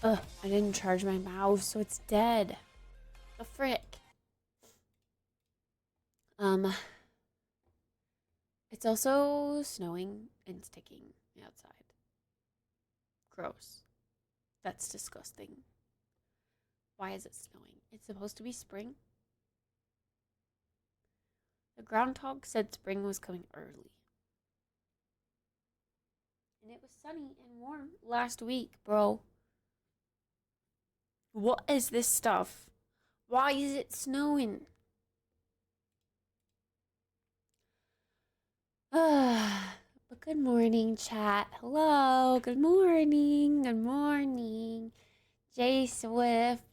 Ugh, I didn't charge my mouse, so it's dead. The frick. It's also snowing and sticking outside. Gross. That's disgusting. Why is it snowing? It's supposed to be spring. The groundhog said spring was coming early. And it was sunny and warm last week, bro. What is this stuff? Why is it snowing? But good morning, chat. Hello. Good morning. Good morning. Jay Swift.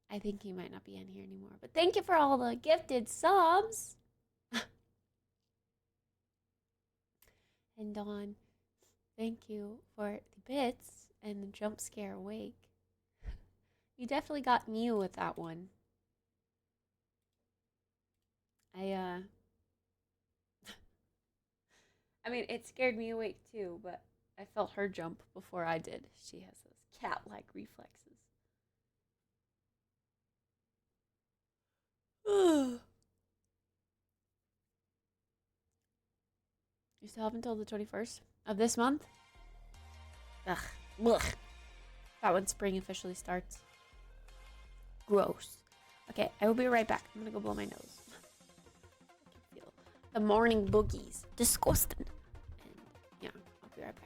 I think he might not be in here anymore. But thank you for all the gifted subs. And Dawn, thank you for the bits and the jump scare awake. You definitely got me with that one. I mean, it scared me awake too, but I felt her jump before I did. She has those cat-like reflexes. You still have until the 21st of this month? Ugh. Ugh. That when spring officially starts. Gross. Okay, I will be right back. I'm gonna go blow my nose. I can feel the morning boogies. Disgusting. And yeah, I'll be right back.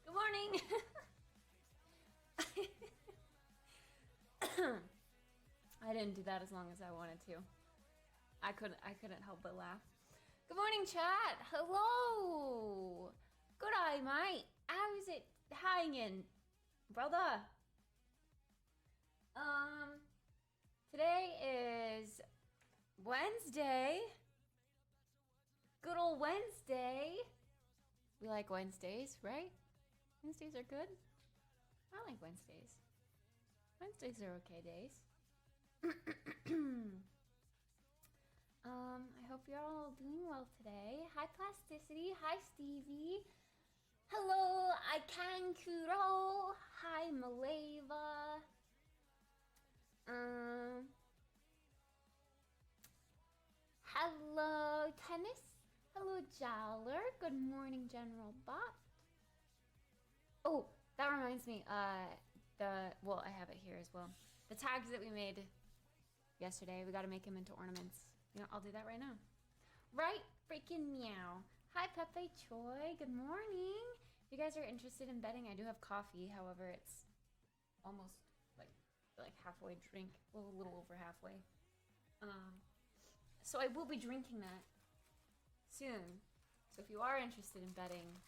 Good morning. I didn't do that as long as I wanted to. I couldn't help but laugh. Good morning, chat. Hello. Good eye, mate. How is it hanging, brother? Today is Wednesday. Good old Wednesday. We like Wednesdays, right? Wednesdays are good. I like Wednesdays. Wednesdays are okay days. I hope you're all doing well today. Hi, Plasticity. Hi, Stevie. Hello, I can Kuro. Hi, Maleva. Hello, Tennis. Hello, Jowler. Good morning, General Bot. Oh, that reminds me. Well, I have it here as well. The tags that we made yesterday, we got to make them into ornaments. You know, I'll do that right now. Right freaking meow. Hi, Pepe Choi. Good morning. If you guys are interested in betting, I do have coffee. However, it's almost like halfway drink. Well, a little over halfway. So I will be drinking that soon. So if you are interested in betting,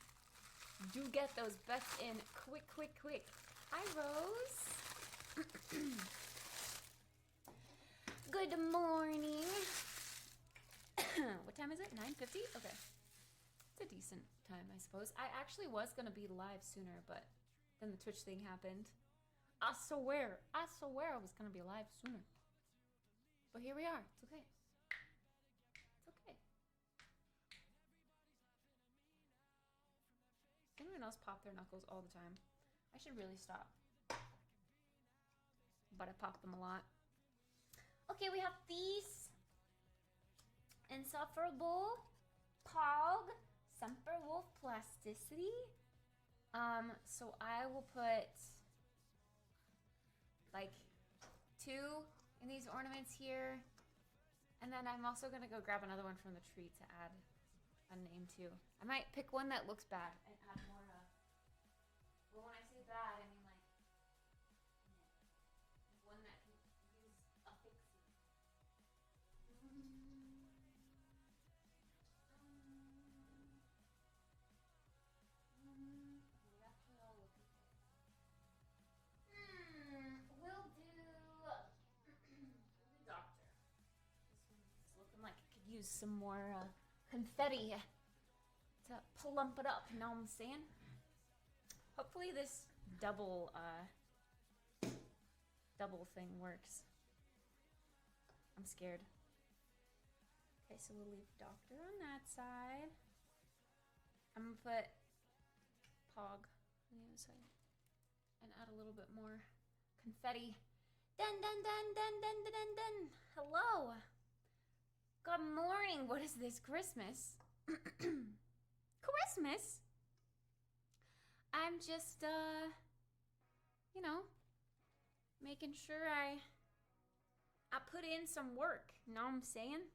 do get those bets in quick, quick, quick. Hi, Rose. Good morning. What time is it? 9:50? Okay. It's a decent time, I suppose. I actually was going to be live sooner, but then the Twitch thing happened. I swear I was going to be live sooner. But here we are. It's okay. It's okay. Does anyone else pop their knuckles all the time? I should really stop. But I pop them a lot. Okay, we have these. Insufferable. Pog. Semper Wolf Plasticity. So I will put like 2 in these ornaments here. And then I'm also gonna go grab another one from the tree to add a name to. I might pick one that looks bad and add more well, when I say bad, I mean like one that can use a fixie. We'll do doctor. This one's looking like it could use some more confetti to plump it up, you know what I'm saying? Hopefully this double thing works. I'm scared. Okay, so we'll leave doctor on that side. I'm gonna put Pog on the other side and add a little bit more confetti. Dun dun dun dun dun dun dun dun. Hello. Good morning. What is this? Christmas? Christmas? I'm just you know, making sure I put in some work. You know what I'm saying?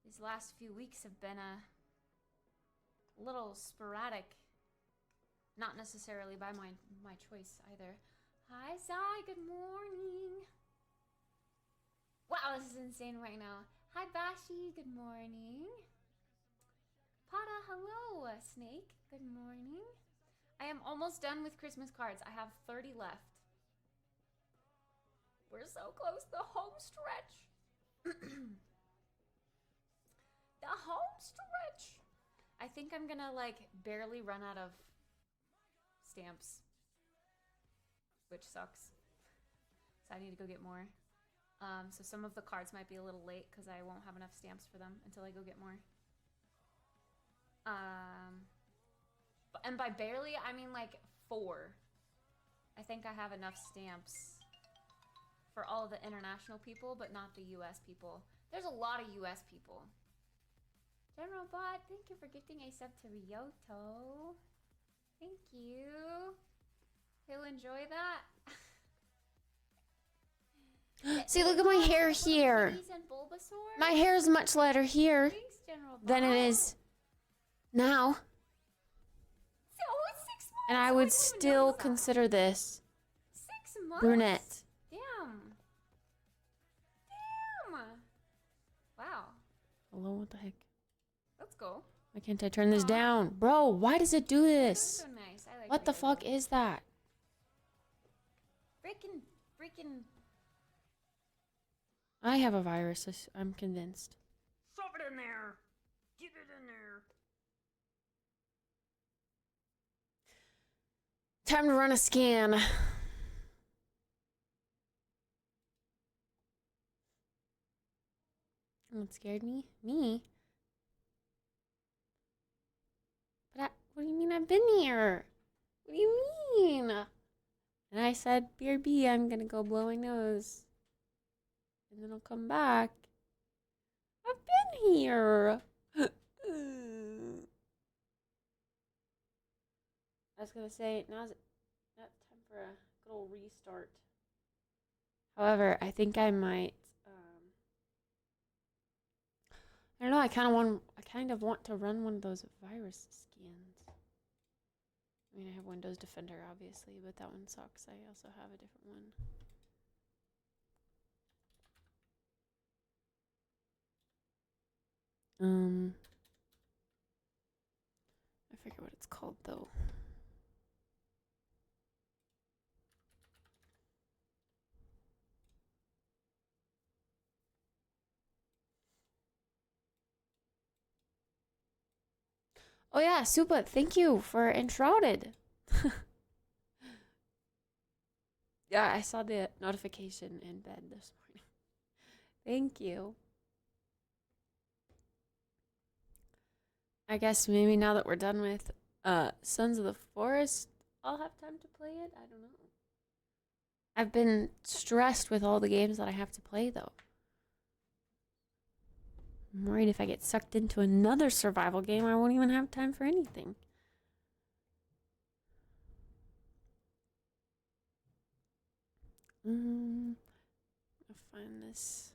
These last few weeks have been a little sporadic. Not necessarily by my choice either. Hi, Zai. Good morning. Wow, this is insane right now. Hi, Bashi. Good morning. Pada, hello. Snake. Good morning. I am almost done with Christmas cards. I have 30 left. We're so close. The home stretch. The home stretch. I think I'm gonna like barely run out of stamps, which sucks. So I need to go get more. So some of the cards might be a little late because I won't have enough stamps for them until I go get more. And by barely, I mean like 4. I think I have enough stamps for all of the international people, but not the US people. There's a lot of US people. General Bot, thank you for gifting a sub to Ryoto. Thank you. He'll enjoy that. See, look at my hair here. My hair is much lighter here than it is now. And I would still consider this 6 months? brunette. Damn. Wow. Hello, what the heck? Let's go. Why can't I turn this down? Bro, why does it do this? So nice. I like What the fuck is that? Freaking. I have a virus, I'm convinced. Shove it in there. Get it in there. Time to run a scan. What scared me? Me? But what do you mean I've been here? What do you mean? And I said, BRB, I'm gonna go blow my nose. And then I'll come back. I've been here. I was gonna say, now's not time for a good old restart. However, I think I might, I don't know, I kind of want to run one of those virus scans. I mean, I have Windows Defender, obviously, but that one sucks. I also have a different one. I forget what it's called though. Oh yeah, Supa, thank you for Enshrouded. Yeah, I saw the notification in bed this morning. Thank you. I guess maybe now that we're done with Sons of the Forest, I'll have time to play it. I don't know. I've been stressed with all the games that I have to play though. I'm worried if I get sucked into another survival game, I won't even have time for anything. I'll find this.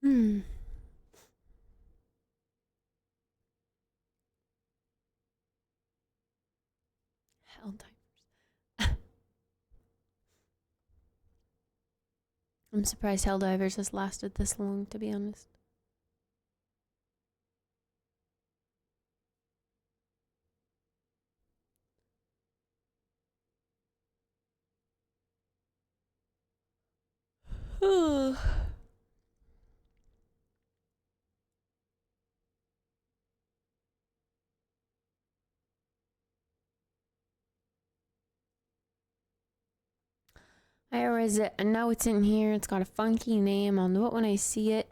Helldivers. I'm surprised Helldivers has lasted this long, to be honest. Where is it? I know it's in here. It's got a funky name. I'll know it when I see it.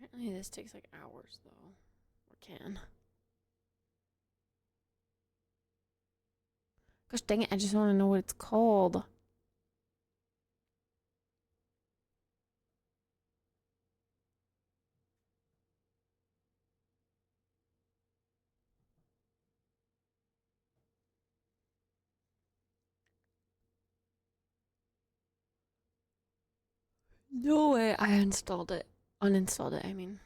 Apparently this takes like hours though. Or can. Gosh dang it, I just want to know what it's called. No way, I installed it. Uninstalled it, I mean.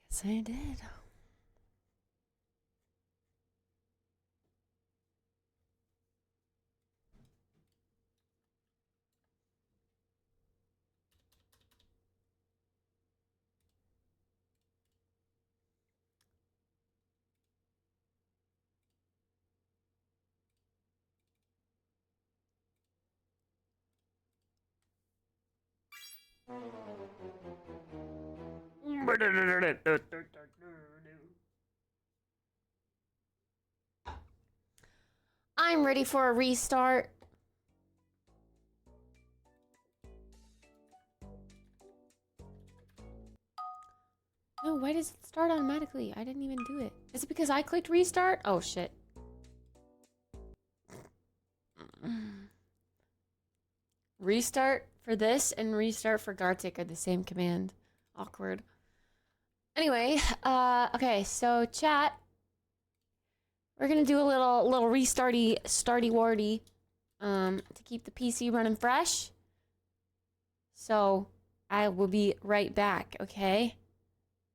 Yes, I did. I'm ready for a restart. No, why does it start automatically? I didn't even do it. Is it because I clicked restart? Oh, shit. Restart for this and restart for Gartic are the same command. Awkward. Anyway, okay, so chat. We're gonna do a little restarty, starty-warty, to keep the PC running fresh. So, I will be right back, okay?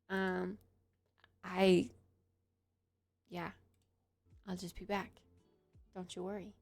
Yeah, I'll just be back. Don't you worry.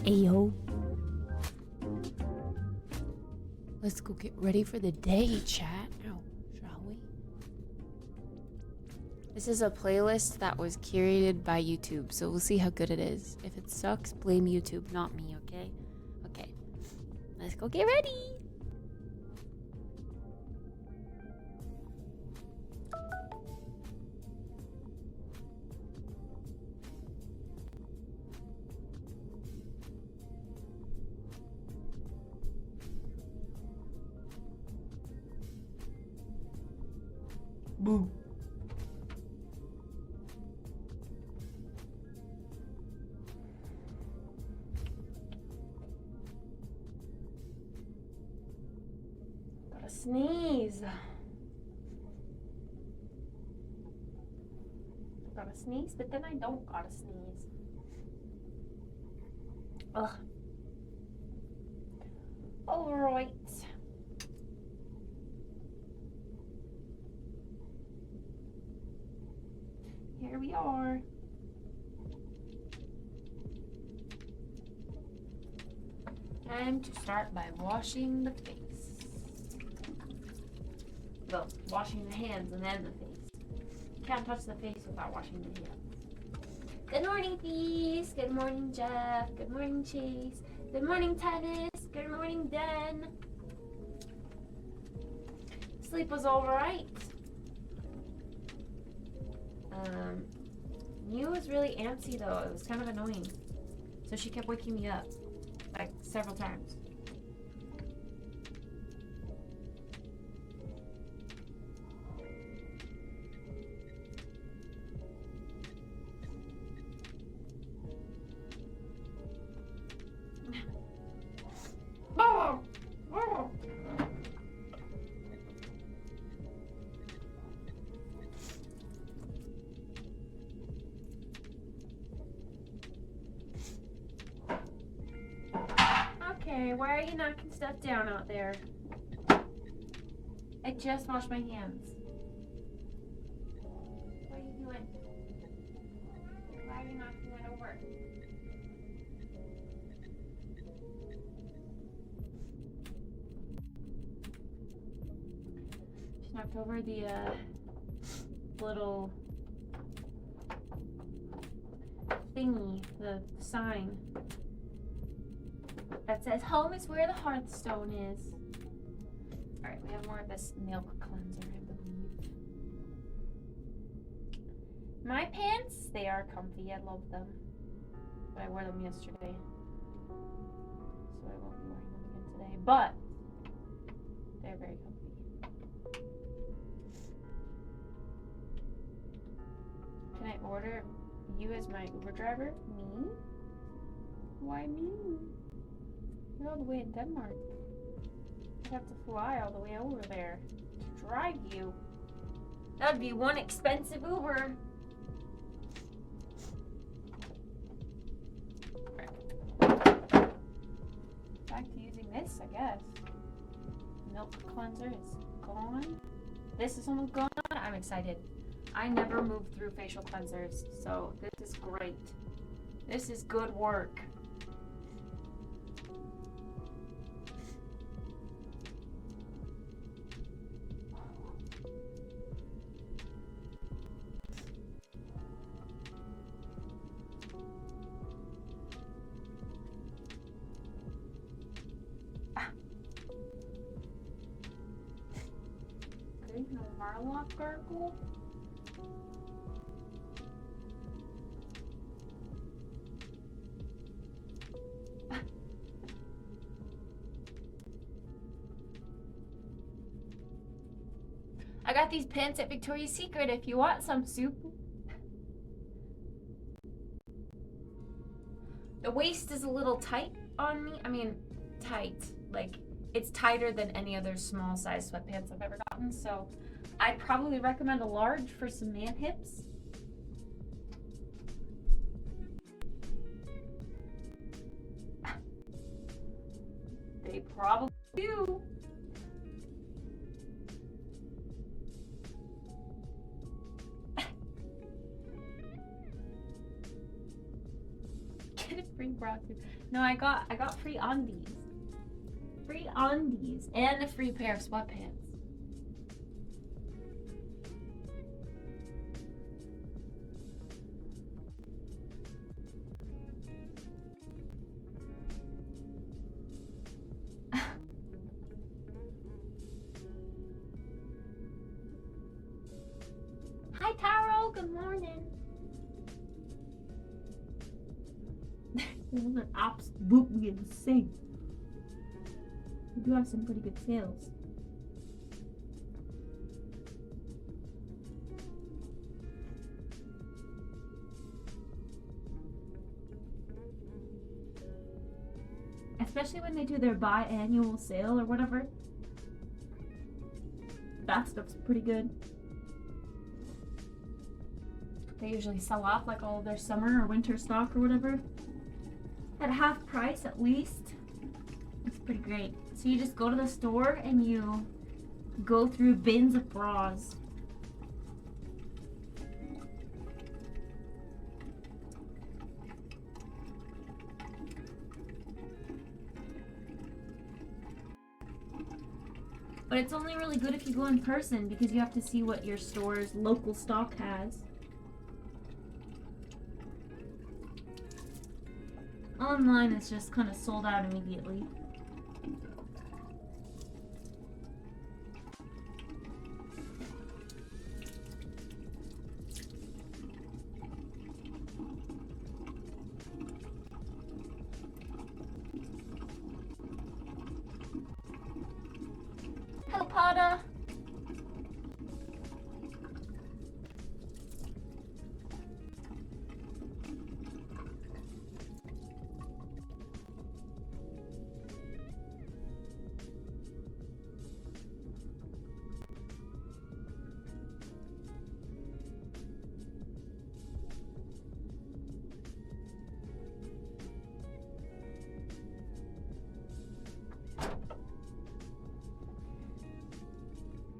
Ayo. Let's go get ready for the day, chat. Ow, shall we? This is a playlist that was curated by YouTube, so we'll see how good it is. If it sucks, blame YouTube, not me, okay? Okay. Let's go get ready. Boo. Gotta sneeze. Gotta sneeze, but then I don't gotta sneeze. Ugh. Alright. Here we are. Time to start by washing the face. Well, washing the hands and then the face. You can't touch the face without washing the hands. Good morning, Feast. Good morning, Jeff. Good morning, Chase. Good morning, Tennis. Good morning, Den. Sleep was alright. Mew was really antsy though. It was kind of annoying. So she kept waking me up, like several times. Okay, why are you knocking stuff down out there? I just washed my hands. What are you doing? Why are you knocking that over? She knocked over the little thingy, the sign that says home is where the hearthstone is. Alright, we have more of this milk cleanser, I believe. My pants, they are comfy. I love them. But I wore them yesterday. So I won't be wearing them again today. But they're very comfy. Can I order you as my Uber driver? Me? Why me? You're all the way in Denmark. I'd have to fly all the way over there to drive you. That would be one expensive Uber. Back to using this, I guess. Milk cleanser is gone. This is almost gone. I'm excited. I never moved through facial cleansers, so this is great. This is good work. No Marlock gargle. I got these pants at Victoria's Secret if you want some, soup. The waist is a little tight on me. I mean, tight. Like, it's tighter than any other small size sweatpants I've ever gotten, so I'd probably recommend a large for some man hips. They probably do. Can it bring bra dog food. No, I got free undies. Free undies and a free pair of sweatpants. Hi, Taro. Good morning. Those are absolutely insane. We do have some pretty good sales. Especially when they do their biannual sale or whatever. That stuff's pretty good. They usually sell off like all of their summer or winter stock or whatever at half price at least. It's pretty great. So you just go to the store and you go through bins of bras. But it's only really good if you go in person because you have to see what your store's local stock has. Online is just kind of sold out immediately. Hello, Pada.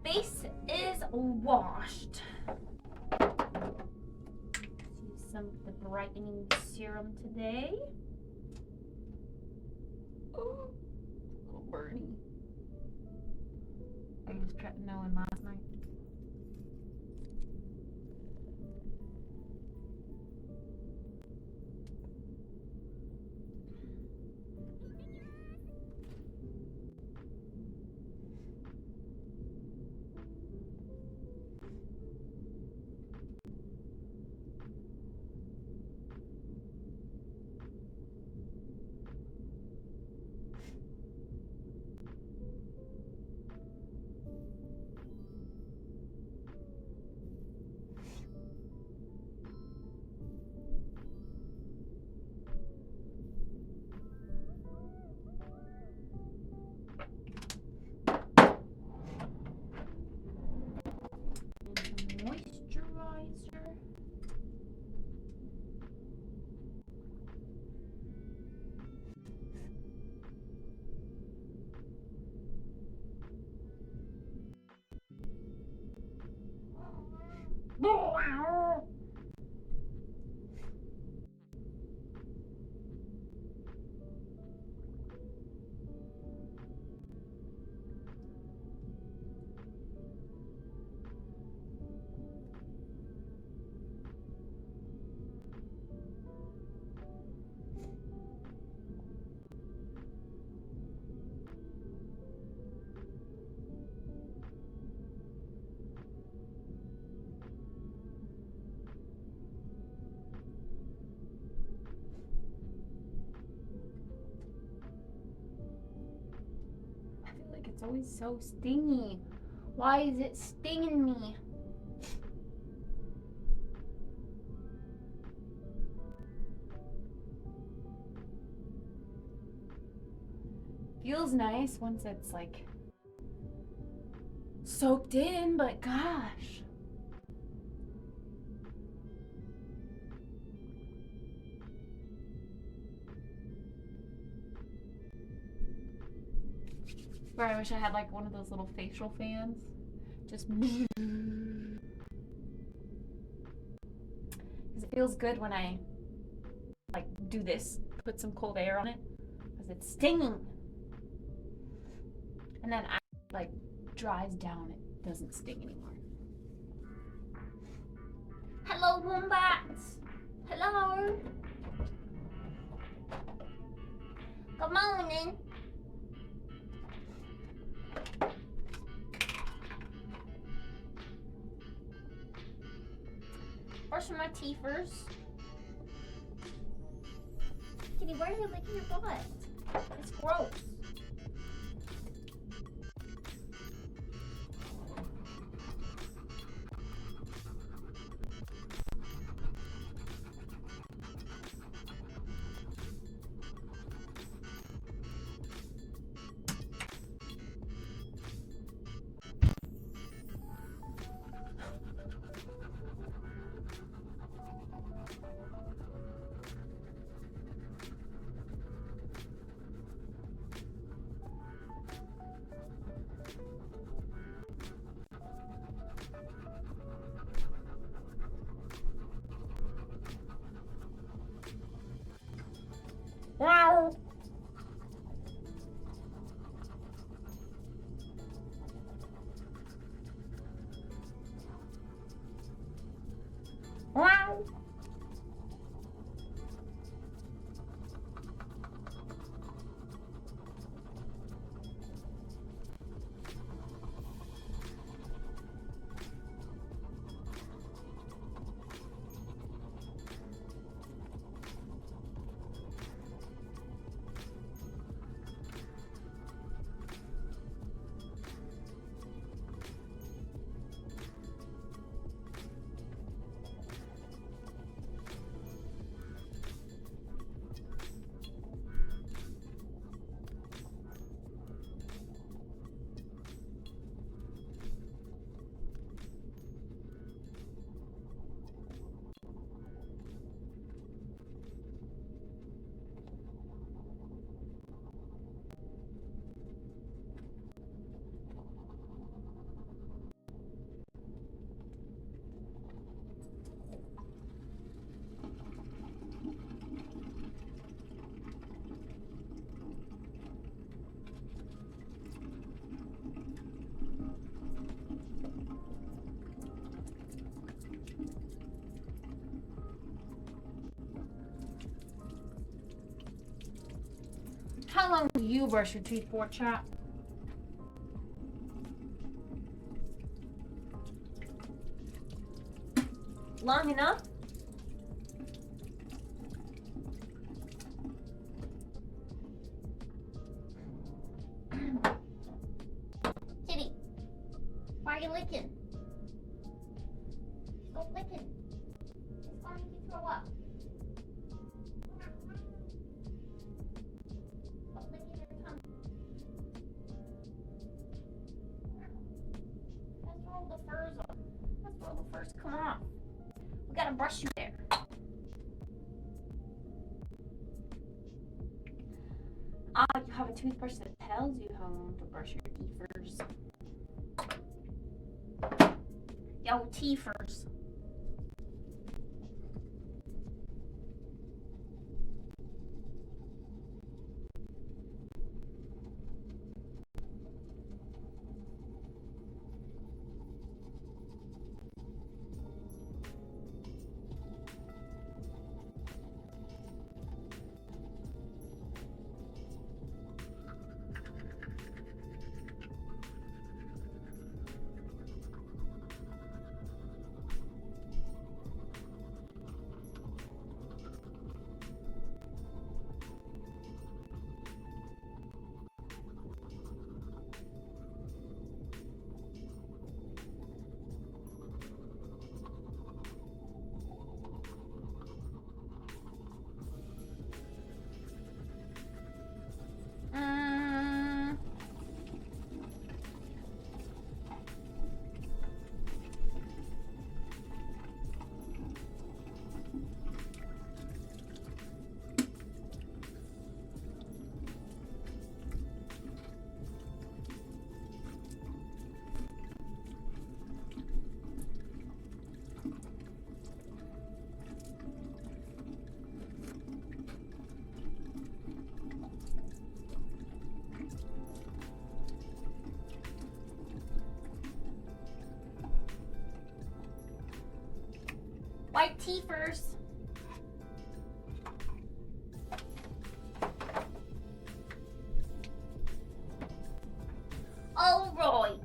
Face is washed. Let's use some of the brightening serum today. Oh, little birdie. I used tretinoin last night. Moisturizer. It's always so stingy. Why is it stinging me? Feels nice once it's like soaked in, but gosh. Where I wish I had like one of those little facial fans. Just because it feels good when I like do this. put some cold air on it because it's stinging. And then as it like dries down, it doesn't sting anymore. Hello, wombats. Hello. Good morning. Brushing my teeth first. Kitty, why are you licking your butt? It's gross. Wow. Wow. How long do you brush your teeth for, Chop? Long enough? Kitty, why are you licking? Stop licking. It's going to make you throw up. Stop licking your tongue. Let's roll the furs off. Let's roll the furs. Come on. We gotta brush you there. You have a toothbrush that tells you how long to brush your teeth first. Yo, teeth first. White tea first. All right.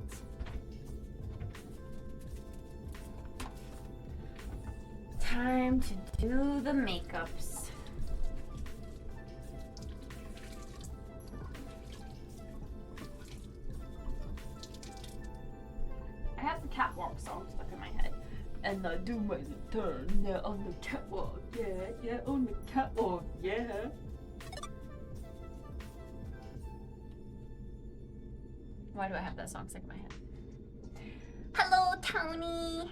Time to do the makeups. I have the catwalk song stuck in my head. And I do my turn, yeah, on the catwalk, yeah, on the catwalk, yeah. Why do I have that song stuck in my head? Hello, Tony!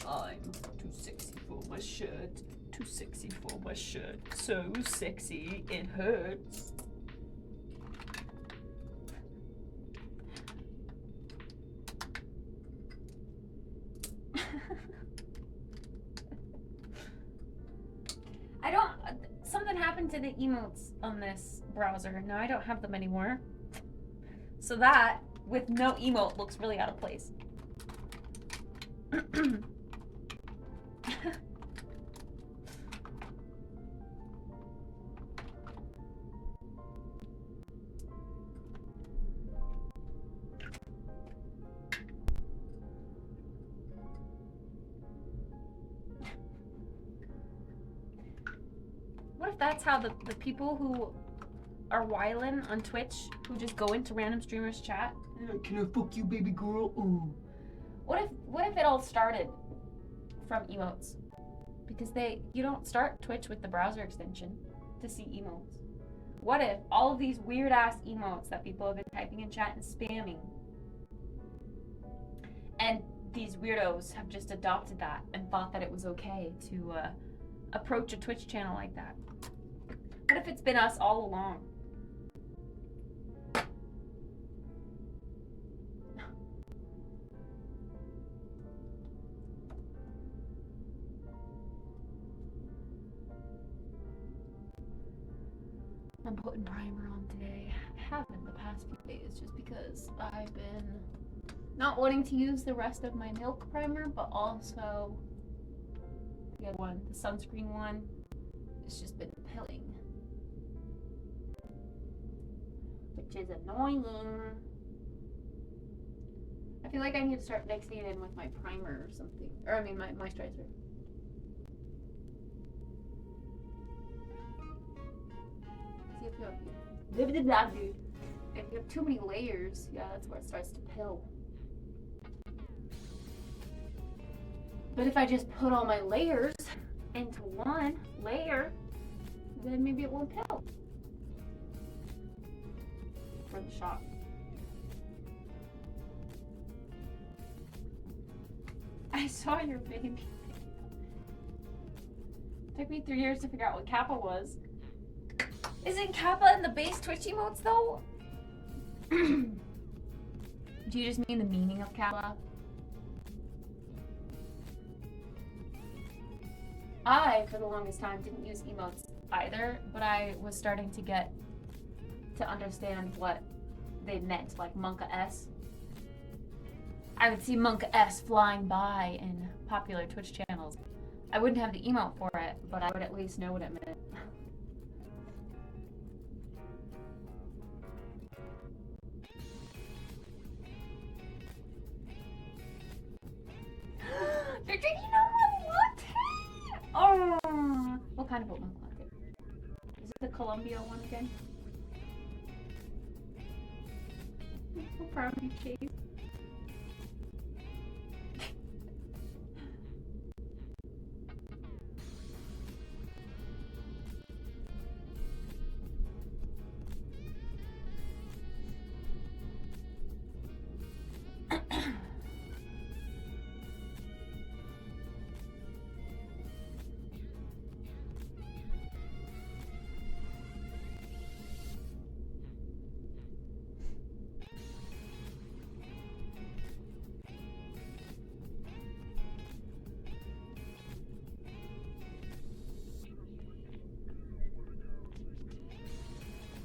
I'm too sexy for my shirt, too sexy for my shirt, so sexy it hurts. Something happened to the emotes on this browser. Now I don't have them anymore. So that, with no emote, looks really out of place. What if that's how the people who are wildin' on Twitch, who just go into random streamers' chat? Can I fuck you, baby girl? Ooh. What if it all started from emotes? Because you don't start Twitch with the browser extension to see emotes. What if all of these weird ass emotes that people have been typing in chat and spamming, and these weirdos have just adopted that and thought that it was okay to approach a Twitch channel like that? What if it's been us all along? I'm putting primer on today. I haven't the past few days just because I've been not wanting to use the rest of my milk primer, but also the other one, the sunscreen one, it's just been pilling, which is annoying. I feel like I need to start mixing it in with my primer or something, or I mean my moisturizer. See if you have too many layers, yeah, that's where it starts to pill. But if I just put all my layers into one layer, then maybe it won't pill. For the shot. I saw your baby. Took me 3 years to figure out what Kappa was. Isn't Kappa in the base Twitch emotes though? Do you just mean the meaning of Kappa? I, for the longest time, didn't use emotes either, but I was starting to get to understand what they meant, like Monka S. I would see Monka S flying by in popular Twitch channels. I wouldn't have the emote for it, but I would at least know what it meant. They're drinking a latte! Oh, what kind of oat milk latte? Is it the Columbia one again? I'm so proud of you, Chase.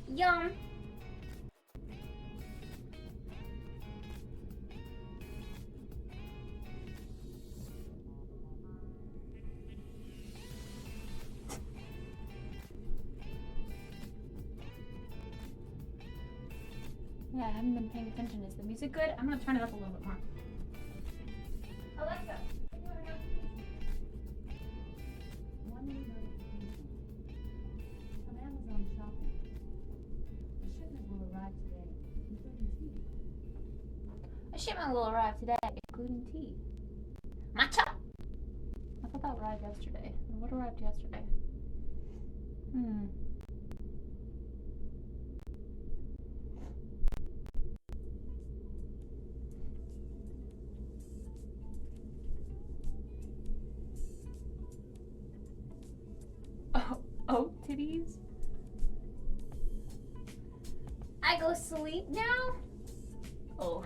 Yum. Yeah, I haven't been paying attention. Is the music good? I'm gonna turn it up a little bit more. Alexa. One new notification. From Amazon shopping. A shipment will arrive today, including tea. A shipment will arrive today, including tea. Matcha! I thought that arrived yesterday. What arrived yesterday? Oh, titties? I go sleep now? Oh.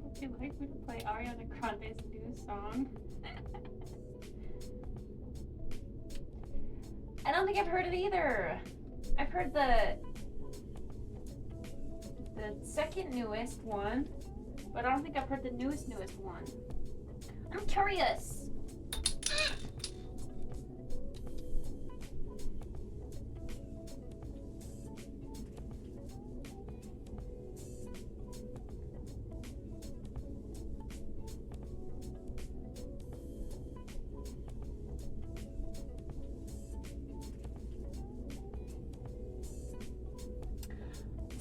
Would you like me to play Ariana Grande's new song? I don't think I've heard it either. I've heard the second newest one, but I don't think I've heard the newest one. I'm curious.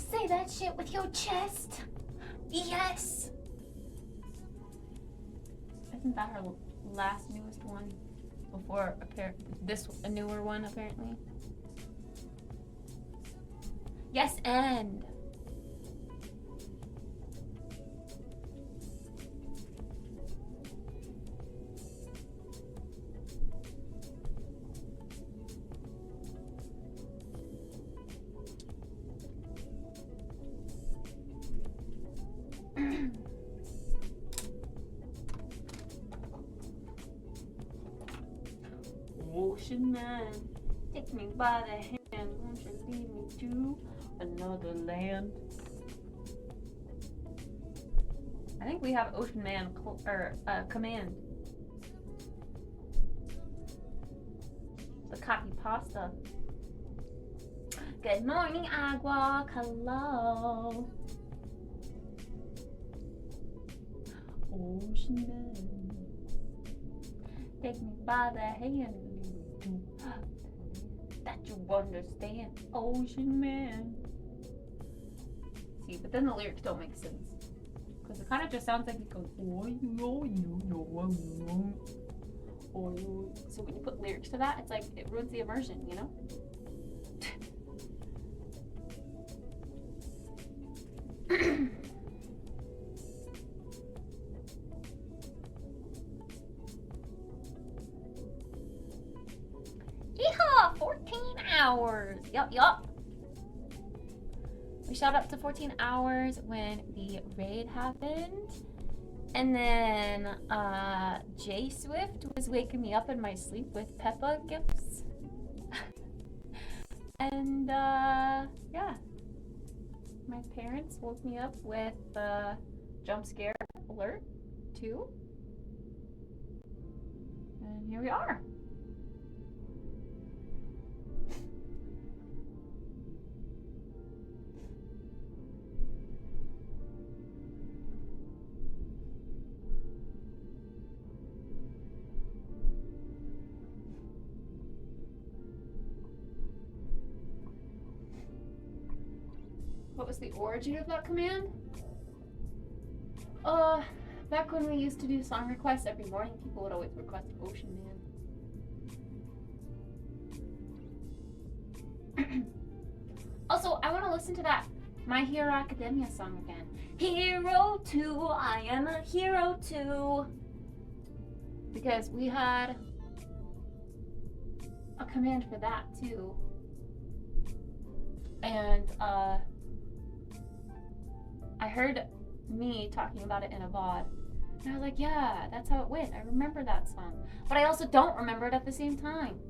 Say that shit with your chest. Yes. Isn't that her last newest one? Before a newer one apparently. Yes, and Ocean man, take me by the hand, won't you lead me to another land? I think we have Ocean Man command. The copy pasta. Good morning, Agua. Hello. Ocean man, take me by the hand. That you understand, Ocean man. See, but then the lyrics don't make sense. Because it kind of just sounds like it goes, so when you put lyrics to that, it's like, it ruins the immersion, you know? Yeehaw! 14 hours! Yup. We shot up to 14 hours when the raid happened. And then J Swift was waking me up in my sleep with Peppa gifts. And yeah. My parents woke me up with jump scare alert too. And here we are. What was the origin of that command? Back when we used to do song requests every morning, people would always request Ocean Man. Also, I want to listen to that My Hero Academia song again. Hero 2, I am a hero too. Because we had a command for that too. And I heard me talking about it in a VOD. And I was like, yeah, that's how it went. I remember that song. But I also don't remember it at the same time.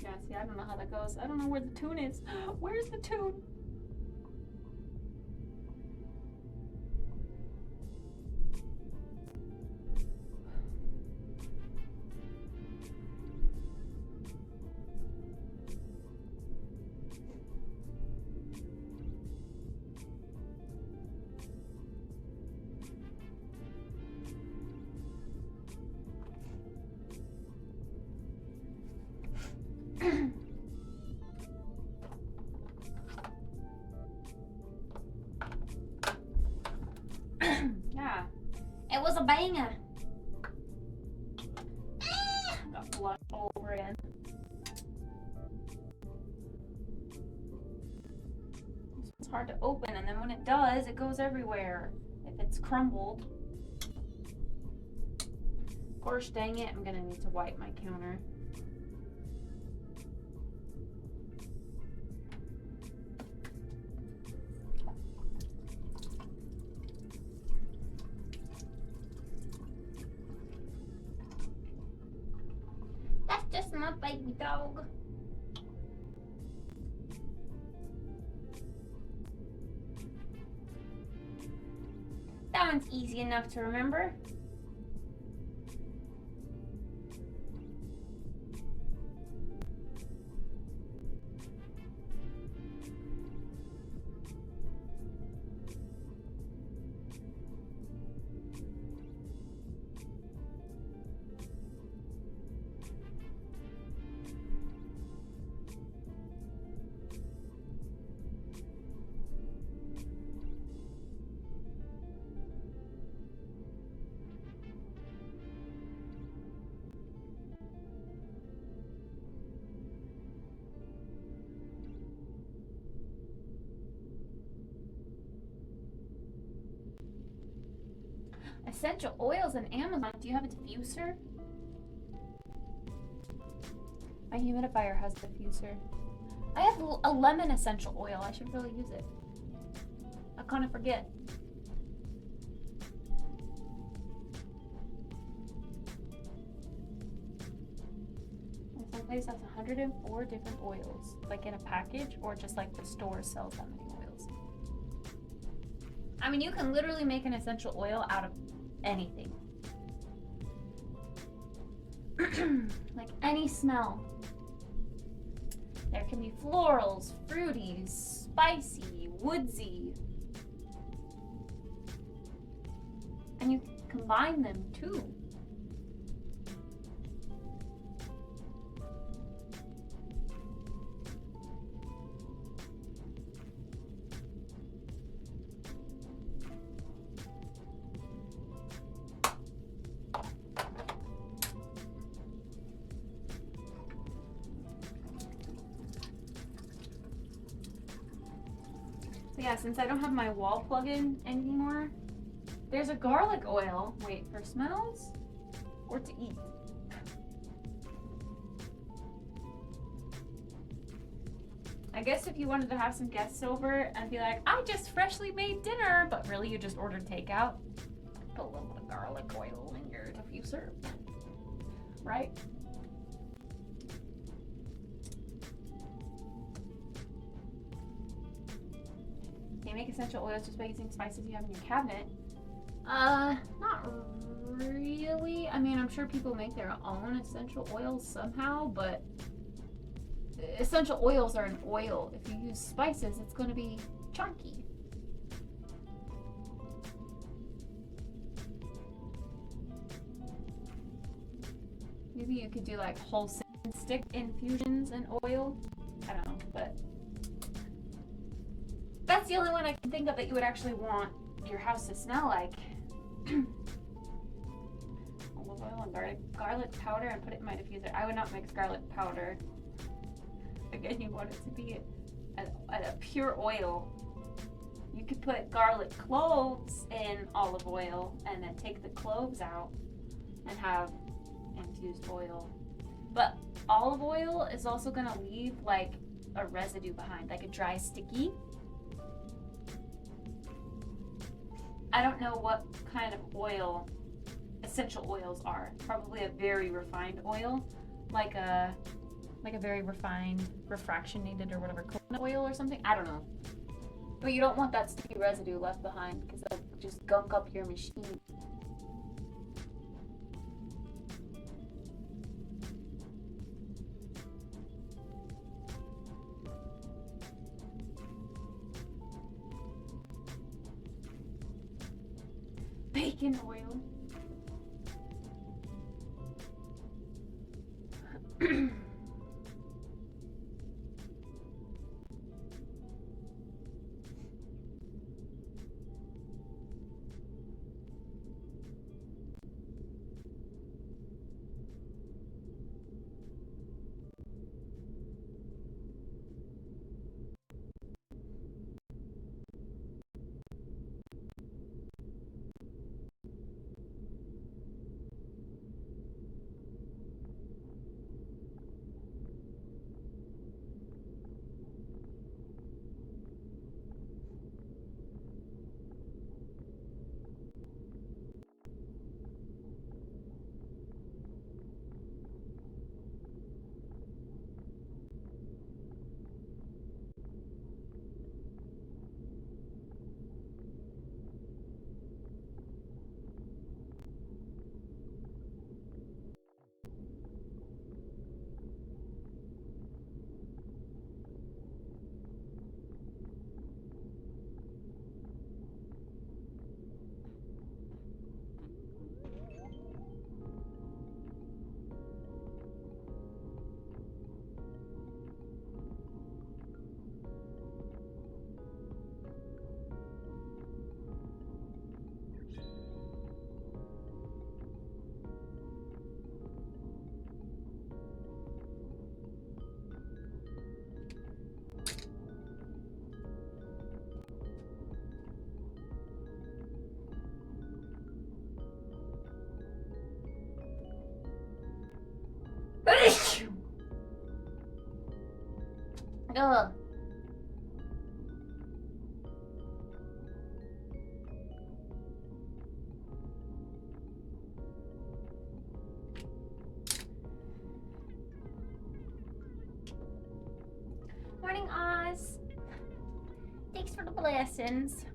Yeah, see, I don't know how that goes. I don't know where the tune is. Where's the tune? Yeah, it was a banger. Got blood all over again. It's hard to open, and then when it does, it goes everywhere. If it's crumbled. Gosh dang it, I'm gonna need to wipe my counter. That's just my baby dog. That one's easy enough to remember. Essential oils on Amazon. Do you have a diffuser? My humidifier has a diffuser. I have a lemon essential oil. I should really use it. I kind of forget. And some place has 104 different oils, like in a package, or just like the store sells that many oils. I mean, you can literally make an essential oil out of anything. Like any smell. There can be florals, fruity, spicy, woodsy. And you can combine them too. Yeah, since I don't have my wall plug-in anymore, there's a garlic oil. Wait, for smells or to eat? I guess if you wanted to have some guests over and be like, I just freshly made dinner, but really you just ordered takeout, put a little bit of garlic oil in your diffuser, right? You make essential oils just by using spices you have in your cabinet. Not really. I mean, I'm sure people make their own essential oils somehow, but essential oils are an oil. If you use spices, it's going to be chunky. Maybe you could do like whole stick infusions in oil. I don't know, but that's the only one I can think of that you would actually want your house to smell like. All of oil and garlic powder and put it in my diffuser. I would not mix garlic powder. Again, you want it to be a pure oil. You could put garlic cloves in olive oil and then take the cloves out and have infused oil. But olive oil is also gonna leave like a residue behind, like a dry sticky. I don't know what kind of oil essential oils are. Probably a very refined oil, like a very refined, refractionated or whatever, coconut oil or something. I don't know. But you don't want that sticky residue left behind because that'll just gunk up your machine. Bacon oil. Ugh. Morning, Oz. Thanks for the blessings.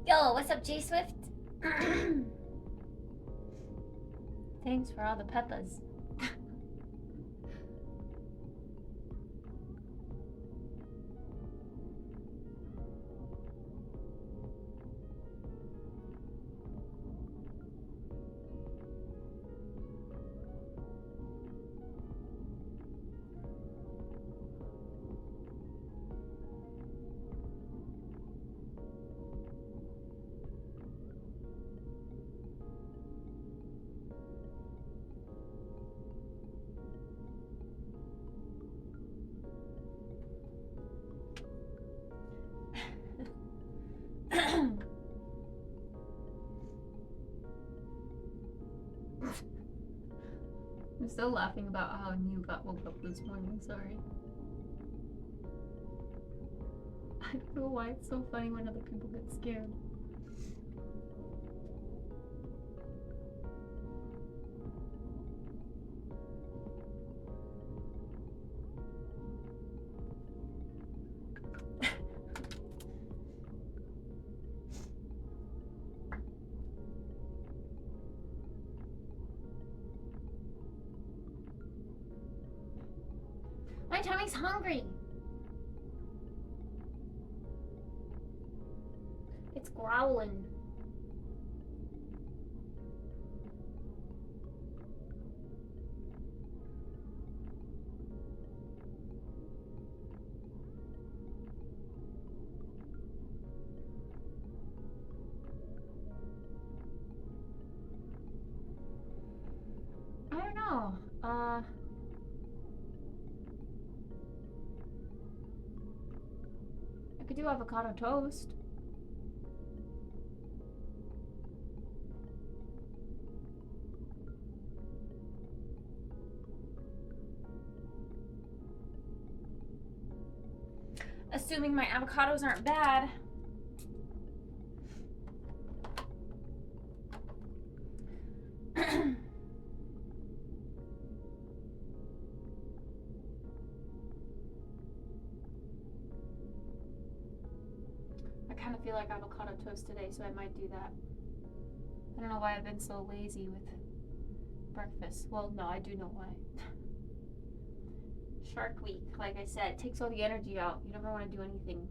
Yo, what's up, J Swift? Thanks for all the peppers. I'm still laughing about how you got woke up this morning, sorry. I don't know why it's so funny when other people get scared. My tummy's hungry. It's growling. I don't know. I could do avocado toast. Assuming my avocados aren't bad. I kind of feel like avocado toast today, so I might do that. I don't know why I've been so lazy with breakfast. Well, no, I do know why. Shark Week, like I said, takes all the energy out. You never want to do anything.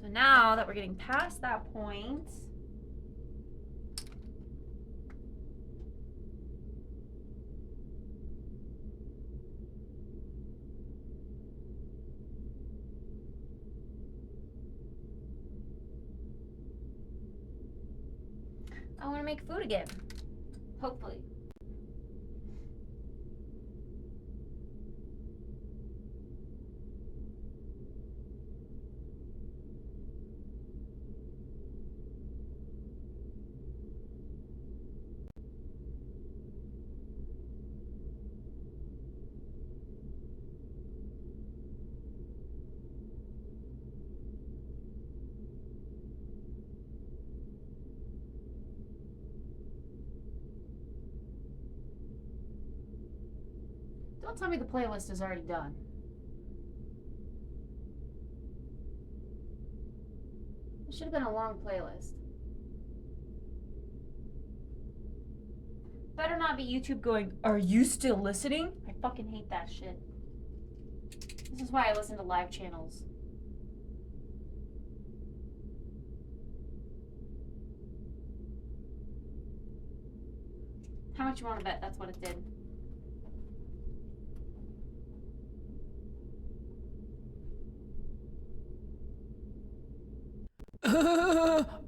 So now that we're getting past that point, I want to make food again. Hopefully. Don't tell me the playlist is already done. It should have been a long playlist. Better not be YouTube going, "Are you still listening?" I fucking hate that shit. This is why I listen to live channels. How much you want to bet that's what it did?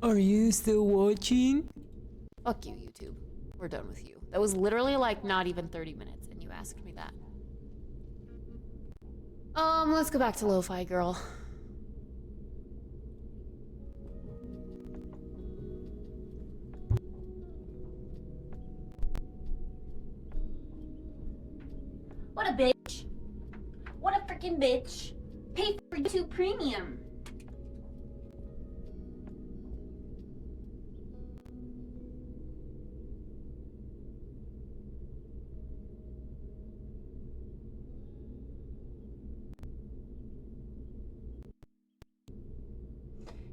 Are you still watching? Fuck you, YouTube. We're done with you. That was literally like not even 30 minutes, and you asked me that. Let's go back to Lo-Fi Girl. What a bitch. What a freaking bitch. Pay for YouTube Premium.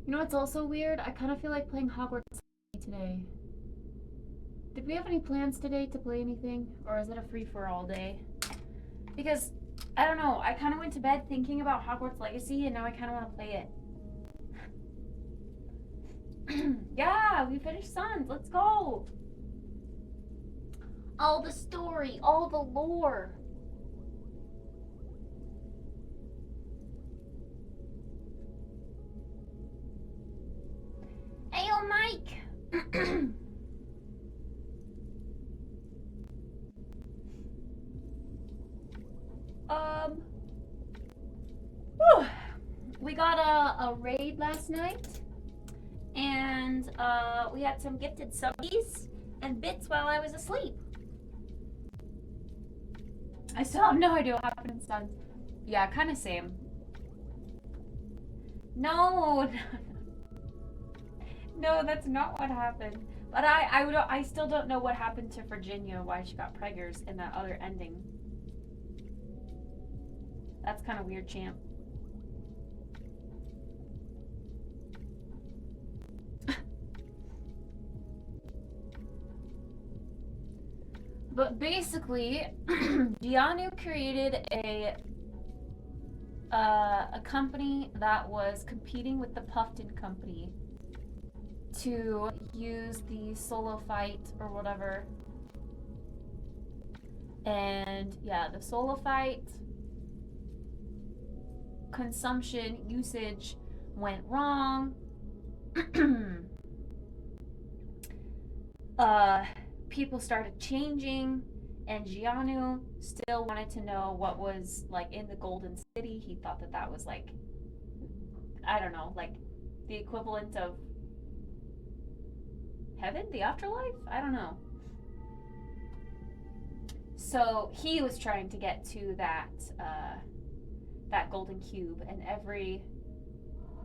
You know what's also weird? I kind of feel like playing Hogwarts today. Did we have any plans today to play anything? Or is it a free-for-all day? Because, I don't know, I kind of went to bed thinking about Hogwarts Legacy and now I kind of want to play it. Yeah, we finished Sons. Let's go. All the story, all the lore. Ayo, Mike. Whew. We got a raid last night, And we had some gifted subbies and bits while I was asleep. I still have no idea what happened in Sun. Yeah, kind of same. No, no, that's not what happened. But I still don't know what happened to Virginia, why she got preggers in that other ending. That's kind of weird, champ. But basically, Gianu created a company that was competing with the Puffton company to use the solo fight or whatever. And yeah, the solo fight consumption usage went wrong. People started changing, and Gianu still wanted to know what was like in the Golden City. He thought that that was like, I don't know, like the equivalent of heaven, the afterlife? I don't know. So he was trying to get to that that golden cube, and every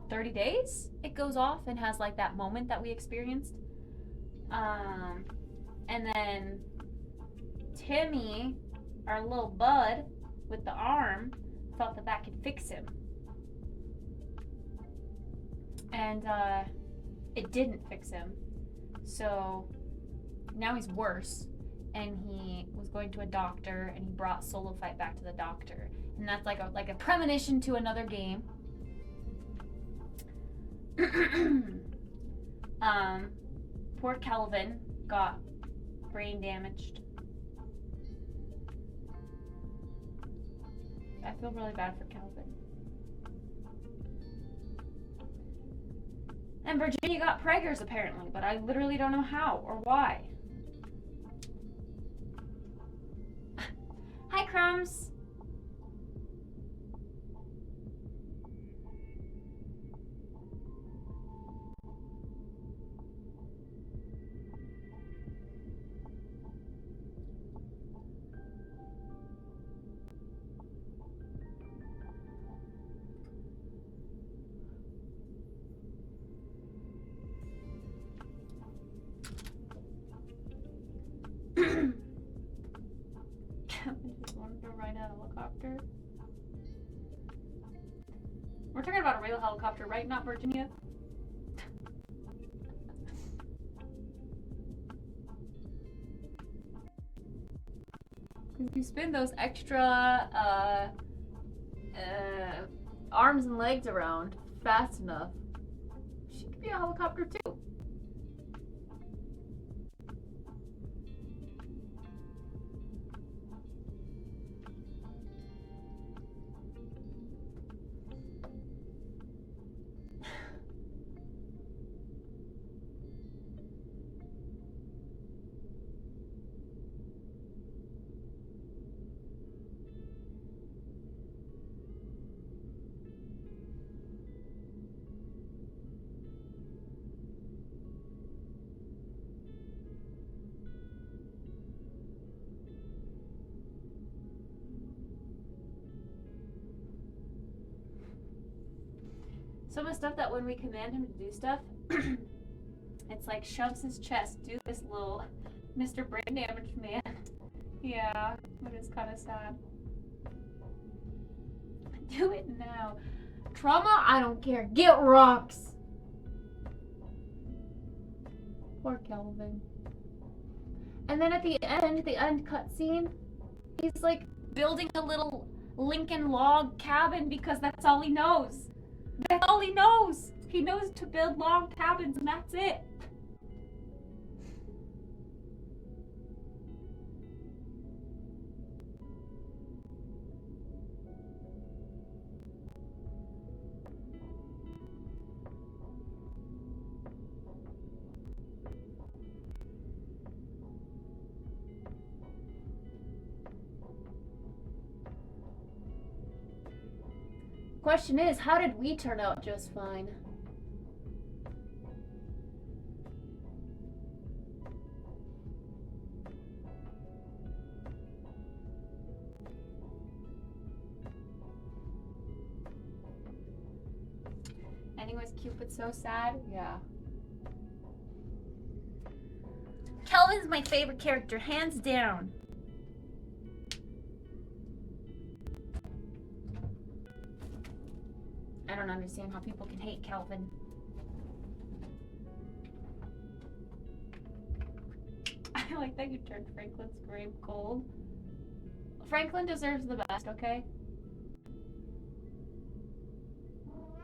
30 days it goes off and has like that moment that we experienced. And then Timmy, our little bud with the arm, thought that that could fix him. And it didn't fix him. So now he's worse. And he was going to a doctor, and he brought Solo Fight back to the doctor. And that's like a premonition to another game. Poor Kelvin got brain damaged. I feel really bad for Kelvin. And Virginia got preggers apparently, but I literally don't know how or why. Hi, Crumbs. Helicopter. We're talking about a real helicopter, right? Not Virginia. If you spin those extra arms and legs around fast enough, she could be a helicopter too. Some of the stuff that when we command him to do stuff, it's like shoves his chest, do this little Mr. Brain Damaged man. Yeah, it is kind of sad. Do it now. Trauma? I don't care. Get rocks. Poor Kelvin. And then at the end cutscene, he's like building a little Lincoln log cabin because that's all he knows. That's all he knows. He knows to build log cabins, and that's it. Question is, how did we turn out just fine? Ending was cute but so sad. Yeah. Kelvin's my favorite character, hands down. I don't understand how people can hate Kelvin. I like that you turned Franklin's grave gold. Franklin deserves the best, okay?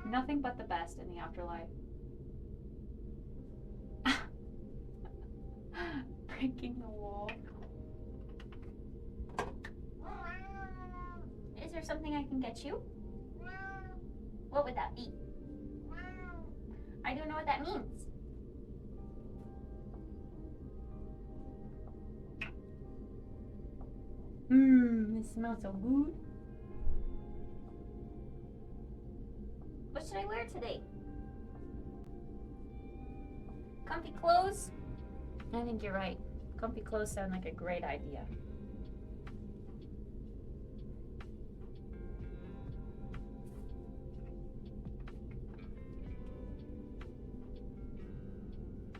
Nothing but the best in the afterlife. Breaking the wall. Is there something I can get you? What would that be? I don't know what that means. It smells so good. What should I wear today? Comfy clothes? I think you're right. Comfy clothes sound like a great idea.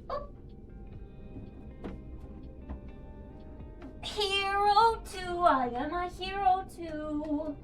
Oh. Hero too, I am a hero too.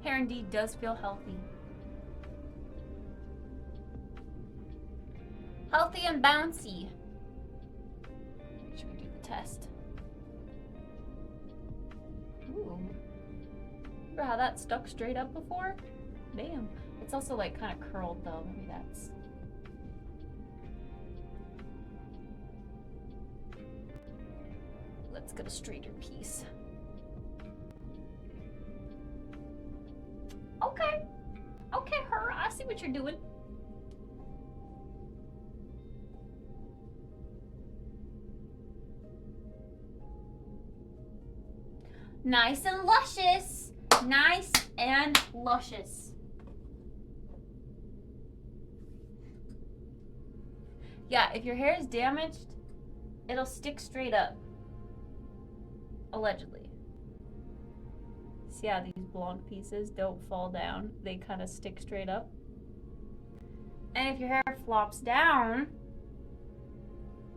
Hair indeed does feel healthy. Healthy and bouncy. Should we do the test? Ooh. Remember how that stuck straight up before? Damn. It's also like kind of curled though. Maybe that's... Let's get a straighter piece. Okay. Okay, her. I see what you're doing. Nice and luscious. Nice and luscious. Yeah, if your hair is damaged, it'll stick straight up. Allegedly. See how these blonde pieces don't fall down? They kind of stick straight up. And if your hair flops down,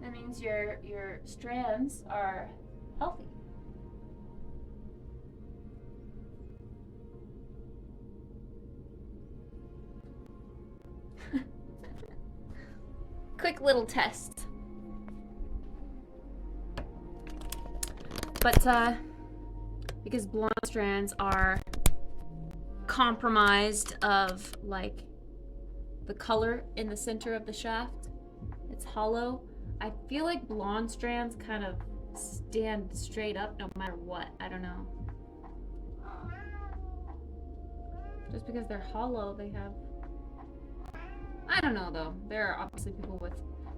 that means your strands are healthy. Quick little test. But because blonde strands are compromised of like the color in the center of the shaft, it's hollow. I feel like blonde strands kind of stand straight up no matter what. I don't know. Just because they're hollow, they have... I don't know though. There are obviously people with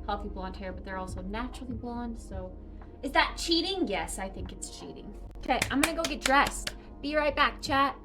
healthy blonde hair, but they're also naturally blonde, so... Is that cheating? Yes, I think it's cheating. Okay, I'm gonna go get dressed. Be right back, chat.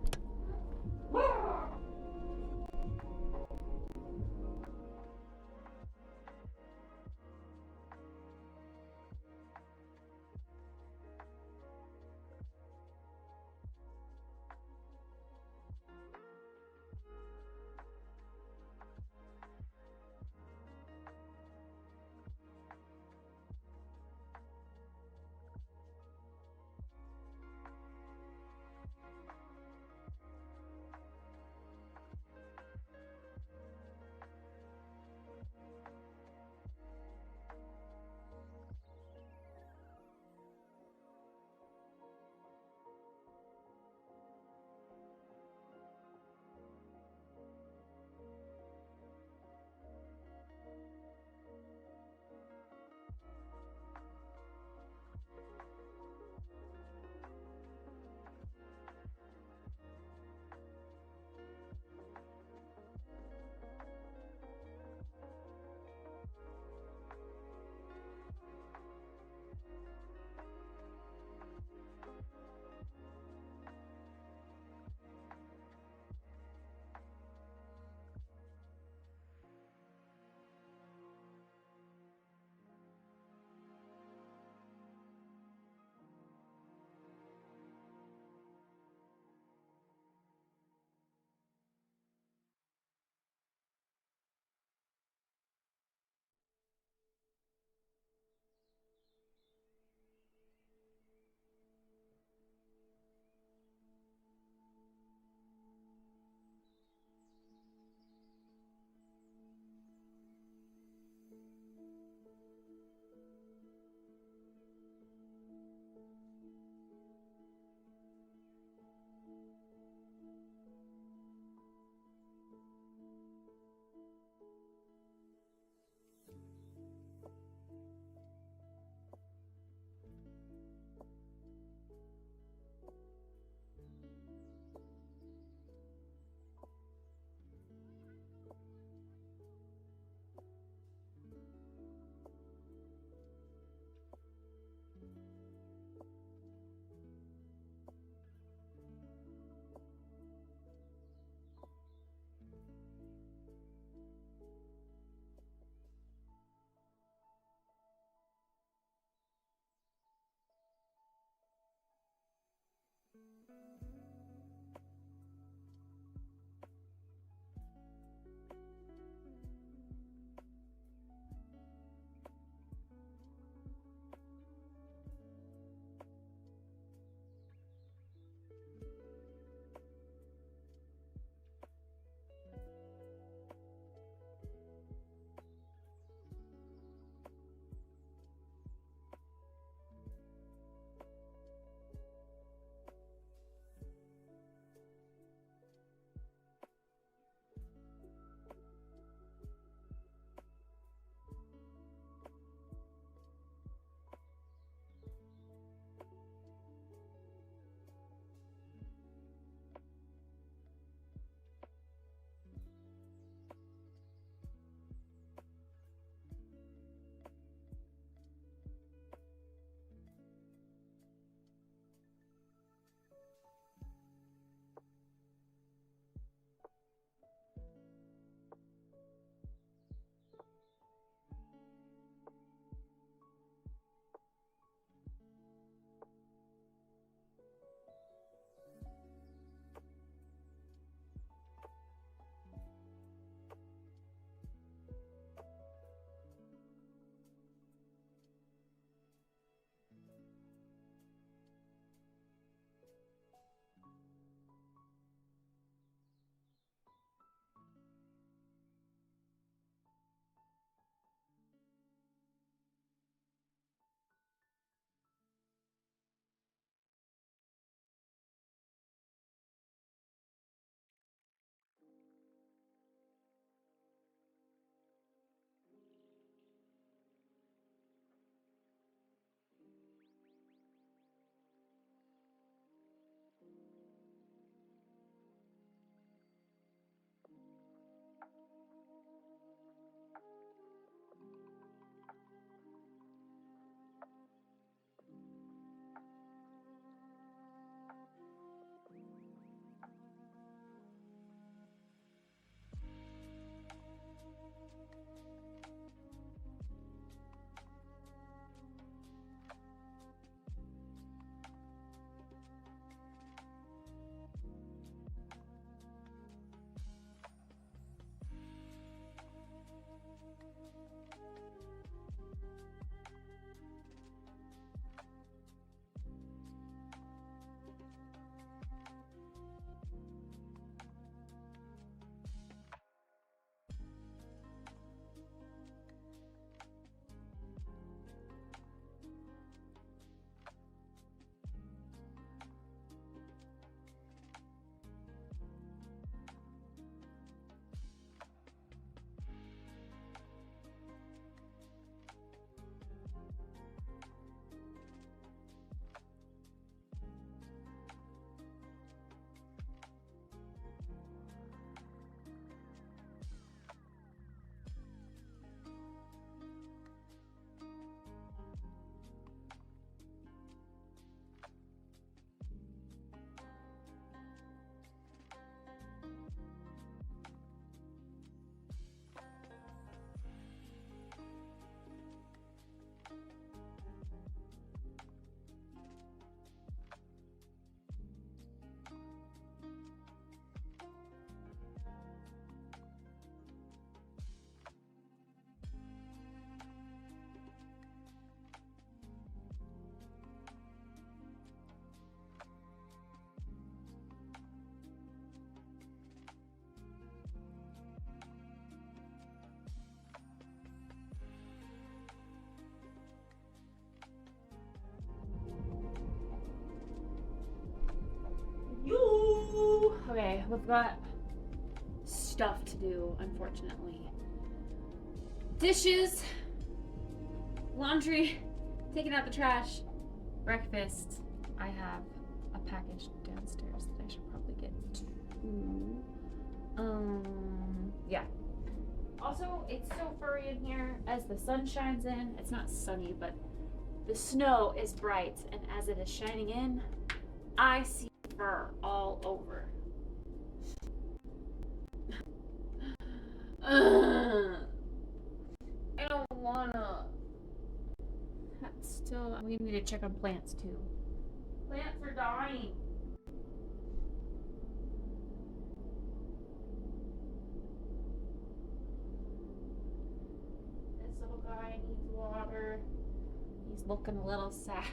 we've got stuff to do, unfortunately. Dishes, laundry, taking out the trash, breakfast. I have a package downstairs that I should probably get to. Yeah. Also, it's so furry in here as the sun shines in. It's not sunny, but the snow is bright, and as it is shining in, I see fur all over. I don't wanna. That's still. We need to check on plants too. Plants are dying. This little guy needs water. He's looking a little sad.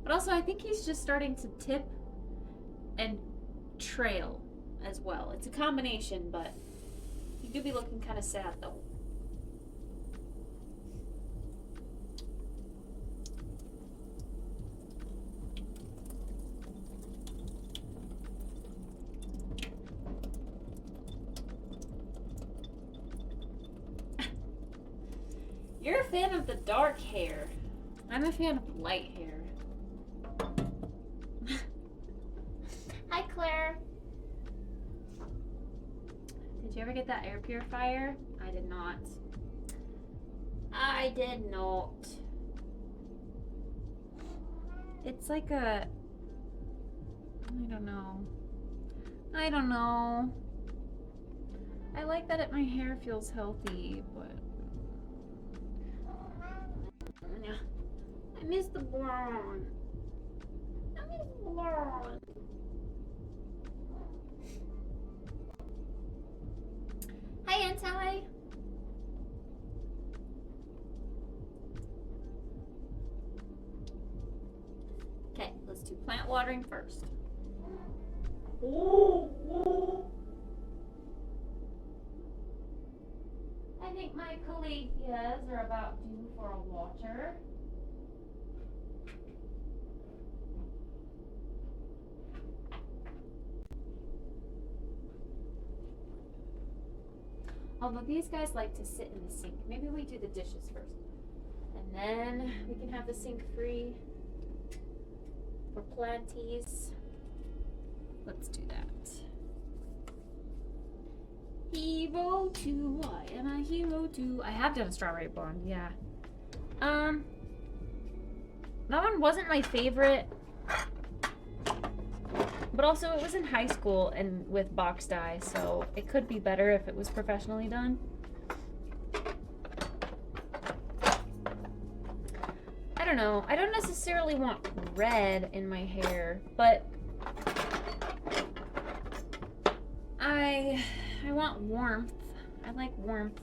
But also, I think he's just starting to tip and trail as well. It's a combination, but he could be looking kind of sad though. You're a fan of the dark hair. I'm a fan of light hair. Hi, Claire. Did you ever get that air purifier? I did not. I did not. It's like a... I don't know. I don't know. I like that my hair feels healthy, but... I miss the blonde. I miss the blonde. Hi, Anti. Okay, let's do plant watering first. I think my calatheas are about due for a water. Although these guys like to sit in the sink. Maybe we do the dishes first. And then we can have the sink free for planties. Let's do that. Hero 2, I am a hero 2. I have done a strawberry blonde, yeah. That one wasn't my favorite. But also, it was in high school and with box dye, so it could be better if it was professionally done. I don't know. I don't necessarily want red in my hair, but I want warmth. I like warmth.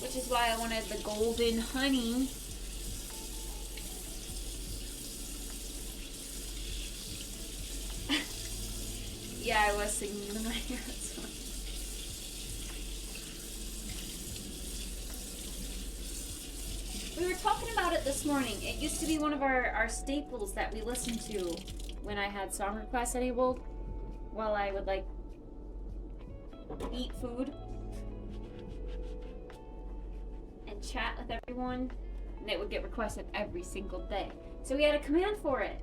Which is why I wanted the golden honey. Yeah, I was singing in my hair. We were talking about it this morning. It used to be one of our staples that we listened to when I had song requests enabled while I would like eat food and chat with everyone, and it would get requested every single day. So we had a command for it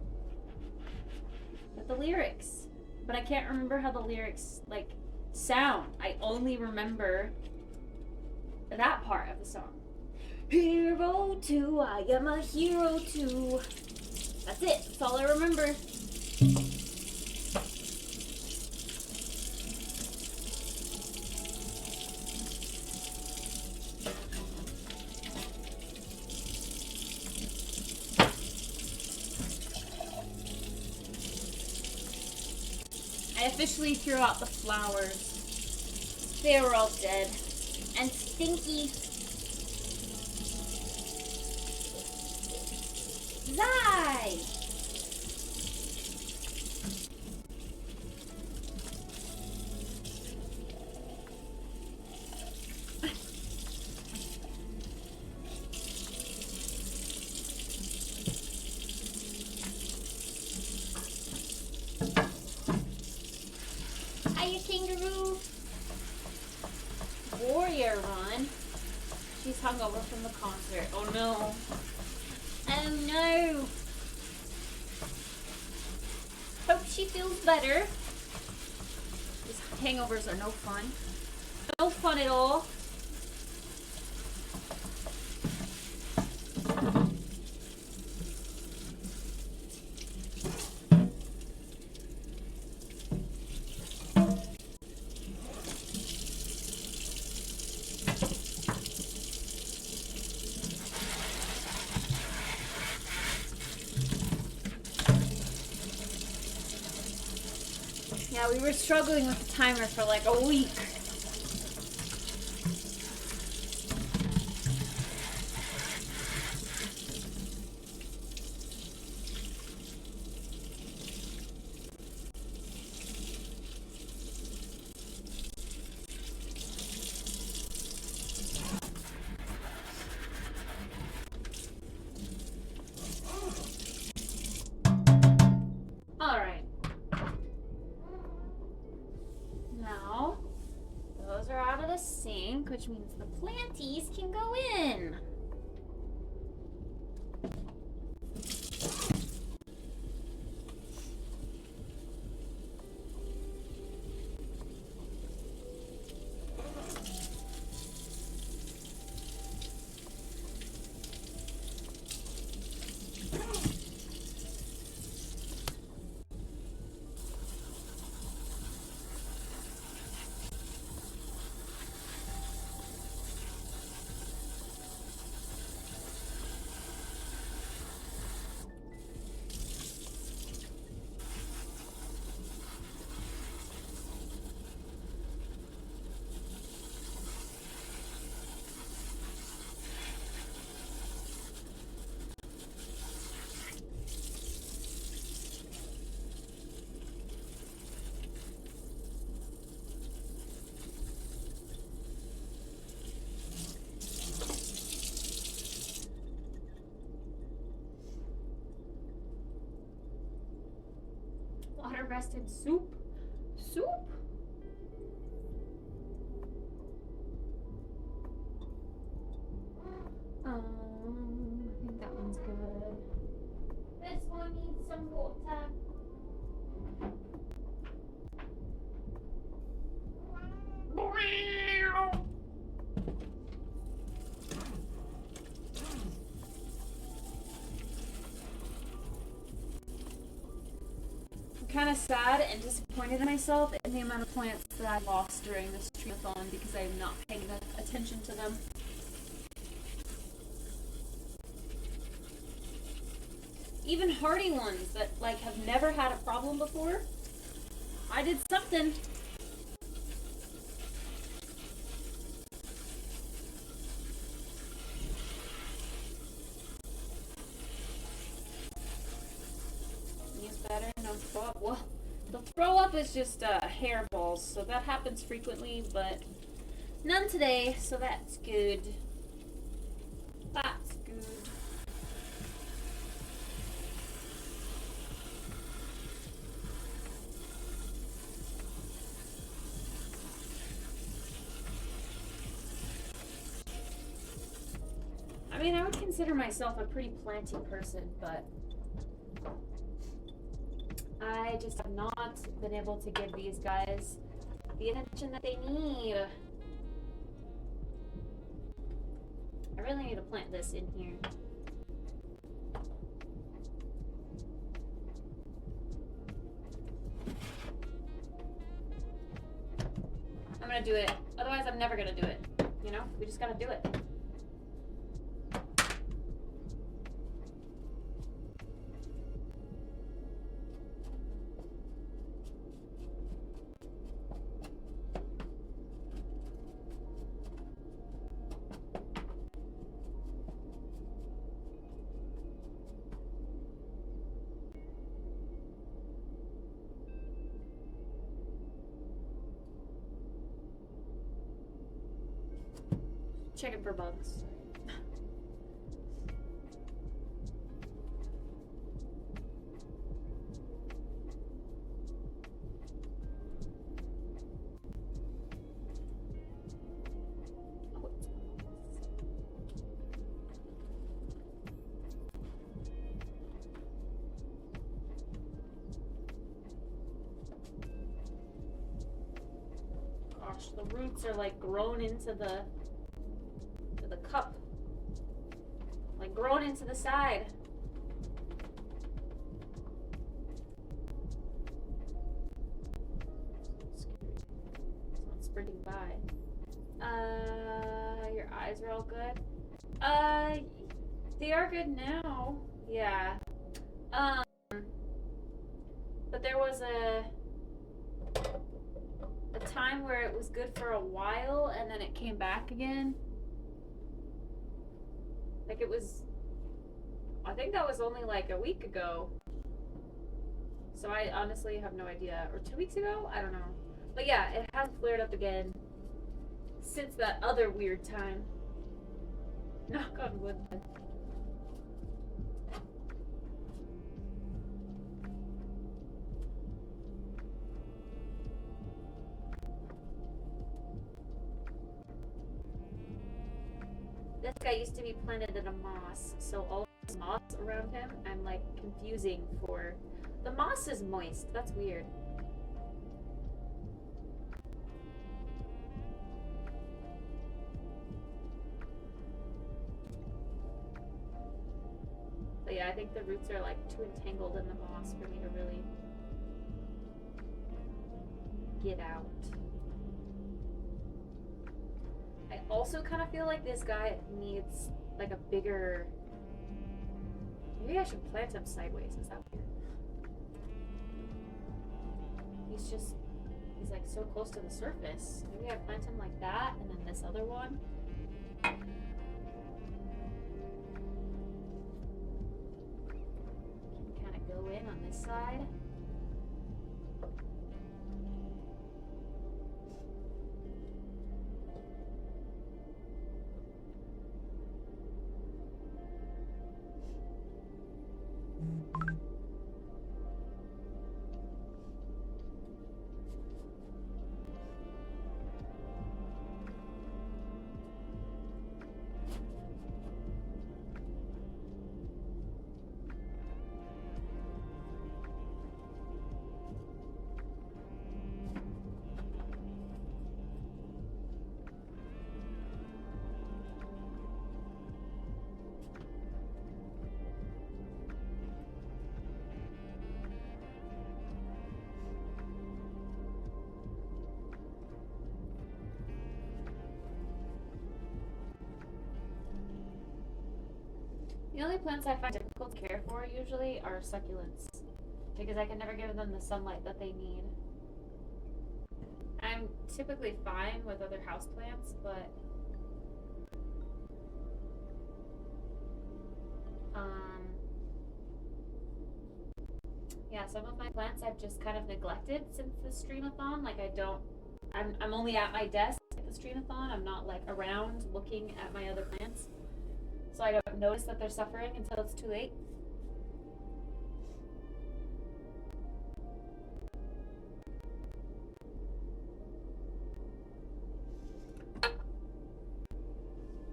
with the lyrics, but I can't remember how the lyrics like sound. I only remember that part of the song. Hero 2, I am a hero 2. That's it. That's all I remember. I officially threw out the flowers. They were all dead and stinky. Zai! She's hungover from the concert. Oh no. Oh no. Hope she feels better. These hangovers are no fun. No fun at all. Yeah, we were struggling with the timer for like a week. Alright. Now, those are out of the sink, which means the planties can go in. Water-rested soup? Soup? I think that one's good. This one needs some water. Kind of sad and disappointed in myself in the amount of plants that I lost during this stream-a-thon because I'm not paying enough attention to them. Even hardy ones that like have never had a problem before, I did something. Better, no throw up. Well, the throw up is just hairballs, so that happens frequently, but none today, so that's good. That's good. I mean, I would consider myself a pretty planty person, but I just have not been able to give these guys the attention that they need. I really need to plant this in here. I'm gonna do it. Otherwise, I'm never gonna do it. You know? We just gotta do it. Checking for bugs. gosh, the roots are like grown into the cup. Like grown into the side. Someone's sprinting by. Your eyes are all good? They are good now. Yeah. But there was a time where it was good for a while and then it came back again. Like it was, I think that was only like a week ago. So I honestly have no idea. Or 2 weeks ago? I don't know. But yeah, it has flared up again since that other weird time. Knock on wood. This guy used to be planted in a moss, so all this moss around him, I'm like confusing for... The moss is moist. That's weird. But yeah, I think the roots are like too entangled in the moss for me to really get out. I also kind of feel like this guy needs like a bigger... Maybe I should plant him sideways. Is that weird? He's like so close to the surface. Maybe I plant him like that and then this other one. Can kind of go in on this side. The only plants I find difficult to care for usually are succulents, because I can never give them the sunlight that they need. I'm typically fine with other houseplants, but yeah, some of my plants I've just kind of neglected since the stream-a-thon. Like I'm only at my desk at the stream-a-thon. I'm not like around looking at my other plants. So I don't notice that they're suffering until it's too late.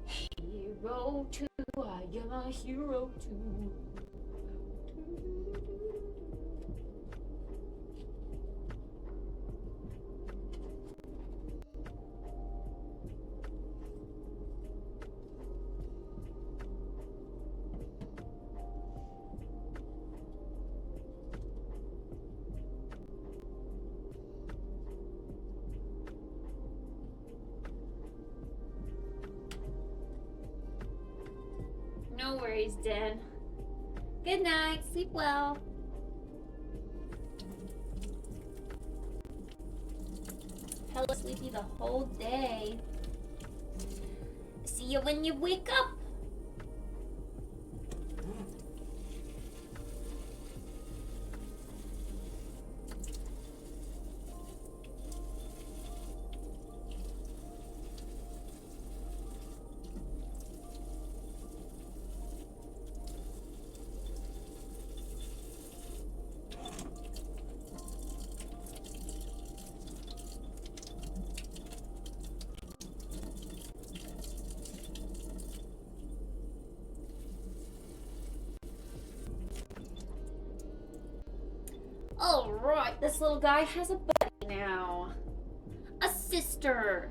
Hero too, I am a hero too. No worries, Dan. Good night. Sleep well. Hella sleepy the whole day. See you when you wake up. Alright, this little guy has a buddy now. A sister connector.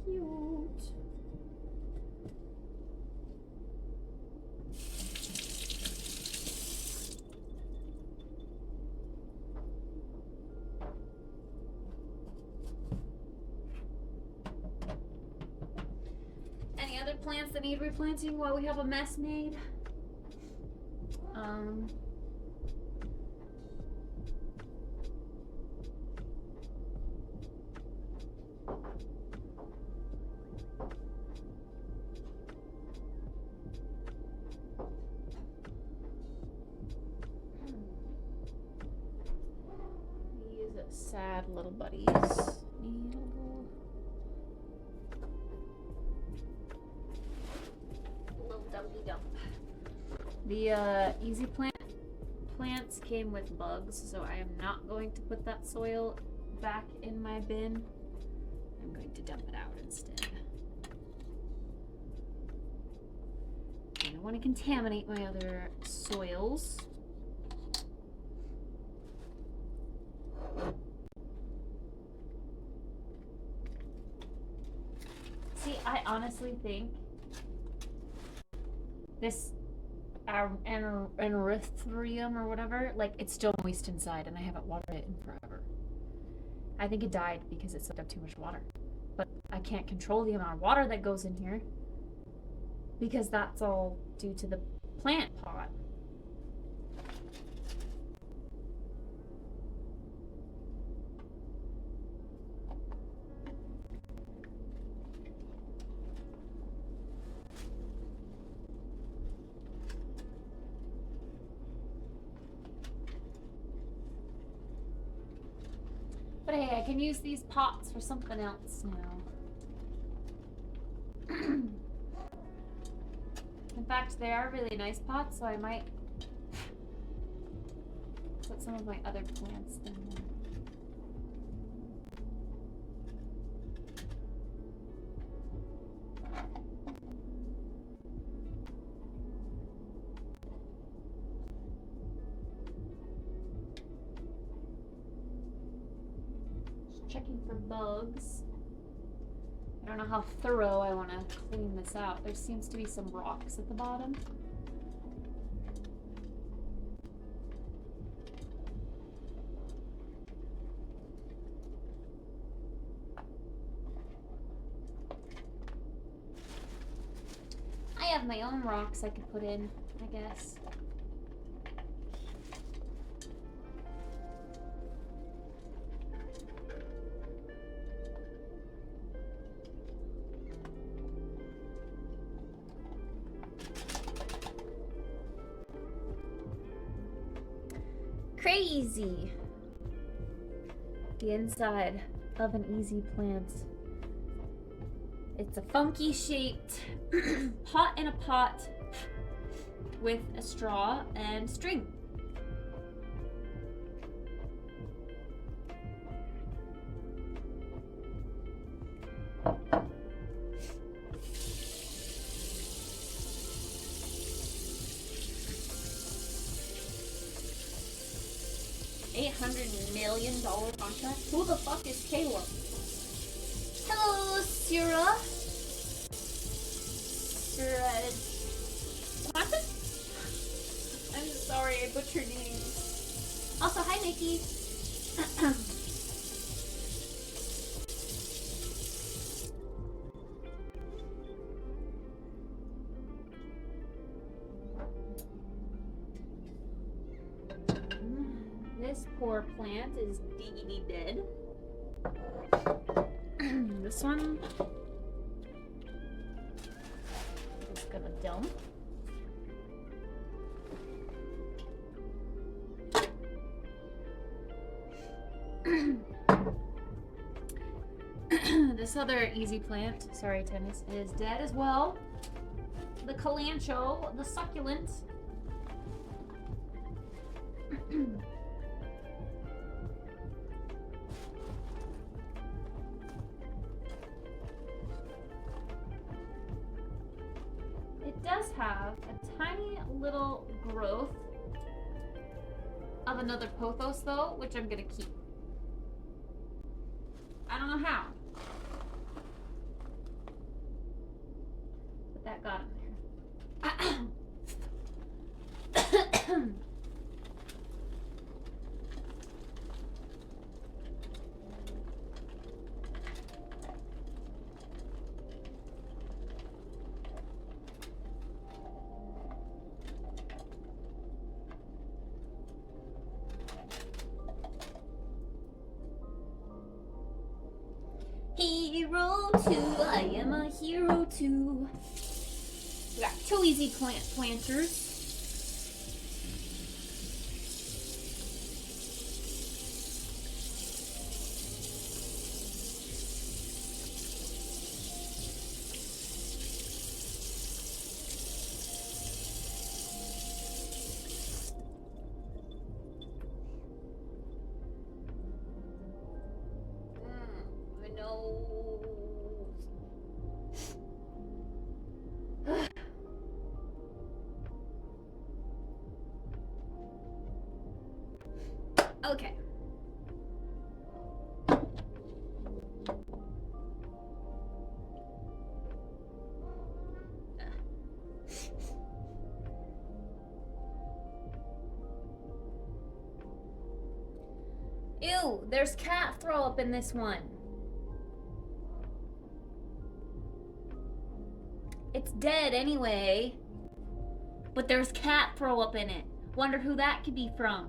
Cute. Any other plants that need replanting while we have a mess made? These sad little buddies need a little dumpy dump. The easy plants came with bugs, so I am not going to put that soil back in my bin. I'm going to dump it out instead. I don't want to contaminate my other soils. See, I honestly think this erythrium or whatever, like, it's still moist inside and I haven't watered it in forever. I think it died because it soaked up too much water. But I can't control the amount of water that goes in here because that's all due to the plant pot. But hey, I can use these pots for something else now. In fact, they are really nice pots, so I might put some of my other plants in them. Checking for bugs. I don't know how thorough I want to clean this out. There seems to be some rocks at the bottom. I have my own rocks I could put in, I guess. Crazy. The inside of an easy plant. It's a funky shaped pot in a pot with a straw and string. $800 million contract? Who the fuck is Caleb? Hello, Syrah. What? I'm sorry, I butchered names. Also, hi, Nikki. This poor plant is dead. This one is gonna dump. This other easy plant, sorry tennis, is dead as well. The calancho, the succulent. have a tiny little growth of another pothos though, which I'm gonna keep. I don't know how. But that got him there. Hero too, I am a hero too. We got 2 easy planters. I know. Okay. Ew, there's cat throw up in this one. It's dead anyway. But there's cat throw up in it. Wonder who that could be from.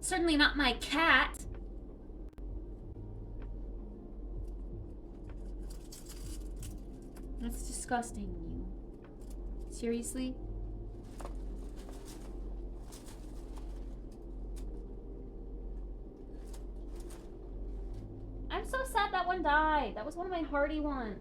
Certainly not my cat. That's disgusting, you. Seriously? I'm so sad that one died. That was one of my hardy ones.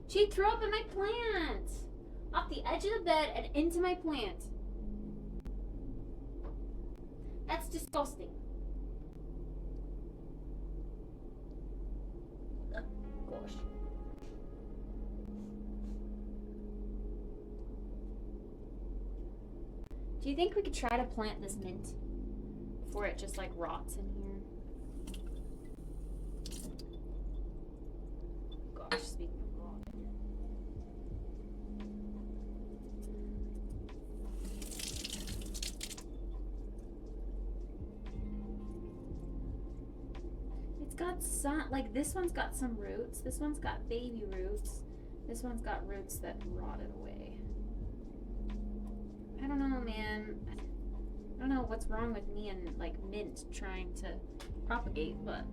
She threw up in my plant! Off the edge of the bed and into my plant. That's disgusting. Oh, gosh. Do you think we could try to plant this mint before it just like rots in here? Gosh, speaking of rotting. It's got some, like this one's got some roots. This one's got baby roots. This one's got roots that rotted away. I don't know, man. I don't know what's wrong with me and like mint trying to propagate, but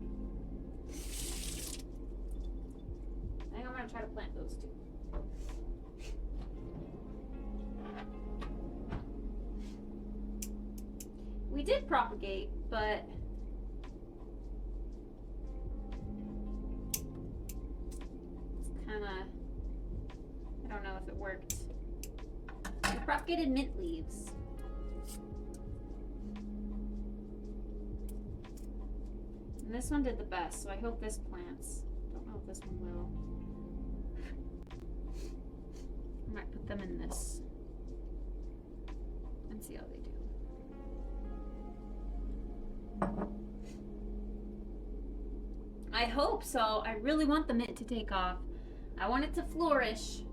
I think I'm gonna try to plant those two. We did propagate, but it's kind of, I don't know if it worked. We propagated mint leaves. And this one did the best, so I hope this plants. Don't know if this one will. I might put them in this and see how they do. I hope so. I really want the mint to take off. I want it to flourish.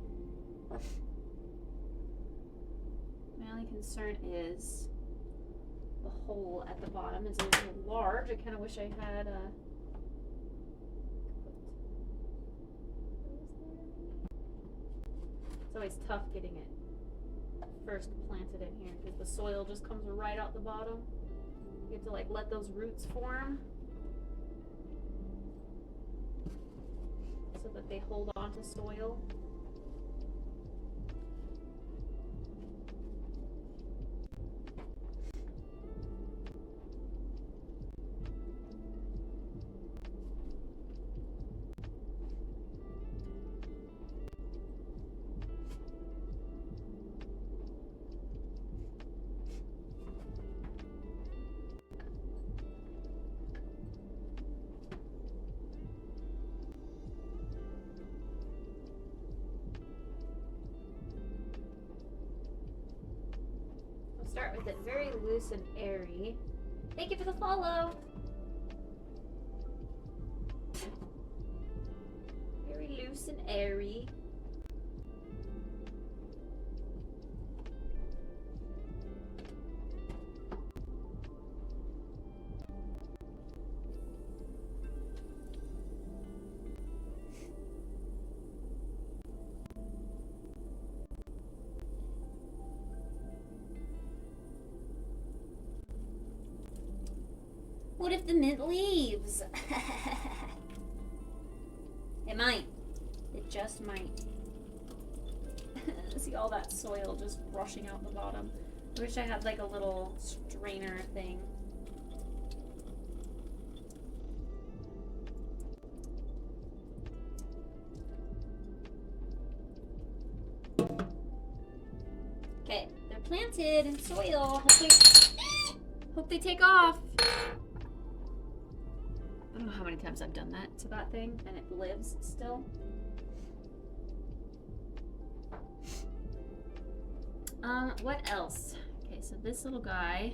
My only concern is the hole at the bottom is a little large. I kind of wish I had a... It's always tough getting it first planted in here because the soil just comes right out the bottom. You have to like let those roots form so that they hold on to soil. Start with it very loose and airy. Thank you for the follow. Very loose and airy. What if the mint leaves? It might. It just might. See all that soil just rushing out the bottom. I wish I had like a little strainer thing. Okay, they're planted in soil. Hope they take off. I don't know how many times I've done that to that thing and it lives still. What else? Okay, so this little guy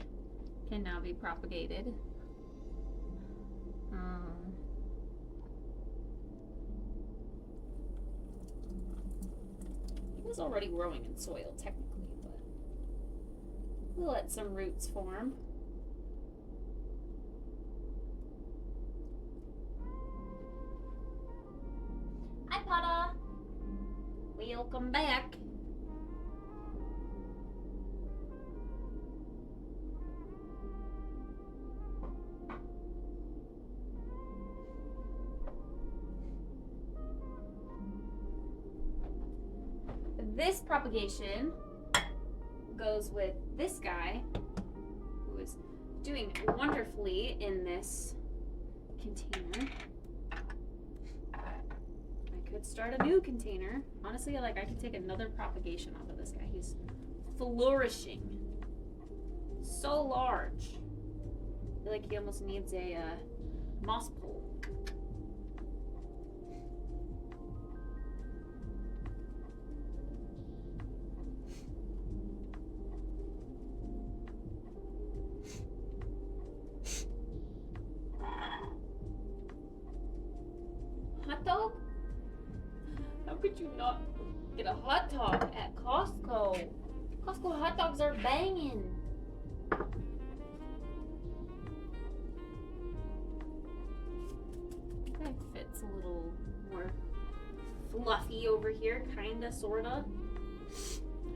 can now be propagated. He was already growing in soil technically, but we'll let some roots form. Hi, Potta. Welcome back. This propagation goes with this guy, who is doing wonderfully in this container. I could start a new container. Honestly, like I could take another propagation off of this guy. He's flourishing. So large. I feel like he almost needs a moss pole. Hot dog? How could you not get a hot dog at Costco? Costco hot dogs are banging. That fits a little more fluffy over here, kinda, sorta.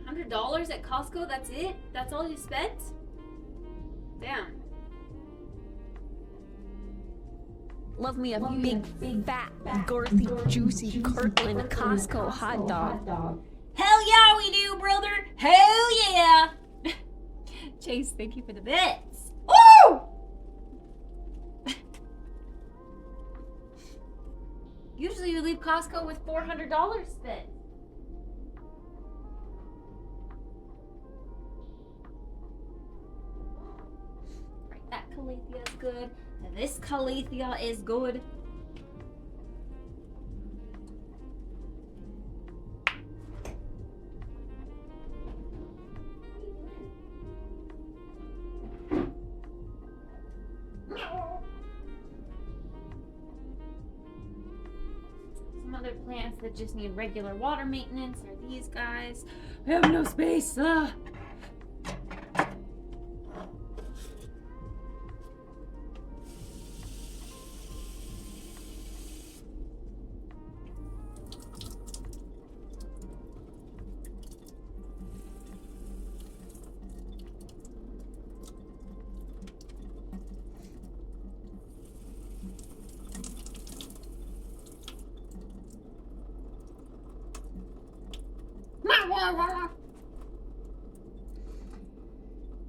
$100 at Costco, that's it? That's all you spent? Damn. Love me a big, fat, girthy, juicy Kirkland Costco hot dog. Hell yeah, we do, brother! Hell yeah! Chase, thank you for the bits. Woo! Usually you leave Costco with $400 spent. Right, that Calathea is good. This Calathea is good. Some other plants that just need regular water maintenance are these guys. I have no space.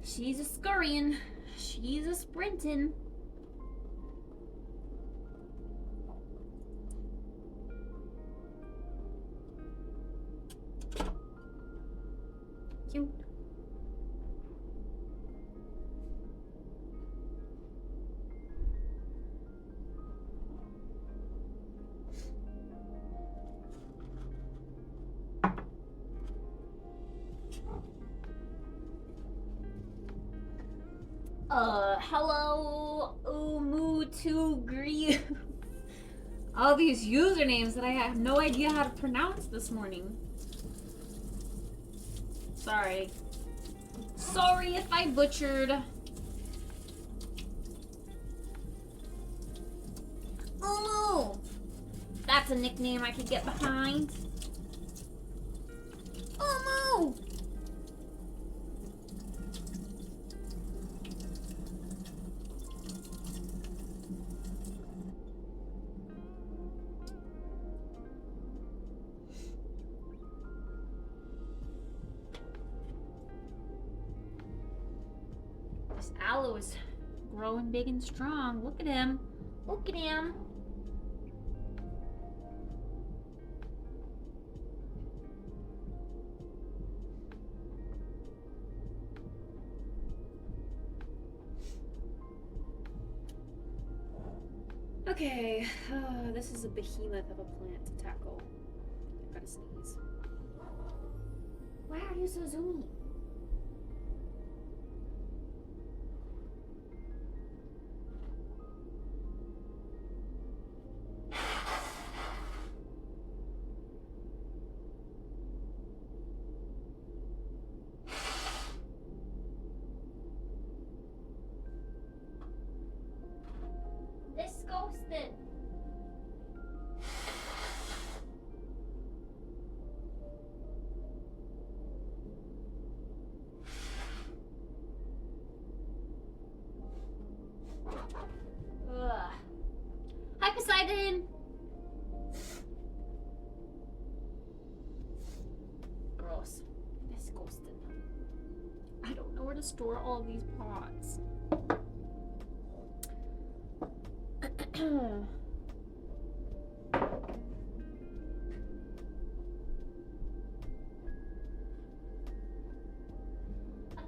She's a scurrying. She's a sprinting. Cute. Hello, Umu2Gree. All these usernames that I have no idea how to pronounce this morning. Sorry. Sorry if I butchered. Umu! That's a nickname I could get behind. Umu! This aloe is growing big and strong. Look at him. Look at him. Okay, this is a behemoth of a plant to tackle. I gotta sneeze. Why are you so zoomy? Disgusting. Ugh. Hi, Poseidon. Gross. Disgusting. I don't know where to store all these pots. I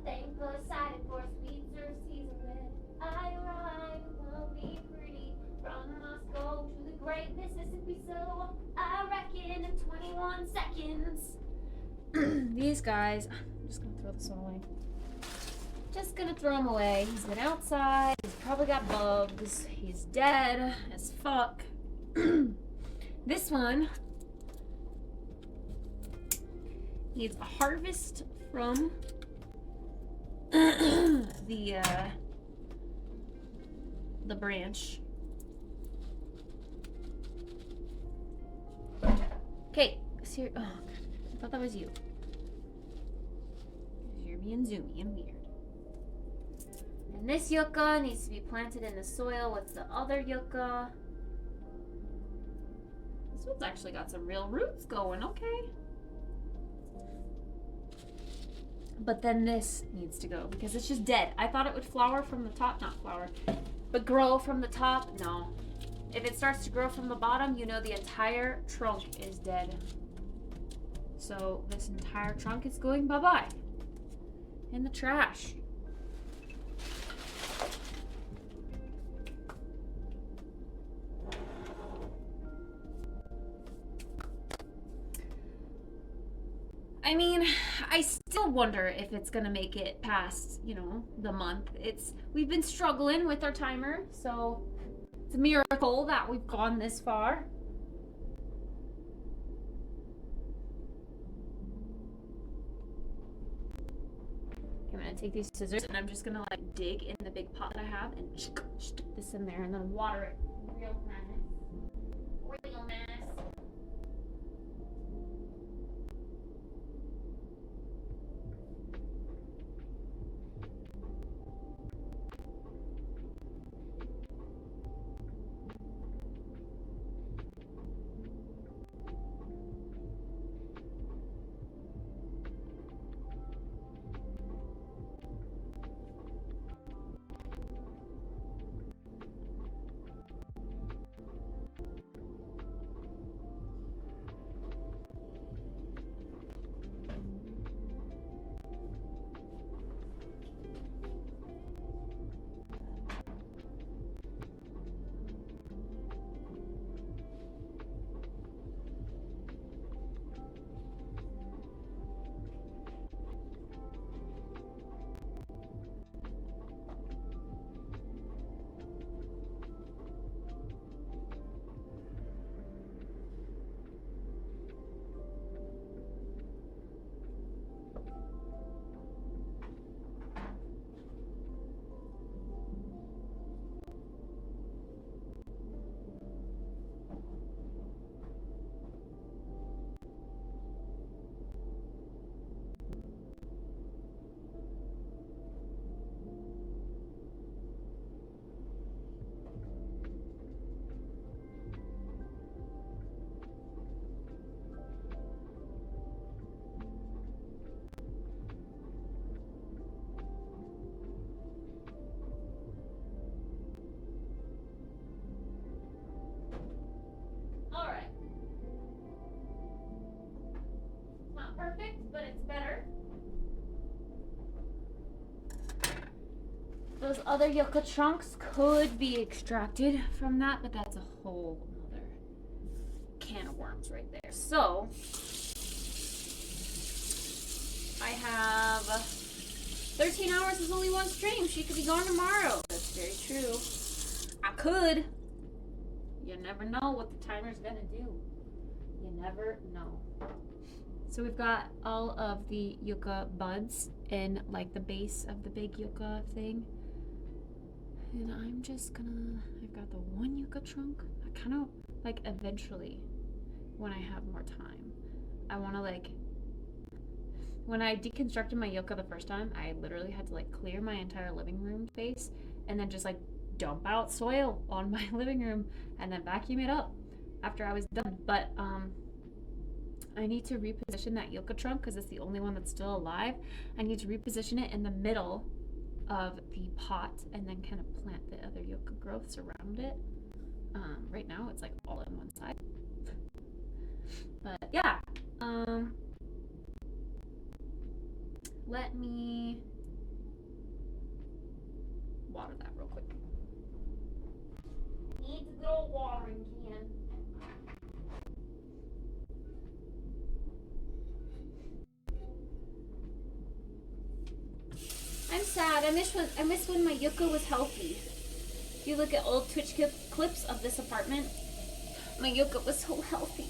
thank Poseidon for sweet season when I arrive. It will be pretty from Moscow to the Great Mississippi. So I reckon in 21 seconds. These guys, I'm just gonna throw this all away. Just gonna throw him away. He's been outside. He's probably got bugs. He's dead as fuck. This one needs a harvest from the branch. Okay, oh, I thought that was you. You're being zoomy and weird. And this yucca needs to be planted in the soil with the other yucca. This one's actually got some real roots going, okay. But then this needs to go because it's just dead. I thought it would flower from the top, not flower, but grow from the top. No. If it starts to grow from the bottom, you know the entire trunk is dead. So this entire trunk is going bye-bye in the trash. I mean, I still wonder if it's gonna make it past, you know, the month. We've been struggling with our timer, so it's a miracle that we've gone this far. I'm gonna take these scissors and I'm just gonna like dig in the big pot that I have and stick this in there and then water it real nice. Real nice. Those other yucca trunks could be extracted from that, but that's a whole other can of worms right there. So I have 13 hours is only one stream. She could be gone tomorrow. That's very true. I could. You never know what the timer's gonna do. You never know. So we've got all of the yucca buds in like the base of the big yucca thing. And I'm just gonna, I've got the one yucca trunk. I kind of like eventually when I have more time, I want to like, when I deconstructed my yucca the first time, I literally had to like clear my entire living room space and then just like dump out soil on my living room and then vacuum it up after I was done. But I need to reposition that yucca trunk because it's the only one that's still alive. I need to reposition it in the middle of the pot and then kind of plant the other yucca growths around it. Right now it's like all in one side. But yeah, let me water that real quick. Needs a good old watering can. I'm sad. I miss when my yucca was healthy. If you look at old Twitch clips of this apartment, my yucca was so healthy.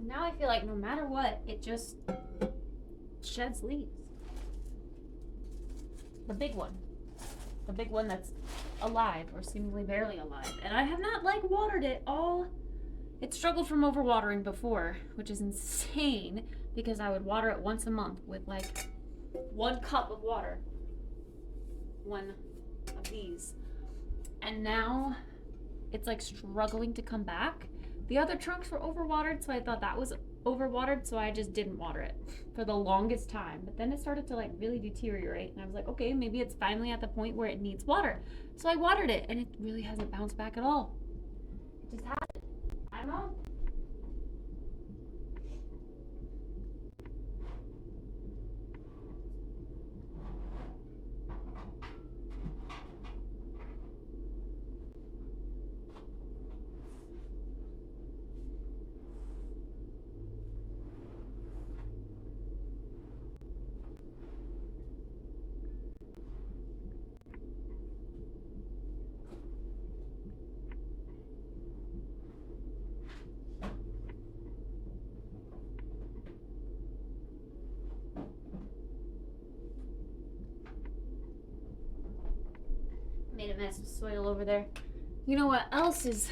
Now I feel like no matter what, it just sheds leaves. The big one. The big one that's alive or seemingly barely alive. And I have not like watered it all. It struggled from overwatering before, which is insane because I would water it once a month with like 1 cup of water. One of these. And now it's like struggling to come back. The other trunks were overwatered, so I thought that was overwatered, so I just didn't water it for the longest time. But then it started to like really deteriorate, and I was like, okay, maybe it's finally at the point where it needs water. So I watered it, and it really hasn't bounced back at all. It just hasn't. I don't know. Made a mess of soil over there. You know what else is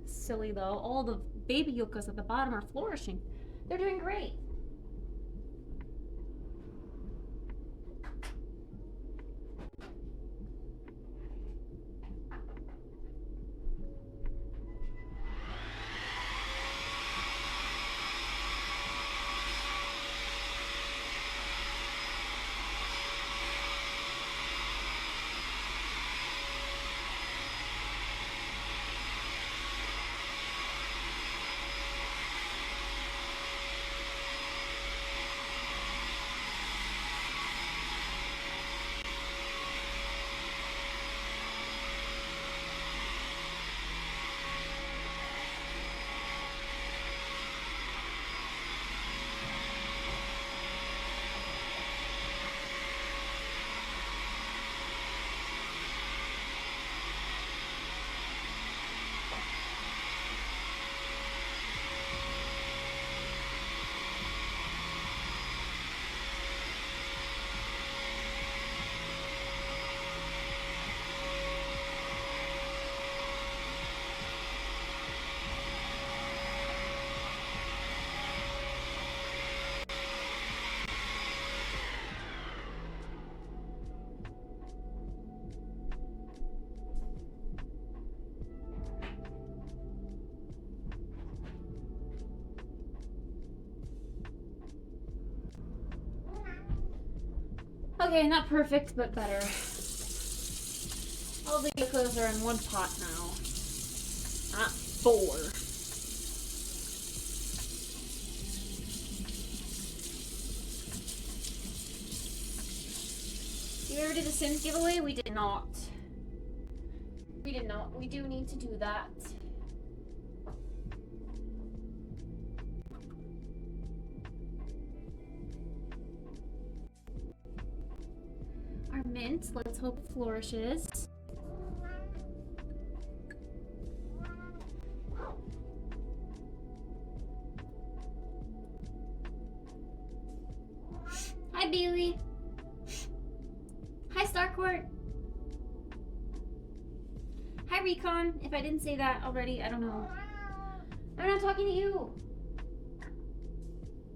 silly though? All the baby yuccas at the bottom are flourishing. They're doing great. Okay, not perfect, but better. All the geckos are in one pot now. Not 4. Did we ever do the Sims giveaway? We did not. We did not. We do need to do that. Our mint, let's hope it flourishes. Hi, Bailey. Hi, Starcourt. Hi, Recon. If I didn't say that already, I don't know. I'm not talking to you.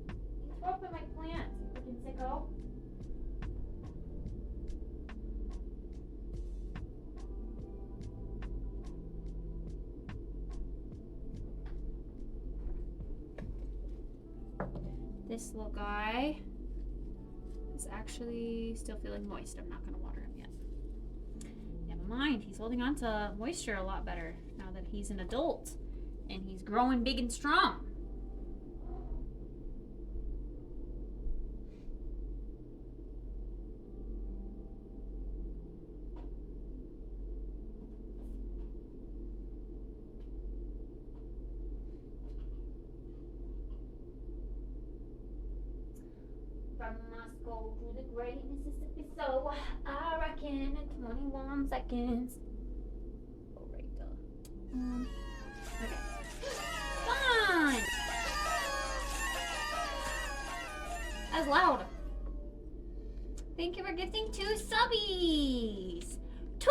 You throw up in my plants, you freaking sicko. This little guy is actually still feeling moist. I'm not going to water him yet. Never mind. He's holding on to moisture a lot better now that he's an adult and he's growing big and strong. From Moscow to the great Mississippi, so I reckon in 21 seconds. Oh, right, okay. Fun! That was loud. Thank you for gifting 2 subbies. 2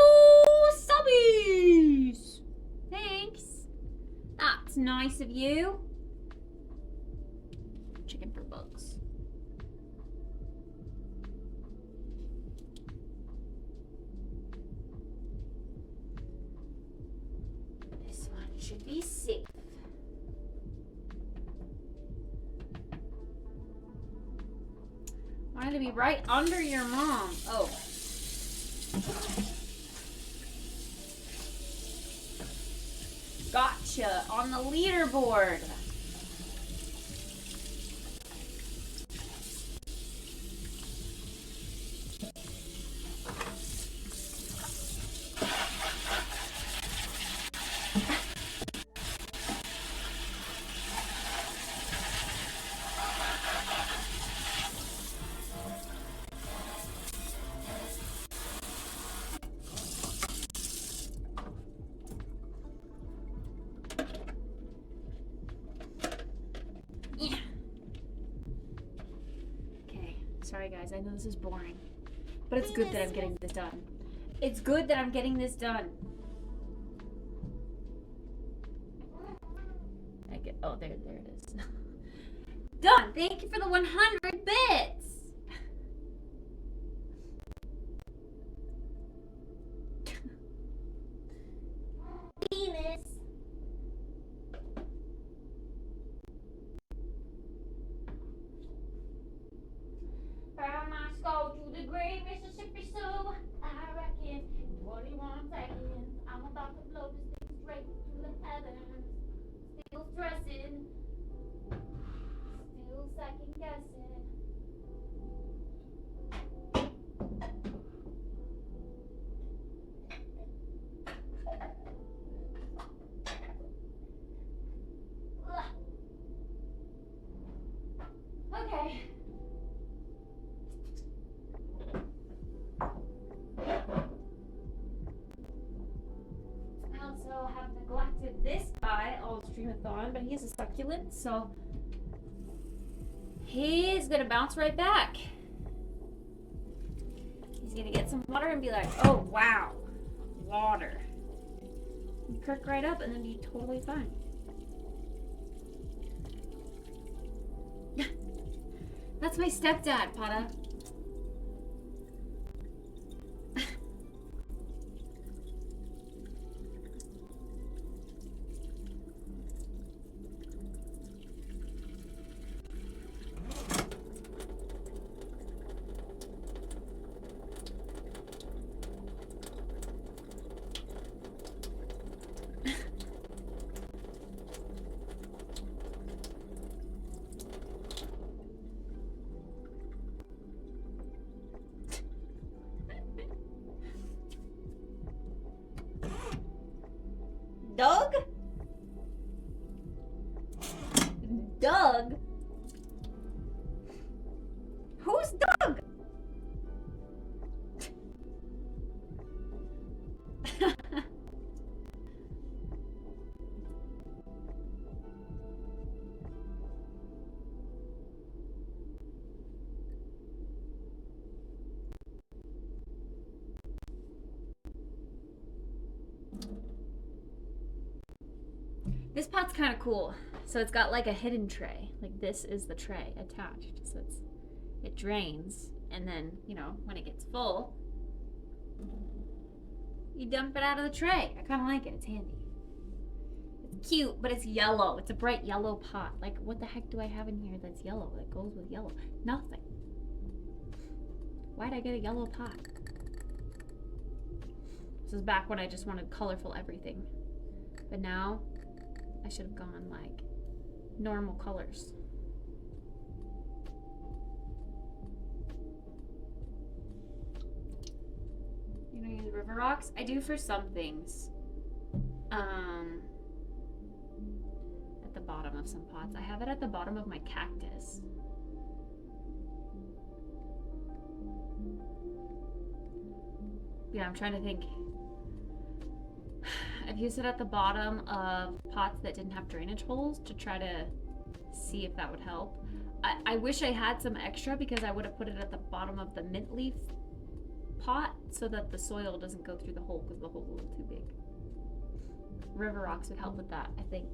subbies! Thanks. That's nice of you. Chicken for bugs. Should be safe. Wanted to be right under your mom. Oh. Gotcha on the leaderboard. Sorry guys, I know this is boring, but it's good that I'm getting this done. It's good that I'm getting this done. Oh, there it is. Done. Thank you for the 100 bits. Penis. From Moscow to the great Mississippi, so I reckon in 21 seconds I'm about to blow this thing straight to the heavens. Still stressing, still second guessing. Okay. I also have neglected this guy all stream-a-thon, but he is a succulent, so he's gonna bounce right back. He's gonna get some water and be like, oh wow, water. And perk right up and then be totally fine. That's my stepdad, Pata. Doug? Doug? Who's Doug? This pot's kind of cool. So it's got like a hidden tray. Like this is the tray attached. So it drains, and then, you know, when it gets full, you dump it out of the tray. I kind of like it. It's handy. It's cute, but it's yellow. It's a bright yellow pot. Like, what the heck do I have in here that's yellow, that goes with yellow? Nothing. Why'd I get a yellow pot? This is back when I just wanted colorful everything. But now, I should have gone like normal colors. You don't use river rocks? I do for some things. At the bottom of some pots. I have it at the bottom of my cactus. Yeah, I'm trying to think. I've used it at the bottom of pots that didn't have drainage holes to try to see if that would help. I wish I had some extra because I would have put it at the bottom of the mint leaf pot so that the soil doesn't go through the hole because the hole's a little too big. River rocks would help with that, I think.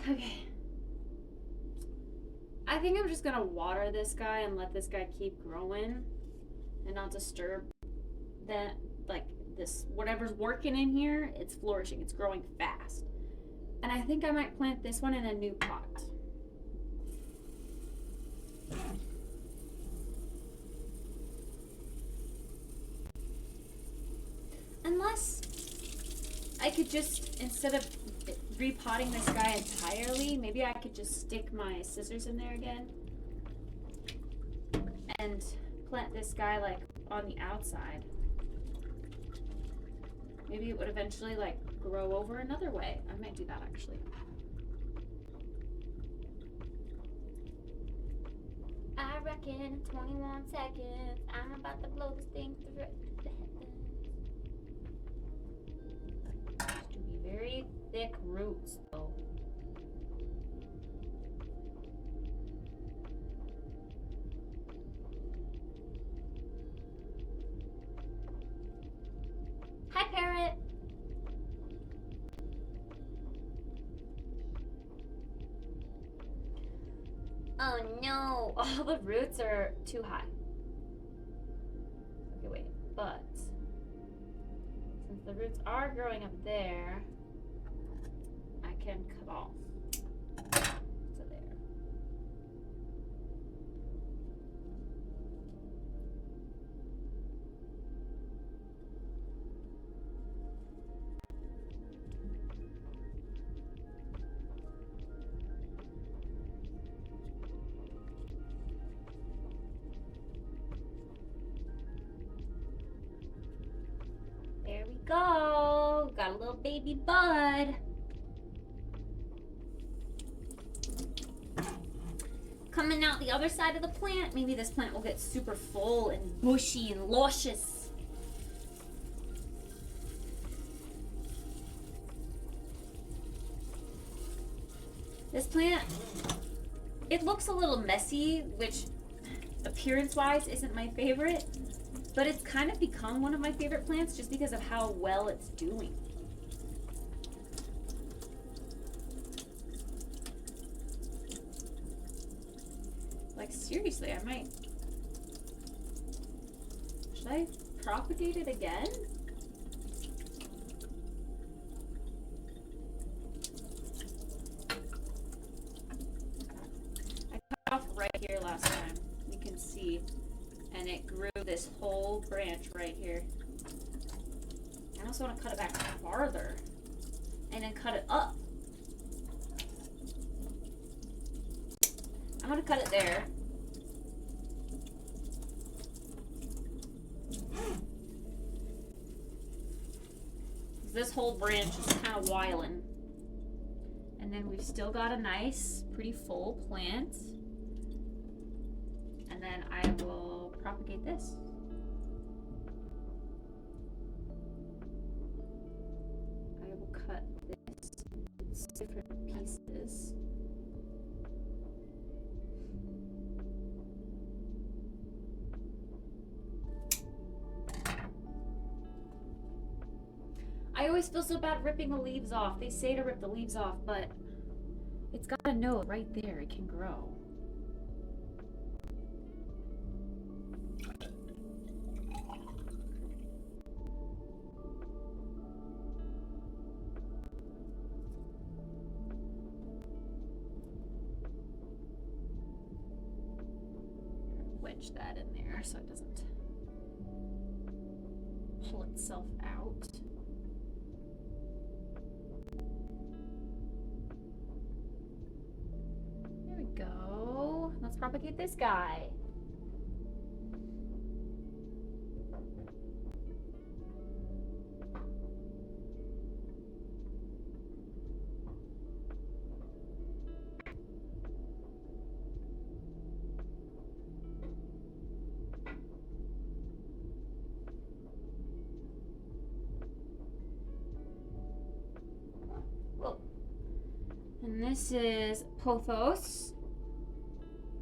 Okay. I think I'm just gonna water this guy and let this guy keep growing and not disturb that, like, this, whatever's working in here, it's flourishing, it's growing fast. And I think I might plant this one in a new pot. Unless I could just, instead of repotting this guy entirely, maybe I could just stick my scissors in there again and plant this guy like on the outside. Maybe it would eventually like grow over another way. I might do that actually. I reckon in 21 seconds I'm about to blow this thing through the heavens. To be very thick roots though. Hi, parrot. Oh no, all the roots are too high. Okay, wait, but since the roots are growing up there, I can cut off to there. There we go. Got a little baby bud. Coming out the other side of the plant, maybe this plant will get super full and bushy and luscious. This plant, it looks a little messy, which appearance-wise isn't my favorite, but it's kind of become one of my favorite plants just because of how well it's doing. Like, seriously, I might... Should I propagate it again? I cut off right here last time. You can see. And it grew this whole branch right here. I also want to cut it back farther. And then cut it up. I'm going to cut it there. This whole branch is kind of wiling. And then we've still got a nice, pretty full plant. And then I will propagate this. I will cut this in different pieces. I always feel so bad ripping the leaves off. They say to rip the leaves off, but it's got a note right there. It can grow. Wedge that in there so it doesn't pull itself out. There we go. Let's propagate this guy. Whoa. And this is pothos.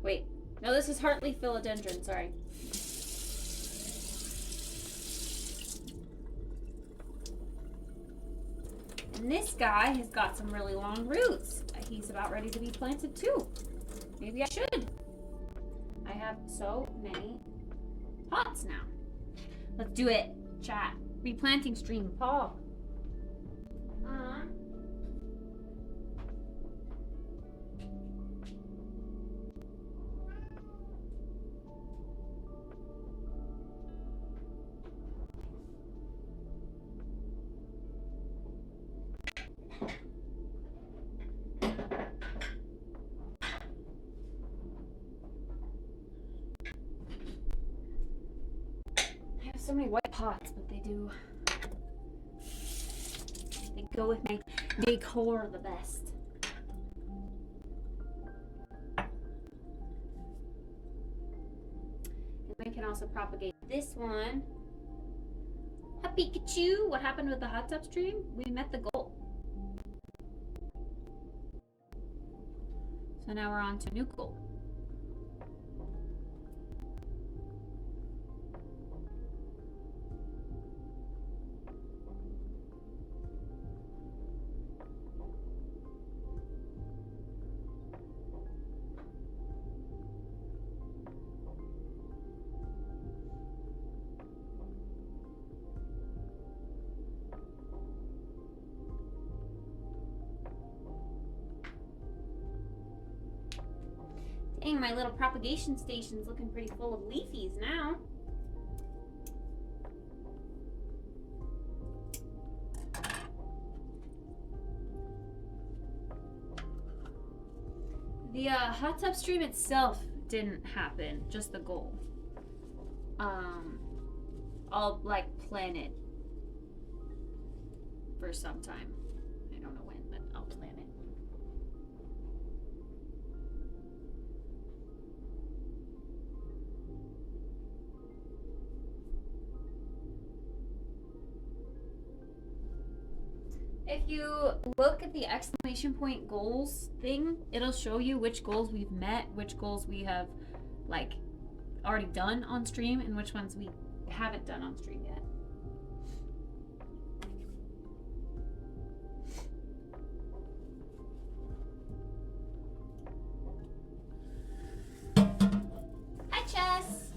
Wait, no, this is Hartley philodendron, sorry. And this guy has got some really long roots. He's about ready to be planted too. Maybe I should. I have so many pots now. Let's do it, chat. Replanting stream, Paul. So many white pots, but they go with my decor the best. And we can also propagate this one. Hi Pikachu! What happened with the hot tub stream? We met the goal. So now we're on to new goal. Dang, my little propagation station's looking pretty full of leafies now. The hot tub stream itself didn't happen, just the goal. I'll like plan it for some time. I don't know when, but I'll plan it. If you look at the exclamation point goals thing, it'll show you which goals we've met, which goals we have like already done on stream, and which ones we haven't done on stream yet. Hi, Chess.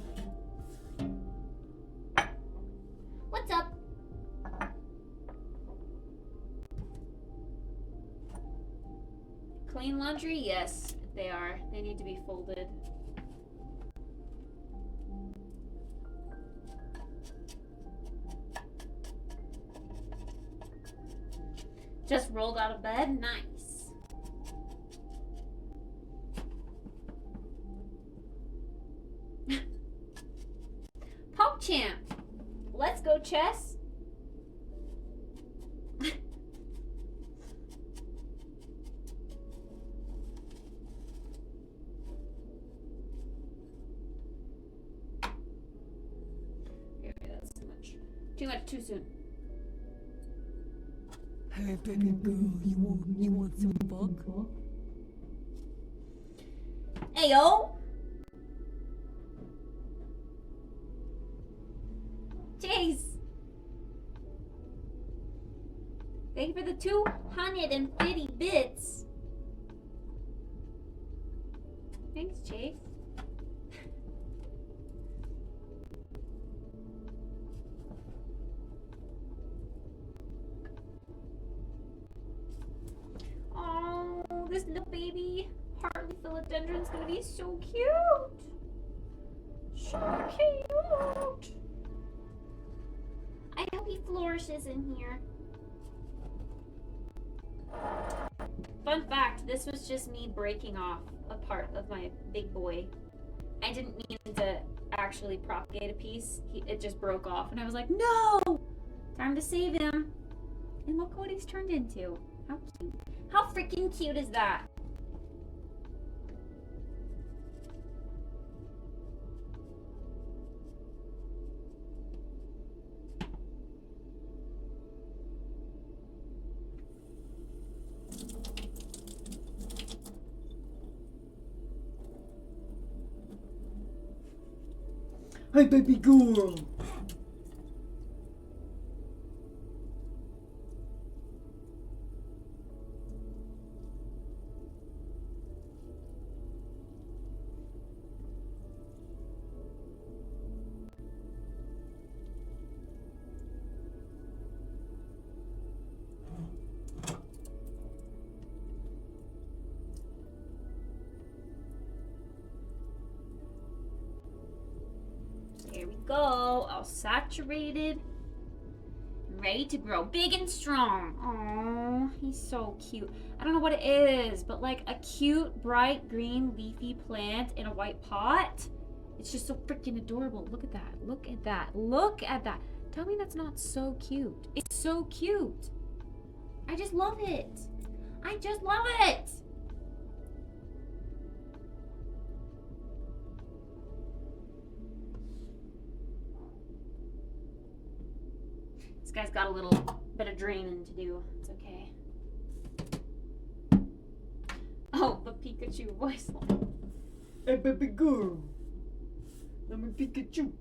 Clean laundry? Yes, they are. They need to be folded. Just rolled out of bed? Nice. PogChamp! Let's go, chess! Okay, that's too much. Too much too soon. Hey, baby girl, you want some bug? Ayo! Jeez! Thank you for the 250 bits. Thanks, Chase. Oh, this little baby Hartley philodendron's gonna be so cute. So cute. I hope he flourishes in here. Fun fact, this was just me breaking off a part of my big boy. I didn't mean to actually propagate a piece. It just broke off and I was like, no! Time to save him. And look what he's turned into. How cute. How freaking cute is that? Hey, baby girl. There we go, all saturated, ready to grow big and strong. Oh, he's so cute. I don't know what it is, but like a cute, bright green leafy plant in a white pot. It's just so freaking adorable. Look at that, look at that, look at that. Tell me that's not so cute. It's so cute. I just love it. I just love it. This guy's got a little bit of draining to do. It's okay. Oh, the Pikachu voice line. Hey, baby girl. I'm a Pikachu.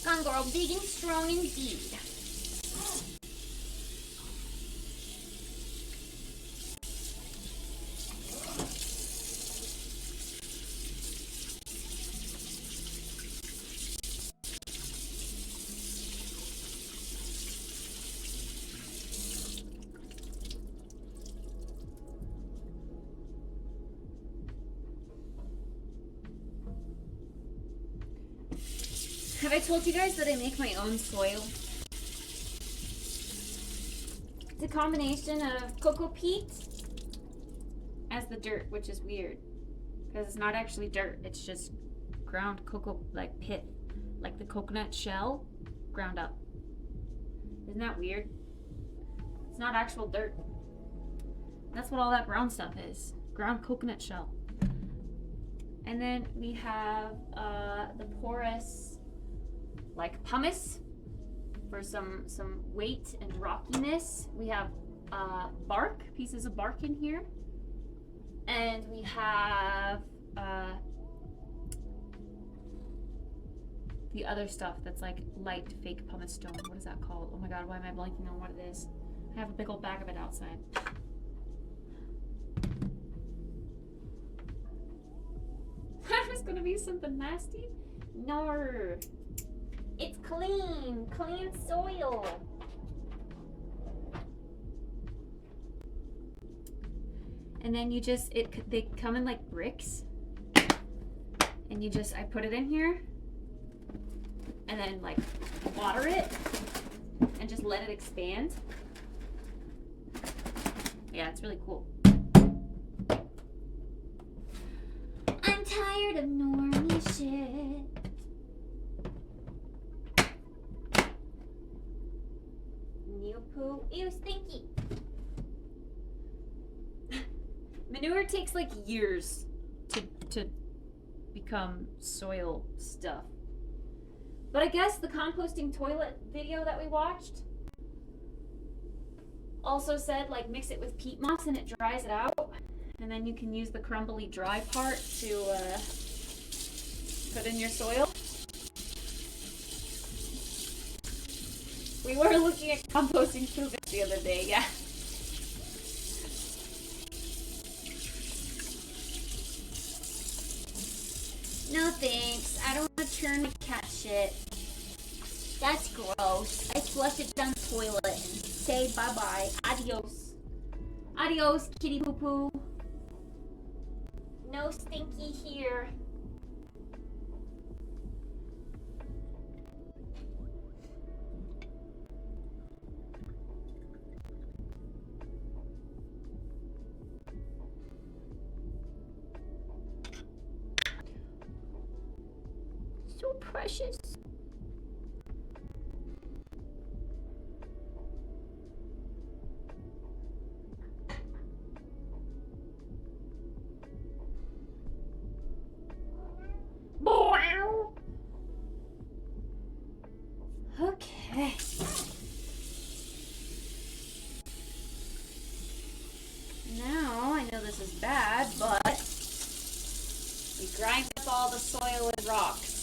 Gone girl, big and strong indeed. Have I told you guys that I make my own soil? It's a combination of cocoa peat as the dirt, which is weird. Because it's not actually dirt, it's just ground cocoa, like pit. Like the coconut shell, ground up. Isn't that weird? It's not actual dirt. That's what all that brown stuff is. Ground coconut shell. And then we have the porous, like pumice for some weight and rockiness. We have bark, pieces of bark in here. And we have the other stuff that's like light fake pumice stone. What is that called? Oh my god, why am I blanking on what it is? I have a big old bag of it outside. There's gonna be something nasty? No. It's clean soil. And then you just, they come in like bricks. And you just, I put it in here. And then like water it. And just let it expand. Yeah, it's really cool. I'm tired of normie shit. New poo. Ew, stinky. Manure takes like years to become soil stuff. But I guess the composting toilet video that we watched also said like mix it with peat moss and it dries it out. And then you can use the crumbly dry part to put in your soil. We were looking at composting food the other day, yeah. No thanks. I don't want to churn my cat shit. That's gross. I flush it down the toilet and say bye-bye. Adios. Adios, kitty poo-poo. No stinky here. So precious. Okay. Now, I know this is bad, but we grind up all the soil and rocks.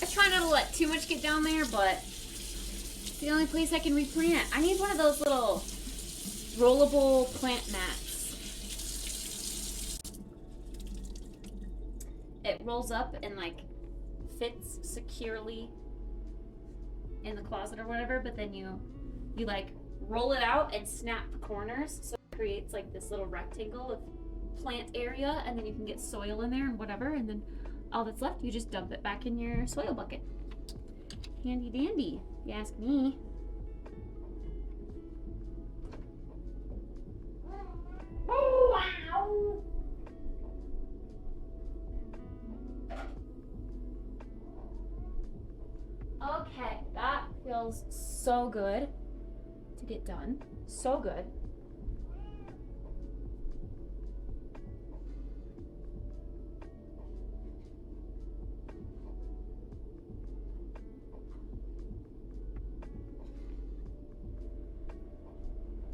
I try not to let too much get down there, but it's the only place I can replant. I need one of those little rollable plant mats. It rolls up and like fits securely in the closet or whatever, but then you like roll it out and snap the corners, so it creates like this little rectangle of plant area, and then you can get soil in there and whatever, and then all that's left you just dump it back in your soil bucket. Handy dandy, if you ask me. Oh wow. Okay, that feels so good to get done. So good.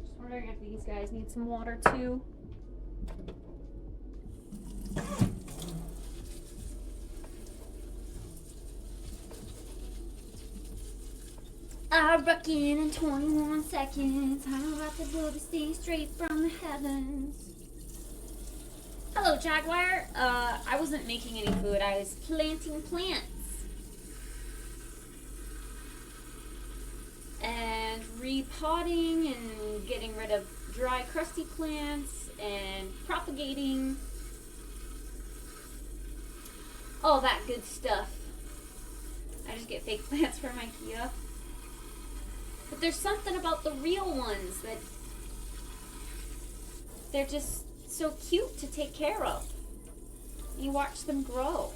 Just wondering if these guys need some water too. I reckon in 21 seconds, I'm about to blow this thing straight from the heavens. Hello, Jaguar. I wasn't making any food. I was planting plants. And repotting and getting rid of dry, crusty plants and propagating. All that good stuff. I just get fake plants from IKEA. But there's something about the real ones that they're just so cute to take care of. You watch them grow.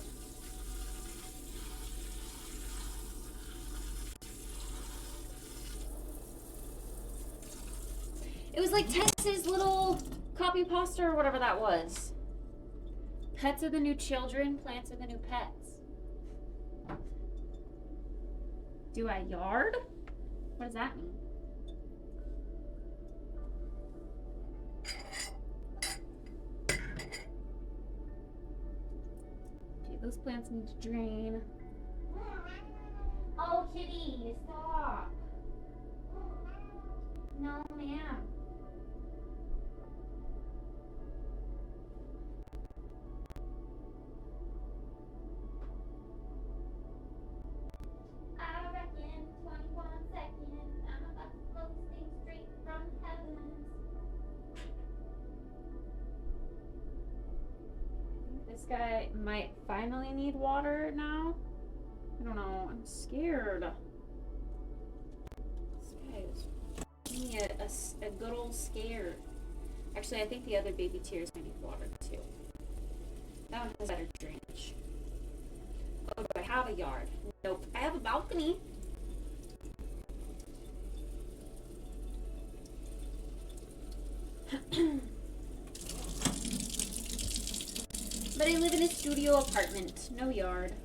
It was like Tess's little copy pasta or whatever that was. Pets are the new children, plants are the new pets. Do I yard? What does that mean? Okay, those plants need to drain. Oh, kitty, stop. No, ma'am. This guy might finally need water now. I don't know. I'm scared. This guy is giving me a good old scare. Actually, I think the other baby tears might need water too. That one has better drainage. Oh, do I have a yard? Nope. I have a balcony. But I live in a studio apartment. No yard.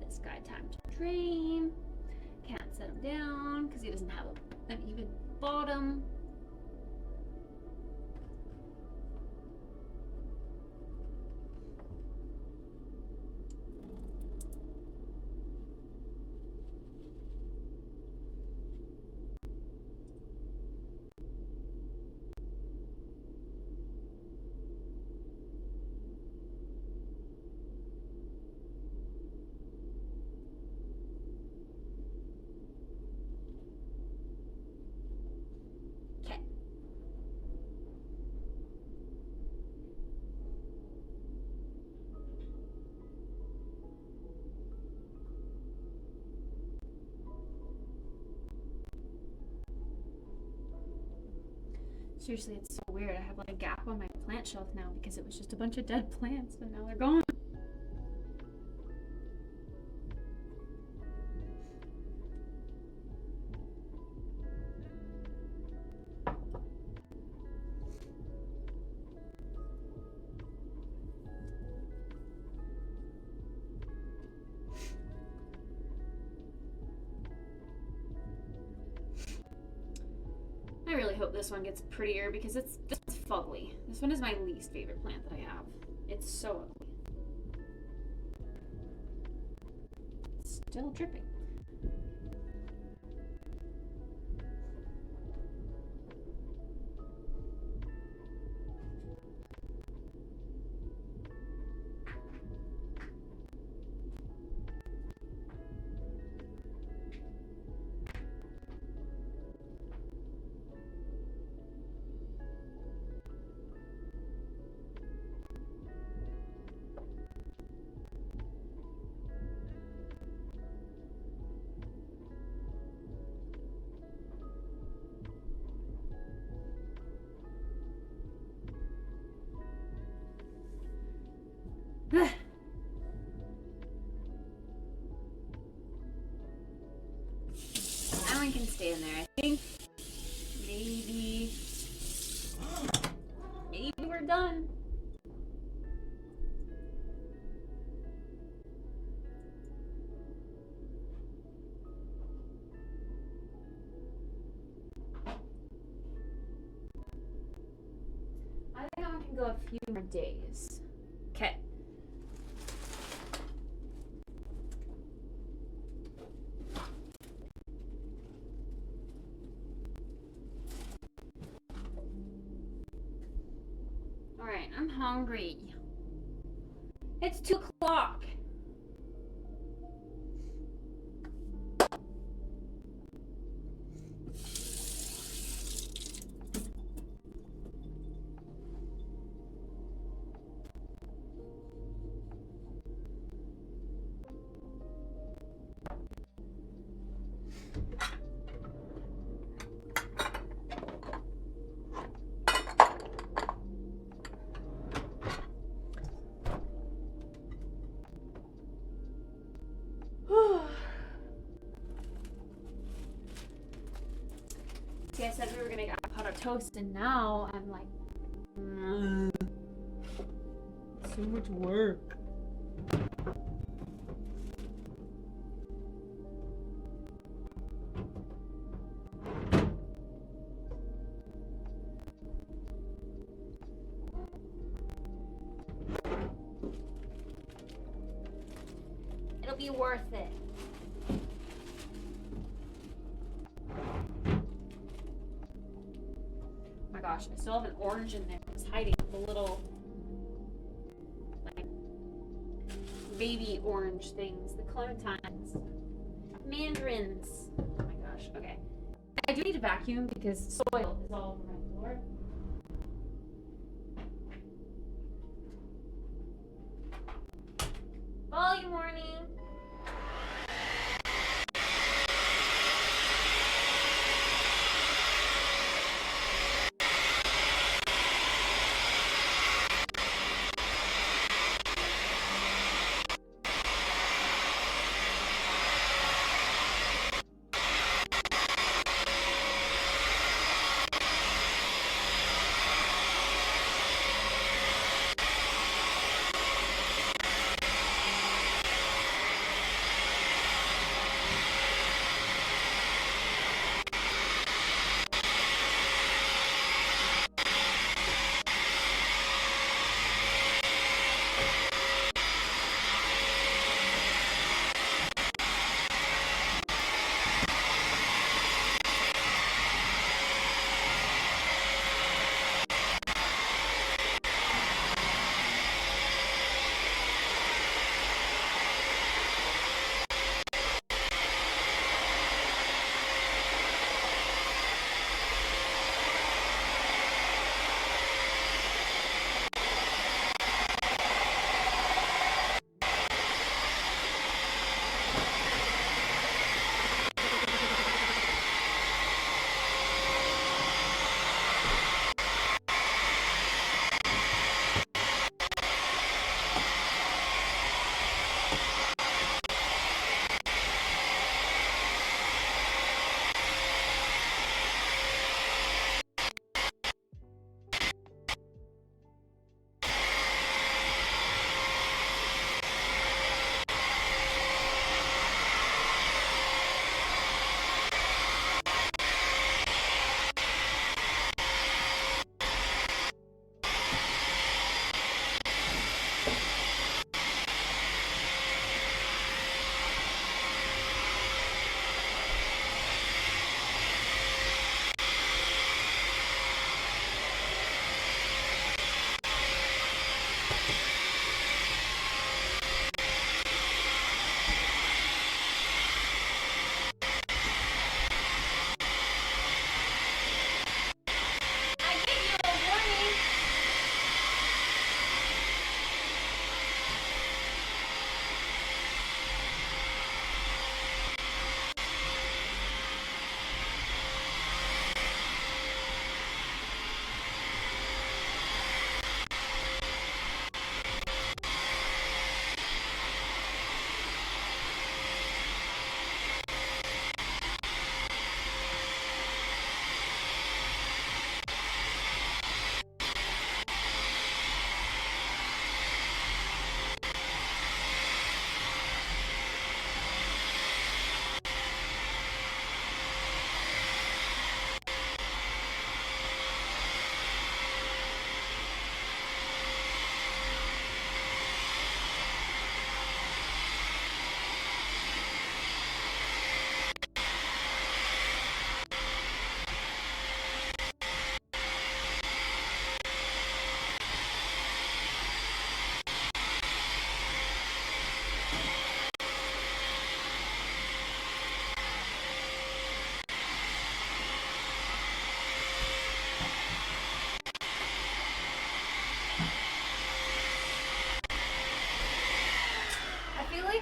This guy time to drain. Can't set him down because he doesn't have an even bottom. Okay. Seriously, it's so weird. I have like a gap on my plant shelf now because it was just a bunch of dead plants and now they're gone. I really hope this one gets prettier because it's fugly. This one is my least favorite plant that I have. It's so ugly. It's still dripping. That one can stay in there, I think. Maybe we're done. I think that one can go a few more days. Okay. Alright, I'm hungry. It's 2 o'clock. See, I said we were gonna make avocado toast, and now I'm like, So much work. It'll be worth it. Oh my gosh, I still have an orange in there. It's hiding the little, like, baby orange things. The clementines. Mandarins. Oh my gosh, okay. I do need to vacuum because soil is all over my floor. Volume warning.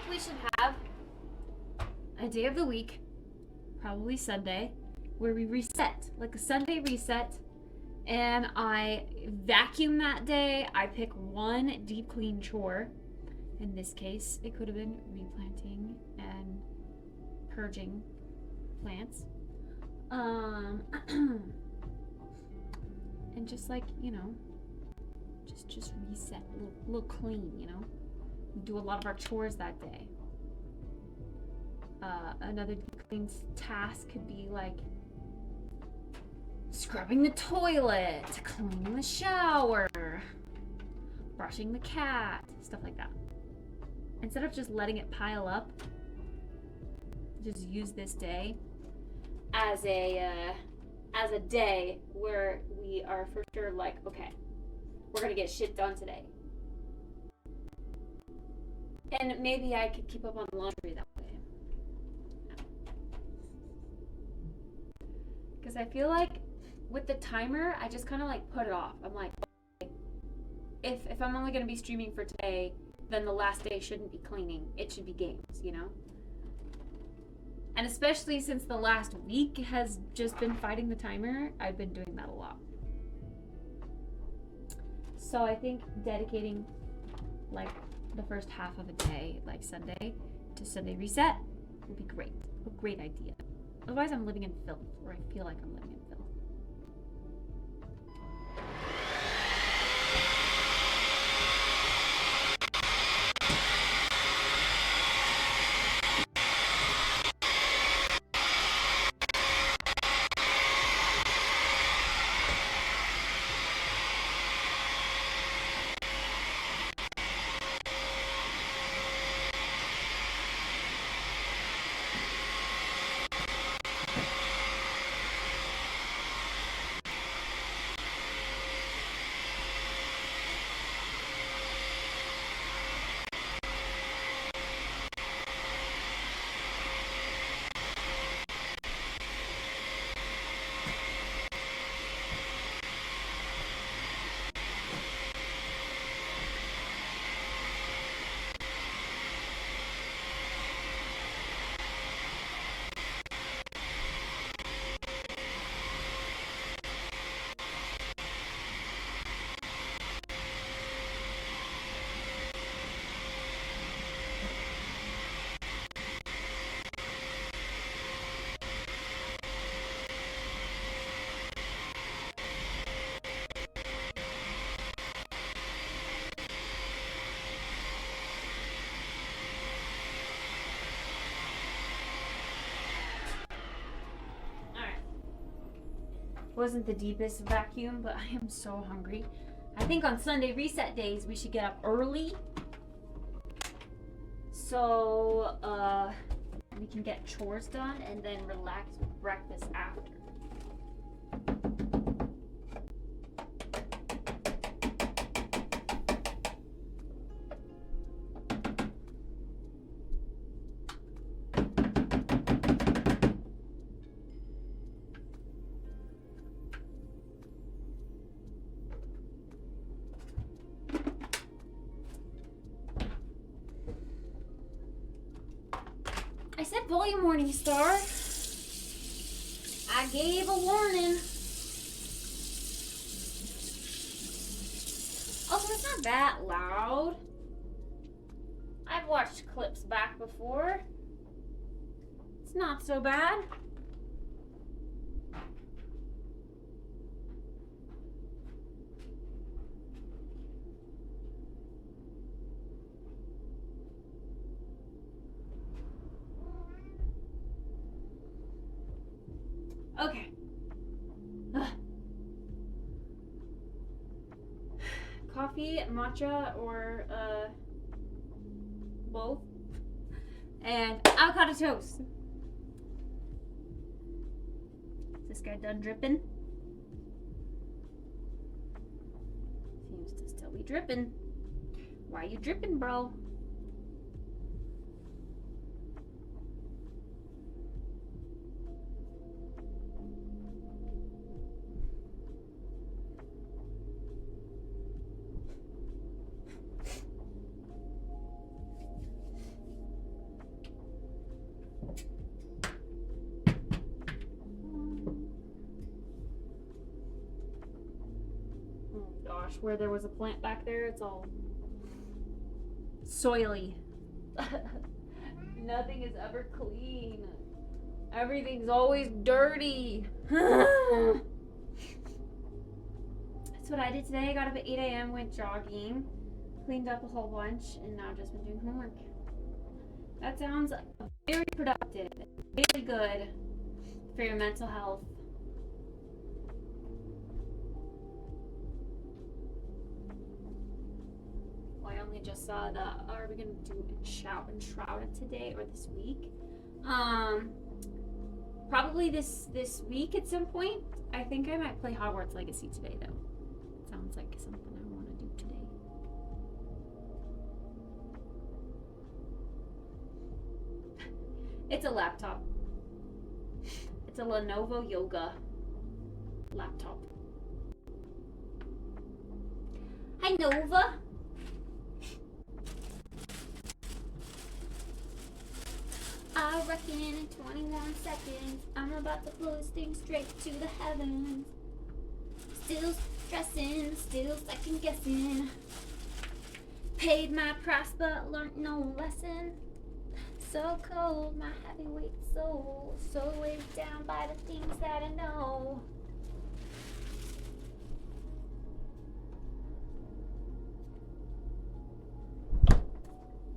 We should have a day of the week, probably Sunday, where we reset, like a Sunday reset, and I vacuum that day. I pick one deep clean chore. In this case, it could have been replanting and purging plants. And just like, you know, just reset, look clean, you know. Do a lot of our chores that day. Another clean task could be like scrubbing the toilet, cleaning the shower, brushing the cat, stuff like that. instead of just letting it pile up, just use this day as a day where we are for sure like, okay, we're gonna get shit done today. And maybe I could keep up on laundry that way. Because I feel like with the timer, I just kind of like put it off. I'm like, if I'm only going to be streaming for today, then the last day shouldn't be cleaning. It should be games, you know? And especially since the last week has just been fighting the timer, I've been doing that a lot. So I think dedicating like the first half of a day, like Sunday, to Sunday reset would be great. A great idea. Otherwise I'm living in filth, or I feel like I'm living in filth. Wasn't the deepest vacuum, but I am so hungry. I think on Sunday reset days we should get up early so we can get chores done and then relax with breakfast after. I said volume warning, Star. I gave a warning. Also, it's not that loud. I've watched clips back before. It's not so bad. Okay. Ugh. Coffee, matcha, or both. And avocado toast. Is this guy done dripping? Seems to still be dripping. Why are you dripping, bro? Where there was a plant back there, it's all soily. Nothing is ever clean. Everything's always dirty. That's what I did today. I got up at 8 a.m., went jogging, cleaned up a whole bunch, and now I've just been doing homework. That sounds very productive, very good for your mental health. only just saw the, are we gonna do Enshrouded today or this week? Probably this week at some point. I think I might play Hogwarts Legacy today though. Sounds like something I want to do today. It's a laptop. It's a Lenovo Yoga laptop. Hi Nova. I reckon in 21 seconds I'm about to blow this thing straight to the heavens. Still stressing, still second guessing. Paid my price but learned no lesson. So cold, my heavyweight soul, so weighed down by the things that I know.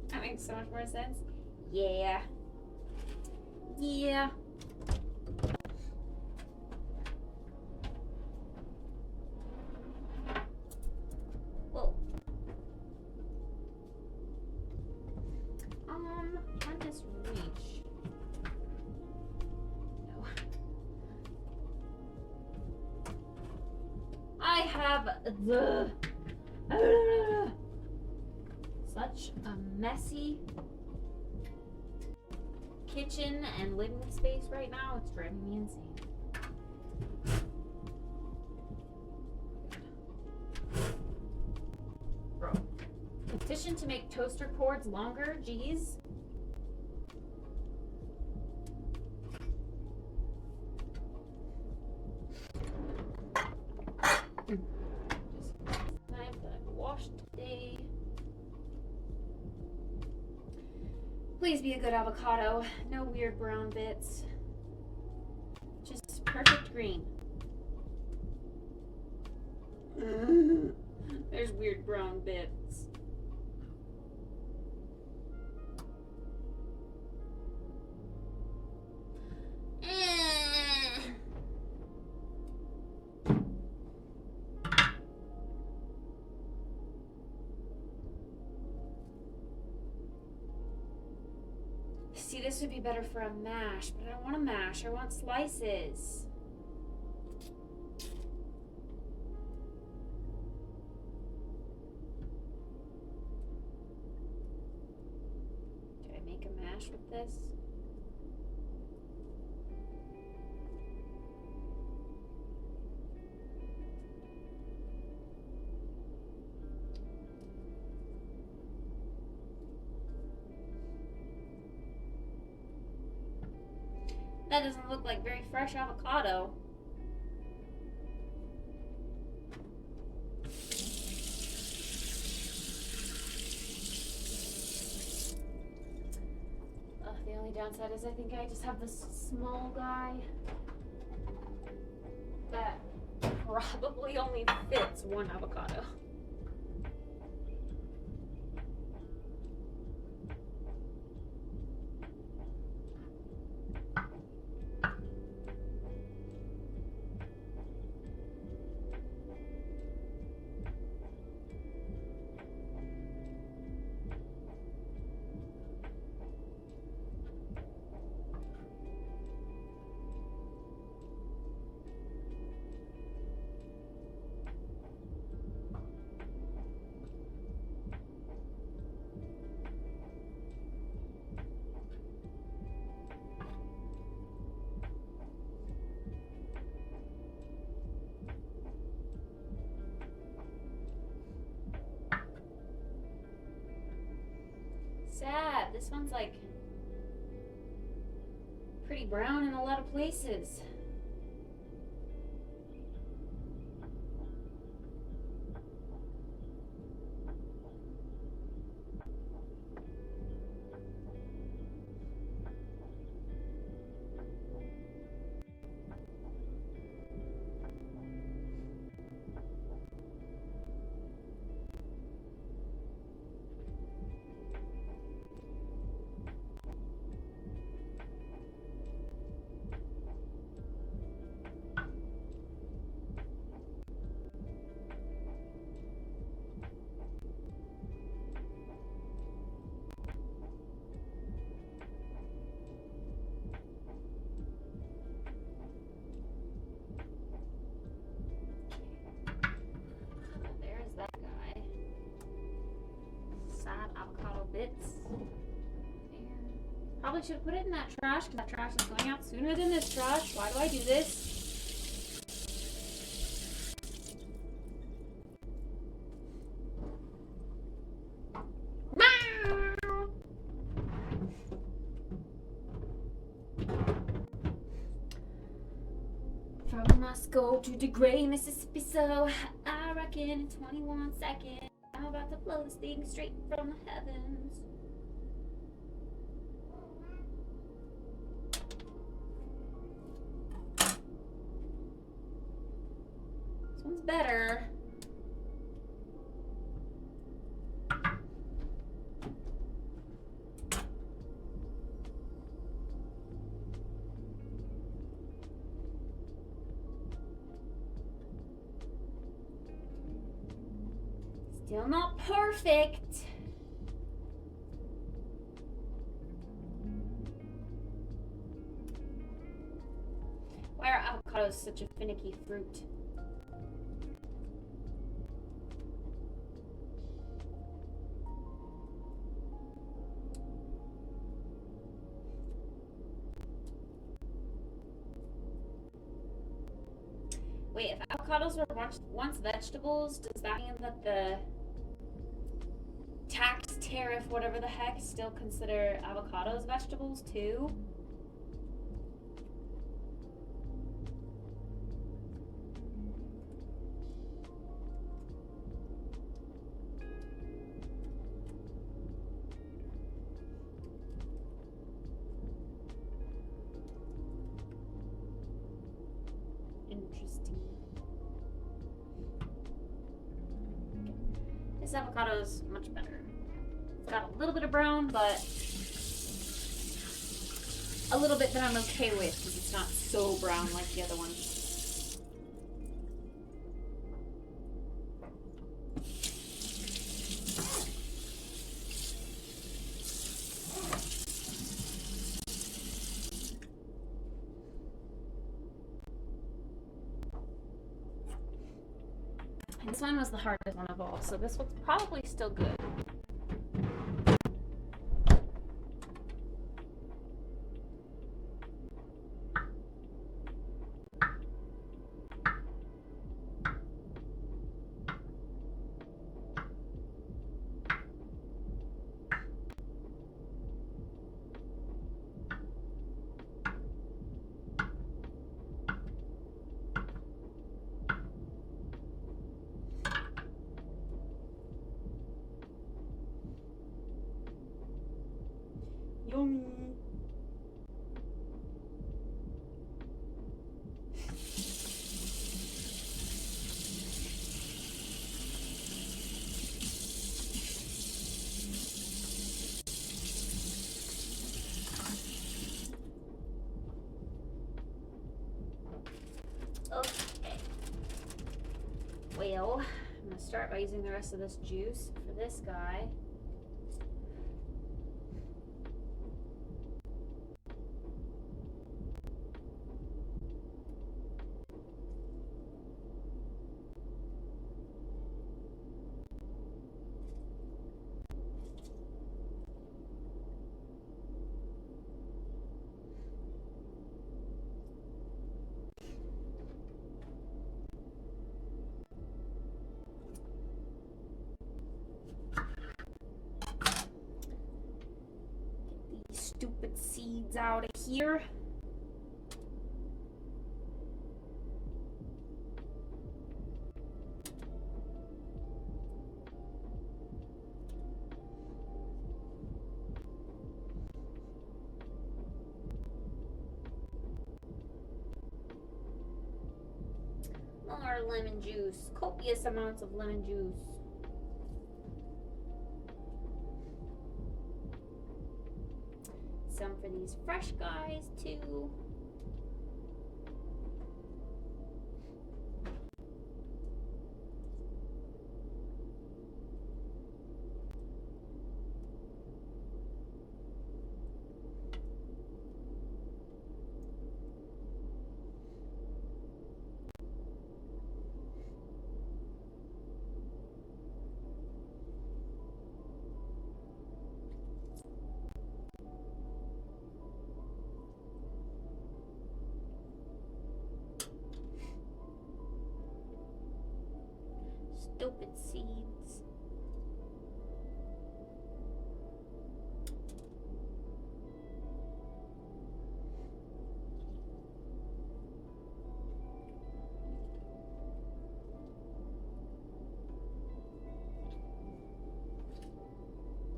That makes so much more sense. Yeah. Yeah. Whoa. On this reach. No. I have the such a messy kitchen and living space right now. It's driving me insane. Bro. Petition to make toaster cords longer. Jeez. Just knife that I've washed today. Please be a good avocado. No weird brown bits. Just perfect green. There's weird brown bits. See, this would be better for a mash, but I don't want a mash. I want slices. Do I make a mash with this? That doesn't look like very fresh avocado. The only downside is I think I just have this small guy that probably only fits one avocado. Sad. This one's like pretty brown in a lot of places. bits. Probably should have put it in that trash because that trash is going out sooner than this trash. Why do I do this? From Moscow to DeGray, Mississippi, so I reckon in 21 seconds I'm about to blow this thing straight from the heavens. This one's better. Still not perfect. Why are avocados such a finicky fruit? Wait, if avocados were once vegetables, does that mean that the tax tariff, whatever the heck, still consider avocados vegetables too? Interesting. This avocado is much better. It's got a little bit of brown, but a little bit that I'm okay with because it's not so brown like the other ones. And this one was the hardest one of all, so this one's probably still good. Yummy. Okay. Well, I'm gonna start by using the rest of this juice for this guy. Stupid seeds out of here. More lemon juice. Copious amounts of lemon juice. Some for these fresh guys too. Stupid seeds.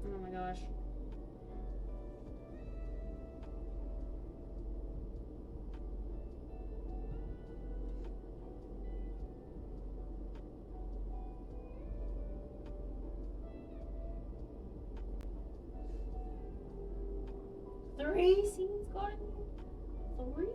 Oh my gosh. Three seeds gone? Three?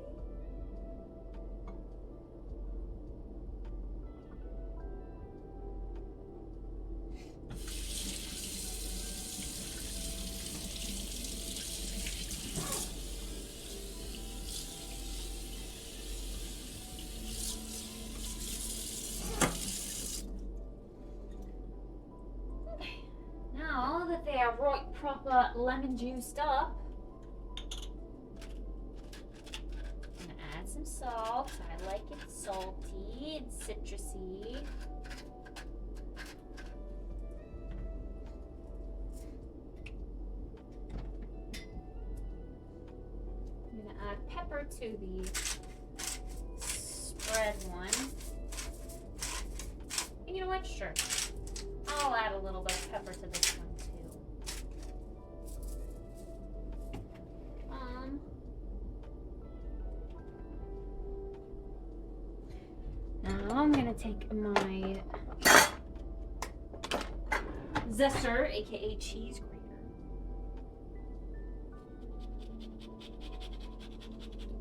Okay. Now that they are right proper lemon juiced up, I'm gonna add some salt. I like it salty and citrusy. I'm gonna add pepper to the spread one. And you know what? Sure. I'll add a little bit of pepper to this one too. Now I'm gonna take my zester, aka cheese grater.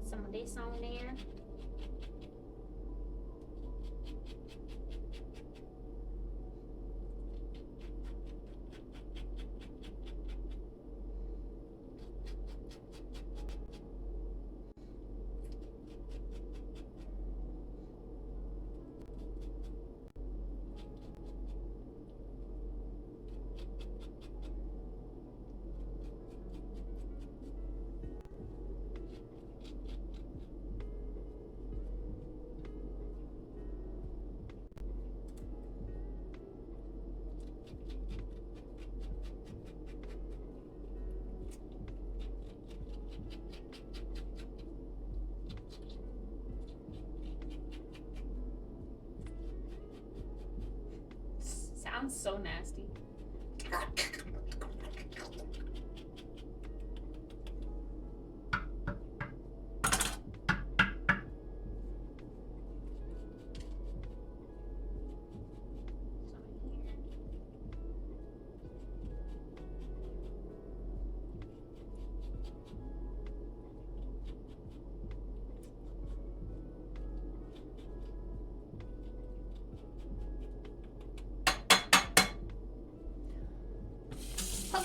Some of this on there. Sounds so nasty.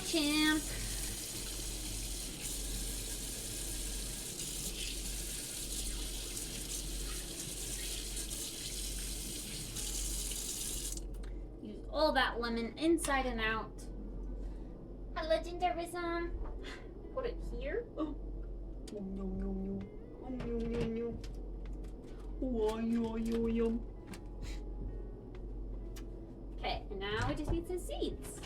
Champ. Use all that lemon inside and out. A legendarism. Put it here. Oh. Okay, and now we just need some seeds.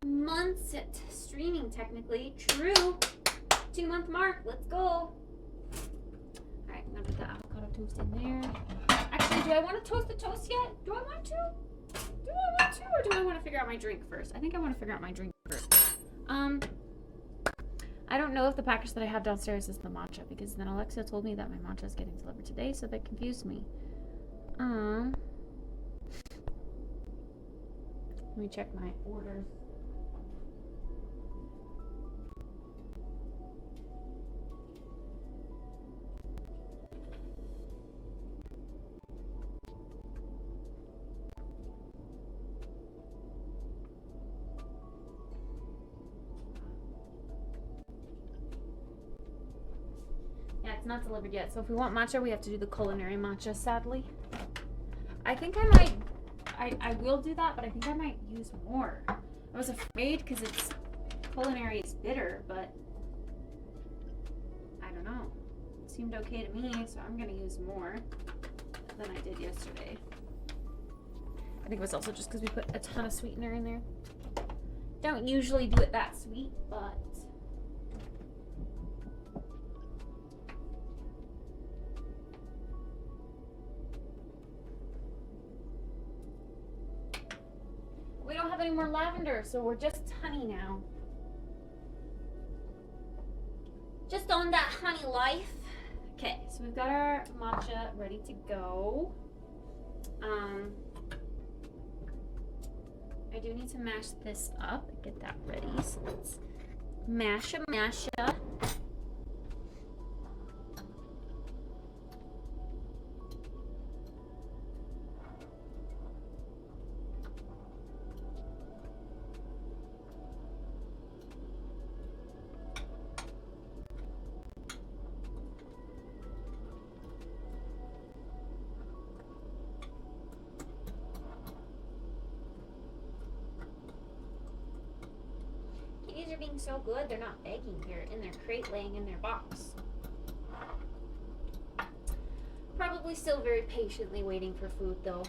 Months at streaming, technically. True. 2-month mark. Let's go. All right, I'm gonna put the avocado toast in there. Actually, do I want to toast the toast yet? Do I want to? Do I want to, or do I want to figure out my drink first? I think I want to figure out my drink first. I don't know if the package that I have downstairs is the matcha, because then Alexa told me that my matcha is getting delivered today, so that confused me. Let me check my orders. it's not delivered yet. So if we want matcha, we have to do the culinary matcha, sadly. I think I might, I will do that, but I think I might use more. I was afraid because it's culinary is bitter, but I don't know. It seemed okay to me, so I'm gonna use more than I did yesterday. I think it was also just because we put a ton of sweetener in there. Don't usually do it that sweet, but we don't have any more lavender, so we're just honey now. Just on that honey life. Okay, so we've got our matcha ready to go. I do need to mash this up and get that ready. So let's mash. Kitties are being so good, they're not begging here in their crate laying in their box. Probably still very patiently waiting for food though.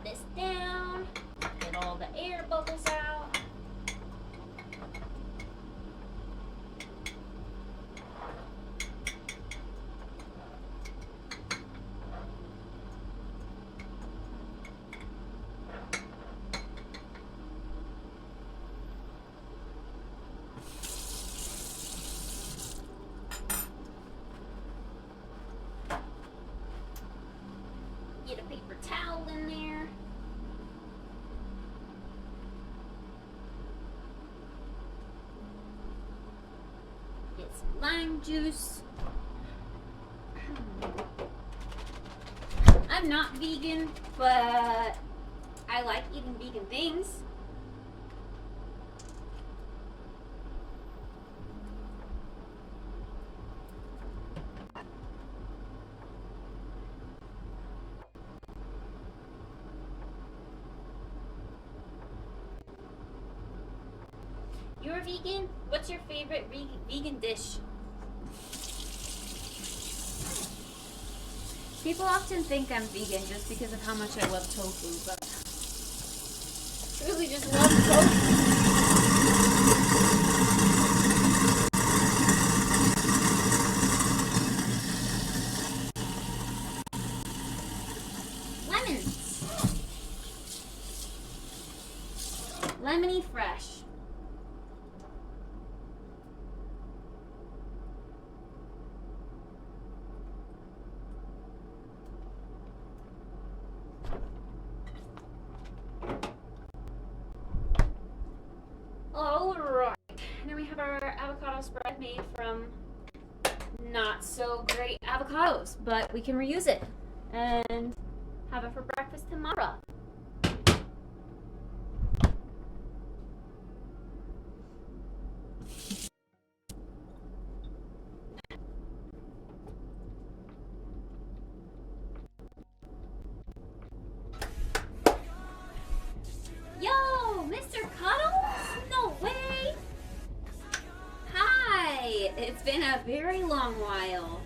This down, get all the air bubbles out. Get a paper towel in there. Get some lime juice. I'm not vegan, but I like eating vegan things. You're vegan? What's your favorite vegan dish? People often think I'm vegan just because of how much I love tofu, but I really just love tofu. Lemons. Lemony fresh. Alright, now we have our avocado spread made from not so great avocados, but we can reuse it and have it for breakfast tomorrow. Yo, Mr. Cuddles? No way! Hi! It's been a very long while.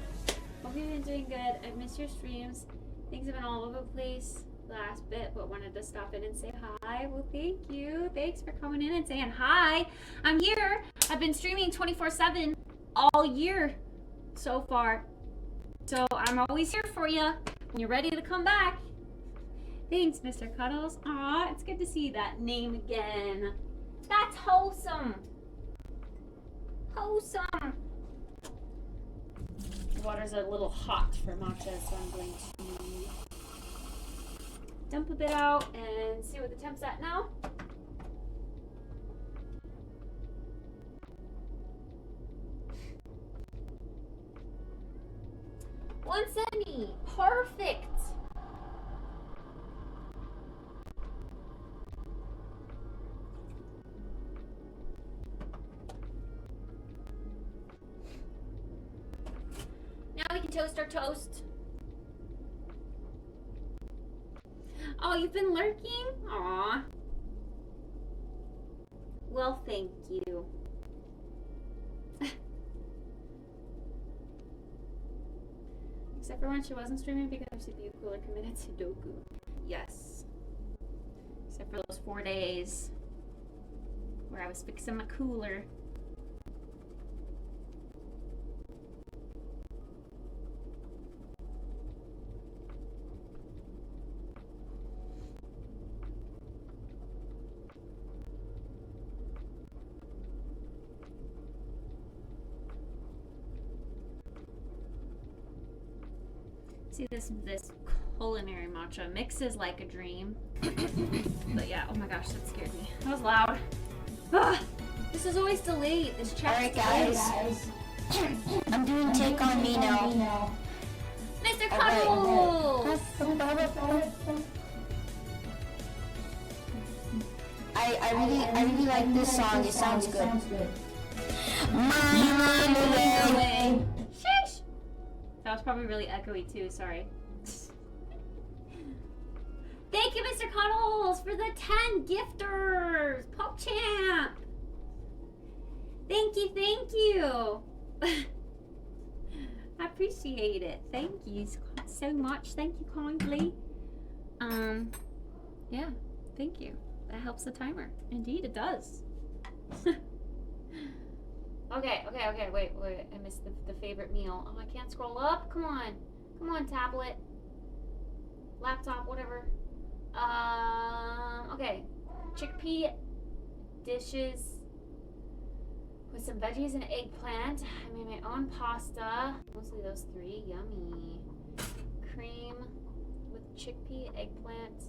Hope you've been doing good. I've missed your streams. Things have been all over the place the last bit, but wanted to stop in and say hi. Well, thank you. Thanks for coming in and saying hi. I'm here. I've been streaming 24/7 all year so far. So I'm always here for you when you're ready to come back. Thanks, Mr. Cuddles. Aw, it's good to see that name again. That's wholesome. Wholesome. The water's a little hot for matcha, so I'm going to dump a bit out and see what the temp's at now. 170. Perfect. Now we can toast our toast. Oh, you've been lurking? Aw. Well, thank you. Except for when she wasn't streaming because her CPU cooler committed Sudoku. Yes. Except for those 4 days where I was fixing my cooler. See, this culinary matcha mixes like a dream. But yeah, oh my gosh, that scared me. That was loud. Ah, this is always delayed. This chat's Alright guys, I'm doing Take On Me now. Mr. Cuddles! I really like this song. It sounds good. My way. Sheesh! That was probably really echoey too, sorry. Thank you, Mr. Cuddles, for the 10 gifters! PogChamp! Thank you, thank you! I appreciate it. Thank you so much. Thank you kindly. Yeah, thank you. That helps the timer. Indeed, it does. Okay, wait, I missed the favorite meal. Oh, I can't scroll up. Come on, tablet, laptop, whatever. Okay, chickpea dishes with some veggies and eggplant. I made my own pasta, mostly those 3. Yummy. Cream with chickpea, eggplant,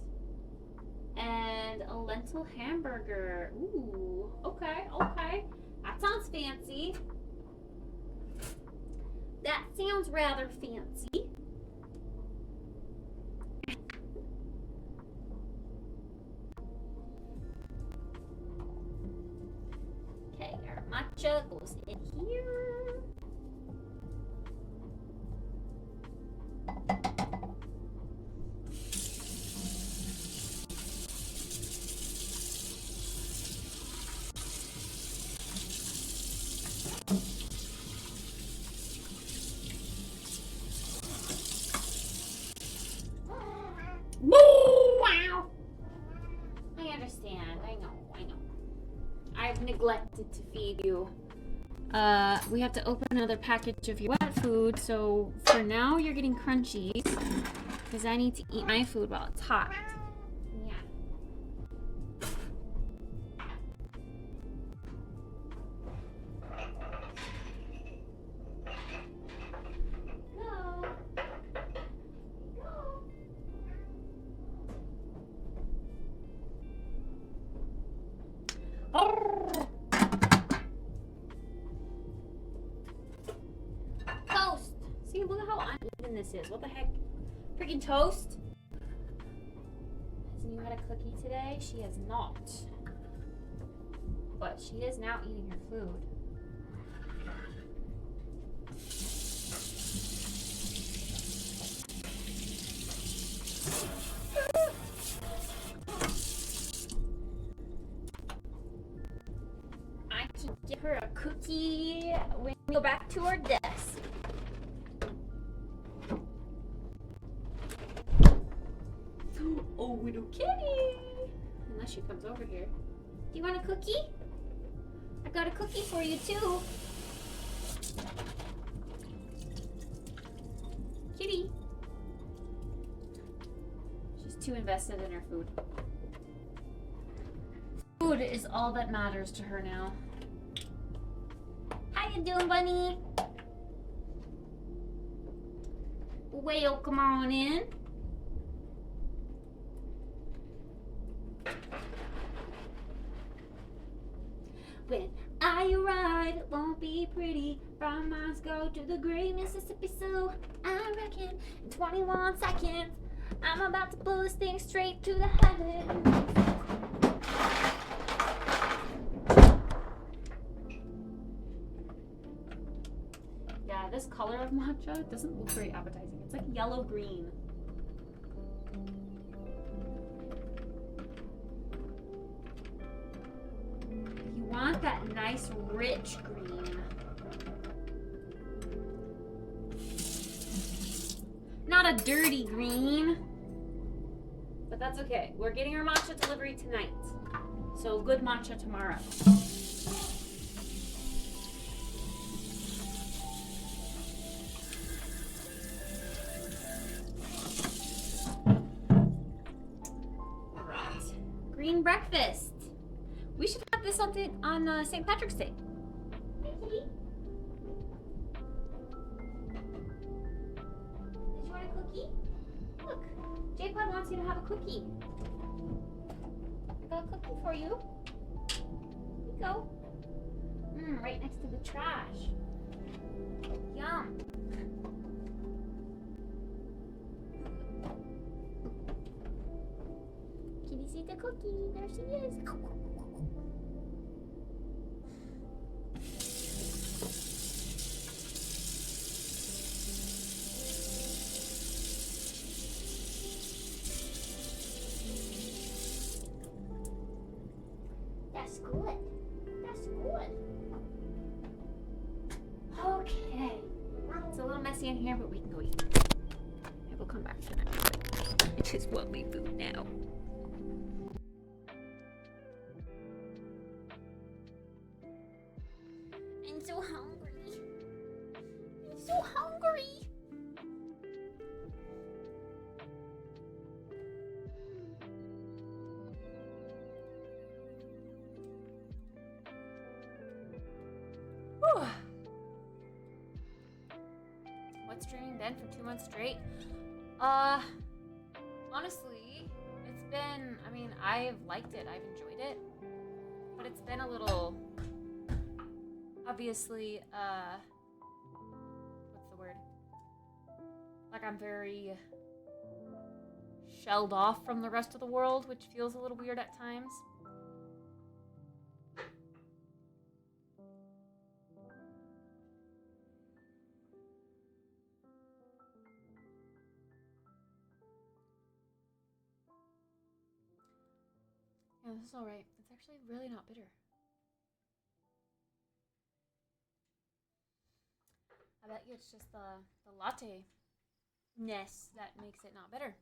and a lentil hamburger. Ooh, okay. That sounds fancy. That sounds rather fancy. Okay, our matcha goes in here. Wow! I understand. I know. I've neglected to feed you. We have to open another package of your wet food, so for now you're getting crunchies because I need to eat my food while it's hot. Yeah. Toast! See, look at how uneven this is. What the heck? Freaking toast? Hasn't you had a cookie today? She has not. But she is now eating her food. I can give her a cookie when we go back to our desk. Oh, little kitty! Unless she comes over here. Do you want a cookie? I got a cookie for you too. too invested in her food. Food is all that matters to her now. How you doing, bunny? Well, come on in. When I arrive, it won't be pretty. From Moscow to the great Mississippi, so I reckon in 21 seconds, I'm about to blow this thing straight to the heavens. Yeah, this color of matcha doesn't look very appetizing. It's like yellow-green. You want that nice, rich green. Not a dirty green. But that's okay. We're getting our matcha delivery tonight. So good matcha tomorrow. Right. Green breakfast. We should have this on St. Patrick's Day. Hi, kitty. Did you want a cookie? Look, J-Pod wants you to have a cookie. I got a cookie for you. Here you go. Right next to the trash. Yum. Can you see the cookie? There she is. That's good. That's good. Okay. It's a little messy in here, but we can go eat. I will come back to that. I just want my food now. I'm so hungry. I'm so hungry. Whew. What's streaming been for 2 months straight? Honestly, it's been, I mean, I've liked it, I've enjoyed it, but it's been a little, obviously, what's the word? Like I'm very shelled off from the rest of the world, which feels a little weird at times. Yeah, this is alright. It's actually really not bitter. I bet you it's just the latte-ness that makes it not bitter.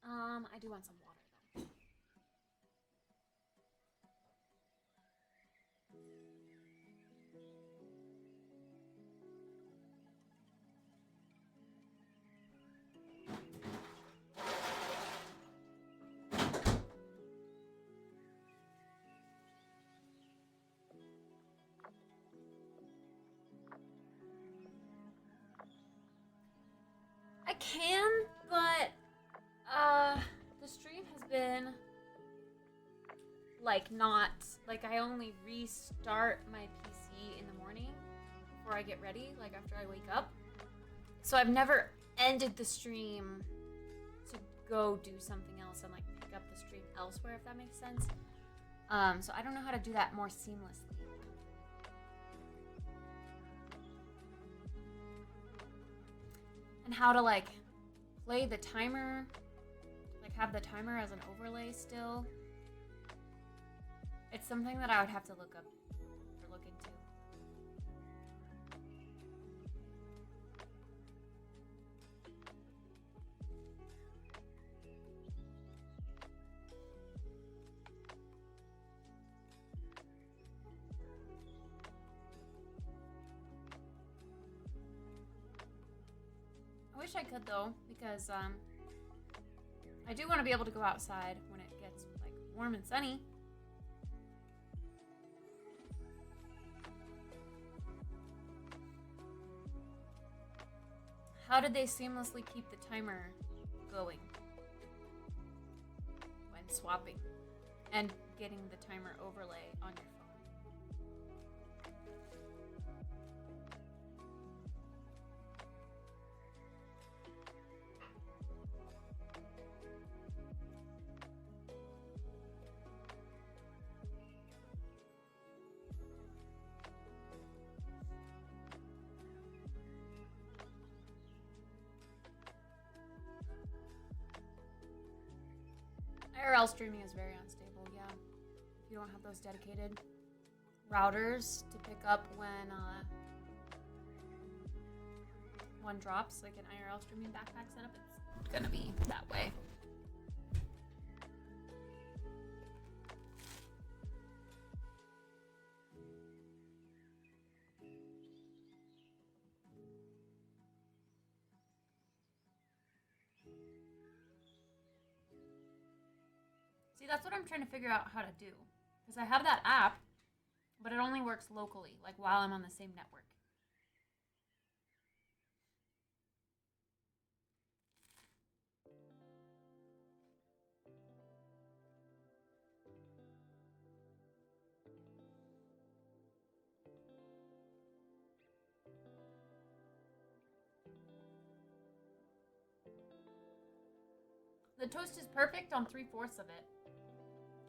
I do want some water though. I can, but the stream has been like not like I only restart my PC in the morning before I get ready, like after I wake up. So I've never ended the stream to go do something else and like pick up the stream elsewhere, if that makes sense. So I don't know how to do that more seamlessly. And how to like play the timer, like have the timer as an overlay still. It's something that I would have to look up or look into. I wish I could though, because I I do want to be able to go outside when it gets like warm and sunny. How did they seamlessly keep the timer going when swapping and getting the timer overlay on your phone? IRL streaming is very unstable, yeah. If you don't have those dedicated routers to pick up when one drops, like an IRL streaming backpack setup, it's gonna be that way. See, that's what I'm trying to figure out how to do. Because I have that app, but it only works locally, like while I'm on the same network. The toast is perfect on 3/4 of it.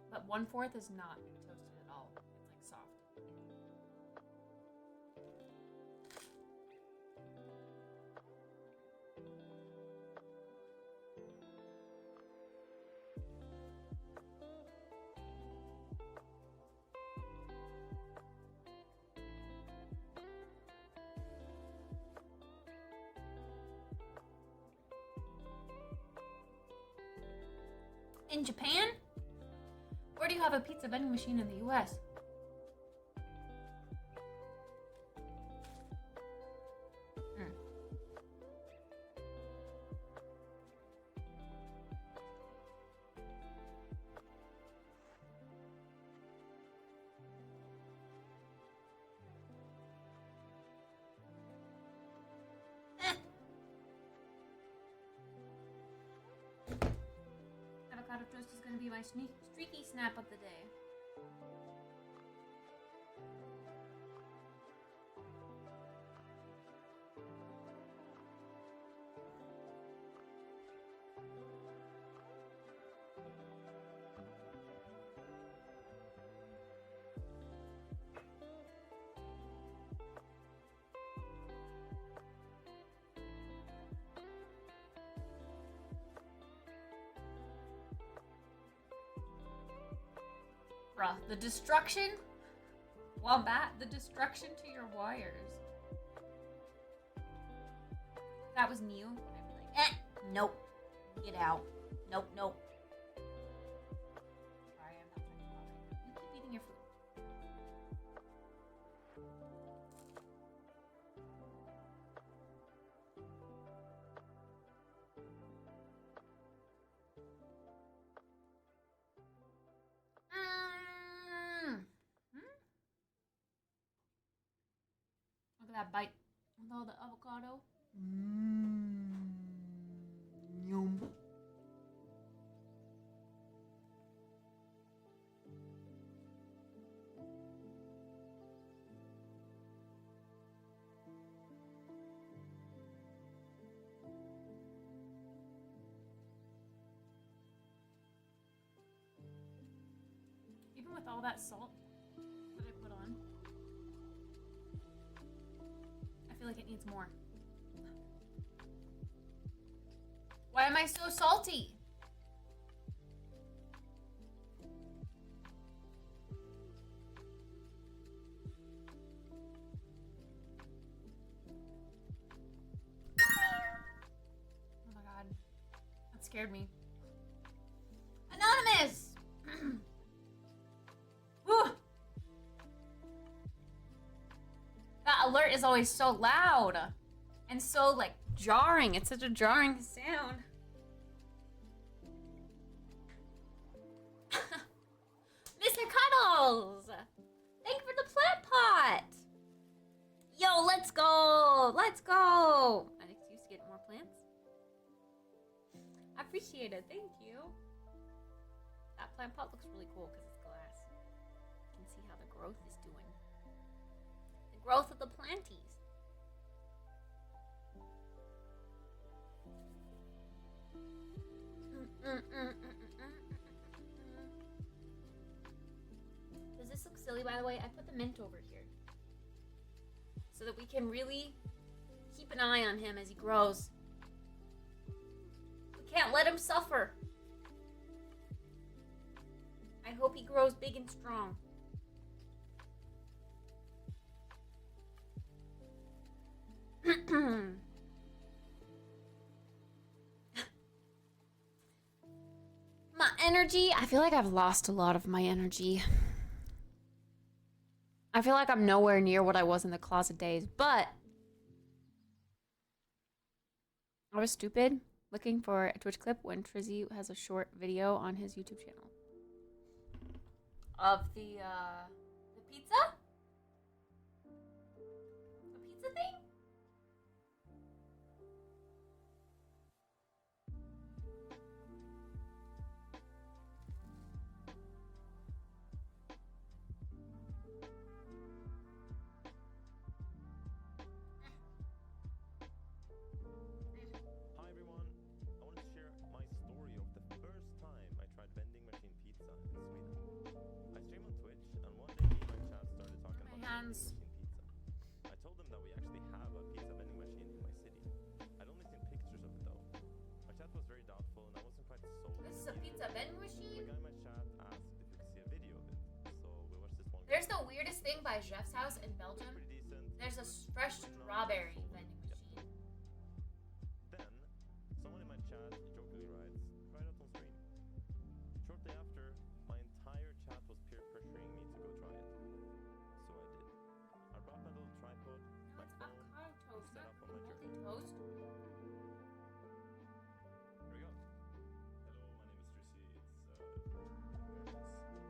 But 1/4 is not toasted at all. It's like soft. In Japan? Where do you have a pizza vending machine in the US? Avocado toast is going to be my streaky snap of the day. Bruh, the destruction? Wombat, the destruction to your wires. If that was Mew, I'd be like, nope. Get out. Nope, nope. Sorry, I'm not trying to bother you. You keep eating your food. Look at that bite with all the avocado. Yum. Even with all that salt that I put on, I feel like it needs more. Why am I so salty? Oh my god. That scared me. Anonymous! Whew. That alert is always so loud and so like jarring. It's such a jarring sound. go! Let's go! An excuse to get more plants. I appreciate it. Thank you. That plant pot looks really cool because it's glass. You can see how the growth is doing. The growth of the planties. Does this look silly, by the way? I put the mint over here so that we can really keep an eye on him as he grows. We can't let him suffer. I hope he grows big and strong. My energy, I feel like I've lost a lot of my energy. I feel like I'm nowhere near what I was in the closet days, but I was stupid looking for a Twitch clip when Trizzy has a short video on his YouTube channel of the pizza? The pizza thing? Hi everyone, I wanted to share my story of the first time I tried vending machine pizza in Sweden. I stream on Twitch and one day me and my chat started talking about vending machine pizza. I told them that we actually have a pizza vending machine in my city. I'd only seen pictures of it though. My chat was very doubtful and I wasn't quite sold. This is a pizza vending The machine? guy in my chat asked if we could see a video of it, so we watched this one. There's the weirdest thing by Jeff's house in Belgium. Pretty decent. There's a fresh strawberry vending machine. Then, someone in my chat jokingly writes, try it out on stream. Shortly after, my entire chat was peer pressuring me to go try it. So I did. I brought my little tripod, No, my it's phone, avocado toast, set not up on my moldy journey. toast. Here we go. Hello, my name is Trizzy.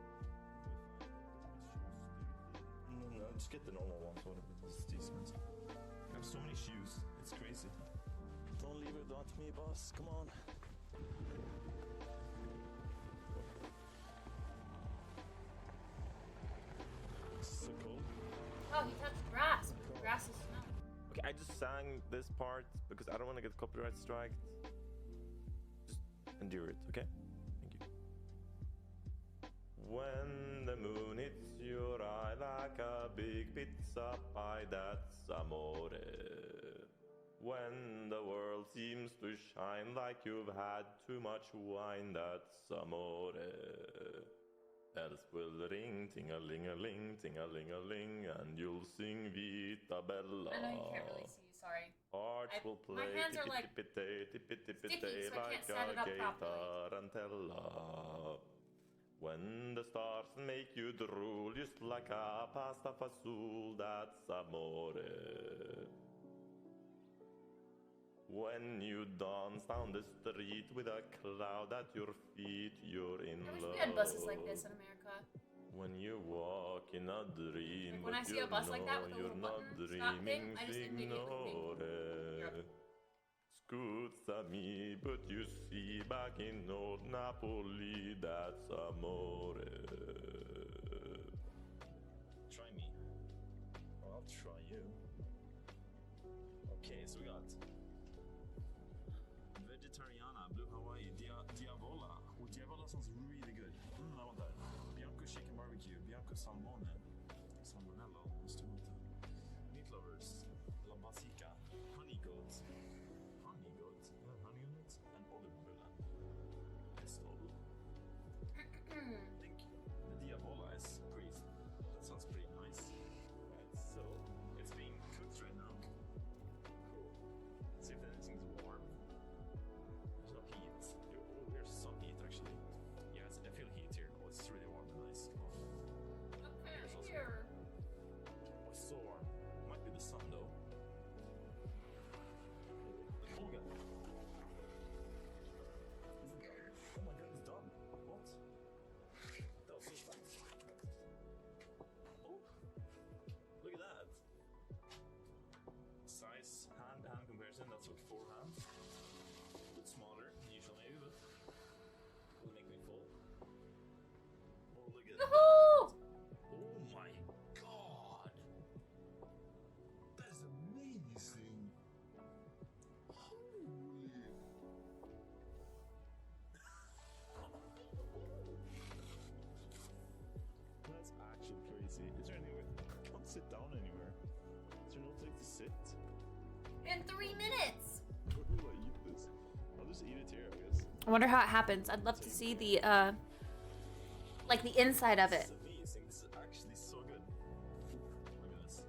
No, just get the normal ones, whatever. It's decent. I have so many shoes. It's crazy. Don't leave it without me, boss. Come on. It's so cold. Oh, he touched grass. Grass is smelly. Okay, I just sang this part because I don't want to get copyright striked. Just endure it, okay? Thank you. When the moon hits your eye like a big pizza pie, that's amore. When the world seems to shine like you've had too much wine, that's amore. Bells will ring, ting-a-ling-a-ling, ting-a-ling-a-ling, and you'll sing Vita Bella. I know you can't really see, sorry. Hearts will my play hands are, like, tippity-tippity-tippity sticky, so I like can't stand it a up gay properly. tarantella. When the stars make you drool just like a pasta fazool, that's amore. When you dance down the street with a cloud at your feet, you're in I wish love. we had buses like this in America. When you walk in a dream, Like when I but see a you bus like that know with a you're little not button stop thing, dreaming, I just immediately think signore. Europe. Scusa but you see, back in old Napoli, that's amore. Try me, or I'll try you. Okay, so we got Vegetariana, Blue Hawaii, Diavola. Oh, Diavola sounds really good. I want that. Bianco chicken barbecue, Bianco salmone, salmonella, what's too much? Meat lovers, La Basica, honey goat, honey goat, and olive Pistol. I think the Diavola is pretty, that sounds pretty nice. Right, so it's being cooked right now. Cool. Let's see if anything's warm. There's no heat. Oh, there's some heat actually. Yeah, I feel heat here. Oh, it's really warm and nice. Come on. Okay, Here's also here. sit down anywhere. Is there no place to sit? In 3 minutes. Where will I eat this? I'll just eat it here, I guess. I wonder how it happens. I'd love to see the like the inside of it. This is amazing. This is actually so good. Look at this.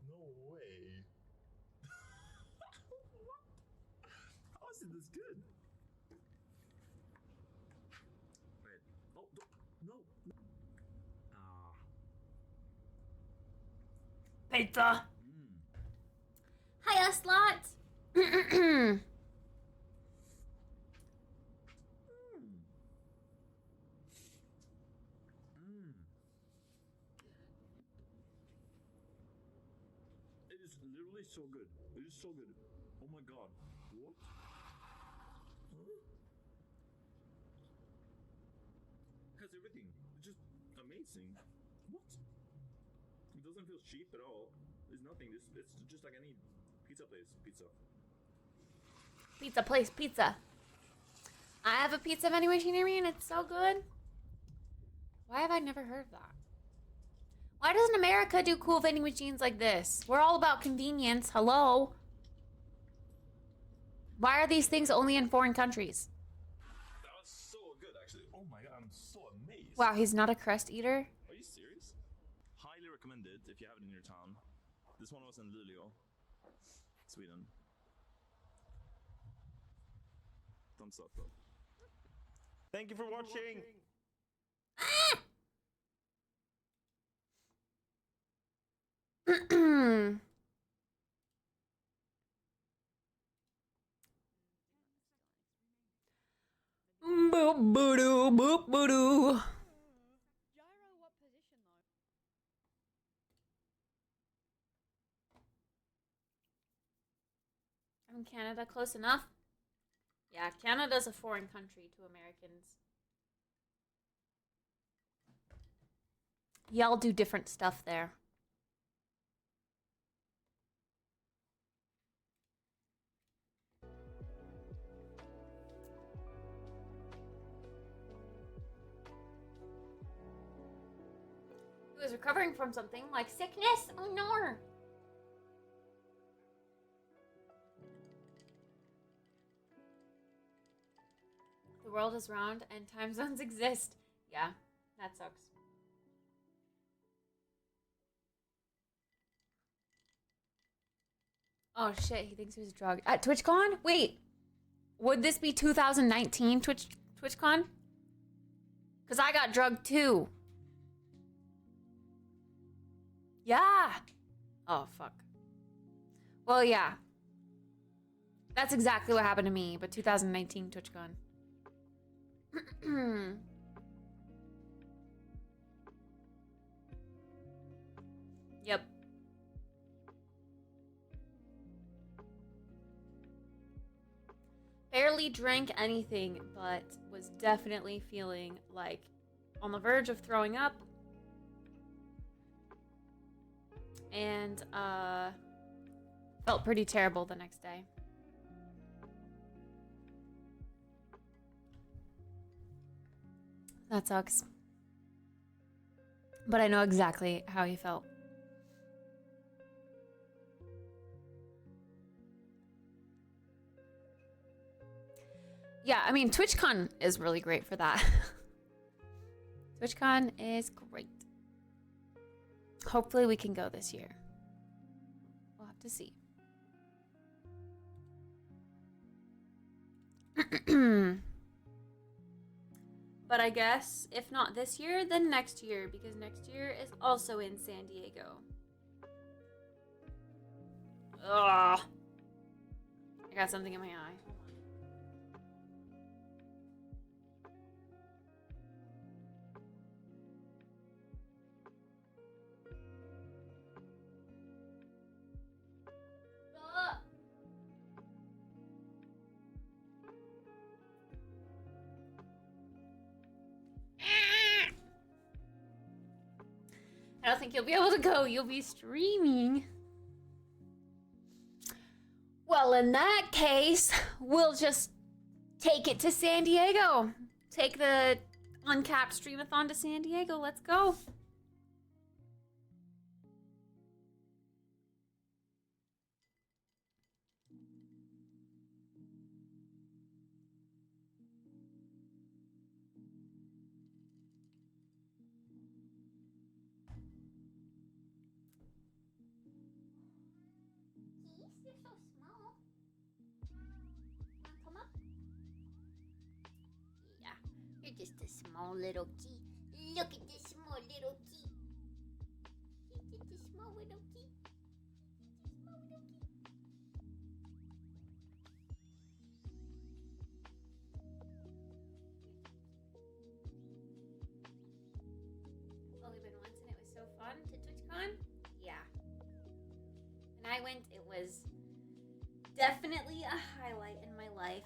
No way. How is it this good? Wait. Oh, no. Ah. Pizza. Hiya, Slot. It is literally so good. It is so good. Oh my god. What? Huh? Has everything. It's just amazing. What? It doesn't feel cheap at all. There's nothing. It's just like any pizza place. Pizza. Pizza place, pizza. I have a pizza vending machine near me and it's so good. Why have I never heard of that? Why doesn't America do cool vending machines like this? We're all about convenience. Hello? Why are these things only in foreign countries? That was so good, actually. Oh my god, I'm so amazed. Wow, he's not a crust eater? Are you serious? Highly recommended if you have it in your town. This one was in Luleå, Sweden. Thumbs up, though. Thank you for watching. Boop boo-doo, boop boo-doo. From Canada, close enough. Yeah, Canada's a foreign country to Americans. Y'all do different stuff there. He was recovering from something like sickness. Oh no. The world is round and time zones exist. Yeah, that sucks. Oh shit, he thinks he was drugged. At TwitchCon? Wait. Would this be 2019 TwitchCon? Because I got drugged too. Yeah. Oh, fuck. Well, yeah. That's exactly what happened to me, but 2019 TwitchCon. Yep. Barely drank anything, but was definitely feeling like on the verge of throwing up. And felt pretty terrible the next day. That sucks. But I know exactly how he felt. Yeah, I mean, TwitchCon is really great for that. TwitchCon is great. Hopefully we can go this year. We'll have to see. But I guess if not this year, then next year, because next year is also in San Diego. Ugh. I got something in my eye. I don't think you'll be able to go. You'll be streaming. Well, in that case, we'll just take it to San Diego. Take the Uncapped Stream-A-thon to San Diego. Let's go. Keys, you're so small. Come up. Yeah, you're just a small little key. Look at this small little key. He's just a small little key. Small little key. Only been once and it was so fun to TwitchCon. Yeah. And I went, it was definitely a highlight in my life.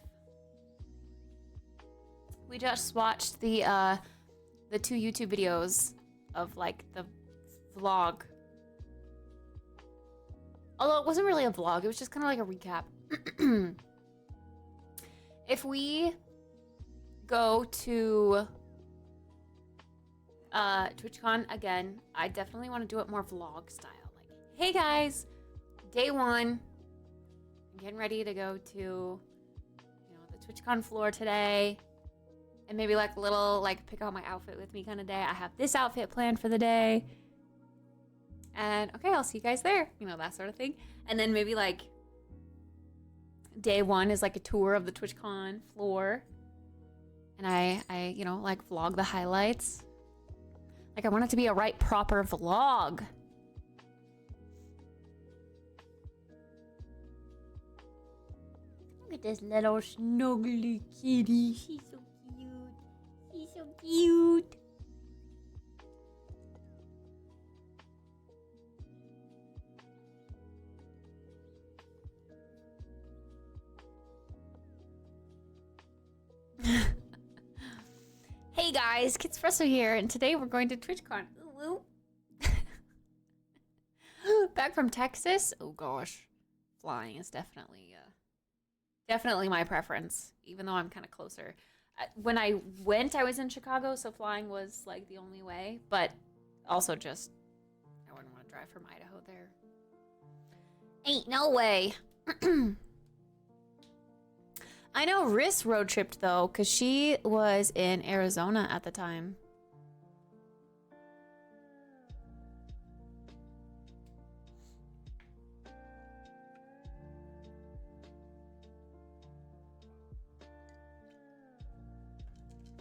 We just watched the 2 YouTube videos of like the vlog. Although it wasn't really a vlog, it was just kind of like a recap. If we go to TwitchCon again, I definitely want to do it more vlog style. Like, hey guys, day 1. I'm getting ready to go to, the TwitchCon floor today. And maybe like a little, like, pick out my outfit with me kind of day. I have this outfit planned for the day. And okay, I'll see you guys there. That sort of thing. And then maybe like day 1 is like a tour of the TwitchCon floor. And I like vlog the highlights. Like I want it to be a right proper vlog. Look at this little snuggly kitty. She's so cute. She's so cute. Hey guys, Kittspresso here, and today we're going to TwitchCon. Ooh, woo. Back from Texas. Oh gosh, flying is definitely my preference, even though I'm kind of closer. When I went, I was in Chicago, so flying was like the only way, but also just I wouldn't want to drive from Idaho there. Ain't no way. I know Riss road tripped though, because she was in Arizona at the time.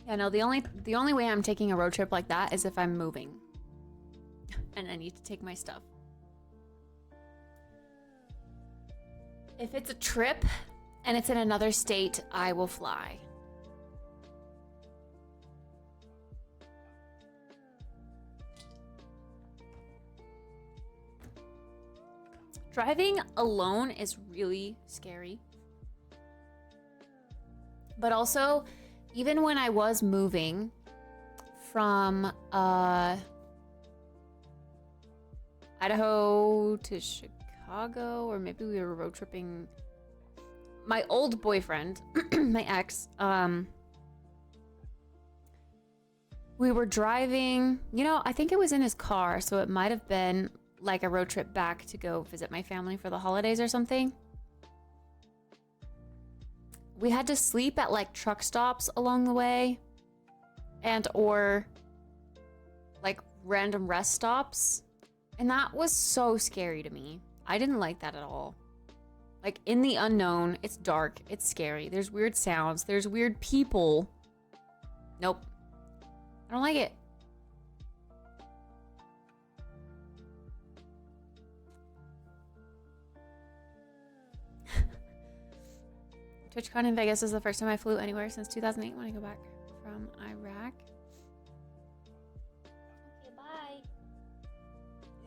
Yeah, no, the only way I'm taking a road trip like that is if I'm moving. And I need to take my stuff. If it's a trip and it's in another state, I will fly. Driving alone is really scary. But also, even when I was moving from Idaho to Chicago, or maybe we were road tripping. My old boyfriend, my ex, we were driving, I think it was in his car, so it might have been like a road trip back to go visit my family for the holidays or something. We had to sleep at like truck stops along the way or like random rest stops. And that was so scary to me. I didn't like that at all. Like, in the unknown, it's dark, it's scary, there's weird sounds, there's weird people. Nope. I don't like it. TwitchCon in Vegas is the first time I flew anywhere since 2008 when I go back from Iraq. Okay,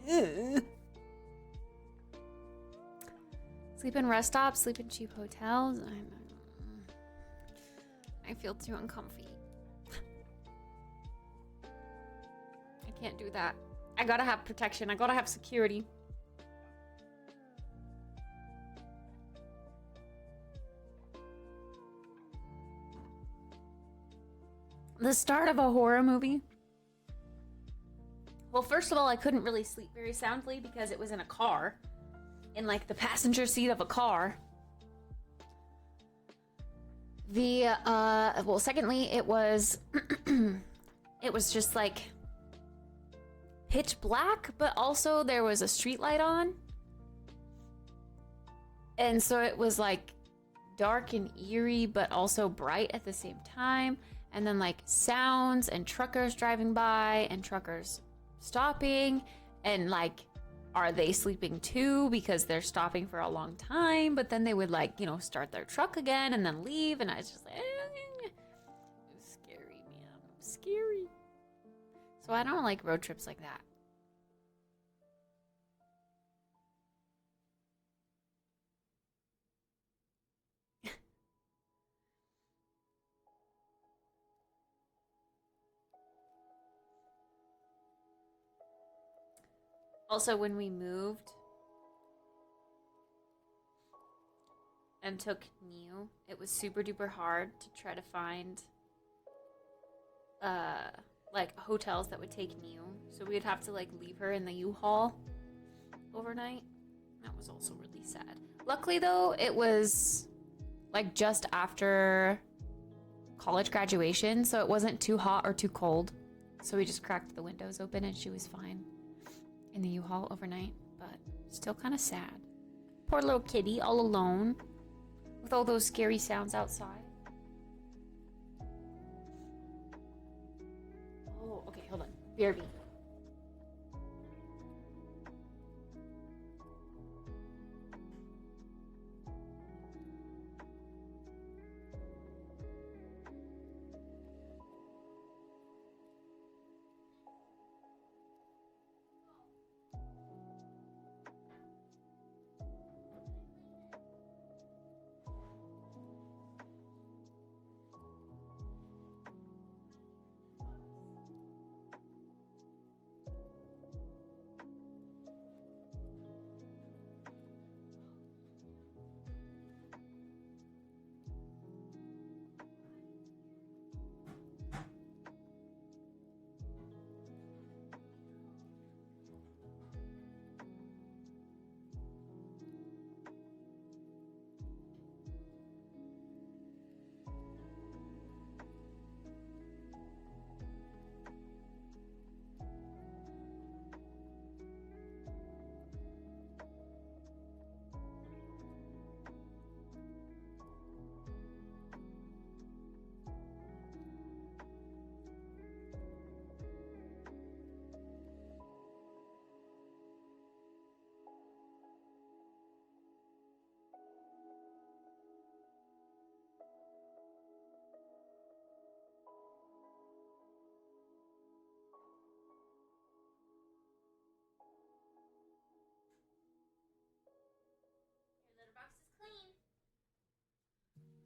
bye. Sleep in rest stops, sleep in cheap hotels. I feel too uncomfy. I can't do that. I gotta have protection. I gotta have security. The the start of a horror movie. Well, first of all, I couldn't really sleep very soundly because it was in a car, in like the passenger seat of a car. Well, secondly, it was it was just like pitch black, but also there was a street light on. And so it was like dark and eerie, but also bright at the same time. And then like sounds and truckers driving by and truckers stopping, and like, are they sleeping too because they're stopping for a long time, but then they would like, you know, start their truck again and then leave, and I was just like, it's scary, man, scary. So I don't like road trips like that. Also, when we moved and took Niu, it was super duper hard to try to find like hotels that would take Niu. So we'd have to like leave her in the U-Haul overnight. That was also really sad. Luckily though, it was like just after college graduation, so it wasn't too hot or too cold. So we just cracked the windows open and she was fine in the U-Haul overnight, but still kind of sad. Poor little kitty all alone with all those scary sounds outside. Oh, okay, hold on. BRB.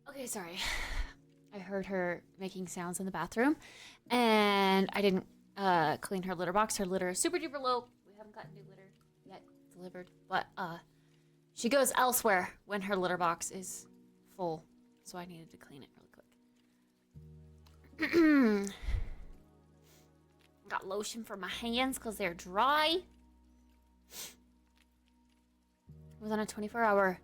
Okay, sorry. I heard her making sounds in the bathroom, and I didn't clean her litter box. Her litter is super duper low. We haven't gotten new litter yet delivered, but she goes elsewhere when her litter box is full, so I needed to clean it really quick. Got lotion for my hands because they're dry. Was on a 24-hour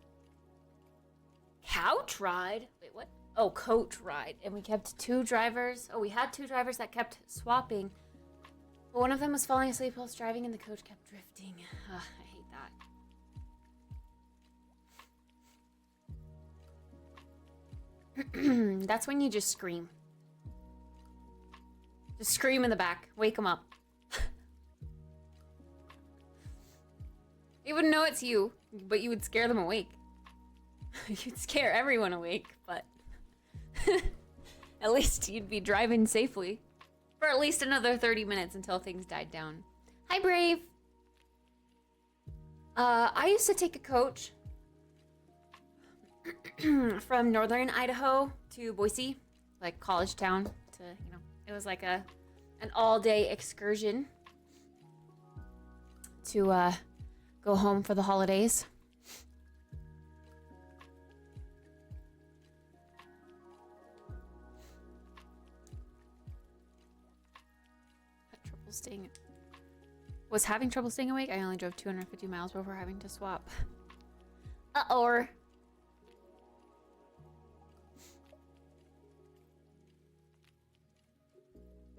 couch ride. Wait, what? Oh, coach ride. And we kept two drivers. Oh, we had two drivers that kept swapping. But one of them was falling asleep while driving and the coach kept drifting. Ugh, I hate that. That's when you just scream. Just scream in the back. Wake them up. They wouldn't know it's you, but you would scare them awake. You'd scare everyone awake, but at least you'd be driving safely for at least another 30 minutes until things died down. Hi, Brave. I used to take a coach from northern Idaho to Boise, like college town, to, you know, it was like an all-day excursion to go home for the holidays. having trouble staying awake. I only drove 250 miles before having to swap. Uh-oh.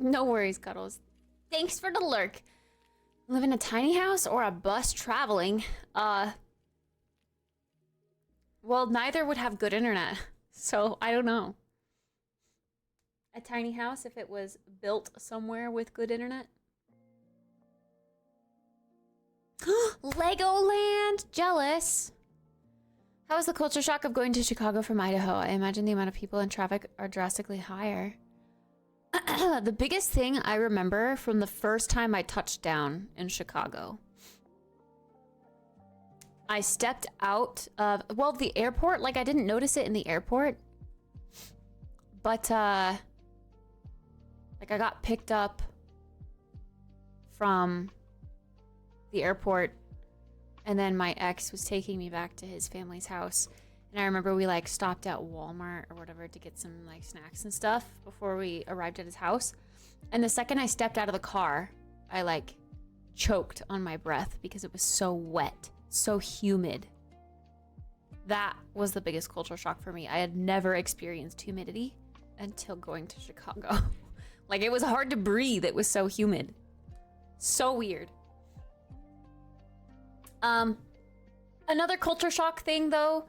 No worries, Cuddles. Thanks for the lurk. Live in a tiny house or a bus traveling? Well, neither would have good internet, so I don't know. A tiny house if it was built somewhere with good internet? Legoland! Jealous! How was the culture shock of going to Chicago from Idaho? I imagine the amount of people and traffic are drastically higher. The biggest thing I remember from the first time I touched down in Chicago, I stepped out of, well, the airport, like I didn't notice it in the airport, but like I got picked up from the airport and then my ex was taking me back to his family's house. And I remember we like stopped at Walmart or whatever to get some like snacks and stuff before we arrived at his house. And the second I stepped out of the car, I like choked on my breath because it was so wet, so humid. That was the biggest culture shock for me. I had never experienced humidity until going to Chicago. Like it was hard to breathe. It was so humid. So weird. Another culture shock thing though,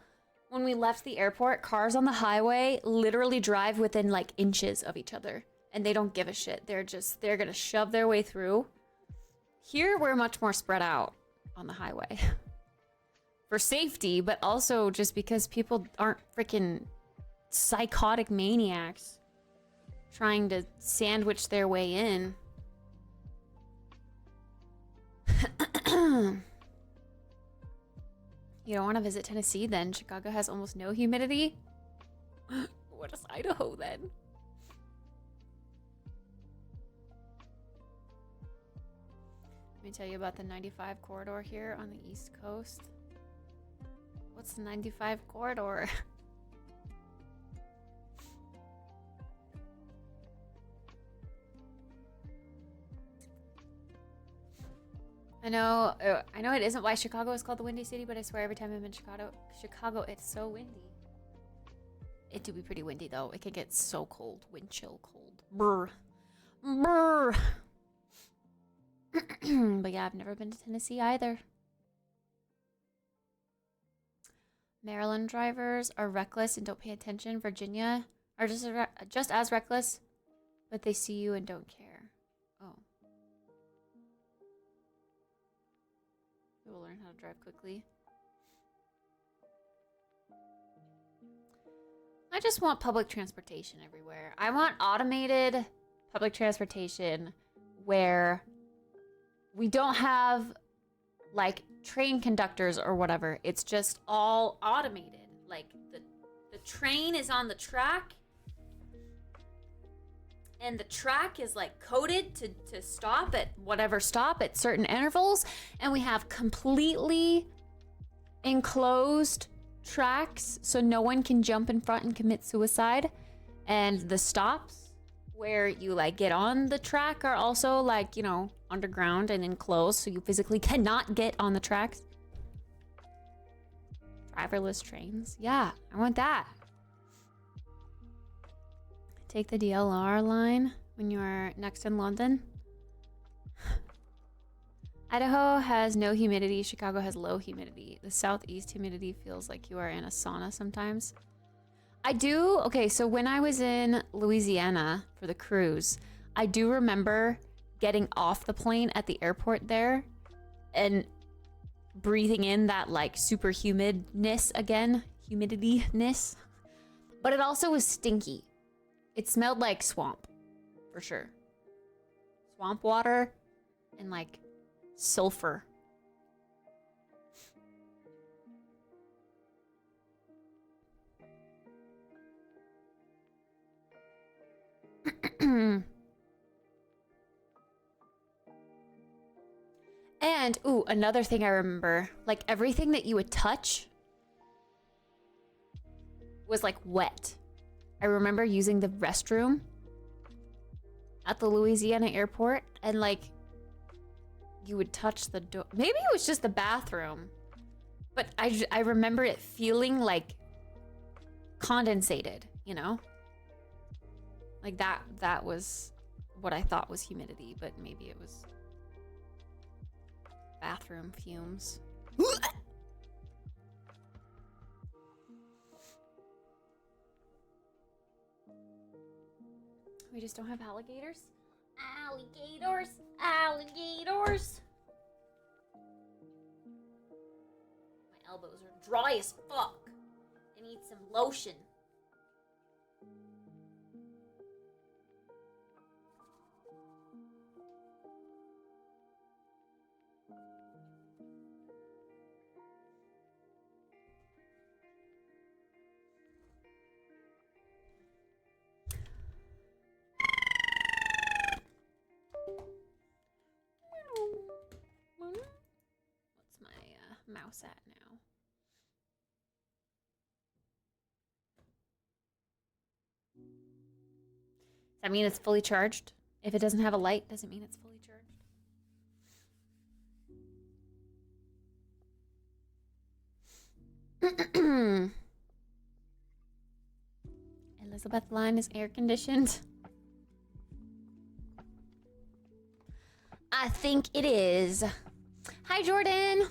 when we left the airport, cars on the highway literally drive within like inches of each other and they don't give a shit. They're gonna shove their way through. Here, we're much more spread out on the highway for safety, but also just because people aren't freaking psychotic maniacs trying to sandwich their way in. You don't want to visit Tennessee then? Chicago has almost no humidity. What is Idaho then? Let me tell you about the 95 corridor here on the East Coast. What's the 95 corridor? I know it isn't why Chicago is called the Windy City, but I swear every time I'm in Chicago, it's so windy. It do be pretty windy though. It can get so cold, wind chill cold. Brr. Brr. But yeah, I've never been to Tennessee either. Maryland drivers are reckless and don't pay attention. Virginia are just as reckless, but they see you and don't care. Oh. We will learn how to drive quickly. I just want public transportation everywhere. I want automated public transportation where we don't have like train conductors or whatever. It's just all automated. Like the train is on the track and the track is like coded to stop at whatever stop at certain intervals, and we have completely enclosed tracks so no one can jump in front and commit suicide, and the stops where you like get on the track are also like, you know, underground and enclosed so you physically cannot get on the tracks. Driverless trains, yeah, I want that. Take the DLR line when you're next in London. Idaho has no humidity. Chicago has low humidity. The southeast humidity feels like you are in a sauna sometimes. I do. Okay, so when I was in Louisiana for the cruise, I do remember getting off the plane at the airport there and breathing in that like super humidness again. Humidity-ness. But it also was stinky. It smelled like swamp, for sure. Swamp water and like sulfur. And, ooh, another thing I remember, like everything that you would touch was like wet. I remember using the restroom at the Louisiana airport, and like you would touch the door. Maybe it was just the bathroom, but I remember it feeling like condensated, you know? Like that was what I thought was humidity, but maybe it was bathroom fumes. We just don't have alligators? Alligators! Alligators! My elbows are dry as fuck. I need some lotion. What's my mouse at now? Does that mean it's fully charged? If it doesn't have a light, does it mean it's fully charged? Elizabeth line is air conditioned. I think it is. Hi, Jordan.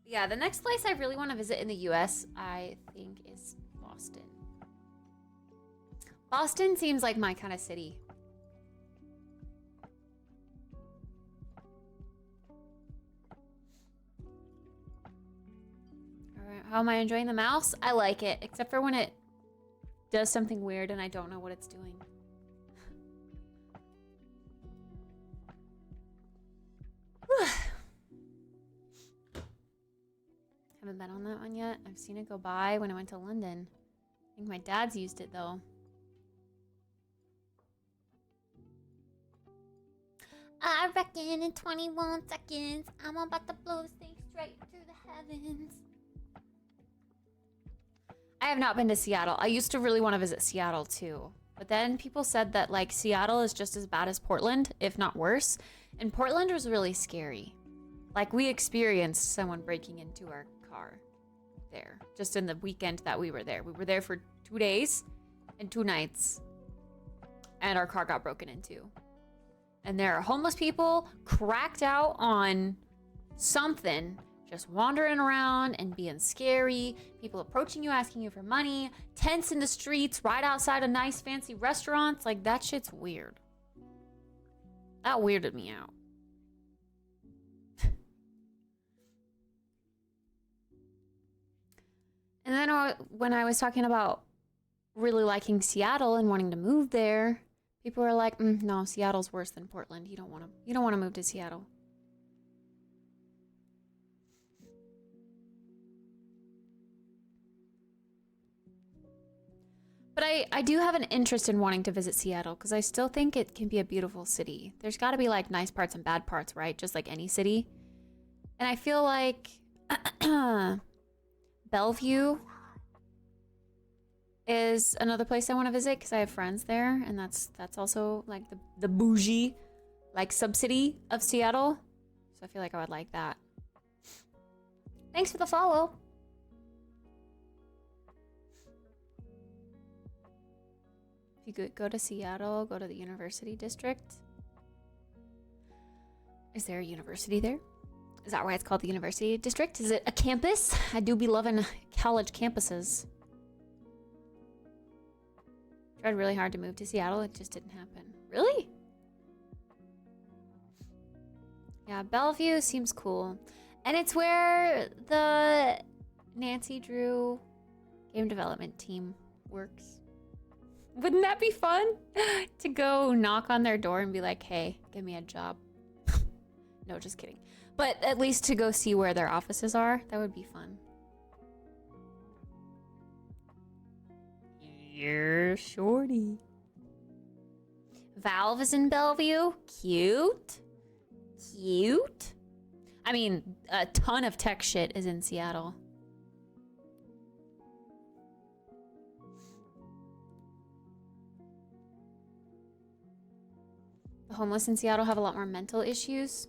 Yeah, the next place I really want to visit in the US, I think, is Boston. Boston seems like my kind of city. All right, how am I enjoying the mouse? I like it, except for when it does something weird and I don't know what it's doing. Haven't been on that one yet. I've seen it go by when I went to London. I think my dad's used it though. I reckon in 21 seconds, I'm about to blow this thing straight to the heavens. I have not been to Seattle. I used to really want to visit Seattle too. But then people said that like Seattle is just as bad as Portland, if not worse. And Portland was really scary. Like we experienced someone breaking into our car there just in the weekend that we were there. We were there for 2 days and 2 nights and our car got broken into. And there are homeless people cracked out on something, just wandering around and being scary. People approaching you, asking you for money, tents in the streets right outside of nice fancy restaurants. Like that shit's weird. That weirded me out. And then when I was talking about really liking Seattle and wanting to move there, people were like, "No, Seattle's worse than Portland. You don't want to move to Seattle." But I do have an interest in wanting to visit Seattle because I still think it can be a beautiful city. There's got to be like nice parts and bad parts, right? Just like any city. And I feel like Bellevue is another place I want to visit because I have friends there, and that's also like the bougie, like sub-city of Seattle. So I feel like I would like that. Thanks for the follow. If you could go to Seattle, go to the University District. Is there a university there? Is that why it's called the University District? Is it a campus? I do be loving college campuses. Tried really hard to move to Seattle. It just didn't happen. Really? Yeah, Bellevue seems cool. And it's where the Nancy Drew game development team works. Wouldn't that be fun? To go knock on their door and be like, "Hey, give me a job." No, just kidding. But at least to go see where their offices are, that would be fun. You're shorty. Valve is in Bellevue. Cute. Cute. I mean, a ton of tech shit is in Seattle. the homeless in Seattle have a lot more mental issues.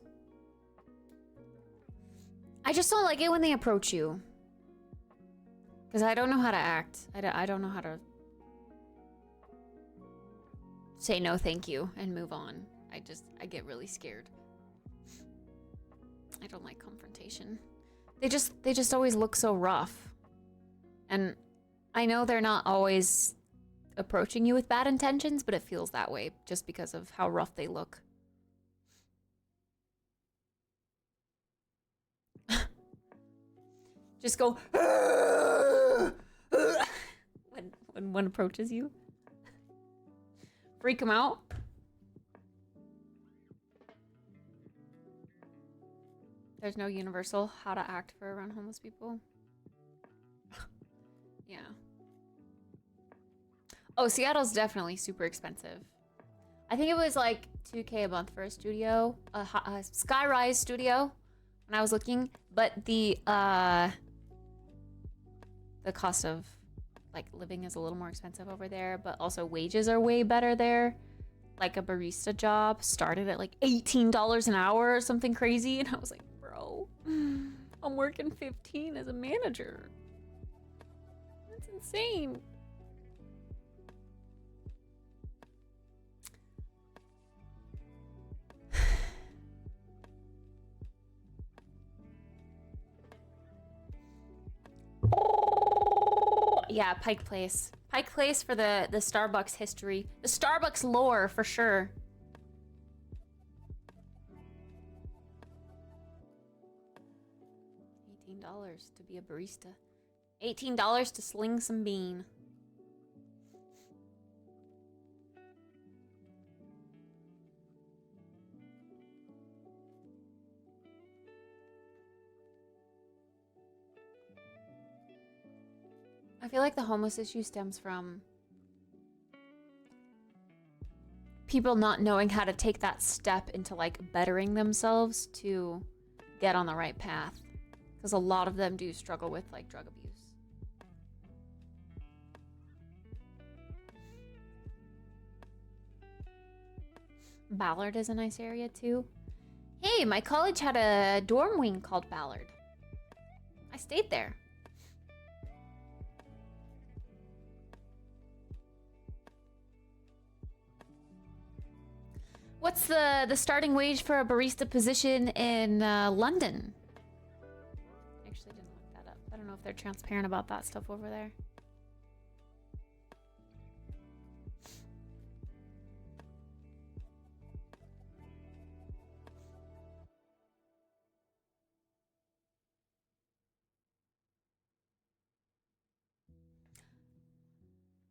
I just don't like it when they approach you. Because I don't know how to act. I don't know how to say no thank you and move on. I get really scared. I don't like confrontation. They just always look so rough. And I know they're not always approaching you with bad intentions, but it feels that way just because of how rough they look. Just go when one approaches you. Freak them out. There's no universal how to act for around homeless people. Yeah. Oh, Seattle's definitely super expensive. I think it was like $2K a month for a studio, a skyrise studio when I was looking, but the cost of like living is a little more expensive over there, but also wages are way better there. Like a barista job started at like $18 an hour or something crazy, and I was like, bro, I'm working 15 as a manager. That's insane. Yeah, Pike Place. Pike Place for the Starbucks history. The Starbucks lore, for sure. $18 to be a barista. $18 to sling some bean. I feel like the homeless issue stems from people not knowing how to take that step into like bettering themselves to get on the right path. Because a lot of them do struggle with like drug abuse. Ballard is a nice area too. Hey, my college had a dorm wing called Ballard. I stayed there. What's the starting wage for a barista position in London? Actually didn't look that up. I don't know if they're transparent about that stuff over there.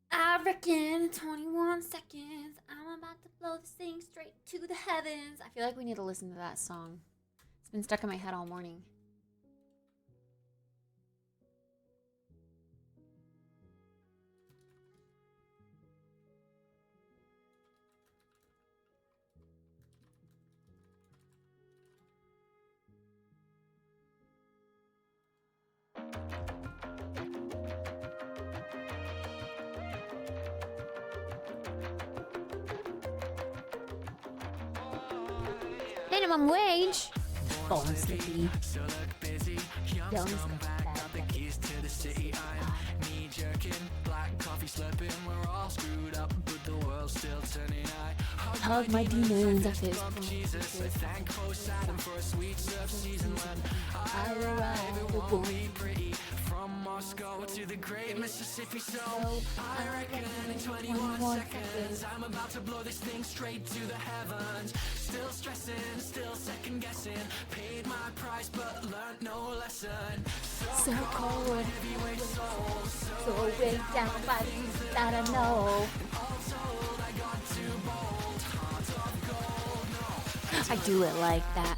I reckon 21 seconds, I'm about to blow this thing straight to the heavens. I feel like we need to listen to that song. It's been stuck in my head all morning. Minimum wage. Born sleepy. Young hug my demons at this point. I arrive from Moscow to the great Mississippi, so I reckon in 21 seconds I'm about to blow this thing straight to the heavens. Still stressing, still second guessing, paid my price but learned no lesson. So cold, heavyweight soul, so weighed down by things that I know. All told, I got too bold, heart of gold, no. I do it like that.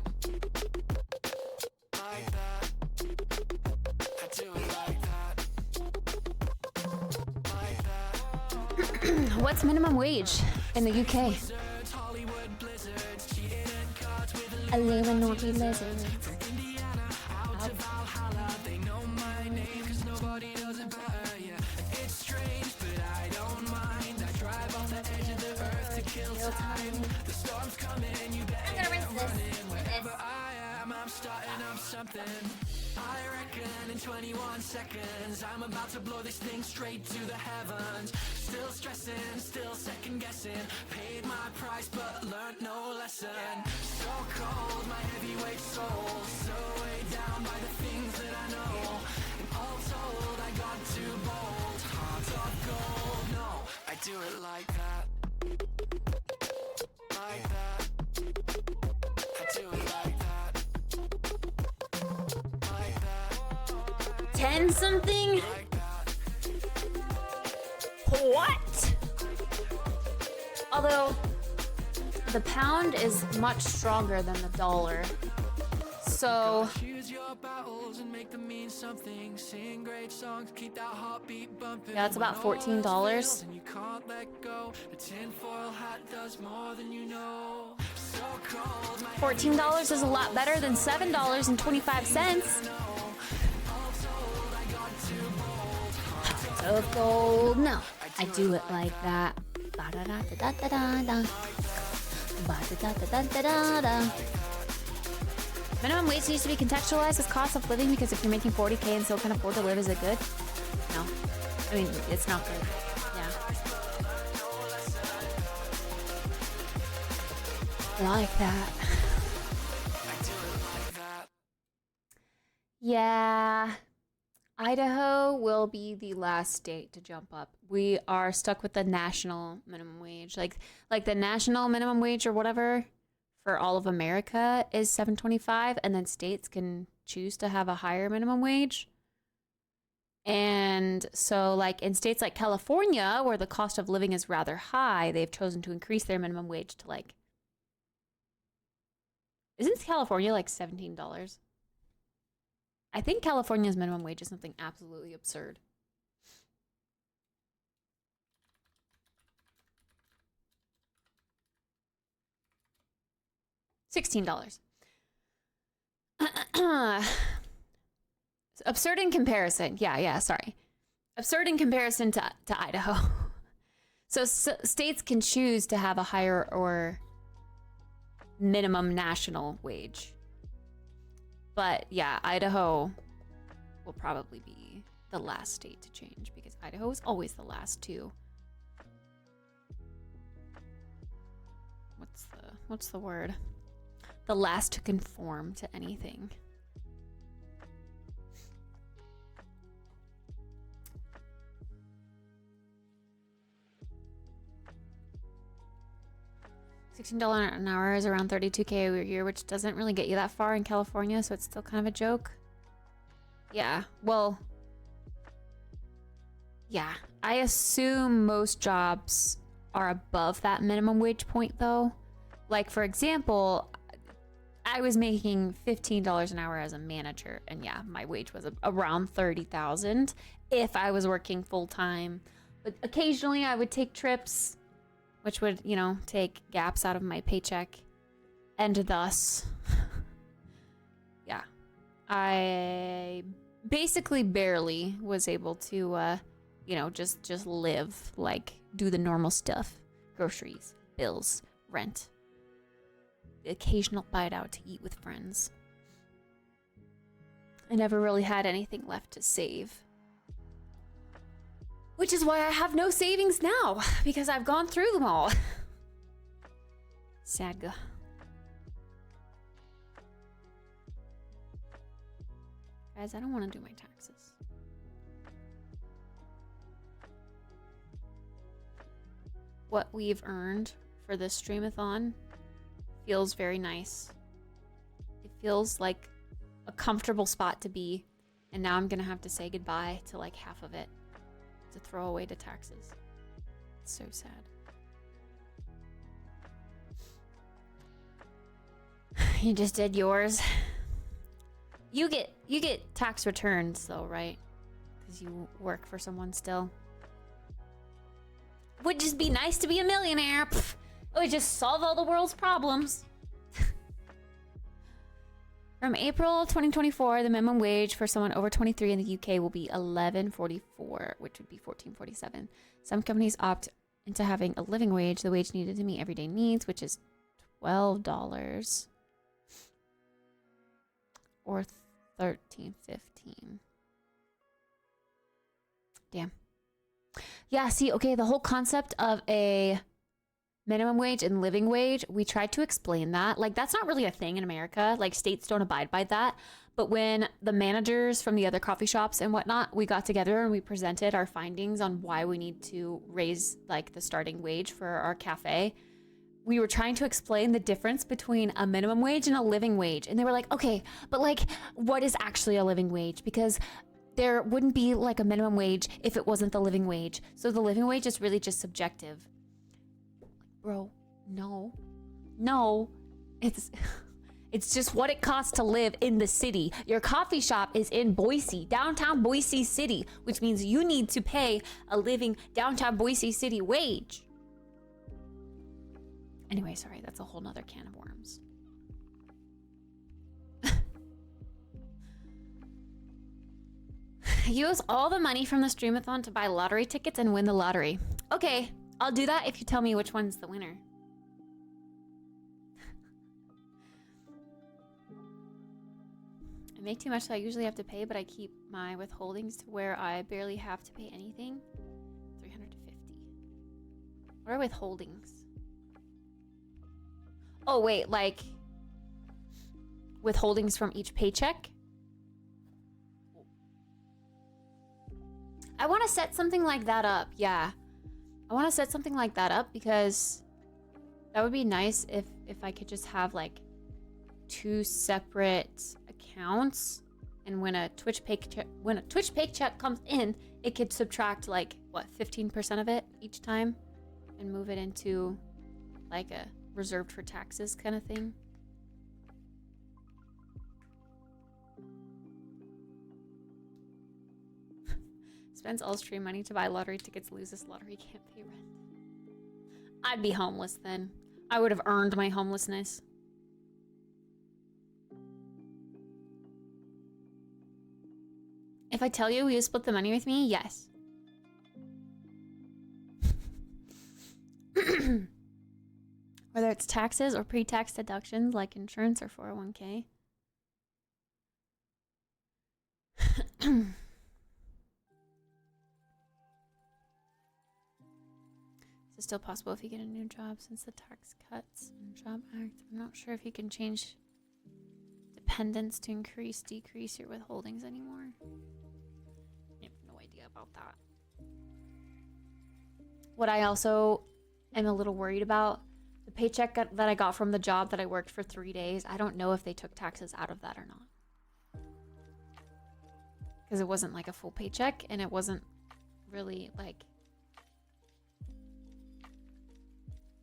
What's minimum wage in the UK? I live in naughty lizards. Real time. I'm gonna rinse this. I'm starting up something. I reckon in 21 seconds I'm about to blow this thing straight to the heavens. Still stressing, still second guessing. Paid my price but learned no lesson. So cold, my heavyweight soul. So weighed down by the things that I know. And all told, I got too bold. Heart of gold, no, I do it like that. Like that. I do it like that. 10 something? What? Although the pound is much stronger than the dollar. So Choose your battles and make them mean something. Sing great songs, keep that heartbeat bumping. yeah, it's about $14. And you can't let go. A tinfoil hat does more than you know. So cold, my $14 is a lot better than $7.25. Of gold. No, I do it like that. Ba-da-da-da-da-da-da. Ba-da-da-da-da-da-da. Minimum wage needs to be contextualized as cost of living, because if you're making 40K and still can afford to live, is it good? No. I mean, it's not good. Yeah. Like that. Yeah. Idaho will be the last state to jump up. We are stuck with the national minimum wage. Like the national minimum wage or whatever for all of America is $7.25, and then states can choose to have a higher minimum wage. And so like in states like California, where the cost of living is rather high, they've chosen to increase their minimum wage to like, isn't California like $17? I think California's minimum wage is something absolutely absurd. $16. Absurd in comparison. Yeah, sorry. Absurd in comparison to Idaho. So states can choose to have a higher or minimum national wage. But yeah, Idaho will probably be the last state to change, because Idaho is always the last to. What's the word? The last to conform to anything. $16 an hour is around $32K a year, which doesn't really get you that far in California, so it's still kind of a joke. Yeah, well, yeah, I assume most jobs are above that minimum wage point, though. Like, for example, I was making $15 an hour as a manager, and yeah, my wage was around $30,000 if I was working full-time. But occasionally I would take trips, which would, you know, take gaps out of my paycheck, and thus, yeah, I basically barely was able to, you know, just live, like, do the normal stuff, groceries, bills, rent, the occasional bite out to eat with friends. I never really had anything left to save. Which is why I have no savings now, because I've gone through them all. Sad. Guys, I don't want to do my taxes. What we've earned for this stream-a-thon feels very nice. It feels like a comfortable spot to be, and now I'm gonna have to say goodbye to like half of it to throw away to taxes. It's so sad. You just did yours. You get tax returns though, right? Because you work for someone still. Would just be nice to be a millionaire. Pfft. It would just solve all the world's problems. From April 2024, the minimum wage for someone over 23 in the UK will be $11.44, which would be $14.47. Some companies opt into having a living wage, the wage needed to meet everyday needs, which is $12 or $13.15. Damn. Yeah, see, okay, the whole concept of a minimum wage and living wage, we tried to explain that. Like, that's not really a thing in America. Like, states don't abide by that. But when the managers from the other coffee shops and whatnot, we got together and we presented our findings on why we need to raise, like, the starting wage for our cafe, we were trying to explain the difference between a minimum wage and a living wage. And they were like, okay, but, like, what is actually a living wage? Because there wouldn't be, like, a minimum wage if it wasn't the living wage. So the living wage is really just subjective. Bro, no, it's just what it costs to live in the city. Your coffee shop is in Boise, downtown Boise City, which means you need to pay a living downtown Boise City wage. Anyway, sorry, that's a whole nother can of worms. Use all the money from the Stream-A-thon to buy lottery tickets and win the lottery. Okay. I'll do that if you tell me which one's the winner. I make too much, so I usually have to pay, but I keep my withholdings to where I barely have to pay anything. 300 to 50. What are withholdings? Oh, wait, like withholdings from each paycheck? I want to set something like that up, yeah. I want to set something like that up because that would be nice if I could just have like 2 separate accounts, and when a Twitch paycheck comes in, it could subtract like what 15% of it each time and move it into like a reserved for taxes kind of thing. Spends all stream money to buy lottery tickets, loses lottery, can't pay rent. I'd be homeless then. I would have earned my homelessness. If I tell you, will you split the money with me? Yes. Whether it's taxes or pre-tax deductions like insurance or 401k. Is it still possible if you get a new job since the Tax Cuts and Job Act? I'm not sure if you can change dependents to increase, decrease your withholdings anymore. I have no idea about that. What I also am a little worried about, the paycheck that I got from the job that I worked for 3 days, I don't know if they took taxes out of that or not. Because it wasn't like a full paycheck, and it wasn't really like...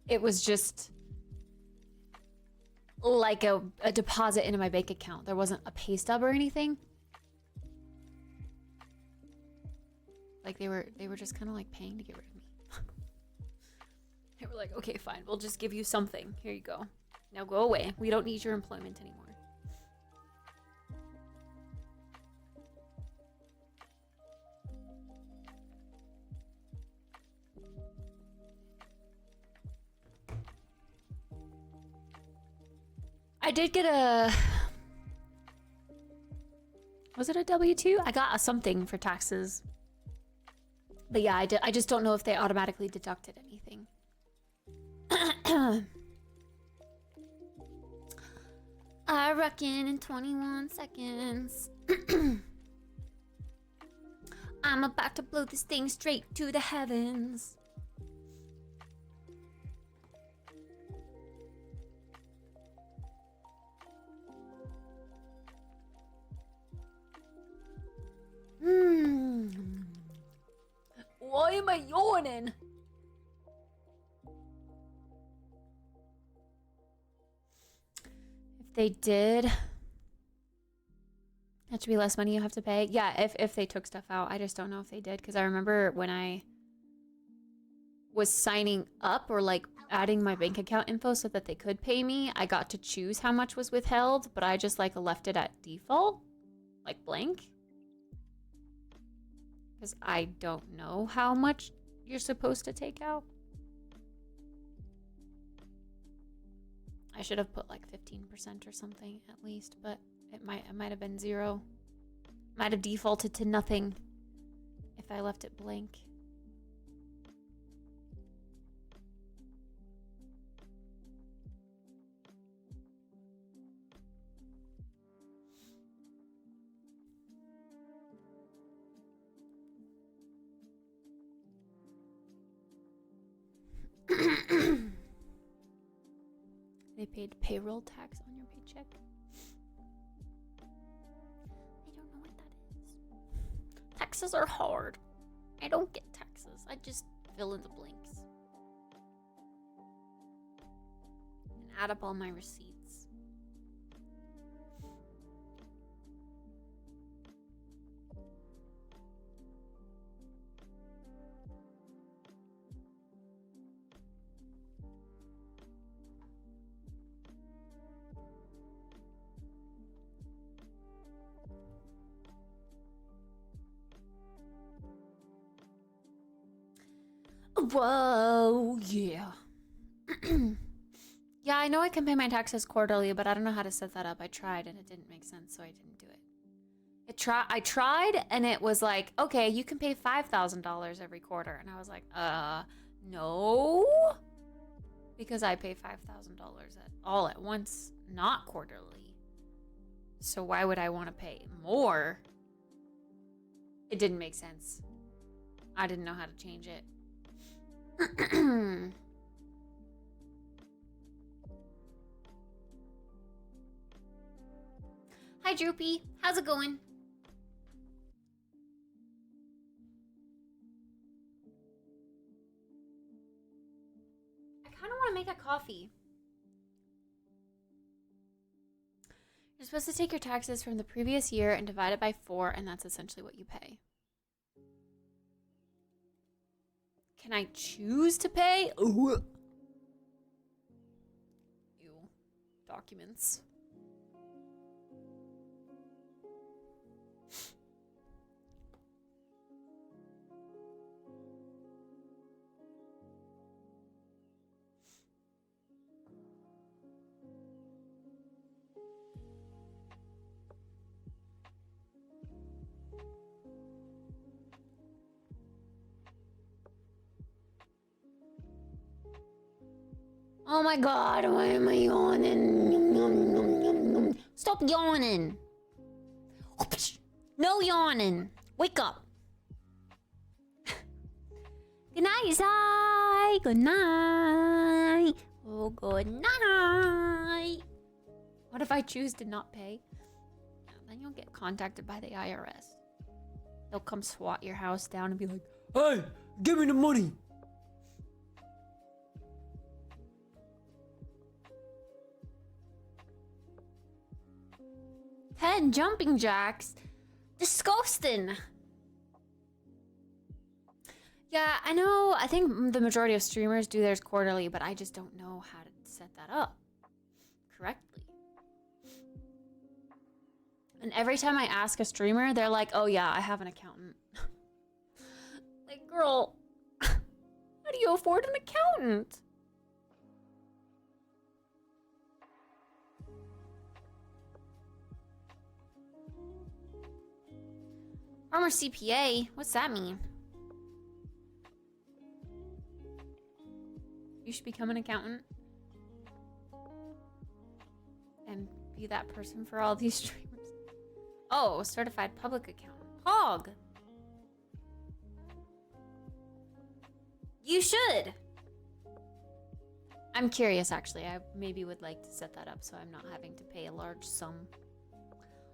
It was just like a deposit into my bank account. There wasn't a pay stub or anything. Like they were just kind of like paying to get rid of me. They were like, okay, fine, we'll just give you something. Here you go. Now go away. We don't need your employment anymore. I did get a... Was it a W-2? I got a something for taxes. But yeah, I just don't know if they automatically deducted anything. I reckon in 21 seconds. I'm about to blow this thing straight to the heavens. Why am I yawning? If they did, that should be less money you have to pay. Yeah, if they took stuff out. I just don't know if they did, because I remember when I was signing up or like adding my bank account info so that they could pay me, I got to choose how much was withheld, but I just like left it at default, like blank. Because I don't know how much you're supposed to take out. should have put like 15% or something at least, but it might have been 0. Might have defaulted to nothing if I left it blank. They paid payroll tax on your paycheck. I don't know what that is. Taxes are hard. I don't get taxes. I just fill in the blanks. And add up all my receipts. Whoa, yeah. Yeah, I know I can pay my taxes quarterly, but I don't know how to set that up. I tried and it didn't make sense, so I didn't do it. I tried and it was like, okay, you can pay $5,000 every quarter. And I was like, no. Because I pay $5,000 all at once, not quarterly. So why would I want to pay more? It didn't make sense. I didn't know how to change it. Hi, Droopy. How's it going? I kind of want to make a coffee. You're supposed to take your taxes from the previous year and divide it by 4, and that's essentially what you pay. Can I choose to pay? Ooh. Ew. Documents. Oh my god, why am I yawning? Stop yawning. No yawning. Wake up. Good night, Zai. Good night. Oh, good night. What if I choose to not pay? Then you'll get contacted by the IRS. They'll come swat your house down and be like, Hey, give me the money. "10 jumping jacks? Disgusting." Yeah, I know. I think the majority of streamers do theirs quarterly, but I just don't know how to set that up correctly. And every time I ask a streamer, they're like, "Oh yeah, I have an accountant." Like, girl, how do you afford an accountant? Former CPA? What's that mean? You should become an accountant and be that person for all these streamers. Oh, certified public accountant. Pog! You should! I'm curious, actually. I maybe would like to set that up so I'm not having to pay a large sum.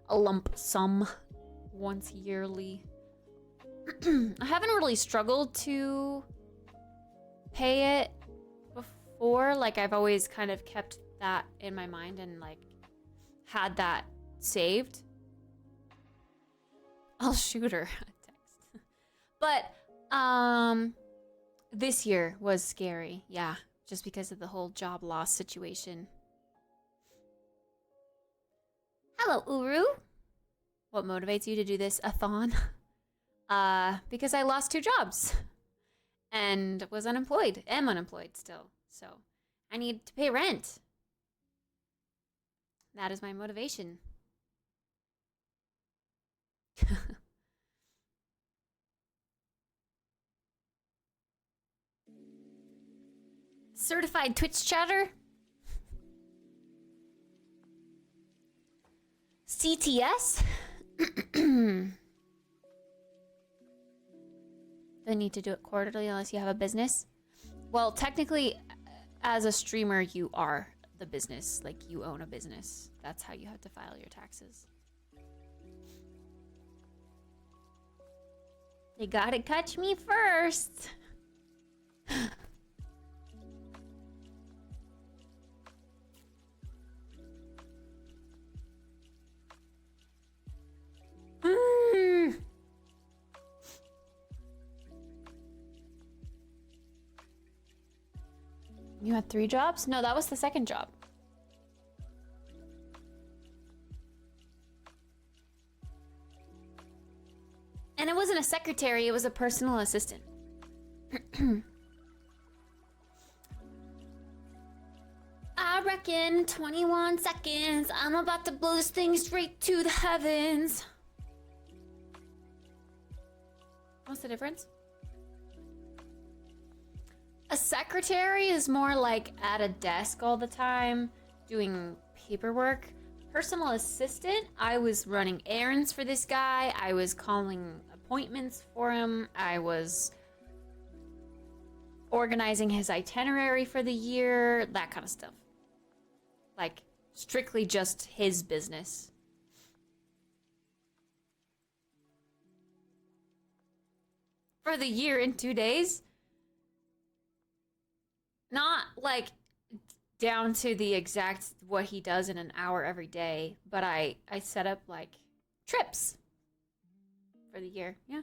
A lump sum. Once yearly. I haven't really struggled to pay it before. Like, I've always kind of kept that in my mind and like had that saved. I'll shoot her a text. But this year was scary. Yeah, just because of the whole job loss situation. Hello, Uru. What motivates you to do this a-thon? Because I lost 2 jobs and was unemployed. Am unemployed still. So I need to pay rent. That is my motivation. Certified Twitch chatter? CTS? Don't need to do it quarterly unless you have a business. Well, technically, as a streamer, you are the business. Like, you own a business. That's how you have to file your taxes. You gotta catch me first. You had 3 jobs? No, that was the second job. And it wasn't a secretary, it was a personal assistant. I reckon 21 seconds. I'm about to blow this thing straight to the heavens. What's the difference? A secretary is more like at a desk all the time, doing paperwork. Personal assistant, I was running errands for this guy. I was calling appointments for him. I was organizing his itinerary for the year, that kind of stuff. Like, strictly just his business. For the year in 2 days? Not like down to the exact what he does in an hour every day, but I set up like trips for the year. Yeah.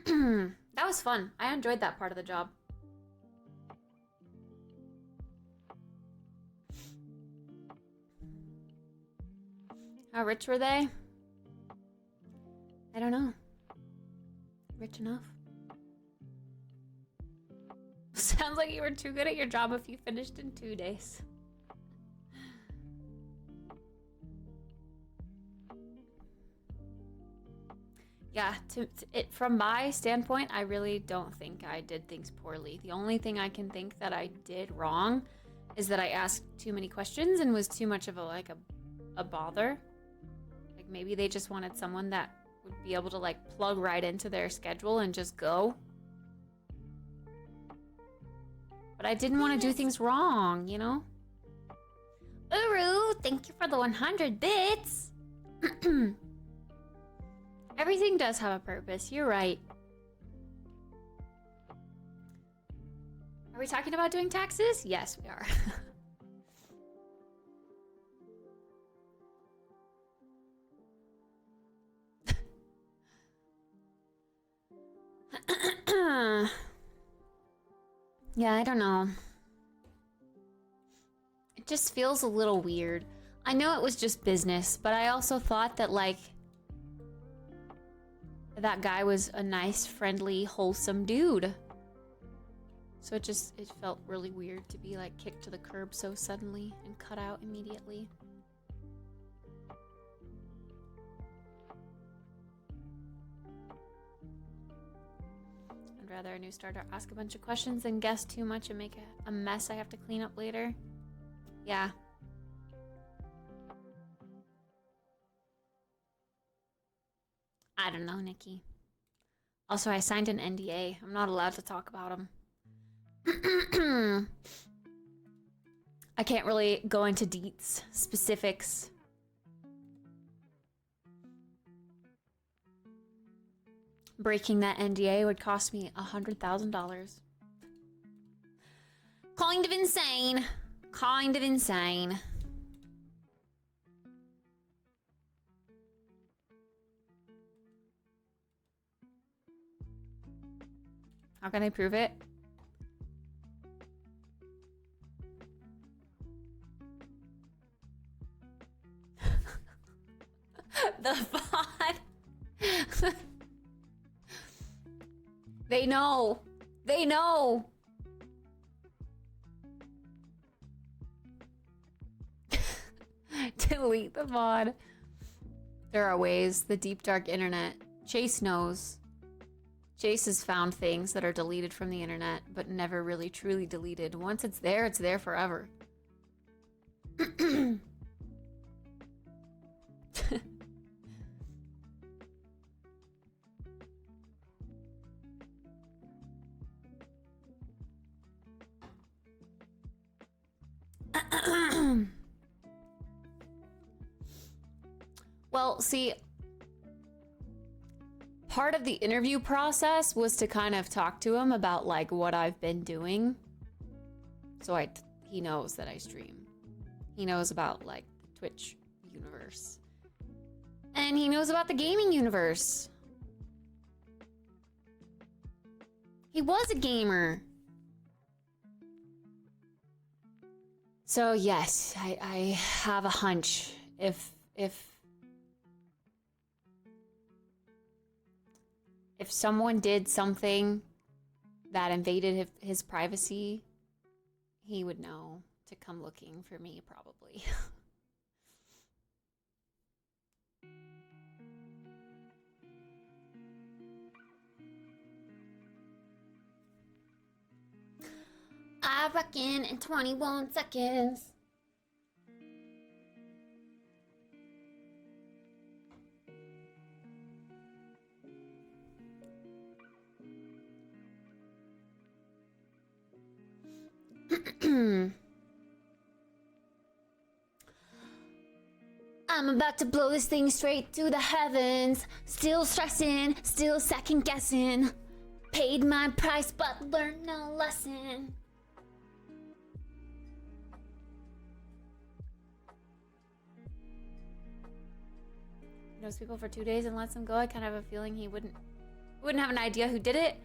That was fun. I enjoyed that part of the job. How rich were they? I don't know. Rich enough. Sounds like you were too good at your job if you finished in 2 days. Yeah, from my standpoint, I really don't think I did things poorly. The only thing I can think that I did wrong is that I asked too many questions and was too much of a bother. Like, maybe they just wanted someone that would be able to like plug right into their schedule and just go. But I didn't want to do things wrong, you know? Uru, thank you for the 100 bits. Everything does have a purpose. You're right. Are we talking about doing taxes? Yes, we are. Yeah, I don't know. It just feels a little weird. I know it was just business, but I also thought that, like, that guy was a nice, friendly, wholesome dude. So it felt really weird to be, like, kicked to the curb so suddenly and cut out immediately. I'd rather a new starter ask a bunch of questions than guess too much and make a mess I have to clean up later. Yeah. I don't know, Nikki. Also, I signed an NDA. I'm not allowed to talk about him. I can't really go into deets, specifics. Breaking that NDA would cost me $100,000. Kind of insane. Kind of insane. How can I prove it? The VOD. They know. They know. Delete the VOD. There are ways. The deep dark internet. Chase knows. Chase has found things that are deleted from the internet, but never really truly deleted. Once it's there forever. Well, see, part of the interview process was to kind of talk to him about like what I've been doing. So he knows that I stream. He knows about like the Twitch universe. And he knows about the gaming universe. He was a gamer. So yes, I have a hunch. If someone did something that invaded his privacy, he would know to come looking for me, probably. I reckon in 21 seconds. I'm about to blow this thing straight to the heavens. Still stressing, still second guessing. Paid my price but learned no lesson. Knows people for 2 days and lets them go. I kind of have a feeling he wouldn't have an idea who did it.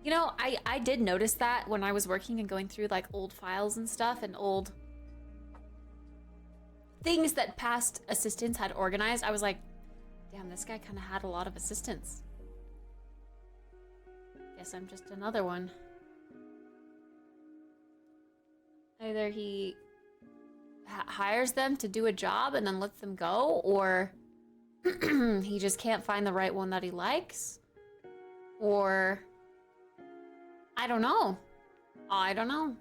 You know, I did notice that when I was working and going through like old files and stuff and old things that past assistants had organized. I was like, damn, this guy kind of had a lot of assistants. Guess I'm just another one. Either he hires them to do a job and then lets them go, or he just can't find the right one that he likes, or I don't know. I don't know.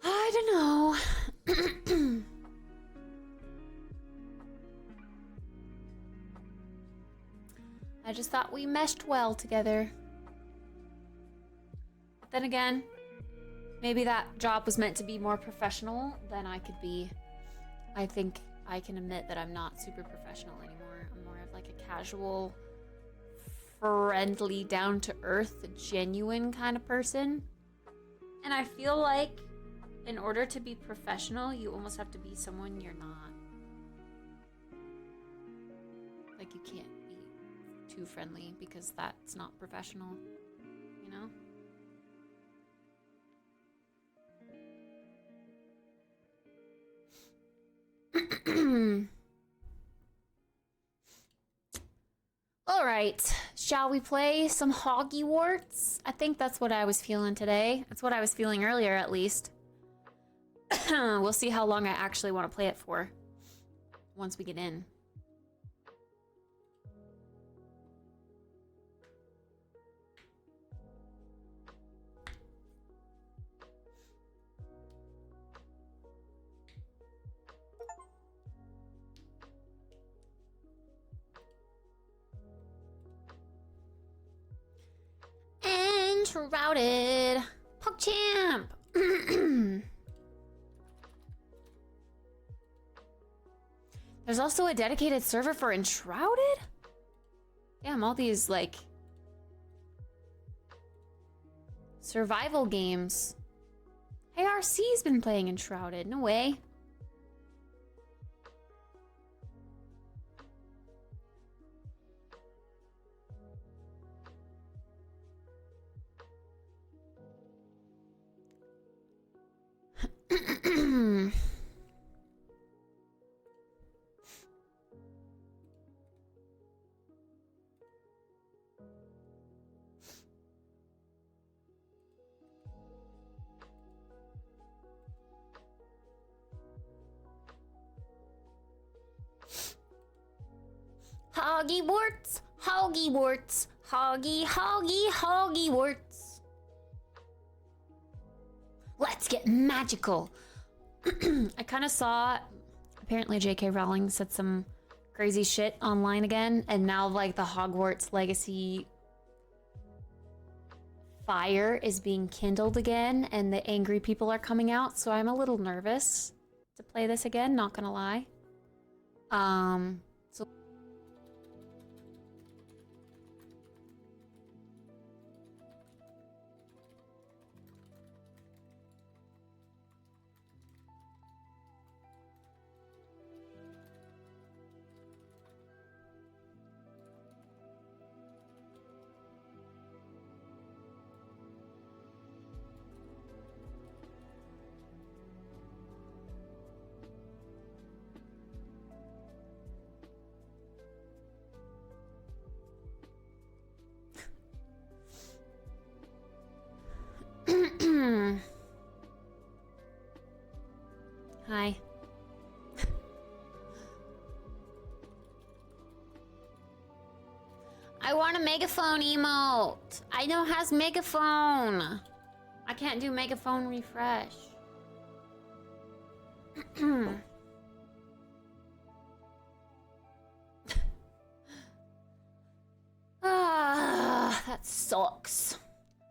I don't know. I just thought we meshed well together. But then again, maybe that job was meant to be more professional than I could be. I think I can admit that I'm not super professional anymore. I'm more of like a casual, friendly, down-to-earth, genuine kind of person. And I feel like in order to be professional, you almost have to be someone you're not. Like, you can't be too friendly because that's not professional, you know? All right, shall we play some Hogwarts? I think that's what I was feeling today. That's what I was feeling earlier, at least. We'll see how long I actually want to play it for once we get in. Enshrouded. PogChamp. There's also a dedicated server for Enshrouded? Damn, all these, like, survival games. Hey, RC's been playing Enshrouded. No way. Hoggy warts. Hoggy warts. Let's get magical. I kind of saw, apparently J.K. Rowling said some crazy shit online again, and now like the Hogwarts Legacy fire is being kindled again, and the angry people are coming out, so I'm a little nervous to play this again, not gonna lie. So hi. I want a megaphone emote. I know has megaphone. I can't do megaphone refresh. Ah, that sucks.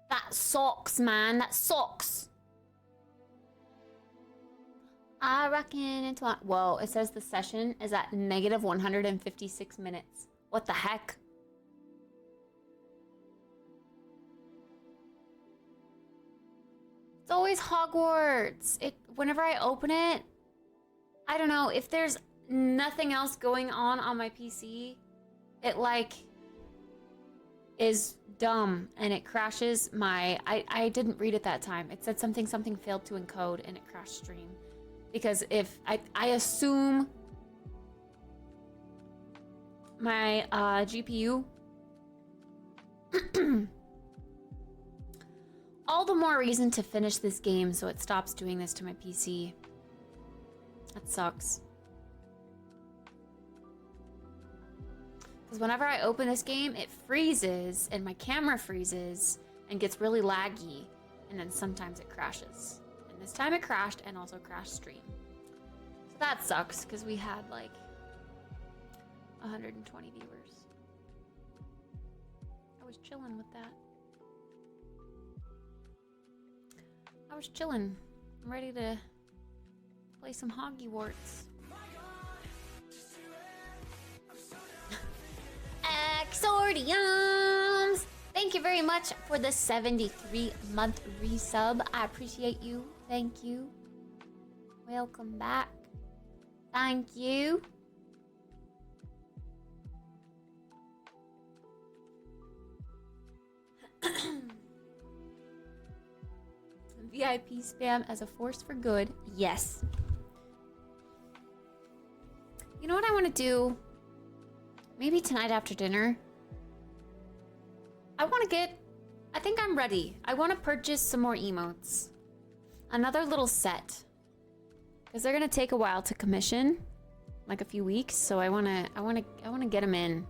That sucks, man. That sucks. I reckon it's what? Whoa, it says the session is at negative 156 minutes. What the heck? It's always Hogwarts. Whenever I open it, I don't know, if there's nothing else going on my PC, it like is dumb and it crashes my I didn't read it that time. It said something failed to encode and it crashed stream. Because if I assume my GPU all the more reason to finish this game so it stops doing this to my PC. That sucks. Because whenever I open this game, it freezes and my camera freezes and gets really laggy, and then sometimes it crashes. And this time it crashed and also crashed stream. So that sucks because we had like 120 viewers. I was chilling with that. I was chilling. I'm ready to play some Hogwarts. Exordiums! Thank you very much for the 73-month resub. I appreciate you. Thank you. Welcome back. Thank you. VIP spam as a force for good. Yes. You know what I want to do? Maybe tonight after dinner. I think I'm ready. I want to purchase some more emotes. Another little set. Because they're going to take a while to commission. Like a few weeks. So I want to get them in.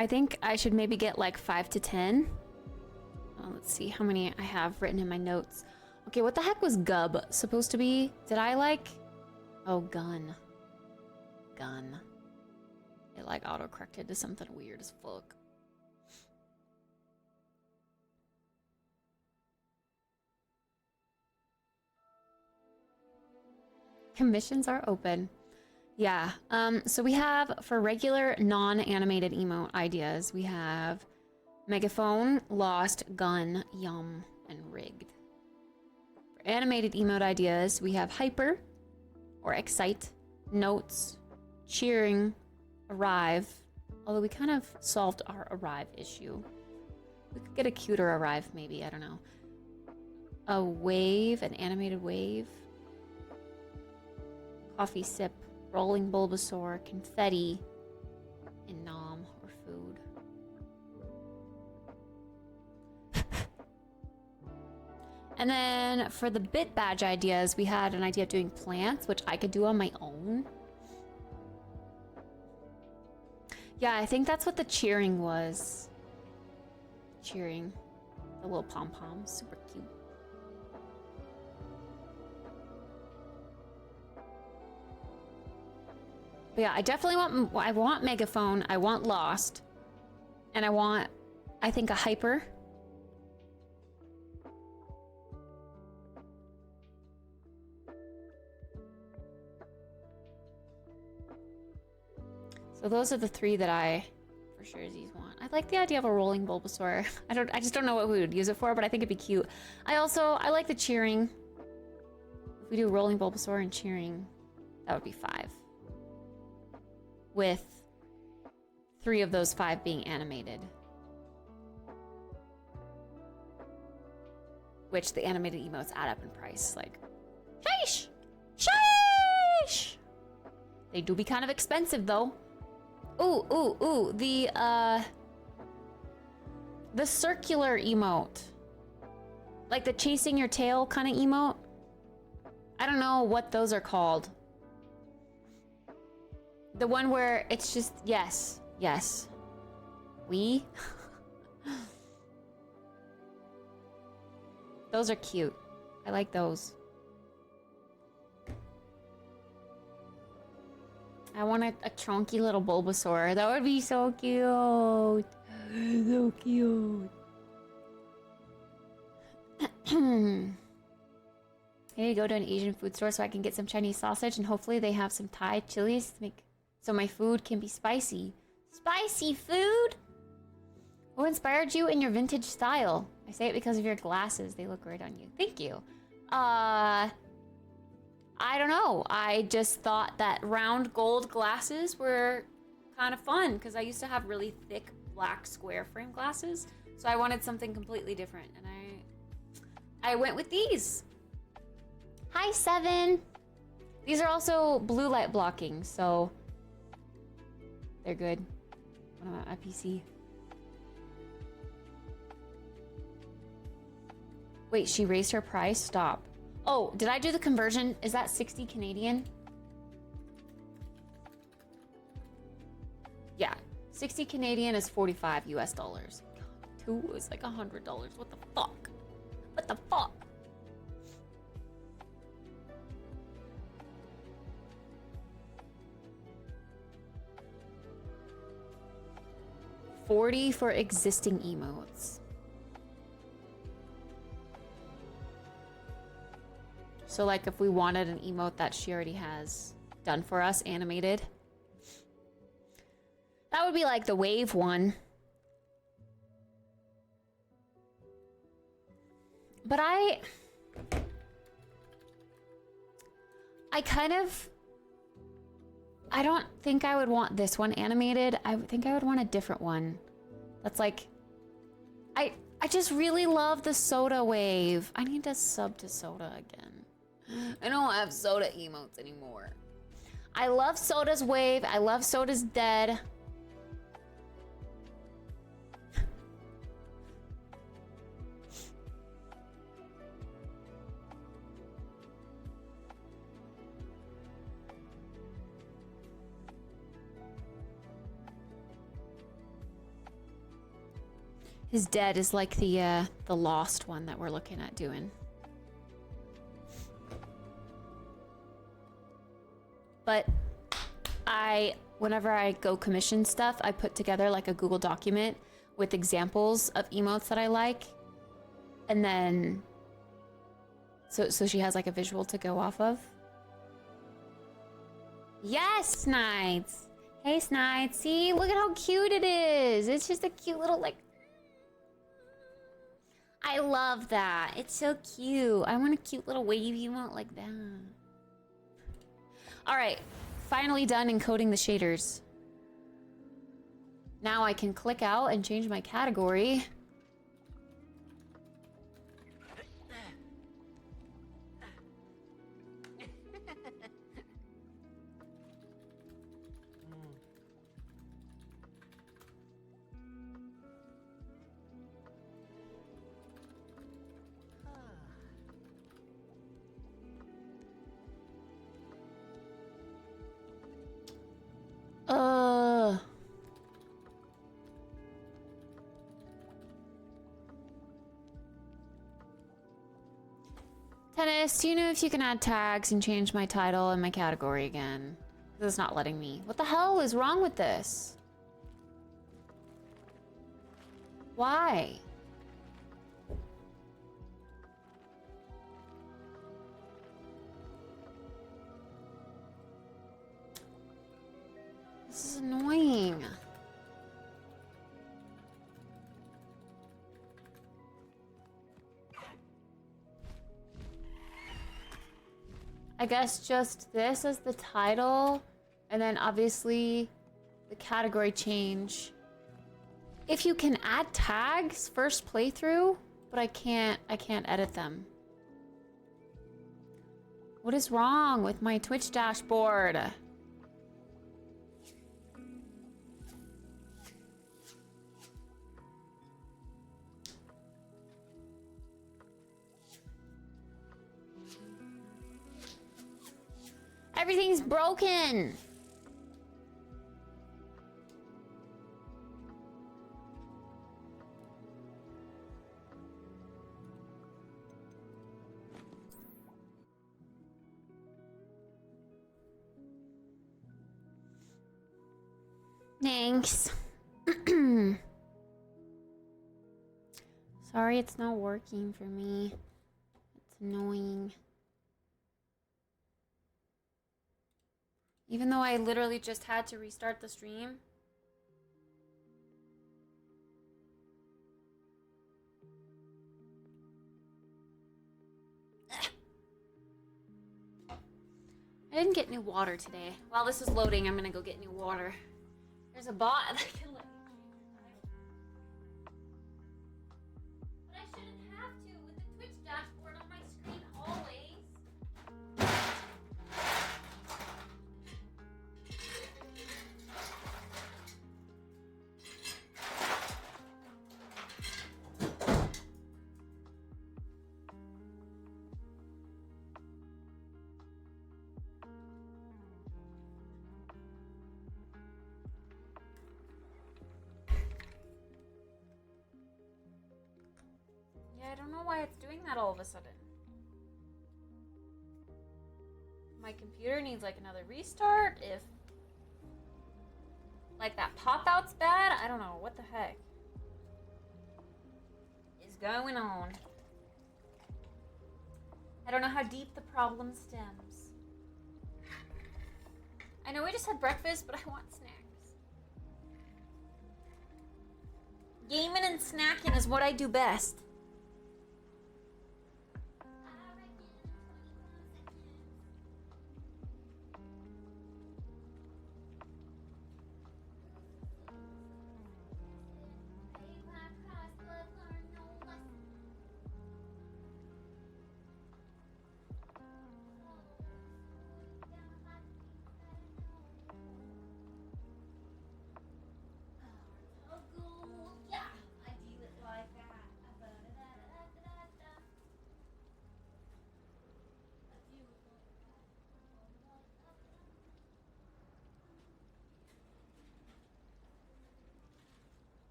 I think I should maybe get like 5 to 10. Let's see how many I have written in my notes. Okay, what the heck was gub supposed to be? Did I like... Oh, gun. Gun. It like auto-corrected to something weird as fuck. Commissions are open. Yeah, so we have, for regular non-animated emote ideas, we have megaphone, lost, gun, yum, and rigged. For animated emote ideas, we have hyper, or excite, notes, cheering, arrive, although we kind of solved our arrive issue. We could get a cuter arrive, maybe, I don't know. A wave, an animated wave. Coffee sip. Rolling Bulbasaur, confetti, and nom or food. And then for the bit badge ideas, we had an idea of doing plants, which I could do on my own. Yeah, I think that's what the cheering was. Cheering. The little pom-poms, super cute. But yeah, I definitely want Megaphone, I want Lost, and I want, I think, a Hyper. So those are the three that I for sure want. I like the idea of a rolling Bulbasaur. I just don't know what we would use it for, but I think it'd be cute. I like the cheering. If we do rolling Bulbasaur and cheering, that would be 5. With 3 of those 5 being animated. Which the animated emotes add up in price. Like, sheesh! Sheesh! They do be kind of expensive though. Ooh, the circular emote. Like the chasing your tail kind of emote. I don't know what those are called. The one where it's just, yes. We? Those are cute. I like those. I want a chunky little Bulbasaur. That would be so cute. So cute. Maybe go to an Asian food store so I can get some Chinese sausage, and hopefully they have some Thai chilies to make so my food can be spicy. Spicy food? Who inspired you in your vintage style? I say it because of your glasses. They look great on you. Thank you. I don't know. I just thought that round gold glasses were kind of fun because I used to have really thick black square frame glasses. So I wanted something completely different, and I went with these. Hi, 7. These are also blue light blocking, so they're good when I'm at my PC. Wait, she raised her price? Stop. Oh, did I do the conversion? Is that 60 Canadian? Yeah, 60 Canadian is 45 US dollars. God, 2 is like $100. What the fuck? What the fuck? $40 for existing emotes. So like if we wanted an emote that she already has done for us, animated, that would be like the wave one. But I don't think I would want this one animated. I think I would want a different one. That's like, I just really love the soda wave. I need to sub to soda again. I don't have soda emotes anymore. I love Soda's wave. I love Soda's dead. His dead is like the lost one that we're looking at doing. But whenever I go commission stuff, I put together like a Google document with examples of emotes that I like. And then, so she has like a visual to go off of. Yes, Snides. Hey, Snides. See, look at how cute it is. It's just a cute little like, I love that. It's so cute. I want a cute little wave emote like that. All right, finally done encoding the shaders. Now I can click out and change my category. Tennis, do you know if you can add tags and change my title and my category again? This is not letting me. What the hell is wrong with this? Why? This is annoying. I guess just this as the title, and then obviously the category change. If you can add tags first playthrough, but I can't edit them. What is wrong with my Twitch dashboard? Everything's broken. Thanks. Sorry it's not working for me. It's annoying. Even though I literally just had to restart the stream. I didn't get new water today. While this is loading, I'm gonna go get new water. There's a bot that can let me change your title. But I shouldn't have to with the Twitch dashboard on my screen always. Yeah, I don't know why it's doing that all of a sudden. My computer needs like another restart. If like that pop-out's bad, I don't know. What the heck is going on? I don't know how deep the problem stems. I know we just had breakfast, but I want snacks. Gaming and snacking is what I do best.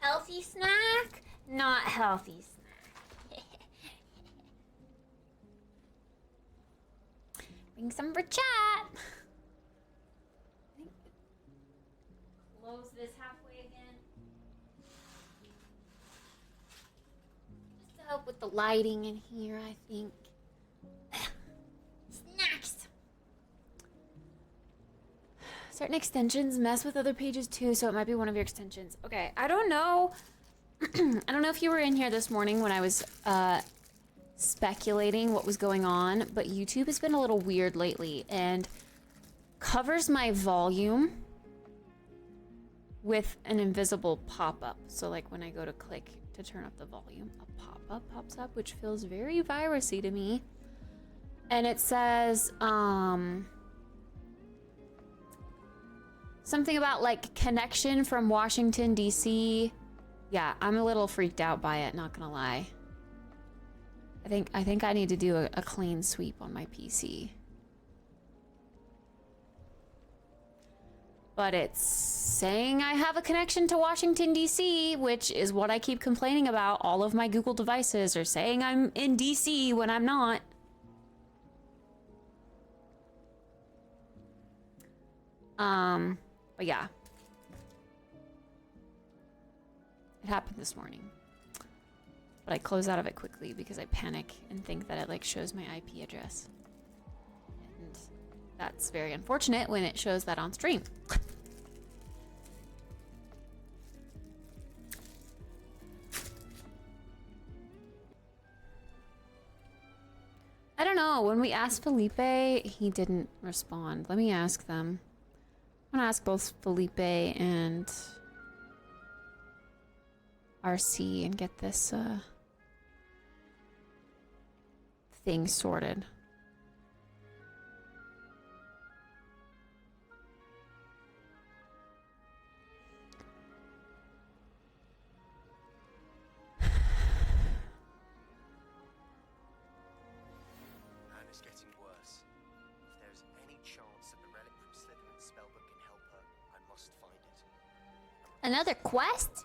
Healthy snack? Not healthy snack. Bring some for chat. Close this halfway again. Just to help with the lighting in here, I think. Snacks. Certain extensions mess with other pages too, so it might be one of your extensions. Okay, I don't know. I don't know if you were in here this morning when I was speculating what was going on, but YouTube has been a little weird lately and covers my volume with an invisible pop-up. So like when I go to click to turn up the volume, a pop-up pops up, which feels very virusy to me. And it says, something about like connection from Washington, D.C. Yeah, I'm a little freaked out by it, not gonna lie. I think I need to do a clean sweep on my PC. But it's saying I have a connection to Washington, D.C., which is what I keep complaining about. All of my Google devices are saying I'm in D.C. when I'm not. But yeah. It happened this morning. But I close out of it quickly because I panic and think that it like shows my IP address. And that's very unfortunate when it shows that on stream. I don't know. When we asked Felipe, he didn't respond. Let me ask them. I'm gonna ask both Felipe and RC and get this thing sorted. It's getting worse. If there's any chance that the relic from Slytherin's spellbook can help her, I must find it. Another quest?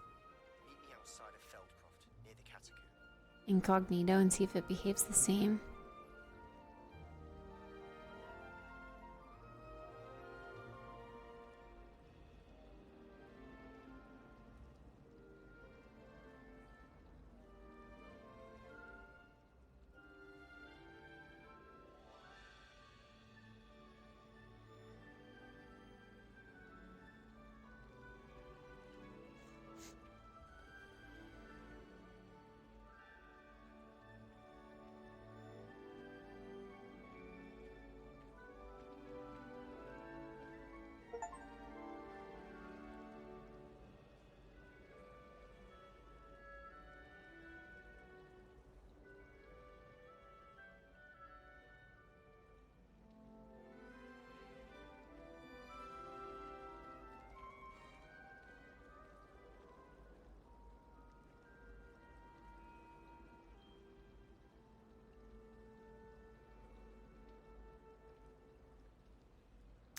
Meet me outside of Feldcroft, near the catacomb. Incognito and see if it behaves the same.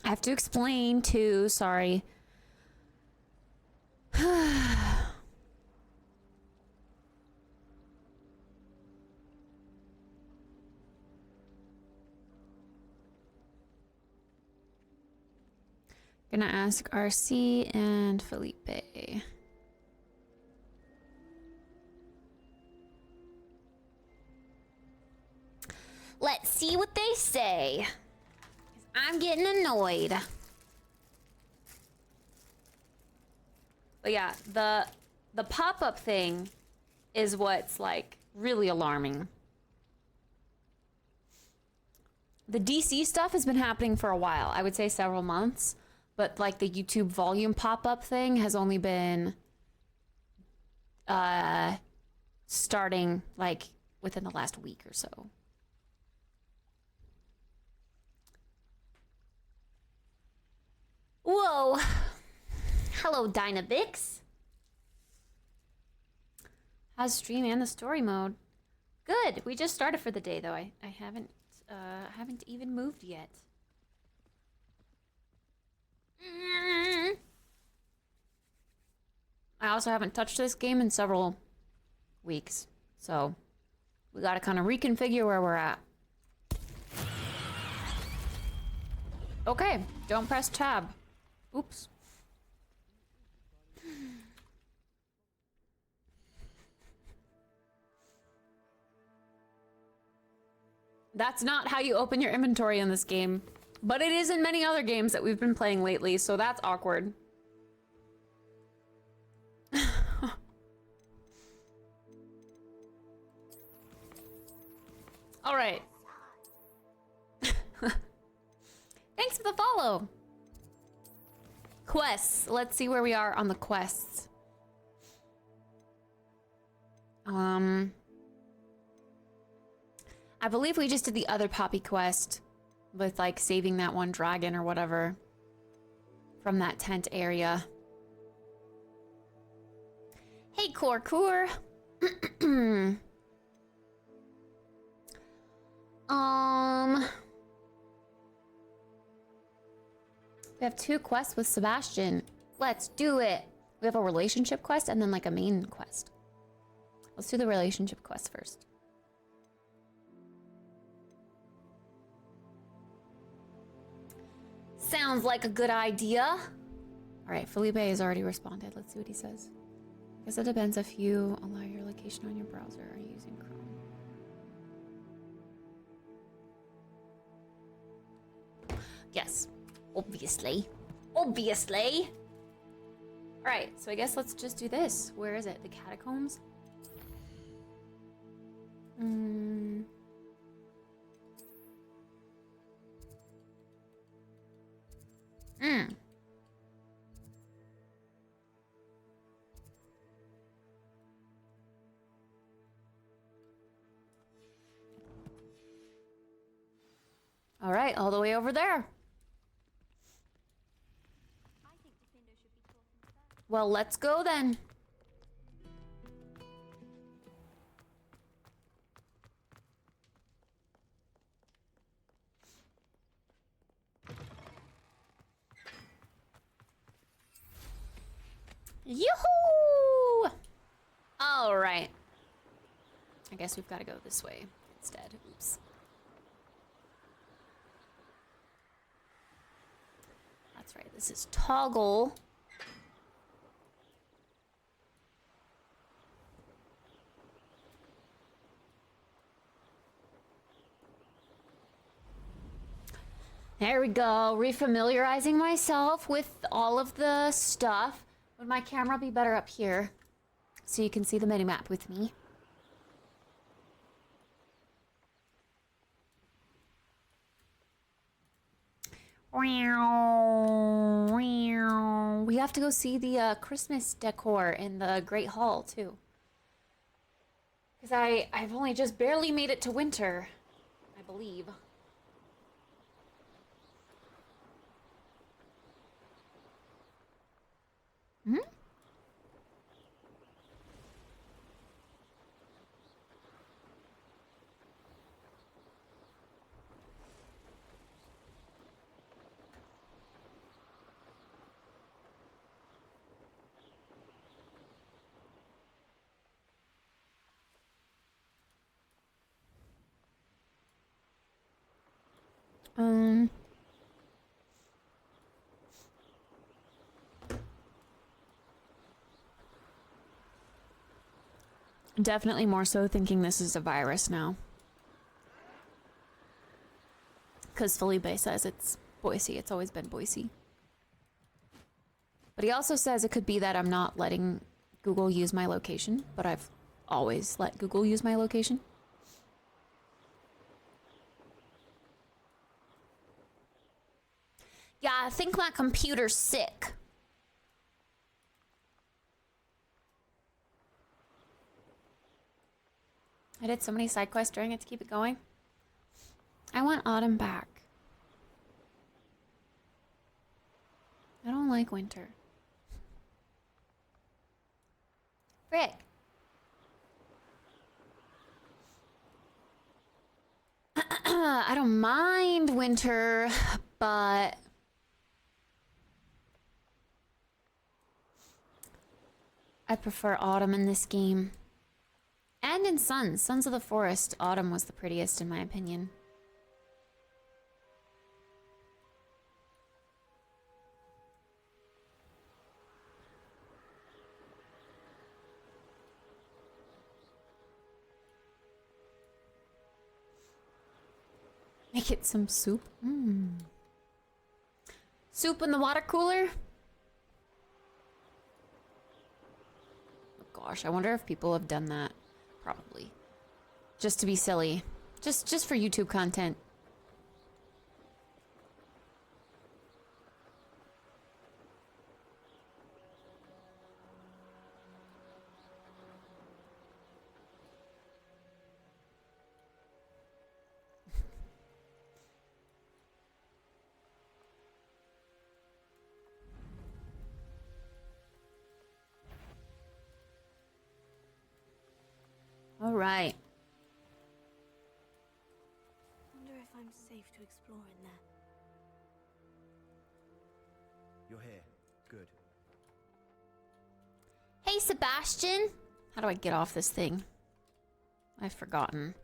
I have to explain too, sorry. Gonna ask RC and Felipe. Let's see what they say. I'm getting annoyed. But yeah, the pop-up thing is what's like really alarming. The DC stuff has been happening for a while. I would say several months, but like the YouTube volume pop-up thing has only been starting like within the last week or so. Whoa. Hello, Dynavix. How's stream and the story mode? Good. We just started for the day though. I haven't even moved yet. I also haven't touched this game in several weeks, so we gotta kind of reconfigure where we're at. Okay, don't press tab. Oops. That's not how you open your inventory in this game, but it is in many other games that we've been playing lately, so that's awkward. All right. Thanks for the follow. Quests. Let's see where we are on the quests. I believe we just did the other Poppy quest with like saving that one dragon or whatever from that tent area. Hey, Korkur. We have 2 quests with Sebastian. Let's do it. We have a relationship quest and then like a main quest. Let's do the relationship quest first. Sounds like a good idea. All right, Felipe has already responded. Let's see what he says. I guess it depends if you allow your location on your browser or using Chrome. Yes, obviously. Obviously. All right, so I guess let's just do this. Where is it? The catacombs? Hmm. All right, all the way over there. Well, let's go then. Yoo-hoo! All right. I guess we've got to go this way instead. Oops. That's right. This is toggle. There we go. Refamiliarizing myself with all of the stuff. Would my camera be better up here so you can see the minimap with me? We have to go see the Christmas decor in the Great Hall too. Because I've only just barely made it to winter, I believe. Hmm? Definitely more so thinking this is a virus now. Because Felipe says it's Boise. It's always been Boise. But he also says it could be that I'm not letting Google use my location, but I've always let Google use my location. Yeah, I think my computer's sick. I did so many side quests during it to keep it going. I want autumn back. I don't like winter. Frick. I don't mind winter, but I prefer autumn in this game. And in Sons of the Forest, autumn was the prettiest in my opinion. Make it some soup. Soup in the water cooler? Oh gosh, I wonder if people have done that. Probably. Just to be silly. Just for YouTube content. All right. Wonder if I'm safe to explore in there. You're here. Good. Hey, Sebastian. How do I get off this thing? I've forgotten.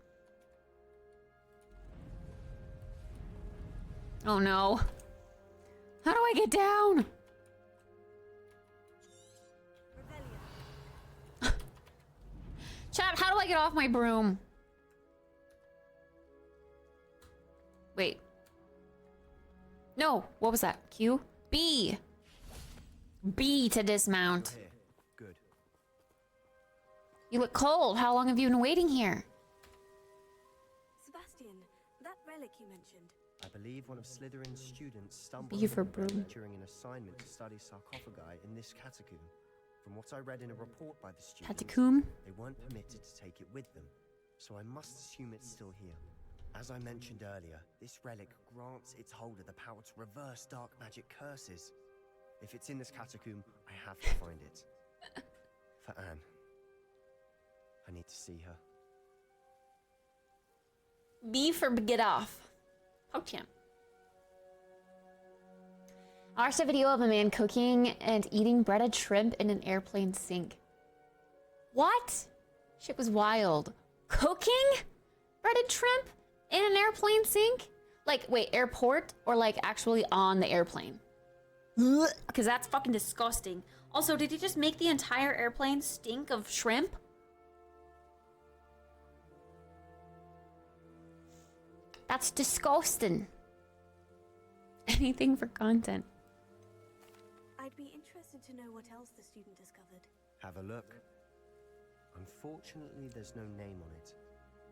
Oh no. How do I get down? Chat, how do I get off my broom? Wait. No, what was that? Q? B. B to dismount. You're here. Good. You look cold. How long have you been waiting here? Sebastian, that relic you mentioned. I believe one of Slytherin's students stumbled B for upon the relic broom. during an assignment to study sarcophagi in this catacomb. From what I read in a report by the students, Catacomb? they weren't permitted to take it with them, so I must assume it's still here. As I mentioned earlier, this relic grants its holder the power to reverse dark magic curses. If it's in this catacomb, I have to find it. For Anne. I need to see her. B for get off. PogChamp. I watched a video of a man cooking and eating breaded shrimp in an airplane sink. What? Shit was wild. Cooking breaded shrimp in an airplane sink? Like, wait, airport or like actually on the airplane? Because that's fucking disgusting. Also, did he just make the entire airplane stink of shrimp? That's disgusting. Anything for content. I'd be interested to know what else the student discovered. Have a look. Unfortunately, there's no name on it,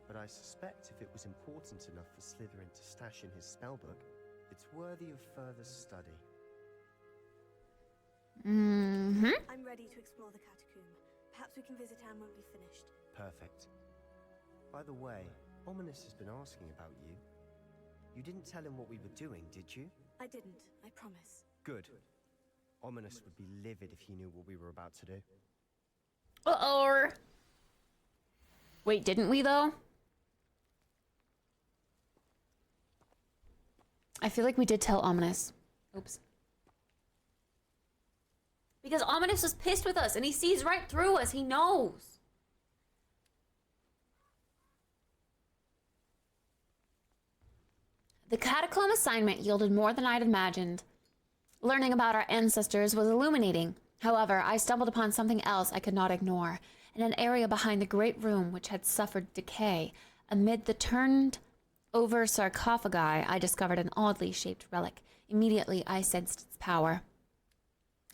but I suspect if it was important enough for Slytherin to stash in his spellbook, it's worthy of further study. Mm-hmm. I'm ready to explore the catacomb. Perhaps we can visit Anne when we've finished. Perfect. By the way, Ominous has been asking about you. You didn't tell him what we were doing, did you? I didn't, I promise. Good. Ominous would be livid if he knew what we were about to do. Uh-oh. Wait, didn't we though? I feel like we did tell Ominous. Oops. Because Ominous was pissed with us and he sees right through us. He knows. The catacomb assignment yielded more than I'd imagined. Learning about our ancestors was illuminating. However, I stumbled upon something else I could not ignore. In an area behind the great room which had suffered decay, amid the turned over sarcophagi, I discovered an oddly shaped relic. Immediately, I sensed its power.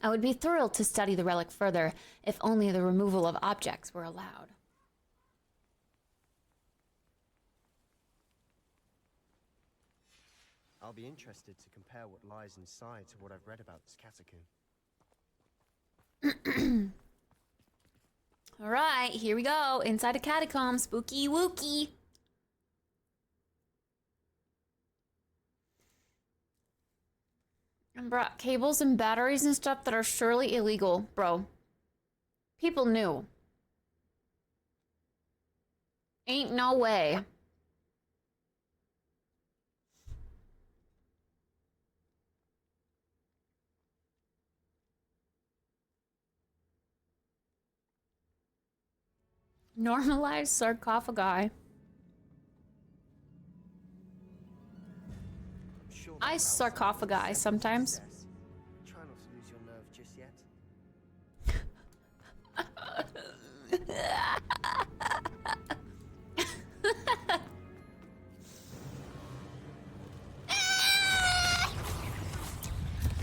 I would be thrilled to study the relic further, if only the removal of objects were allowed. I'll be interested to compare what lies inside to what I've read about this catacomb. All right, here we go. Inside a catacomb, spooky wookie. And brought cables and batteries and stuff that are surely illegal, bro. People knew. Ain't no way. Normalized sarcophagi. Sure I that's sarcophagi outside of the sometimes. success. Try not to lose your nerve just yet.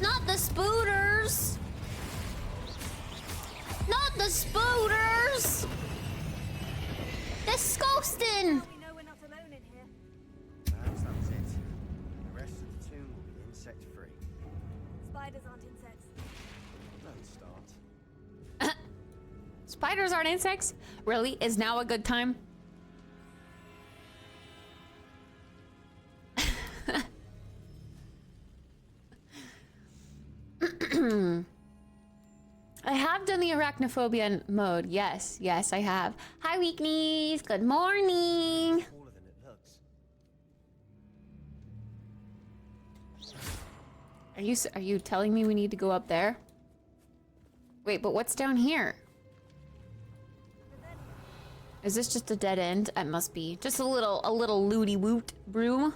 Not the spooters! Not the spooters! Disgusting! We know we're not alone in here. Perhaps that's it. The rest of the tomb will be insect-free. Spiders aren't insects. Don't start. Spiders aren't insects? Really? Is now a good time? I have done the arachnophobia mode. Yes, yes, I have. Hi, Weeknies. Good morning. Smaller than it looks. Are you telling me we need to go up there? Wait, but what's down here? Is this just a dead end? It must be. Just a little looty woot broom.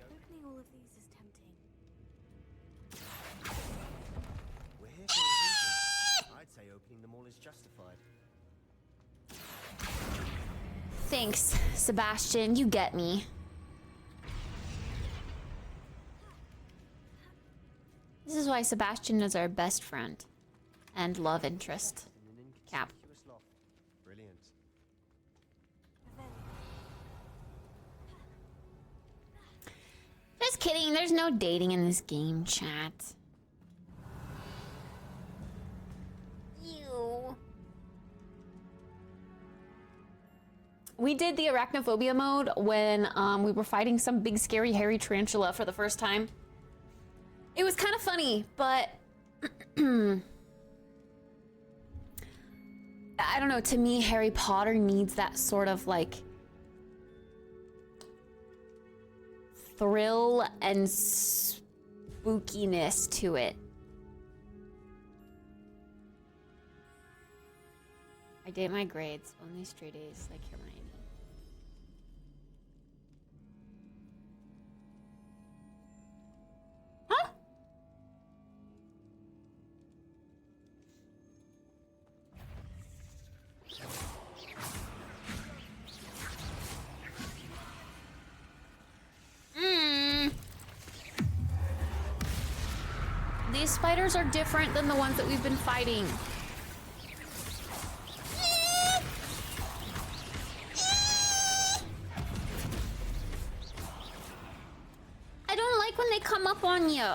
Opening all of these is tempting. We're here for a reason. I'd say opening them all is justified. Thanks, Sebastian. You get me. This is why Sebastian is our best friend and love interest. Cap. Brilliant. Just kidding. There's no dating in this game, chat. Ew. We did the arachnophobia mode when we were fighting some big scary hairy tarantula for the first time. It was kind of funny, but I don't know, to me Harry Potter needs that sort of like thrill and spookiness to it. I date my grades, only straight A's like Hermione. Huh? These spiders are different than the ones that we've been fighting. I don't like when they come up on you.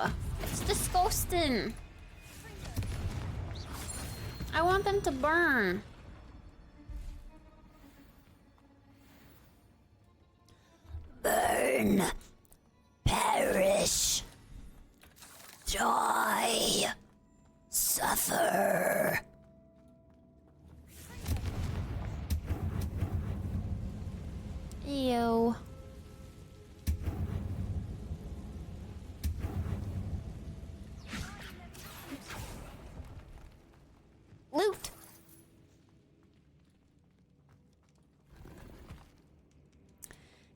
It's disgusting. I want them to burn. Burn. Perish. Die. Suffer. Ew. Loot.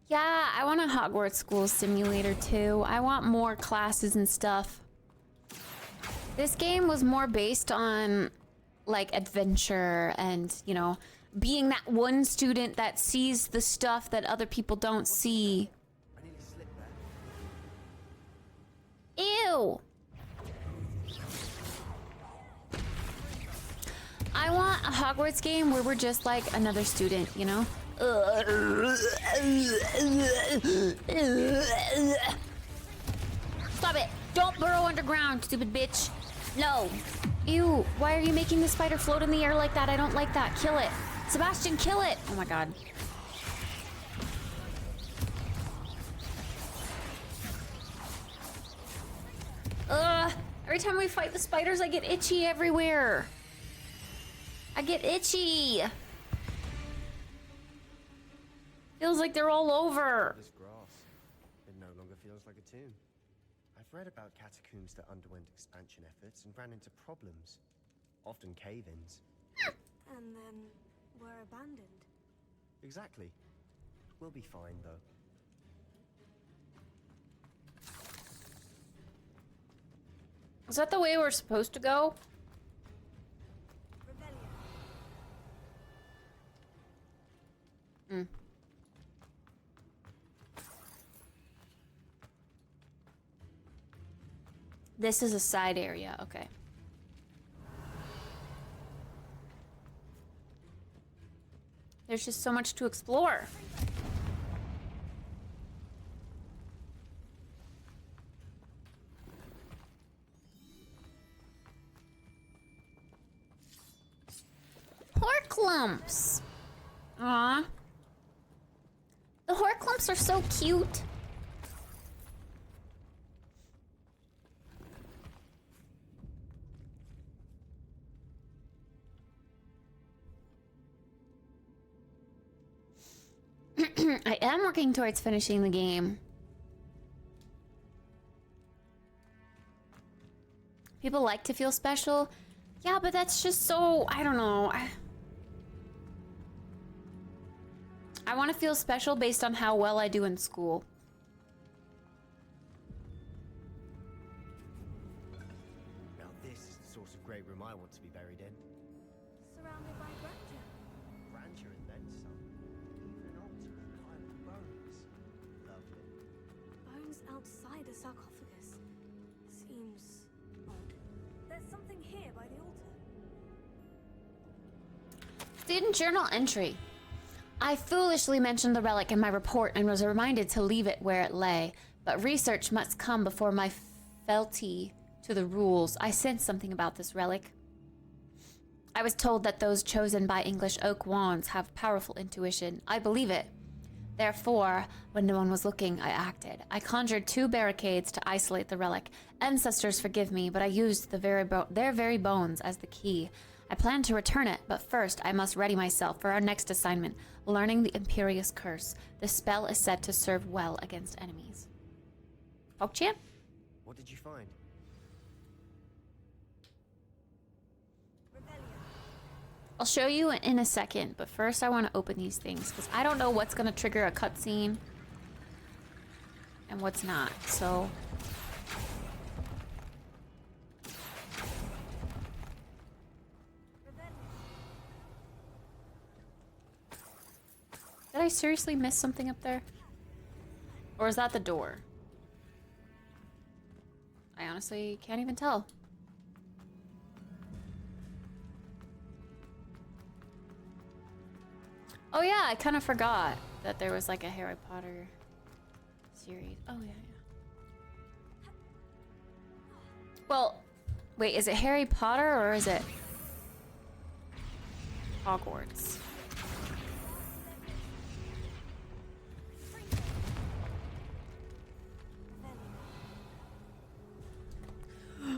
Yeah, I want a Hogwarts School Simulator too. I want more classes and stuff. This game was more based on like adventure and, you know, being that one student that sees the stuff that other people don't see. I nearly slipped there. Ew. I want a Hogwarts game where we're just like another student, you know? Stop it! Don't burrow underground, stupid bitch! No! Ew, why are you making the spider float in the air like that? I don't like that. Kill it. Sebastian, kill it! Oh my god. Every time we fight the spiders, I get itchy everywhere. I get itchy. Feels like they're all over. This grass, it no longer feels like a tomb. I've read about catacombs that underwent expansion efforts and ran into problems, often cave-ins. And then were abandoned. Exactly. We'll be fine though. Is that the way we're supposed to go? Rebellion. This is a side area, okay. There's just so much to explore. Horklumps! Aw. The Horklumps are so cute. I am working towards finishing the game. People like to feel special. Yeah, but that's just so, I don't know. I want to feel special based on how well I do in school. Now this is the sort of great room I want to be buried in. Surrounded by grandeur. Grandeur and then some. Even an altar of pile of bones. Lovely. Bones outside a sarcophagus. Seems odd. There's something here by the altar. Student journal entry. I foolishly mentioned the relic in my report and was reminded to leave it where it lay. But research must come before my fealty to the rules. I sensed something about this relic. I was told that those chosen by English oak wands have powerful intuition. I believe it. Therefore, when no one was looking, I acted. I conjured 2 barricades to isolate the relic. Ancestors forgive me, but I used their very bones as the key. I plan to return it, but first I must ready myself for our next assignment, learning the Imperious Curse. The spell is said to serve well against enemies. PogChamp? What did you find? I'll show you in a second, but first I want to open these things, because I don't know what's going to trigger a cutscene and what's not, so... Did I seriously miss something up there? Or is that the door? I honestly can't even tell. Oh yeah, I kind of forgot that there was like a Harry Potter series. Oh yeah, yeah. Well, wait, is it Harry Potter or is it Hogwarts?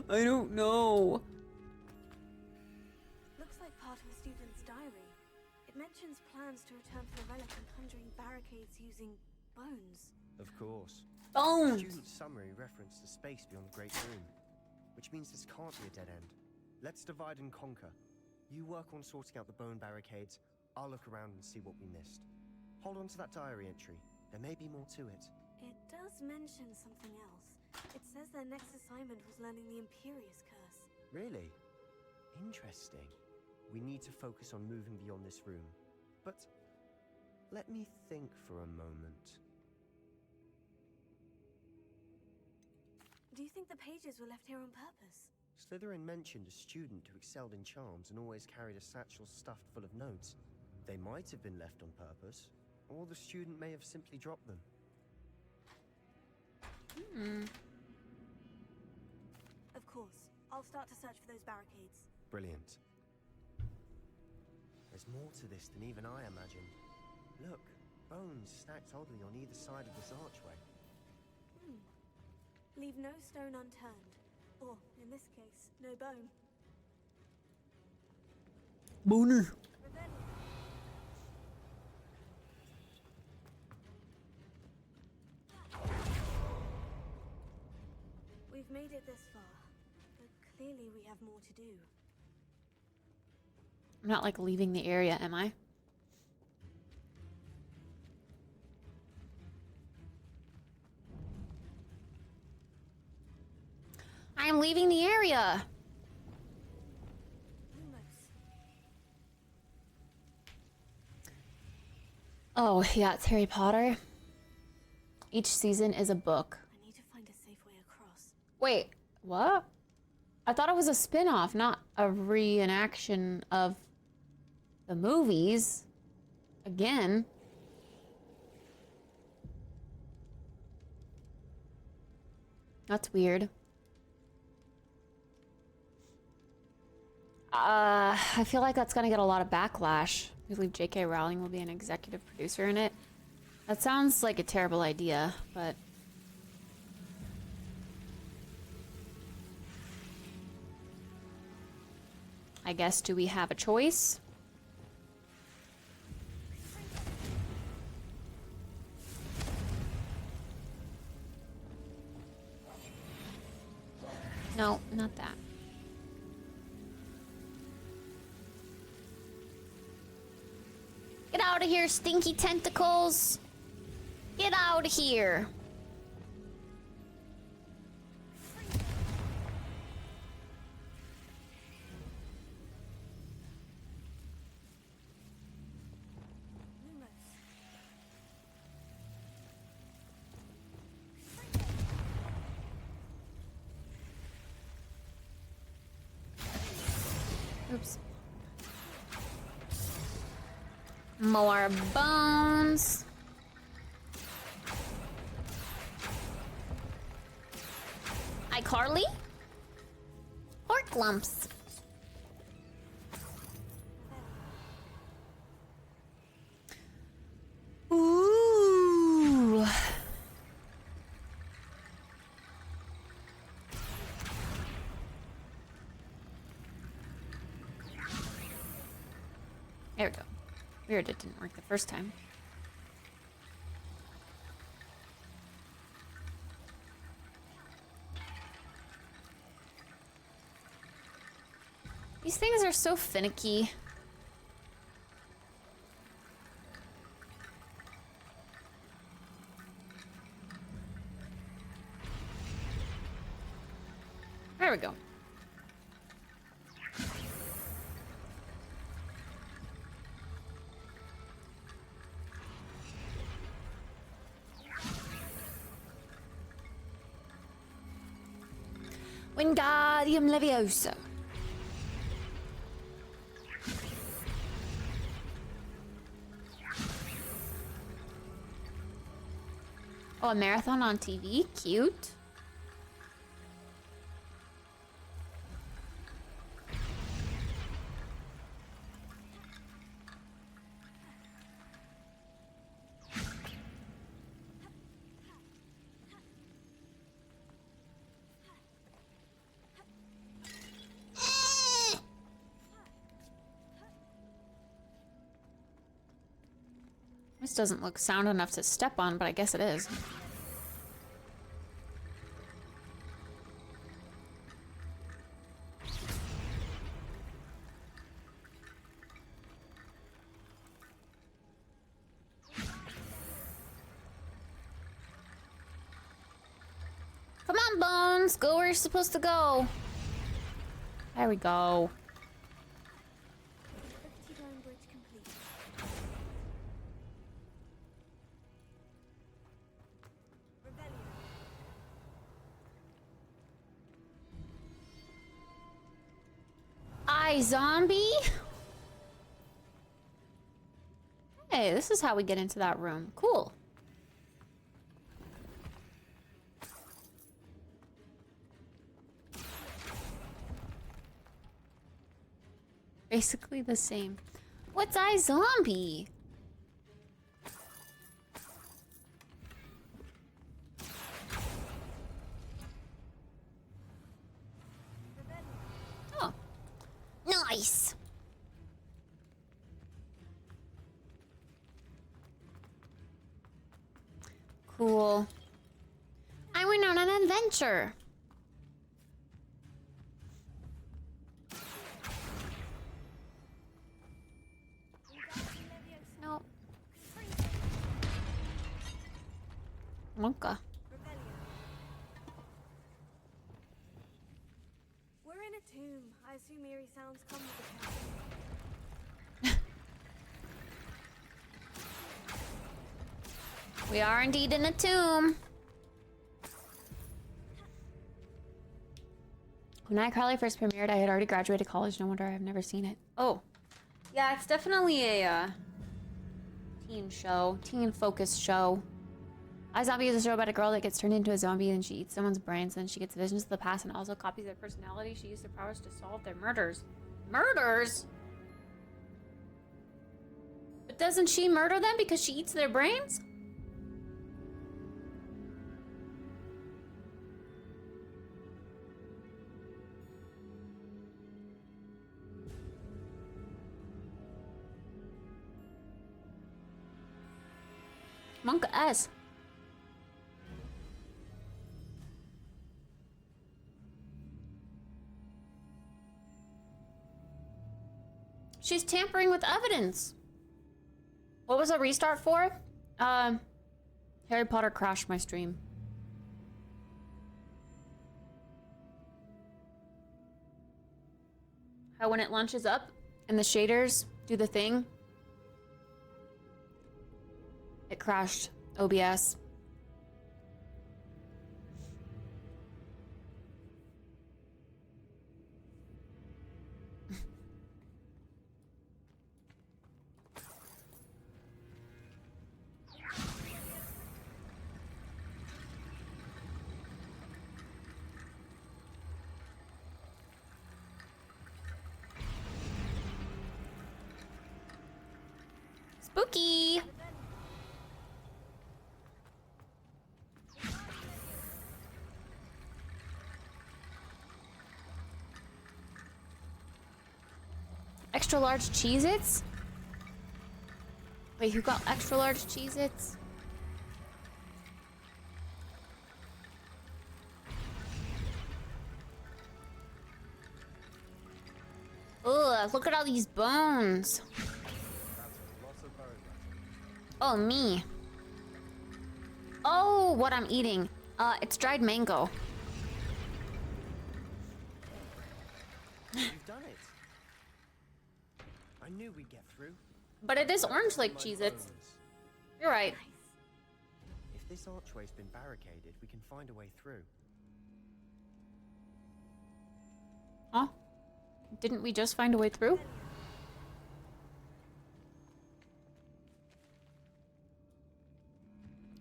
I don't know. Looks like part of a student's diary. It mentions plans to return to the relic and conjuring barricades using bones. Of course. Bones! The student's summary referenced the space beyond the Great Room, which means this can't be a dead end. Let's divide and conquer. You work on sorting out the bone barricades. I'll look around and see what we missed. Hold on to that diary entry. There may be more to it. It does mention something else. It says their next assignment was learning the Imperious Curse. Really? Interesting. We need to focus on moving beyond this room. But let me think for a moment. Do you think the pages were left here on purpose? Slytherin mentioned a student who excelled in charms and always carried a satchel stuffed full of notes. They might have been left on purpose, or the student may have simply dropped them. Of course. I'll start to search for those barricades. Brilliant. There's more to this than even I imagined. Look, bones stacked oddly on either side of this archway. Leave no stone unturned. Or, in this case, no bone. Boner. We've made it this far, but clearly we have more to do. I'm not like leaving the area, am I? I'm leaving the area. Oh, yeah, it's Harry Potter. Each season is a book. I need to find a safe way across. Wait, what? I thought it was a spin-off, not a reenaction of the movies. Again. That's weird. I feel like that's gonna get a lot of backlash. I believe J.K. Rowling will be an executive producer in it. That sounds like a terrible idea, but... I guess, do we have a choice? No, not that. out of here, stinky tentacles. Get out of here. Oops. More bones. iCarly? Pork lumps. Ooh. There we go. Weird, it didn't work the first time. These things are so finicky. There we go. Wingardium Leviosa. Oh, a marathon on TV? Cute. This doesn't look sound enough to step on, but I guess it is. Come on, Bones! Go where you're supposed to go. There we go. Zombie? Hey, this is how we get into that room. Cool. Basically the same. What's iZombie? Nice. Cool. I went on an adventure. Nope. Wonka. We're in a tomb. I assume eerie sounds come with the town. We are indeed in a tomb. When iCarly first premiered, I had already graduated college. No wonder I've never seen it. Oh. Yeah, it's definitely a teen show. Teen-focused show. iZombie is a show about a girl that gets turned into a zombie and she eats someone's brains and she gets visions of the past and also copies their personality. She used her powers to solve their murders. Murders? But doesn't she murder them because she eats their brains? Monka S. She's tampering with evidence. What was the restart for? Harry Potter crashed my stream. How when it launches up and the shaders do the thing, it crashed OBS. Spooky! Extra large Cheez-Its? Wait, who got extra large Cheez-Its? Ugh, look at all these bones. Oh, me. Oh, what I'm eating. It's dried mango. You've done it. I knew we'd get through. But it is orange like Cheez-Its. You're right. If this archway's been barricaded, we can find a way through. Huh? Didn't we just find a way through?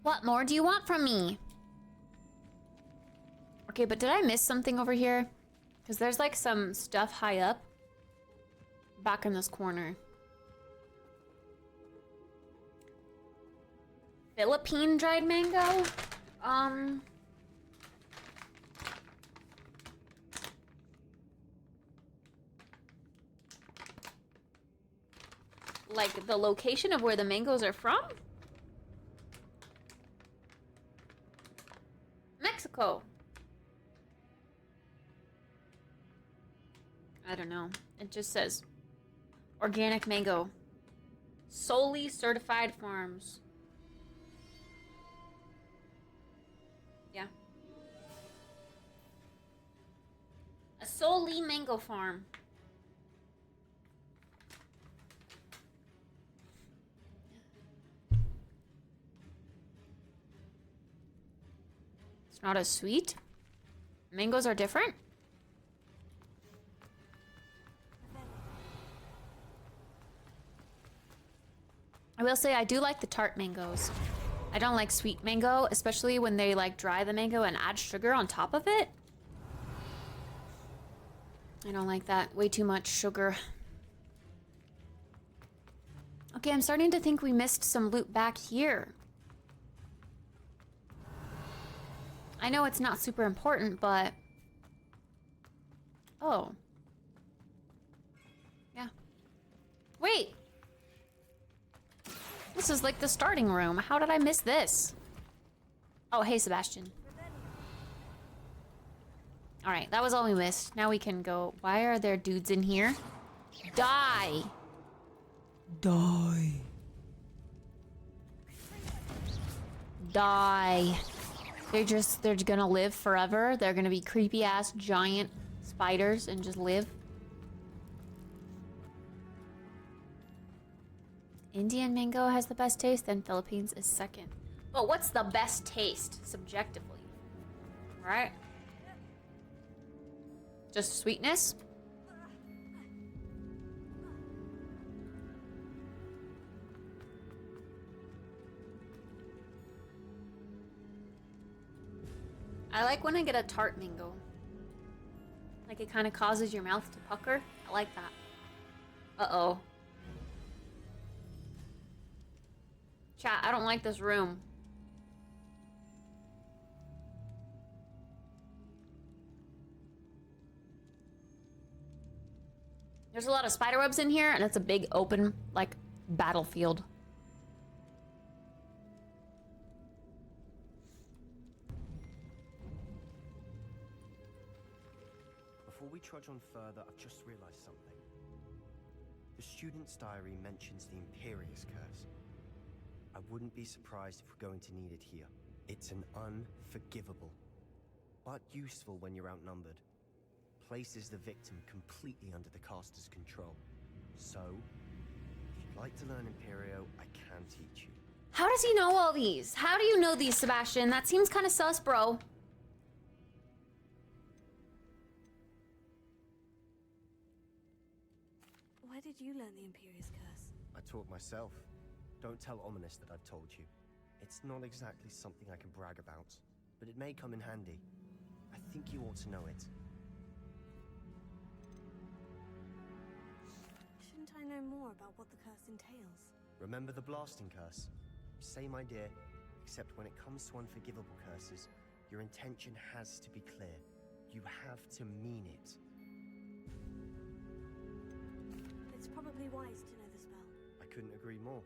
What more do you want from me? Okay, but did I miss something over here? Because there's like some stuff high up. Back in this corner. Philippine dried mango? Like the location of where the mangoes are from? Mexico. I don't know. It just says organic mango. Solely certified farms. Yeah. A solely mango farm. It's not as sweet. Mangoes are different. I will say I do like the tart mangoes. I don't like sweet mango, especially when they like dry the mango and add sugar on top of it. I don't like that. Way too much sugar. Okay, I'm starting to think we missed some loot back here. I know it's not super important, but... Oh. Yeah. Wait! This is like the starting room. How did I miss this? Oh, hey, Sebastian. Alright, that was all we missed. Now we can go. Why are there dudes in here? Die! Die. Die. They're gonna live forever. They're gonna be creepy ass giant spiders and just live. Indian mango has the best taste, then Philippines is second. But what's the best taste, subjectively? Right? Just sweetness? I like when I get a tart mango. Like it kind of causes your mouth to pucker. I like that. Uh-oh. Chat, I don't like this room. There's a lot of spider webs in here, and it's a big open, like, battlefield. Before we trudge on further, I've just realized something. The student's diary mentions the Imperious Curse. I wouldn't be surprised if we're going to need it here. It's an unforgivable, but useful when you're outnumbered. Places the victim completely under the caster's control. So, if you'd like to learn Imperio, I can teach you. How does he know all these? How do you know these, Sebastian? That seems kind of sus, bro. Where did you learn the Imperious Curse? I taught myself. Don't tell Ominous that I've told you. It's not exactly something I can brag about, but it may come in handy. I think you ought to know it. Shouldn't I know more about what the curse entails? Remember the blasting curse? Same idea, except when it comes to unforgivable curses, your intention has to be clear. You have to mean it. It's probably wise to know the spell. I couldn't agree more.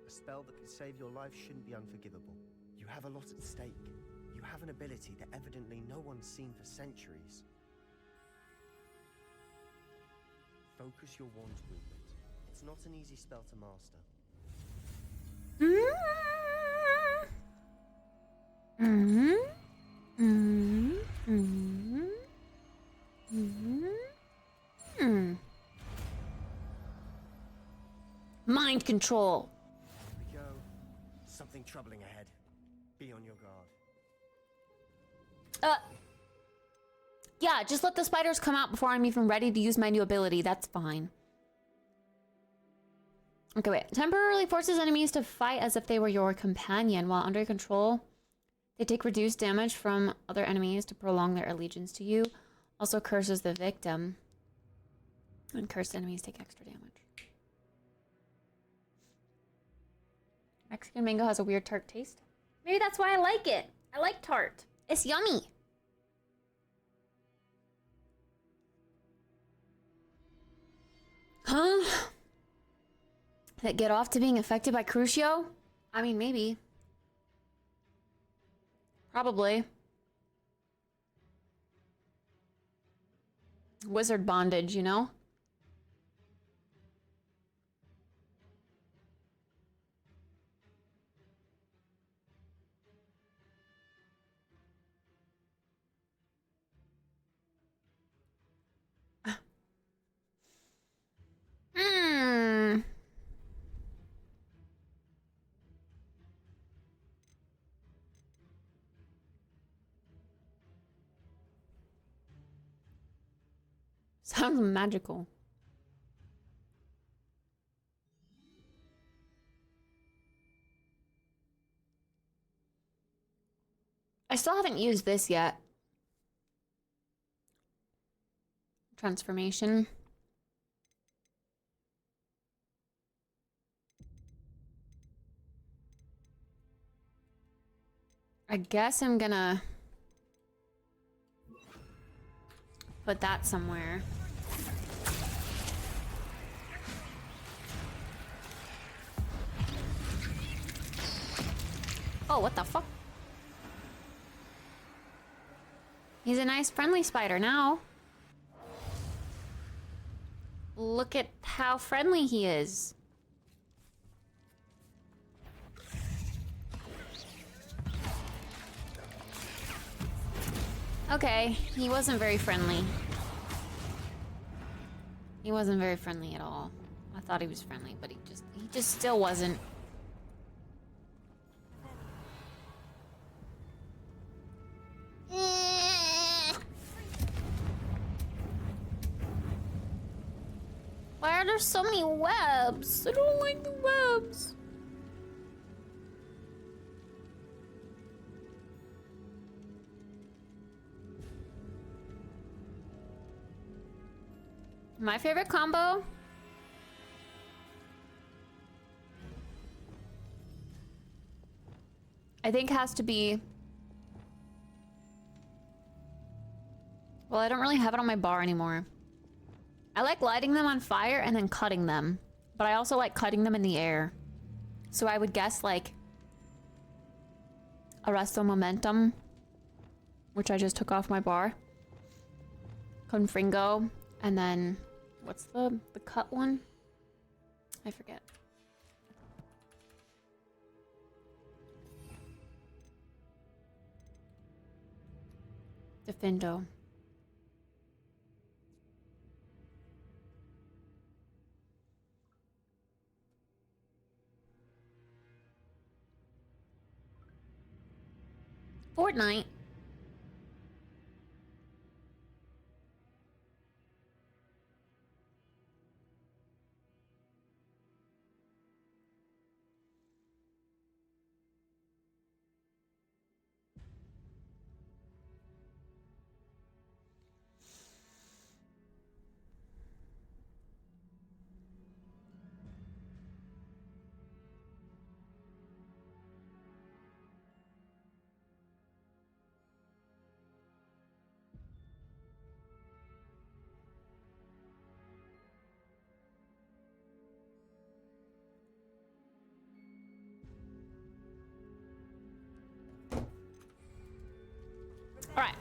A spell that could save your life shouldn't be unforgivable. You have a lot at stake. You have an ability that evidently no one's seen for centuries. Focus your wand's movement. It's not an easy spell to master. Mind control. Here we go. Something troubling ahead. Be on your guard. Yeah, just let the spiders come out before I'm even ready to use my new ability. That's fine. Okay, wait. Temporarily forces enemies to fight as if they were your companion. While under control, they take reduced damage from other enemies to prolong their allegiance to you. Also curses the victim. And cursed enemies take extra damage. Mexican mango has a weird tart taste. Maybe that's why I like it. I like tart. It's yummy. Huh? That get off to being affected by Crucio? I mean, maybe. Probably. Wizard bondage, you know? Sounds magical. I still haven't used this yet. Transformation. I guess I'm gonna put that somewhere. Oh, what the fuck? He's a nice friendly spider now. Look at how friendly he is. Okay, he wasn't very friendly. He wasn't very friendly at all. I thought he was friendly, but he just still wasn't. Why are there so many webs? I don't like the webs. My favorite combo? I think has to be... Well, I don't really have it on my bar anymore. I like lighting them on fire and then cutting them. But I also like cutting them in the air. So I would guess like... Arresto Momentum. Which I just took off my bar. Confringo. And then... What's the cut one? I forget. Defendo. Fortnite. All right.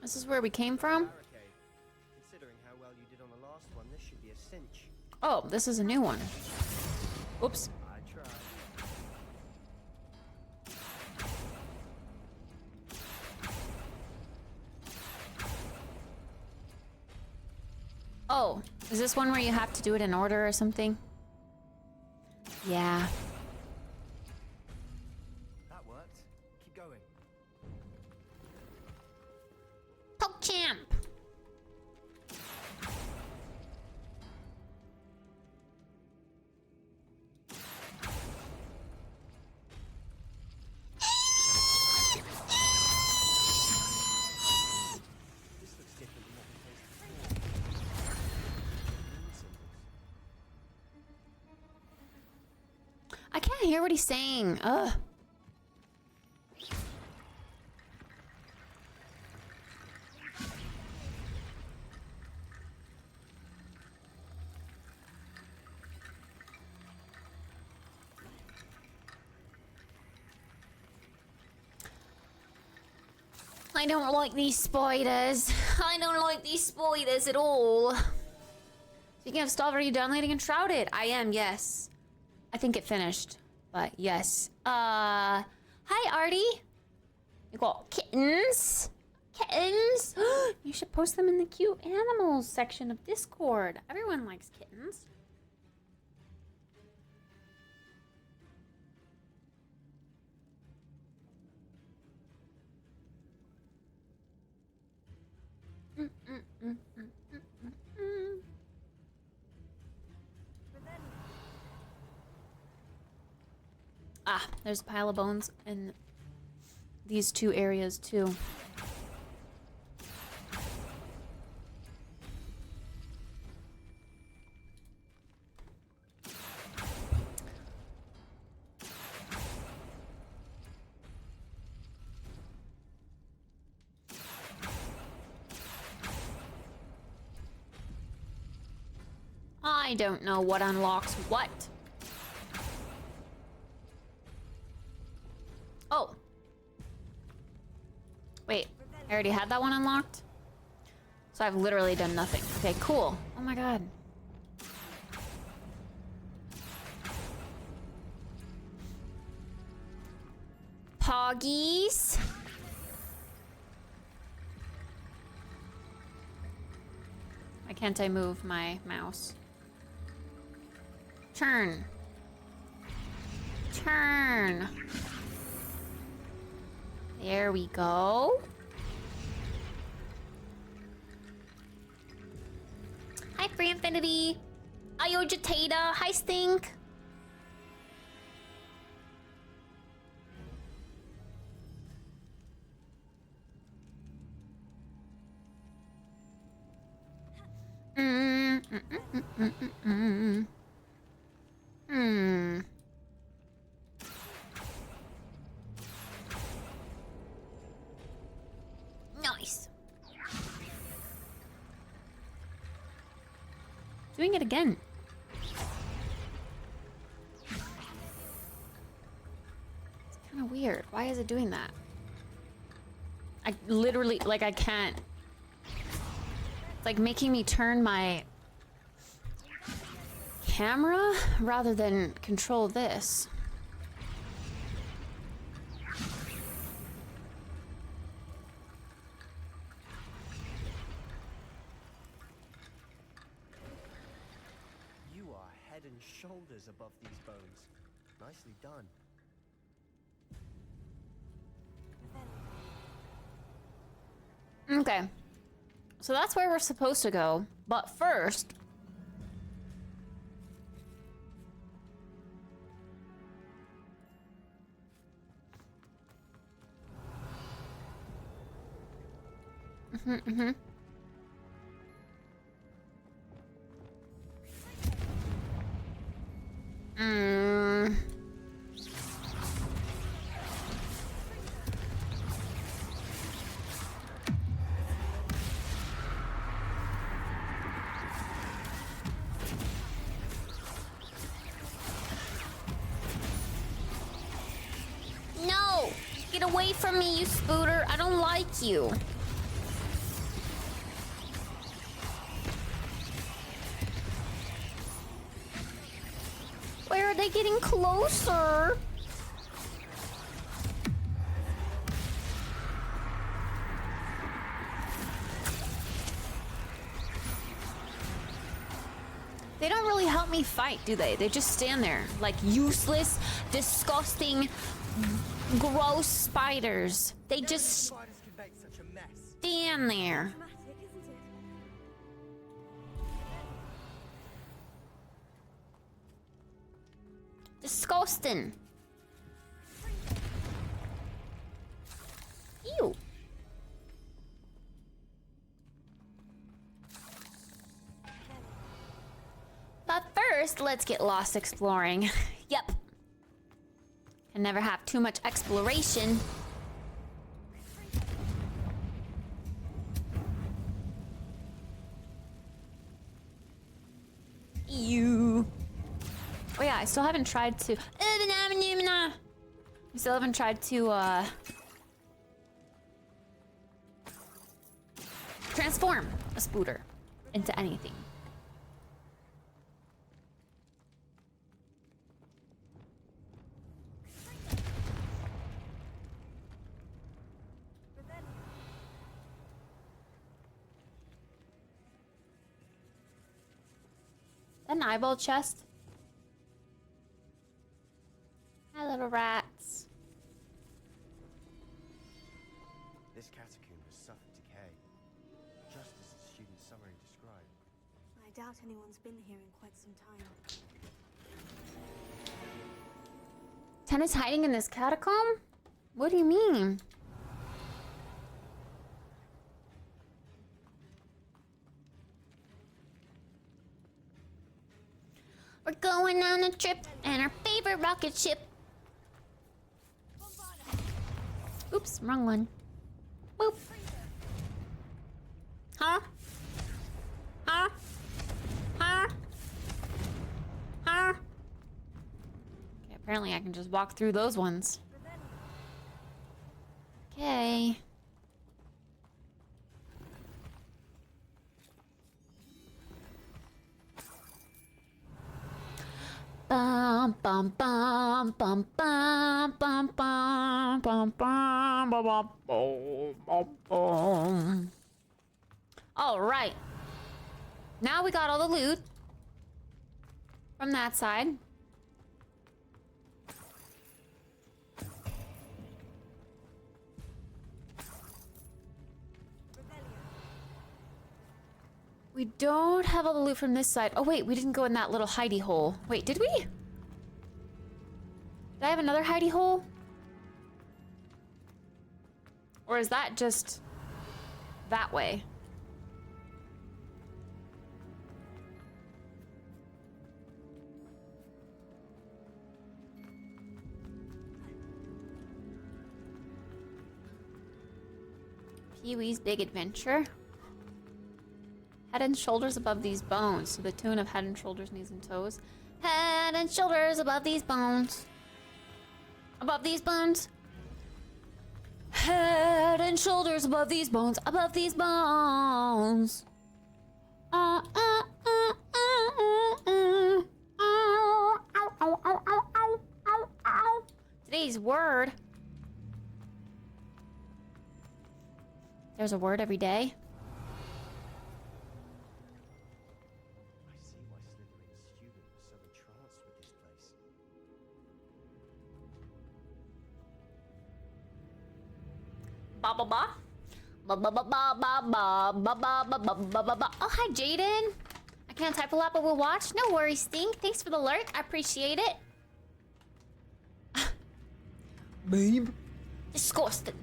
This is where we came from? Barricade. Considering how well you did on the last one, this should be a cinch. Oh, this is a new one. Oops. I tried. Oh, is this one where you have to do it in order or something? Yeah. That worked. Keep going. PogChamp! This looks different than what we faced before. I can't hear what he's saying. Ugh. I don't like these spiders. I don't like these spiders at all. Speaking of stuff, are you downloading Enshrouded? I am, yes. I think it finished, but yes. Hi, Artie. You got kittens. Kittens. You should post them in the cute animals section of Discord. Everyone likes kittens. Ah, there's a pile of bones in these two areas too. I don't know what unlocks what. Oh. Wait, I already had that one unlocked? So I've literally done nothing. Okay, cool. Oh my god. Poggies. Why can't I move my mouse? Turn. Turn. There we go. Hi, Free Infinity. Ayo Jatata. Hi, Stink. Nice. Doing it again. It's kind of weird. Why is it doing that? I literally, like, I can't. It's like making me turn my camera rather than control this. You are head and shoulders above these bones. Nicely done. Okay. So that's where we're supposed to go. But first... No! Get away from me, you Spooter! I don't like you! Where are they getting closer? They don't really help me fight, do they? They just stand there like useless, disgusting, gross spiders. They just Spiders can make such a mess. stand there. Dramatic, isn't it? Disgusting. Ew. But first, let's get lost exploring. Yep. Can never have too much exploration. Ew. Oh yeah, I still haven't tried to... I still haven't tried to, transform a Spooter into anything. An eyeball chest? Hi, little rats. This catacomb has suffered decay, just as the student's summary described. I doubt anyone's been here in quite some time. Tennis hiding in this catacomb? What do you mean? We're going on a trip in our favorite rocket ship. Oops, wrong one. Boop. Huh? Huh? Huh? Huh? Okay, apparently I can just walk through those ones. Okay. Bum bum bum bum bum bum bum bum bum bum bum bum. All right. Now we got all the loot from that side. We don't have all the loot from this side. Oh wait, we didn't go in that little hidey hole. Wait, did we? Did I have another hidey hole? Or is that just that way? Pee-wee's Big Adventure. Head and shoulders above these bones. To the tune of head and shoulders, knees and toes. Head and shoulders above these bones. Above these bones. Head and shoulders above these bones. Above these bones. everybody's word. There's a word every day. I see why Slytherin's student was so entranced with this place. Ba ba ba. Ba ba ba ba ba ba ba ba ba ba ba ba ba. Oh, hi, Jaden. I can't type a lot, but we'll watch. No worries, Stink. Thanks for the lurk. I appreciate it. Babe. Disgusting.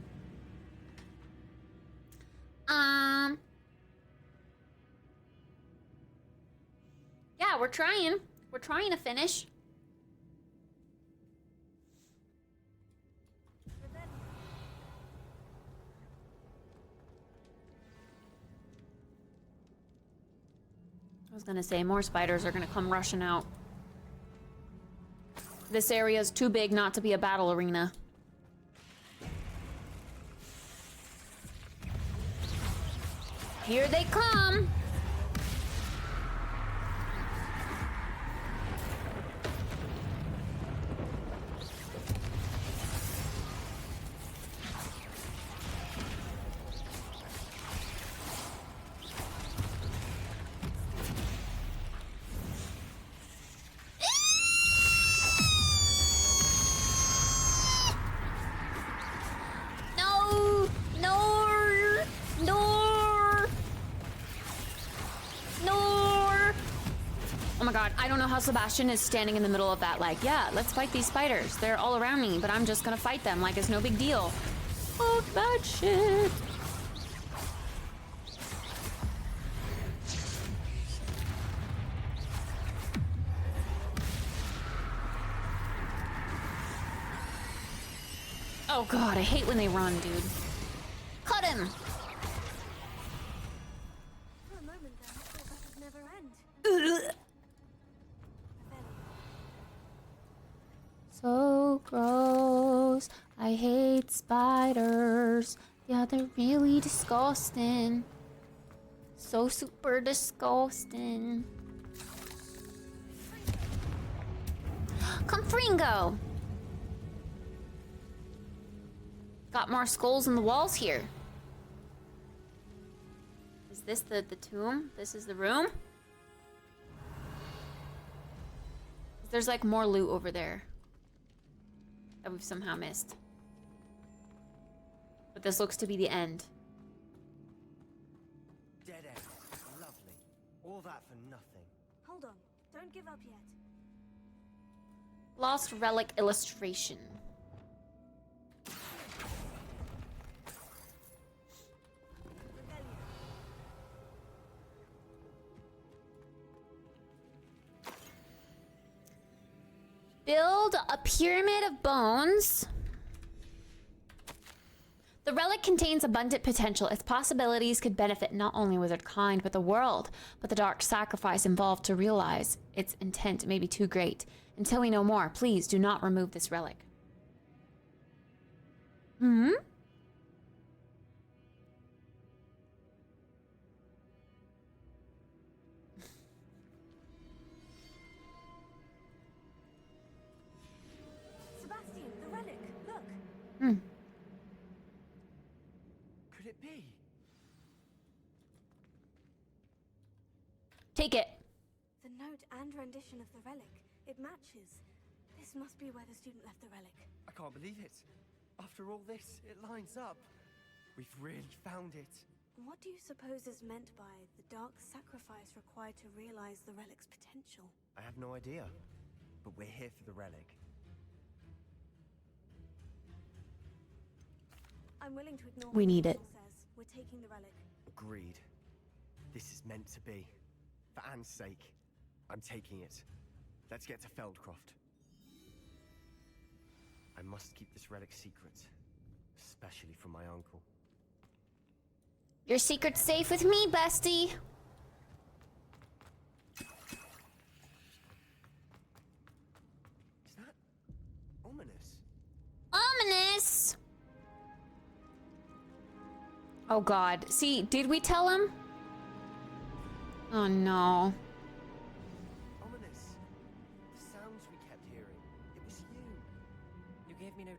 Yeah, we're trying. We're trying to finish. I was gonna say, more spiders are gonna come rushing out. This area is too big not to be a battle arena. Here they come! No! No! No! No! Oh my god, I don't know how Sebastian is standing in the middle of that, like, yeah, let's fight these spiders. They're all around me, but I'm just gonna fight them like it's no big deal. Fuck that shit. Oh god, I hate when they run, dude. Cut him! For a moment there, I thought that would never end. So gross. I hate spiders. Yeah, they're really disgusting. So super disgusting. Come Fringo! Got more skulls in the walls here. Is this the tomb? This is the room? There's like more loot over there that we've somehow missed. But this looks to be the end. Dead end. Lovely. All that for nothing. Hold on, don't give up yet. Lost relic illustration. Build a pyramid of bones. The relic contains abundant potential. Its possibilities could benefit not only wizardkind, but the world. But the dark sacrifice involved to realize its intent may be too great. Until we know more, please do not remove this relic. Hmm? Sebastian, the relic, look. Hmm. Could it be? Take it. The note and rendition of the relic, it matches. This must be where the student left the relic. I can't believe it. After all this, it lines up. We've really found it. What do you suppose is meant by the dark sacrifice required to realize the relic's potential? I have no idea. But we're here for the relic. I'm willing to ignore We what need the it. council says. We're taking the relic. Agreed. This is meant to be. For Anne's sake, I'm taking it. Let's get to Feldcroft. I must keep this relic secret, especially from my uncle. Your secret's safe with me, bestie. Is that ominous? Ominous! Oh god. See, did we tell him? Oh no. Ominous. The sounds we kept hearing. It was you. You gave me no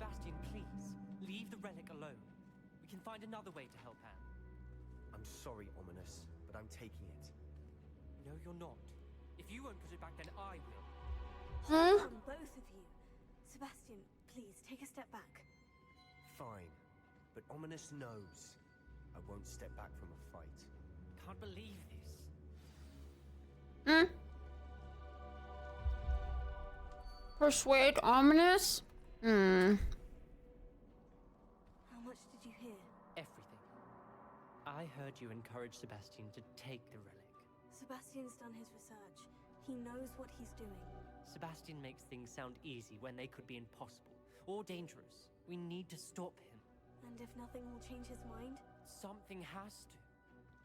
Sebastian, please. Leave the relic alone. We can find another way to help Anne. I'm sorry, Ominous, but I'm taking it. No, you're not. If you won't put it back, then I will. Huh? Come, both of you. Sebastian, please take a step back. Fine, but Ominous knows I won't step back from a fight. Can't believe this. Hmm? Persuade Ominous? Hmm. How much did you hear? Everything. I heard you encourage Sebastian to take the relic. Sebastian's done his research. He knows what he's doing. Sebastian makes things sound easy when they could be impossible or dangerous. We need to stop him. And if nothing will change his mind? Something has to.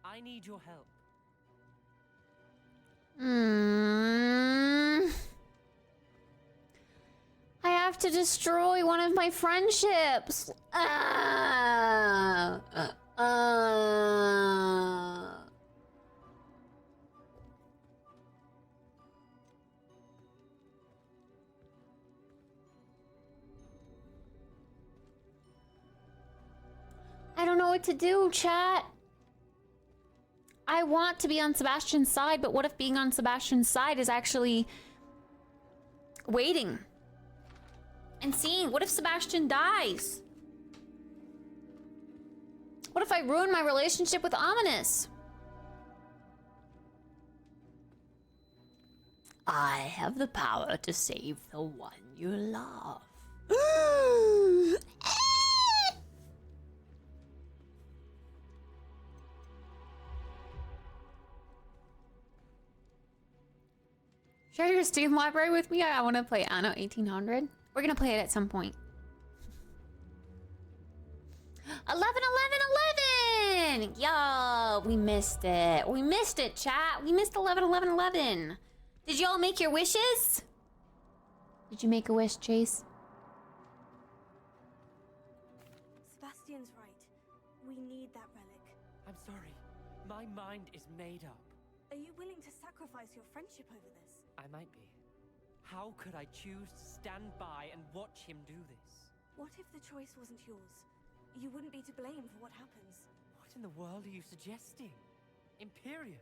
I need your help. Hmm. I have to destroy one of my friendships. I don't know what to do, chat. I want to be on Sebastian's side, but what if being on Sebastian's side is actually waiting and seeing? What if Sebastian dies? What if I ruin my relationship with Ominous? I have the power to save the one you love. Share your Steam library with me. I want to play Anno 1800. We're gonna play it at some point. 11, 11, 11! Yo, we missed it. We missed it, chat. We missed 11, 11, 11. Did y'all make your wishes? Did you make a wish, Chase? Sebastian's right. We need that relic. I'm sorry. My mind is made up. Are you willing to sacrifice your friendship over this? I might be. How could I choose to stand by and watch him do this? What if the choice wasn't yours? You wouldn't be to blame for what happens. What in the world are you suggesting? Imperium?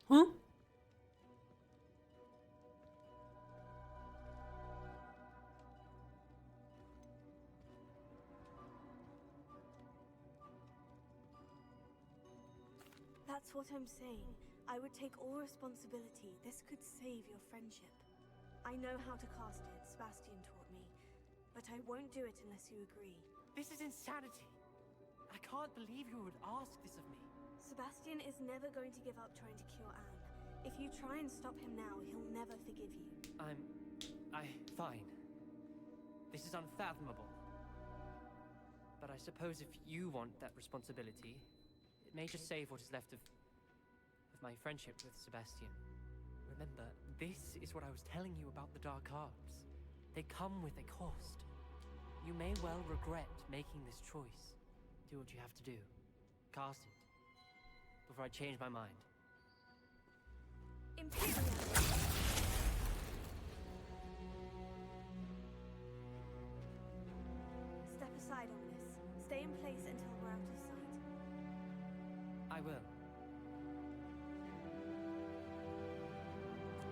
Huh? That's what I'm saying. I would take all responsibility. This could save your friendship. I know how to cast it, Sebastian taught me. But I won't do it unless you agree. This is insanity. I can't believe you would ask this of me. Sebastian is never going to give up trying to cure Anne. If you try and stop him now, he'll never forgive you. Fine. This is unfathomable. But I suppose if you want that responsibility, it may just save what is left of my friendship with Sebastian. Remember, this is what I was telling you about the dark arts. They come with a cost. You may well regret making this choice. Do what you have to do. Cast it. Before I change my mind. Imperium! Step aside, Ominous. Stay in place until we're out of sight. I will.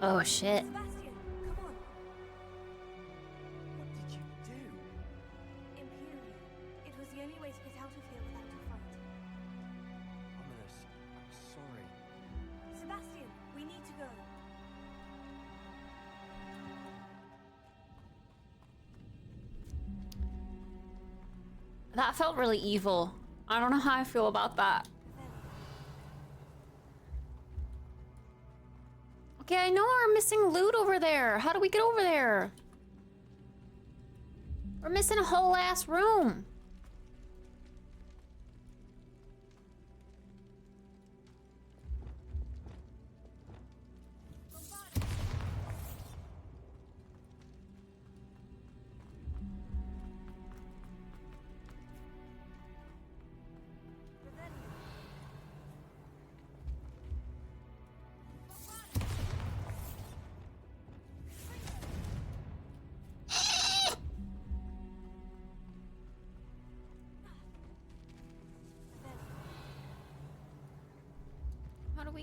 Oh shit. Sebastian, come on. What did you do? Imperium. It was the only way to get out of here without a fight. Ominous, I'm sorry. Sebastian, we need to go. That felt really evil. I don't know how I feel about that. Okay, I know we're missing loot over there. How do we get over there? We're missing a whole ass room.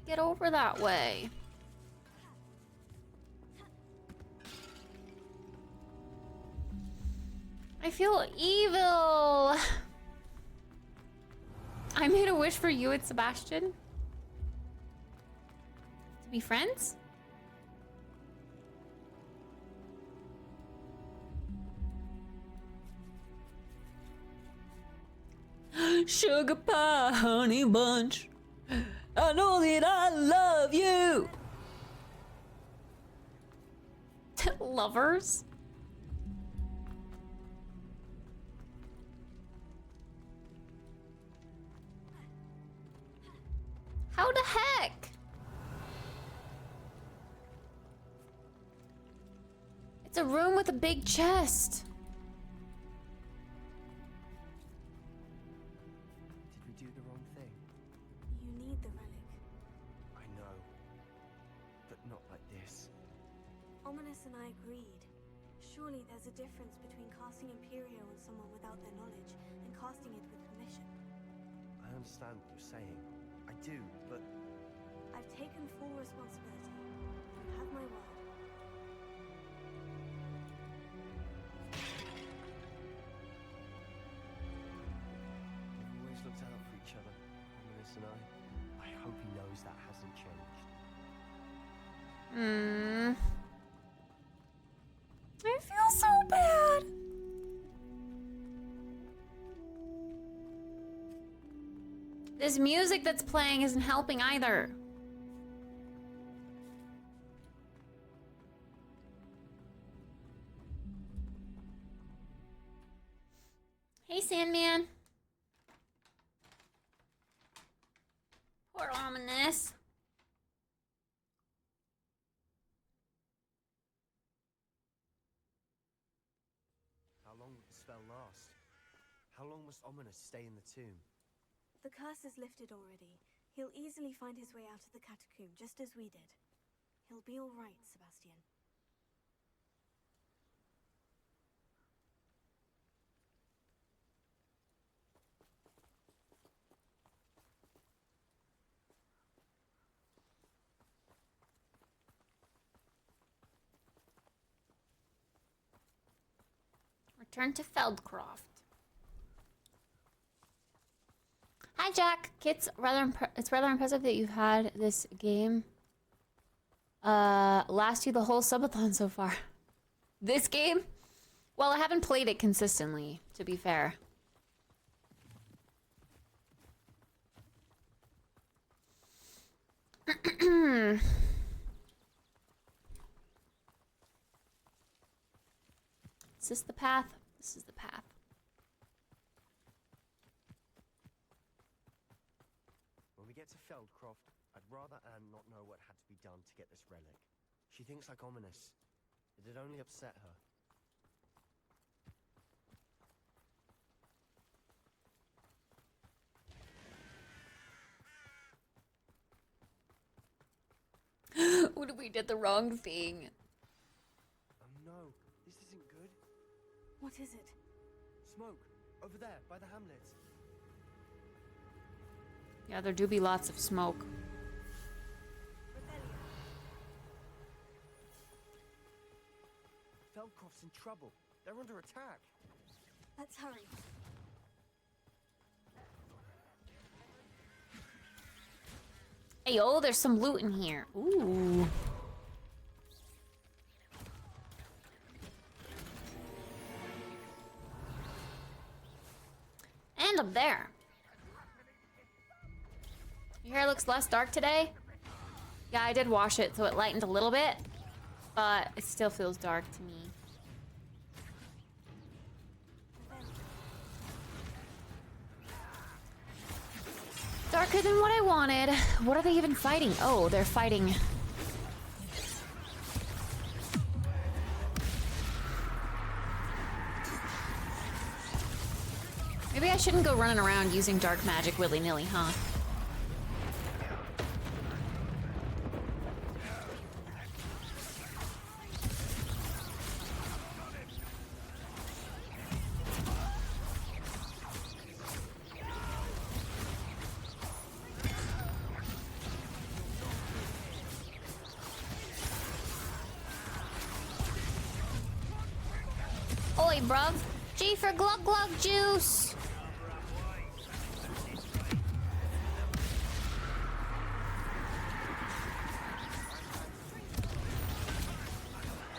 get over that way. I feel evil. I made a wish for you and Sebastian. To be friends? Sugar pie, honey bunch. I know that I love you. Lovers? How the heck? It's a room with a big chest. Did we do the wrong thing? You need the relic. I know. But not like this. Ominous and I agreed. Surely there's a difference between casting Imperio on someone without their knowledge and casting it with permission. I understand what you're saying. I do, but I've taken full responsibility. You have my word. we've always looked out for each other, Ominous and I. I hope he knows that hasn't changed. I feel so bad. This music that's playing isn't helping either. Hey, Sandman. Poor Ominous. How long would the spell last? How long must Ominous stay in the tomb? The curse is lifted already. He'll easily find his way out of the catacomb, just as we did. He'll be all right, Sebastian. Return to Feldcroft. Hi, Jack. It's rather impressive that you've had this game last you the whole subathon so far. This game? Well, I haven't played it consistently, to be fair. Is this the path? This is the path. When we get to Feldcroft, I'd rather Anne not know what had to be done to get this relic. She thinks like Ominous. It'd only upset her. What if we did the wrong thing? No, this isn't good. What is it? Smoke, over there, by the hamlet. Yeah, there do be lots of smoke. Feldcroft's in trouble. They're under attack. Let's hurry. Hey, yo, there's some loot in here. Ooh. And up there. Your hair looks less dark today? Yeah, I did wash it, so it lightened a little bit, but it still feels dark to me. Darker than what I wanted. What are they even fighting? Oh, they're fighting. Maybe I shouldn't go running around using dark magic willy-nilly, huh? Oi, bruv. G for glug glug juice.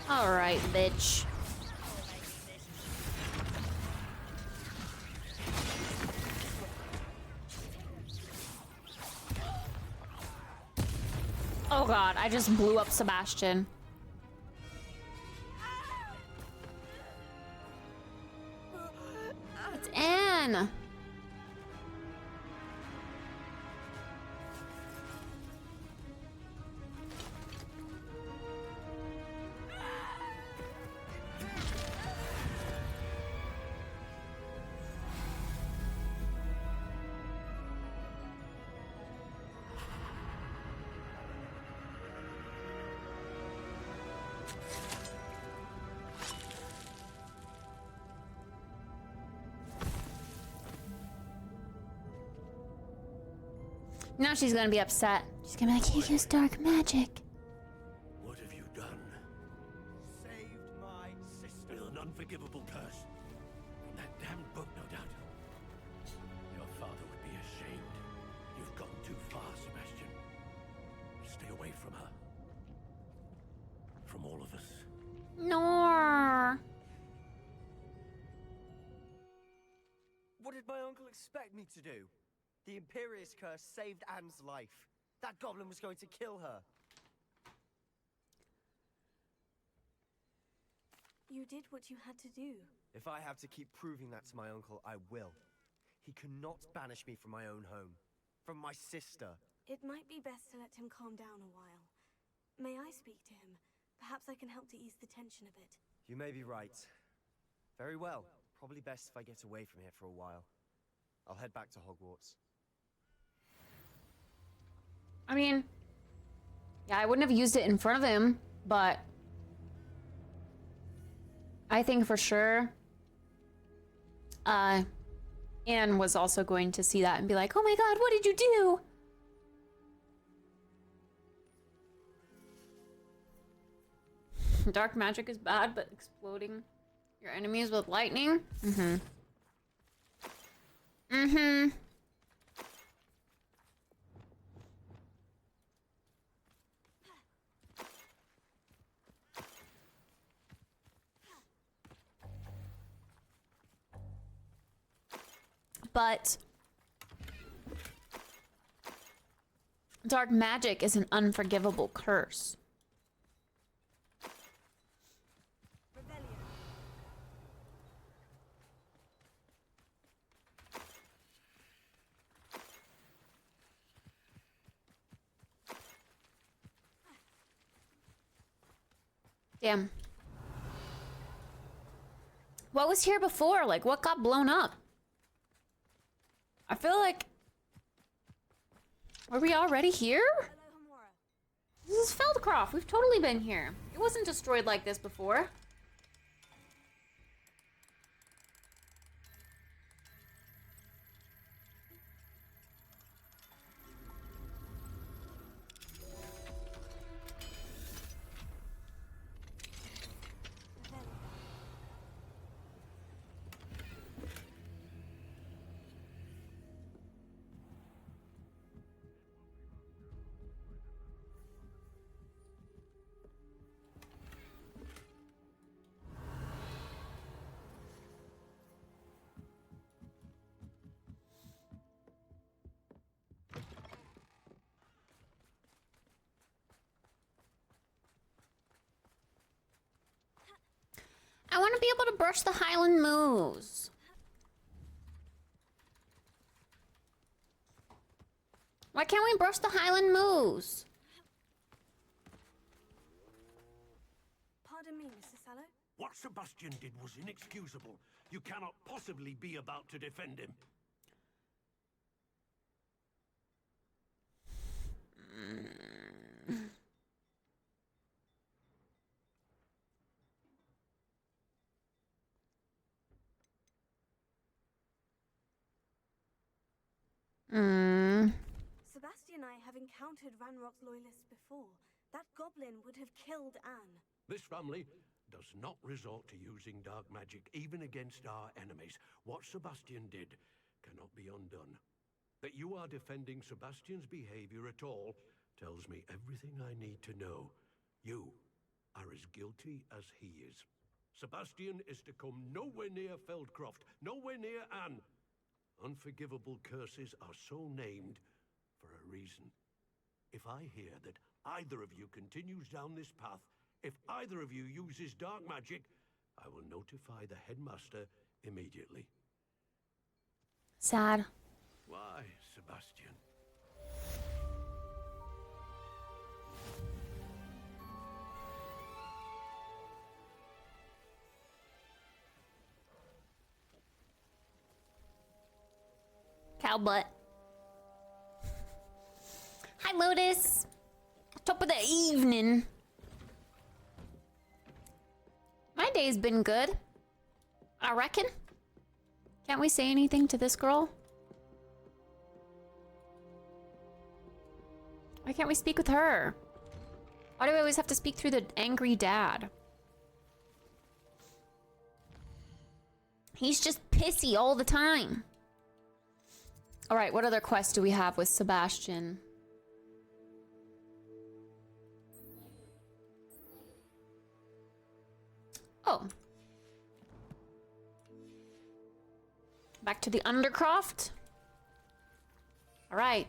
All right, bitch. Oh god, I just blew up Sebastian. It's Anne. Now she's gonna be upset. She's gonna be like, he used dark magic. What have you done? Saved my sister. With an unforgivable curse. From that damned book, no doubt. Your father would be ashamed. You've gone too far, Sebastian. Stay away from her. From all of us. No. What did my uncle expect me to do? The Imperious curse saved Anne's life. That goblin was going to kill her. You did what you had to do. If I have to keep proving that to my uncle, I will. He cannot banish me from my own home. From my sister. It might be best to let him calm down a while. May I speak to him? Perhaps I can help to ease the tension a bit. You may be right. Very well. Probably best if I get away from here for a while. I'll head back to Hogwarts. I mean, yeah, I wouldn't have used it in front of him, but I think for sure Anne was also going to see that and be like, oh my god, what did you do? Dark magic is bad, but exploding your enemies with lightning? Mm-hmm. Mm-hmm. But dark magic is an unforgivable curse. Damn. What was here before? Like, what got blown up? I feel like... Were we already here? This is Feldcroft. We've totally been here. It wasn't destroyed like this before. I want to be able to brush the Highland moves. Why can't we brush the Highland moves? Pardon me, Mr. Sallow. What Sebastian did was inexcusable. You cannot possibly be about to defend him. Sebastian and I have encountered Ranrock's loyalists before. That goblin would have killed Anne. Miss Rumley, does not resort to using dark magic even against our enemies. What Sebastian did cannot be undone. That you are defending Sebastian's behavior at all tells me everything I need to know. You are as guilty as he is. Sebastian is to come nowhere near Feldcroft, nowhere near Anne. Unforgivable curses are so named for a reason. If I hear that either of you continues down this path, if either of you uses dark magic, I will notify the headmaster immediately. Sad. Why, Sebastian? Cow butt. Hi, Lotus. Top of the evening. My day's been good, I reckon. Can't we say anything to this girl? Why can't we speak with her? Why do we always have to speak through the angry dad? He's just pissy all the time. All right, what other quests do we have with Sebastian? Oh. Back to the Undercroft. All right.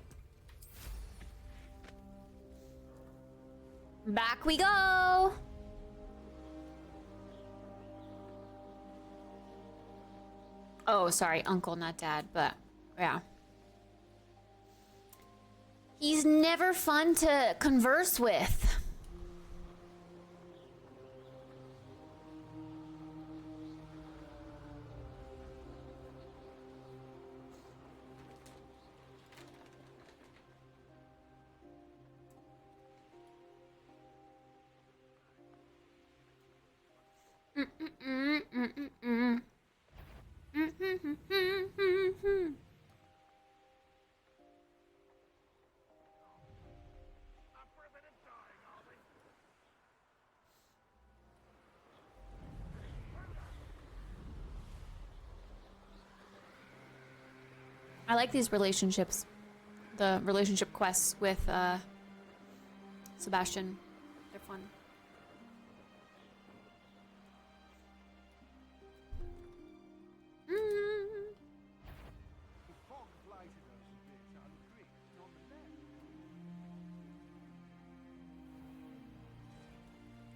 Back we go. Oh, sorry, uncle, not dad, but yeah. He's never fun to converse with. I like these relationships. The relationship quests with Sebastian. They're fun.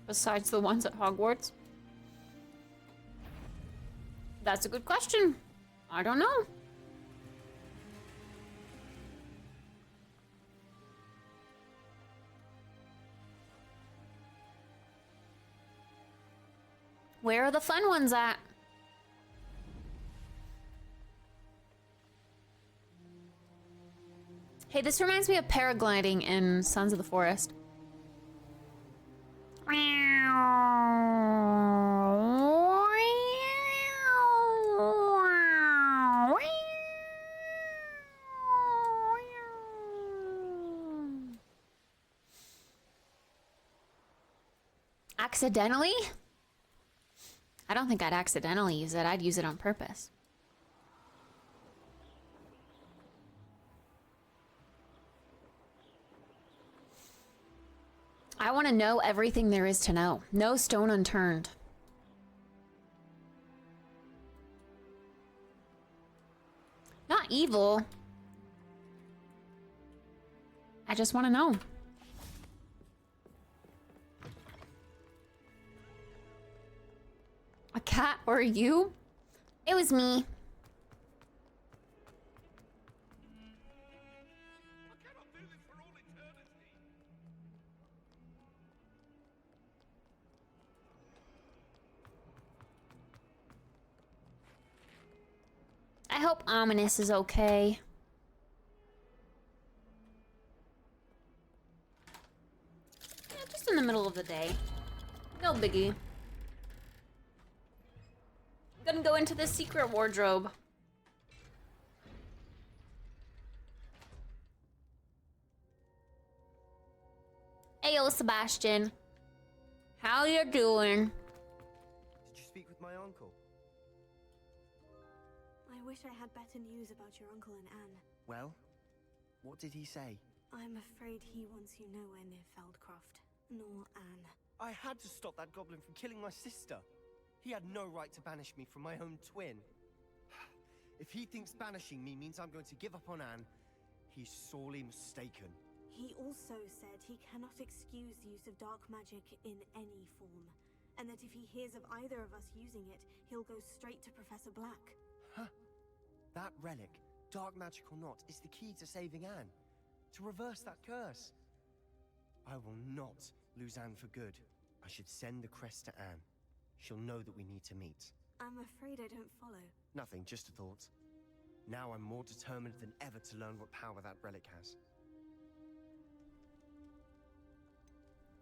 Besides the ones at Hogwarts? That's a good question. I don't know. Where are the fun ones at? Hey, this reminds me of paragliding in Sons of the Forest. Accidentally? I don't think I'd accidentally use it. I'd use it on purpose. I want to know everything there is to know. No stone unturned. Not evil. I just want to know. A cat or you? It was me. I hope Ominous is okay. Yeah, just in the middle of the day. No biggie. Gonna go into the secret wardrobe. Ayo, Sebastian. How you doing? my uncle? I wish I had better news about your uncle and Anne. Well, what did he say? I'm afraid he wants you nowhere near Feldcroft, nor Anne. I had to stop that goblin from killing my sister. He had no right to banish me from my own twin. If he thinks banishing me means I'm going to give up on Anne, he's sorely mistaken. He also said he cannot excuse the use of dark magic in any form, and that if he hears of either of us using it, he'll go straight to Professor Black. Huh? That relic, dark magic or not, is the key to saving Anne. To reverse that curse. I will not lose Anne for good. I should send the crest to Anne. She'll know that we need to meet. I'm afraid I don't follow. Nothing, just a thought. Now I'm more determined than ever to learn what power that relic has.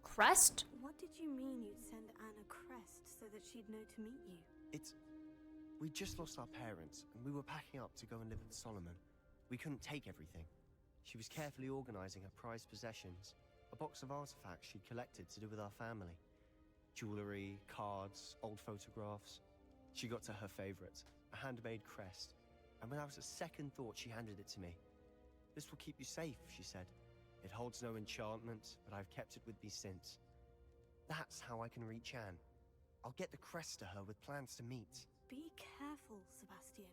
Crest? What did you mean you'd send Anne a crest so that she'd know to meet you? We just lost our parents, and we were packing up to go and live with Solomon. We couldn't take everything. She was carefully organizing her prized possessions, a box of artifacts she'd collected to do with our family. Jewelry, cards, old photographs. She got to her favorite, a handmade crest, and without a second thought she handed it to me. This will keep you safe, she said. It holds no enchantment, but I've kept it with me since. That's how I can reach Anne. I'll get the crest to her with plans to meet. Be careful, Sebastian.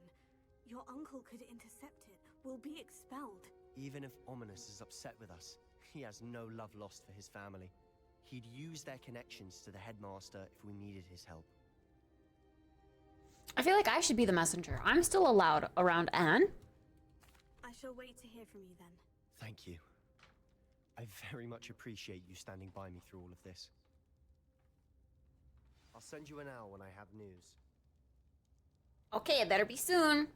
Your uncle could intercept it. We'll be expelled. Even if Ominous is upset with us, he has no love lost for his family. He'd use their connections to the headmaster if we needed his help. I feel like I should be the messenger. I'm still allowed around Anne. I shall wait to hear from you then. Thank you. I very much appreciate you standing by me through all of this. I'll send you an owl when I have news. Okay, it better be soon.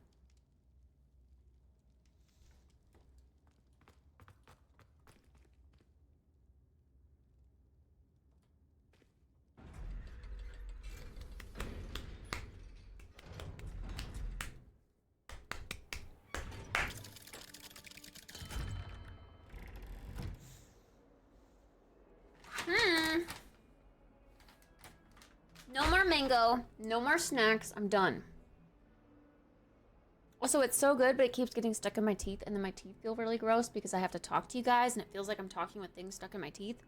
No more mango. No more snacks. I'm done. Also, it's so good, but it keeps getting stuck in my teeth, and then my teeth feel really gross because I have to talk to you guys, and it feels like I'm talking with things stuck in my teeth.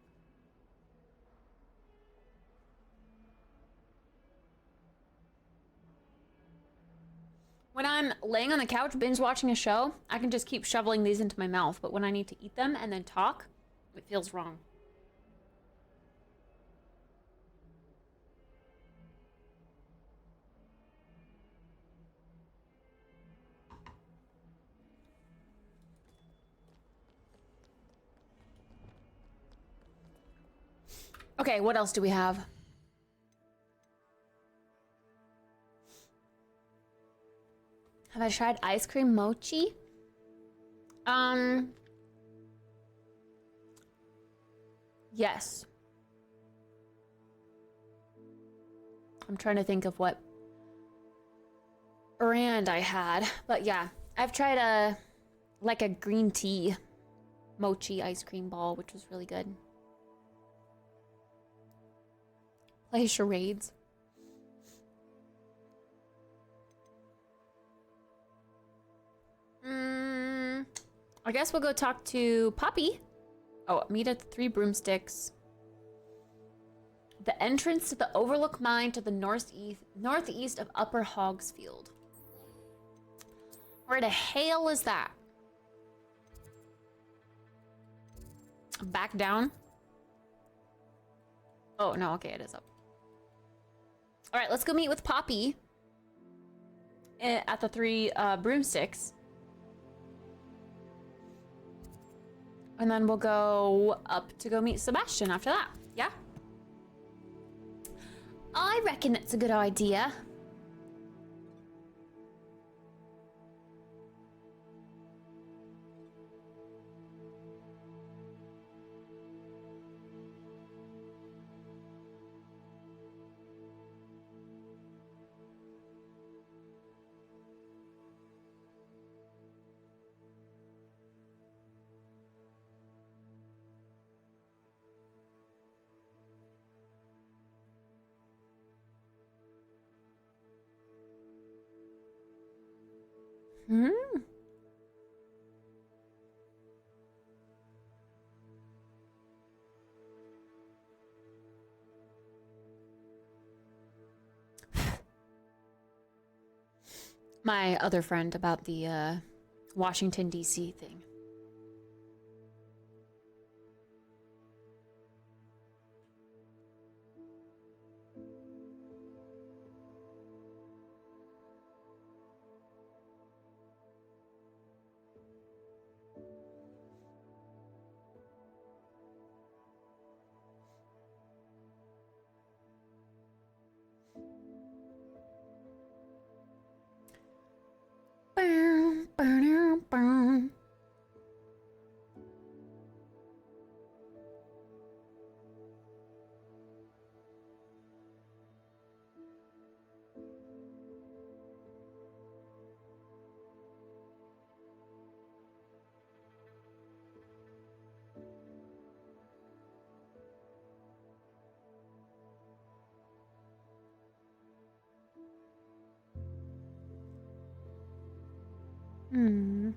When I'm laying on the couch binge watching a show, I can just keep shoveling these into my mouth, but when I need to eat them and then talk, it feels wrong. Okay, what else do we have? Have I tried ice cream mochi? Yes. I'm trying to think of what brand I had, but yeah, I've tried like a green tea mochi ice cream ball, which was really good. Play charades. I guess we'll go talk to Poppy. Oh, meet at the 3 Broomsticks. The entrance to the Overlook Mine to the northeast of Upper Hogsfield. Where the hell is that? Back down? Oh, no, okay, it is up. All right, let's go meet with Poppy at the 3 Broomsticks. And then we'll go up to go meet Sebastian after that. Yeah? I reckon it's a good idea. Hmm. My other friend about the Washington, D.C. thing. Hmm.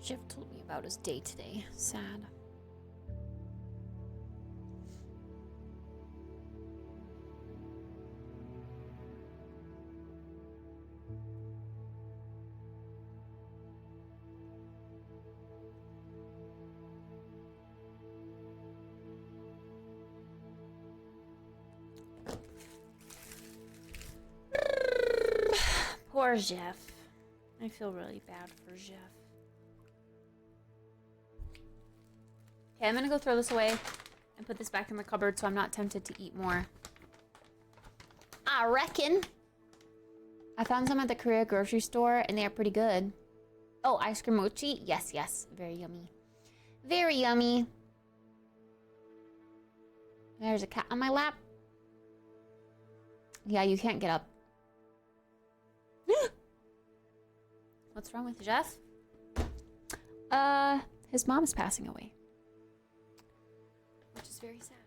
Jeff told me about his day today. Sad. Poor Jeff. I feel really bad for Jeff. Okay, I'm gonna go throw this away and put this back in the cupboard so I'm not tempted to eat more. I reckon. I found some at the Korea grocery store and they are pretty good. Oh, ice cream mochi? Yes, yes. Very yummy. Very yummy. There's a cat on my lap. Yeah, you can't get up. What's wrong with Jeff? His mom is passing away. Which is very sad.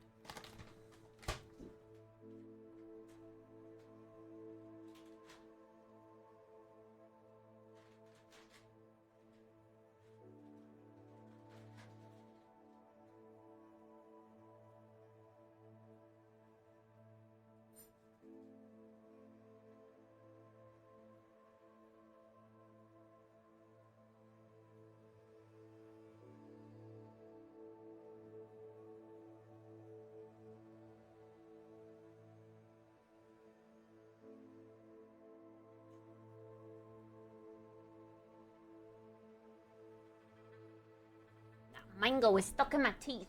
Mango is stuck in my teeth.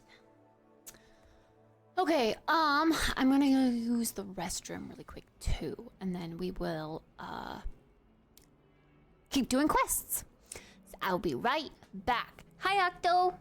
Okay, I'm gonna go use the restroom really quick too, and then we will keep doing quests. So I'll be right back. Hi, Octo.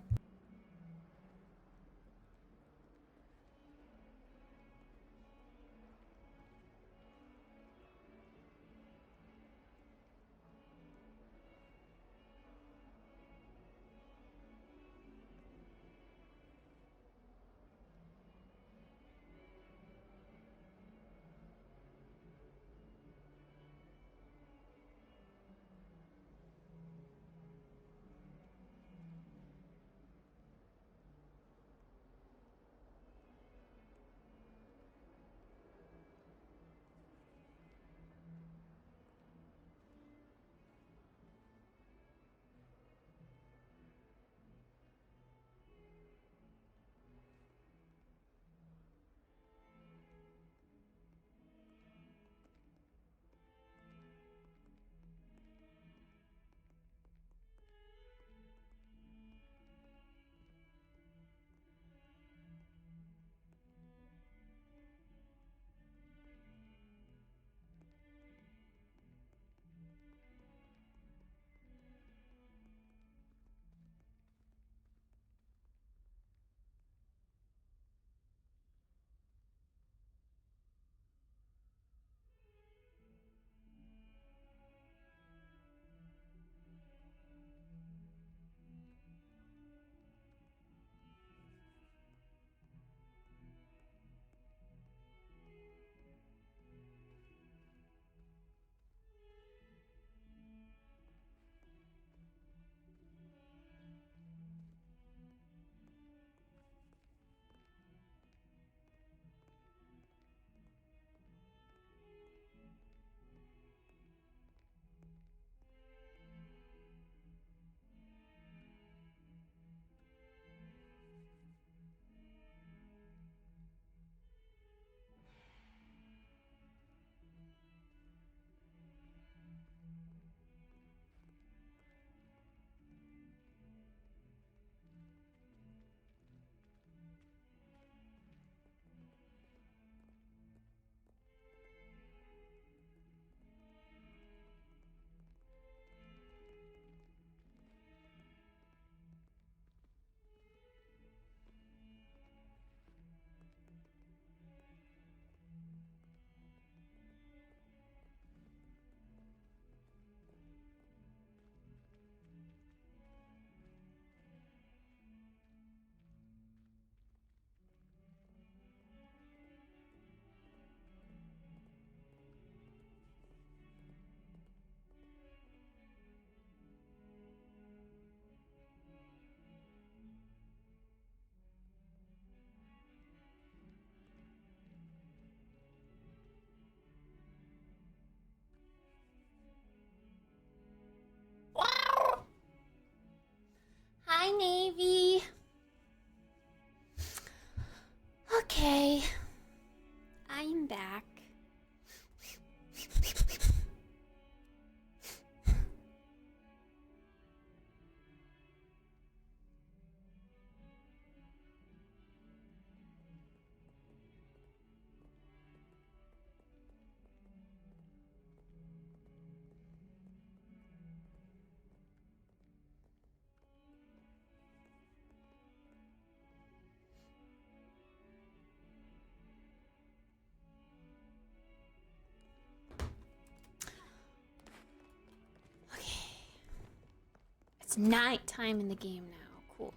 It's nighttime in the game now. Cool.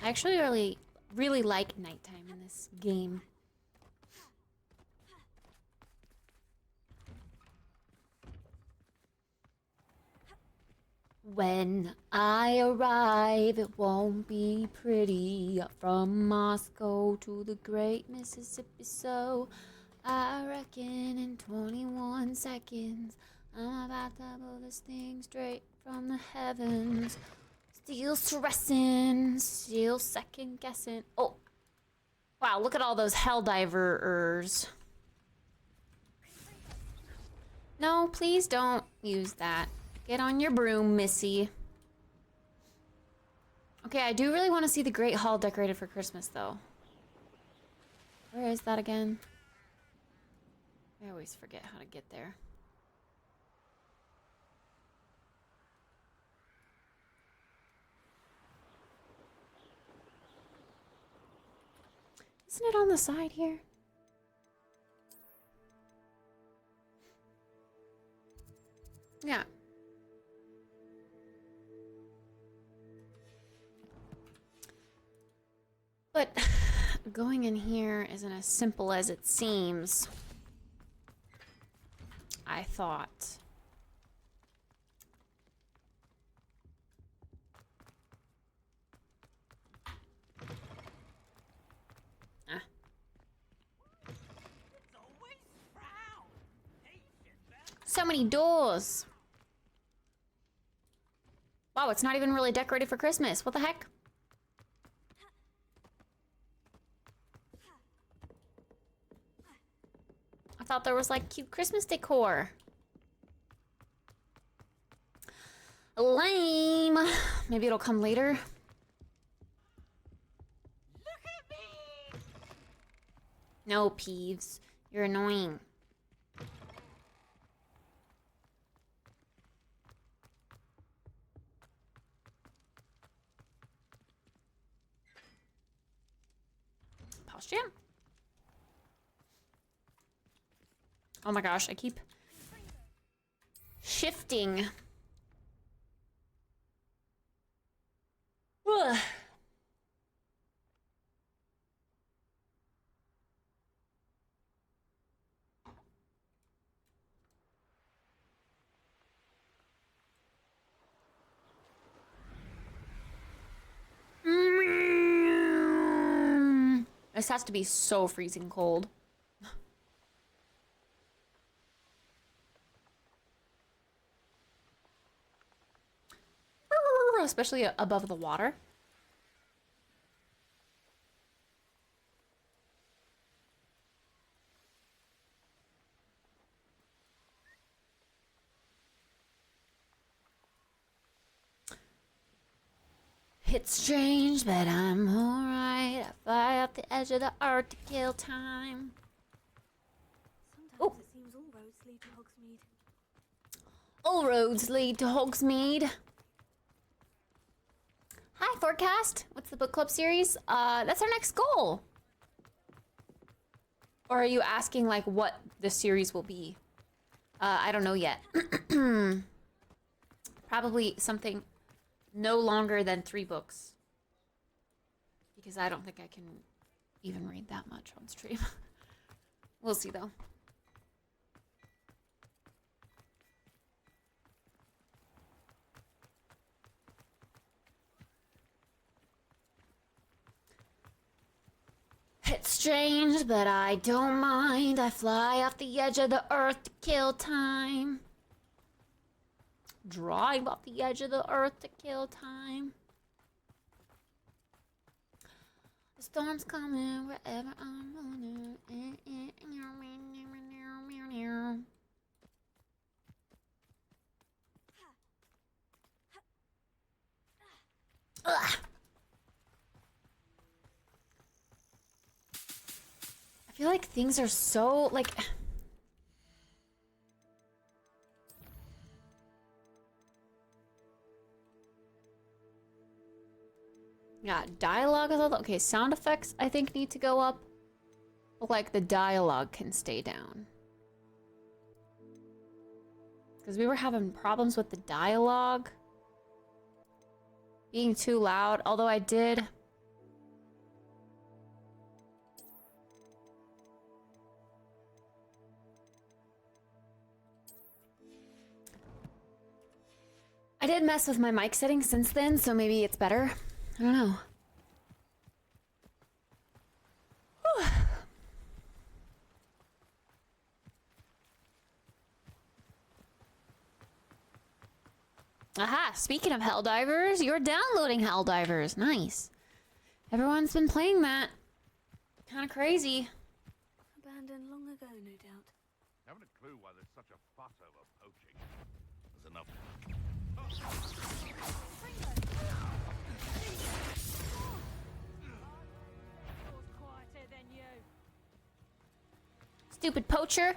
I actually really like nighttime in this game. When I arrive, it won't be pretty. From Moscow to the great Mississippi, so I reckon in 21 seconds, I'm about to blow this thing straight from the heavens. Still stressing, still second guessing. Oh, wow, look at all those Helldivers. No, please don't use that. Get on your broom, Missy. Okay, I do really want to see the Great Hall decorated for Christmas, though. Where is that again? I always forget how to get there. Isn't it on the side here? Yeah. But going in here isn't as simple as it seems. I thought. So many doors. Wow, it's not even really decorated for Christmas. What the heck? I thought there was like cute Christmas decor. Lame. Maybe it'll come later. Look at me. No, Peeves. You're annoying. Pause jam. Oh my gosh, I keep shifting. Ugh. This has to be so freezing cold. Especially above the water. It's strange, but I'm alright. I fly off the edge of the earth to kill time. Sometimes it seems all roads lead to Hogsmeade. All roads lead to Hogsmeade. Hi, Forecast. What's the book club series? That's our next goal. Or are you asking like what the series will be? I don't know yet. Probably something no longer than 3 books. Because I don't think I can even read that much on stream. We'll see though. It's strange, but I don't mind. I fly off the edge of the earth to kill time. Drive off the edge of the earth to kill time. The storm's coming wherever I'm running. Ugh. I feel like things are so, like... Yeah, dialogue is all... Okay, sound effects, I think, need to go up. But, like, the dialogue can stay down. Because we were having problems with the dialogue being too loud, although I did... I did mess with my mic settings since then, so maybe it's better. I don't know. Whew. Aha, speaking of Helldivers, you're downloading Helldivers. Nice. Everyone's been playing that. Kind of crazy. Abandoned long ago, no doubt. Haven't a clue why there's such a fuss over poaching. There's enough. Stupid poacher.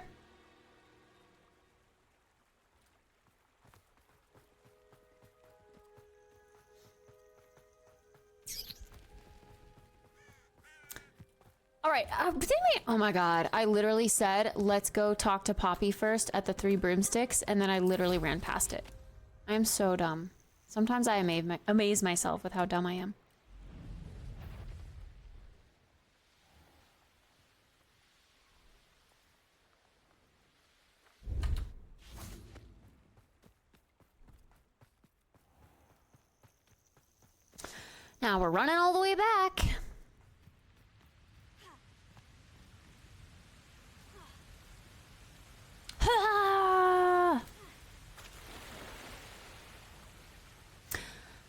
All right, didn't we? Oh my God, I literally said, let's go talk to Poppy first at the 3 broomsticks, and then I literally ran past it. I am so dumb. Sometimes I amaze myself with how dumb I am. Now we're running all the way back.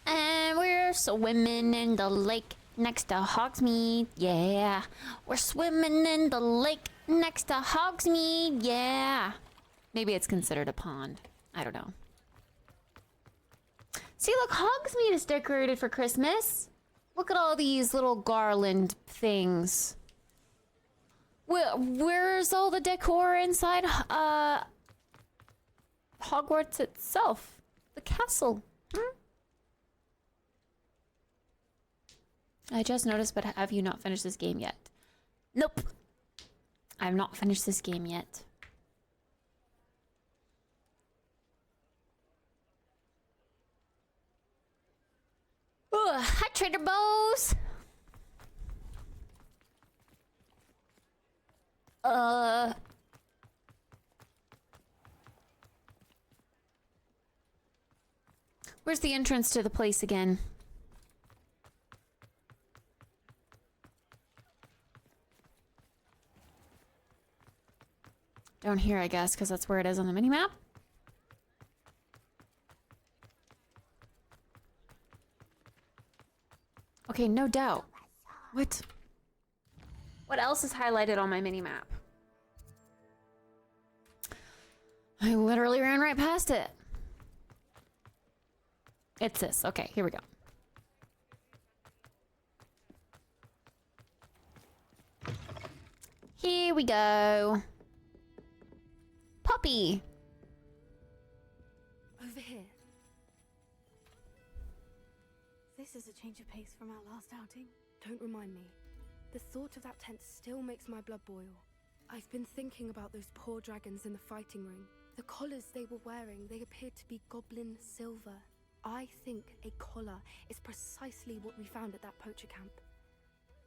And we're swimming in the lake next to Hogsmeade, yeah. We're swimming in the lake next to Hogsmeade, yeah. Maybe it's considered a pond. I don't know. See, look, Hogsmeade is decorated for Christmas. Look at all these little garland things. Where's all the decor inside Hogwarts itself? The castle. I just noticed, but have you not finished this game yet? Nope. I have not finished this game yet. Ugh, hi, Trader Bows. Where's the entrance to the place again? Down here, I guess, because that's where it is on the minimap. Okay, no doubt. What? What else is highlighted on my minimap? I literally ran right past it. It's this. Okay, here we go. Here we go. Poppy. Over here. This is a change of pace from our last outing. Don't remind me. The thought of that tent still makes my blood boil. I've been thinking about those poor dragons in the fighting ring. The collars they were wearing, they appeared to be goblin silver. I think a collar is precisely what we found at that poacher camp.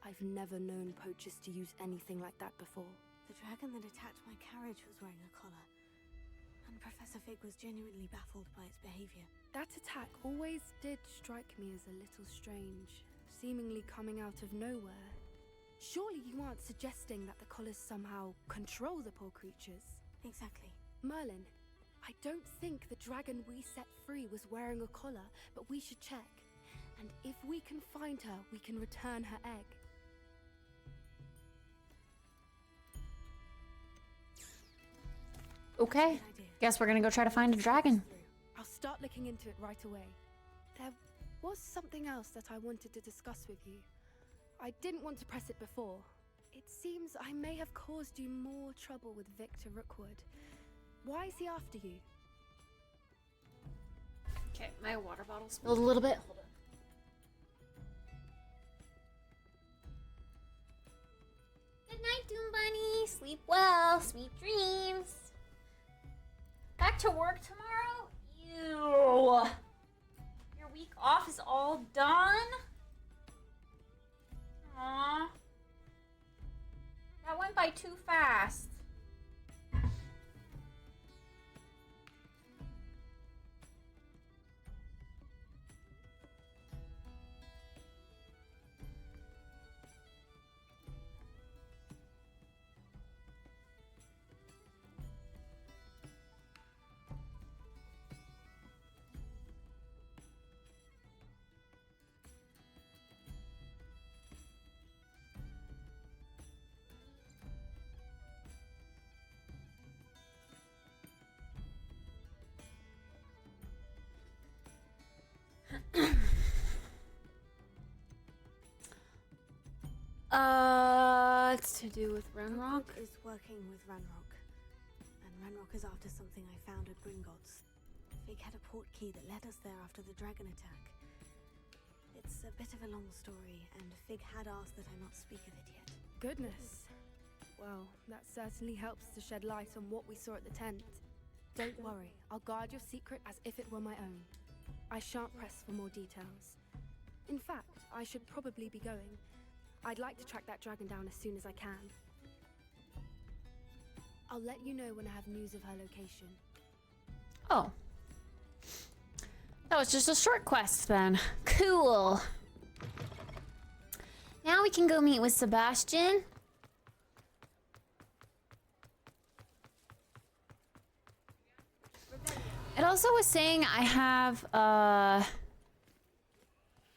I've never known poachers to use anything like that before. The dragon that attacked my carriage was wearing a collar. And Professor Fig was genuinely baffled by its behavior. That attack always did strike me as a little strange, seemingly coming out of nowhere. Surely you aren't suggesting that the collars somehow control the poor creatures? Exactly. Merlin, I don't think the dragon we set free was wearing a collar, but we should check. And if we can find her, we can return her egg. Okay. Guess we're gonna go try to find a dragon. I'll start looking into it right away. There was something else that I wanted to discuss with you. I didn't want to press it before. It seems I may have caused you more trouble with Victor Rookwood. Why is he after you? Okay, my water bottle spilled a little bit. Hold on. Good night, Doom Bunny. Sleep well. Sweet dreams. Back to work tomorrow. No! Your week off is all done? Aww. That went by too fast. It's to do with Renrock. Is working with Renrock, and Renrock is after something I found at Gringotts. Fig had a port key that led us there after the dragon attack. It's a bit of a long story, and Fig had asked that I not speak of it yet. Goodness. Well, that certainly helps to shed light on what we saw at the tent. Don't worry, I'll guard your secret as if it were my own. I shan't press for more details. In fact, I should probably be going. I'd like to track that dragon down as soon as I can. I'll let you know when I have news of her location. Oh. That was just a short quest then. Cool. Now we can go meet with Sebastian. It also was saying I have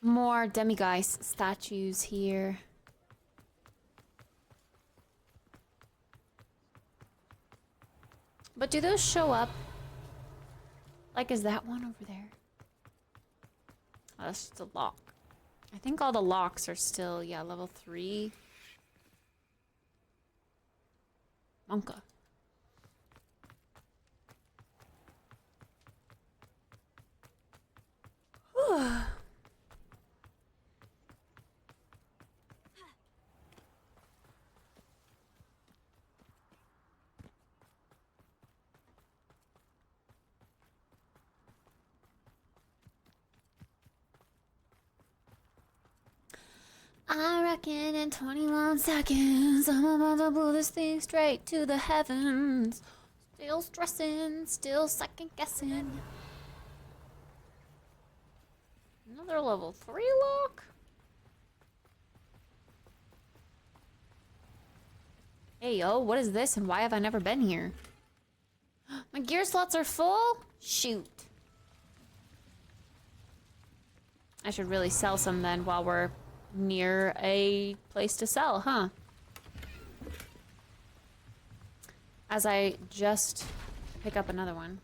more Demigeist statues here. But do those show up? Like, is that one over there? Oh, that's just a lock. I think all the locks are still, yeah, level 3. Monka. I reckon in 21 seconds I'm about to blow this thing straight to the heavens. Still stressing, still second guessing. Another level 3 lock? Hey yo, what is this and why have I never been here? My gear slots are full? Shoot. I should really sell some then while we're near a place to sell, huh? As I just pick up another one.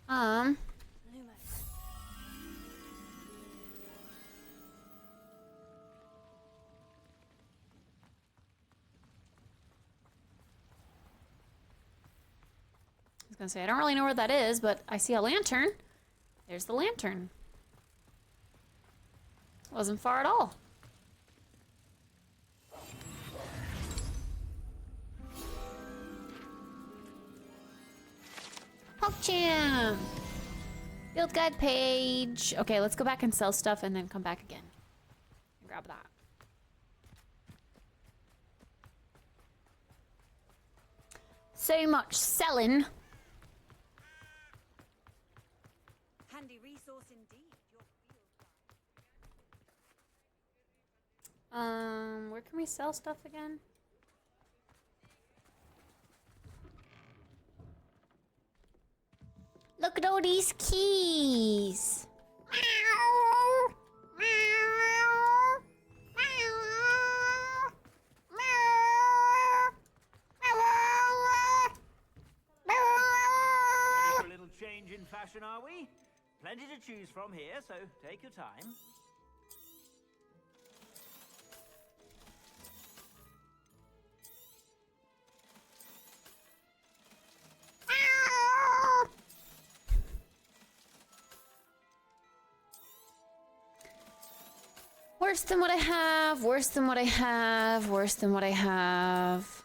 I was gonna say, I don't really know where that is, but I see a lantern. There's the lantern. Wasn't far at all. PogChamp! Field guide page. Okay, let's go back and sell stuff and then come back again. Grab that. So much selling. Handy resource indeed. Where can we sell stuff again? Look at all these keys. Ready for a little change in fashion, are we? Plenty to choose from here, so take your time. Worse than what I have, worse than what I have, worse than what I have.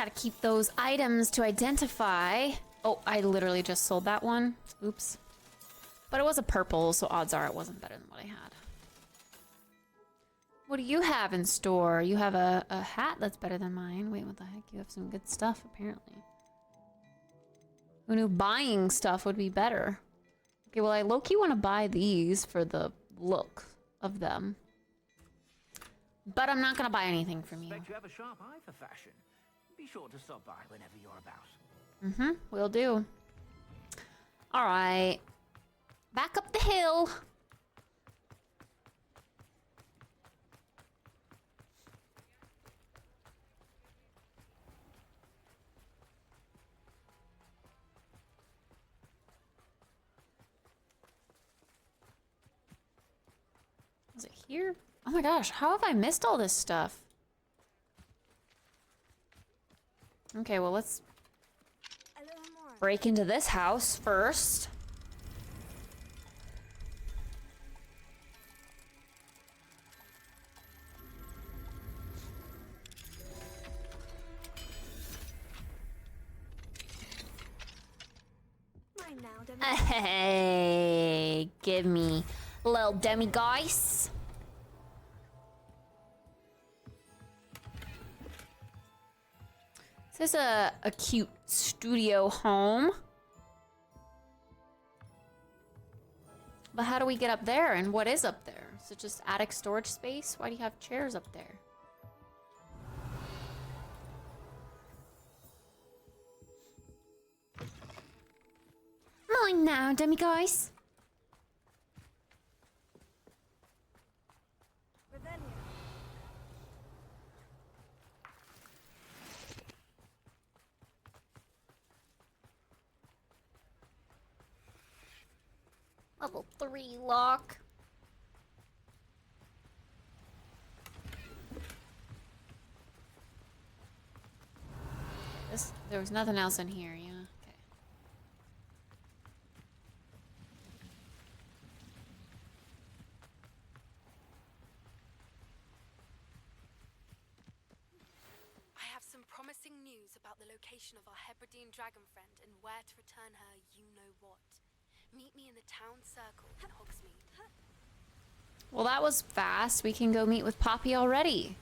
Gotta keep those items to identify. Oh, I literally just sold that one. Oops. But it was a purple, so odds are it wasn't better than what I had. What do you have in store? You have a hat that's better than mine. Wait, what the heck? You have some good stuff, apparently. Who knew buying stuff would be better? Okay, well, I low-key want to buy these for the look of them. But I'm not going to buy anything from you. Expect you have a sharp eye for fashion. Be sure to stop by whenever you're about. Mm-hmm, will do. All right. Back up the hill. Is it here? Oh my gosh, how have I missed all this stuff? Okay, well, let's break into this house first. Hey, give me little demi-guys. This is a cute studio home. But how do we get up there? And what is up there? Is it just attic storage space? Why do you have chairs up there? Mine now, demi-guys. Level 3 lock. There was nothing else in here, yeah. Okay. I have some promising news about the location of our Hebridean dragon friend and where to return her you-know-what. Meet me in the town circle in Hogsmeade. Well, that was fast. We can go meet with Poppy already.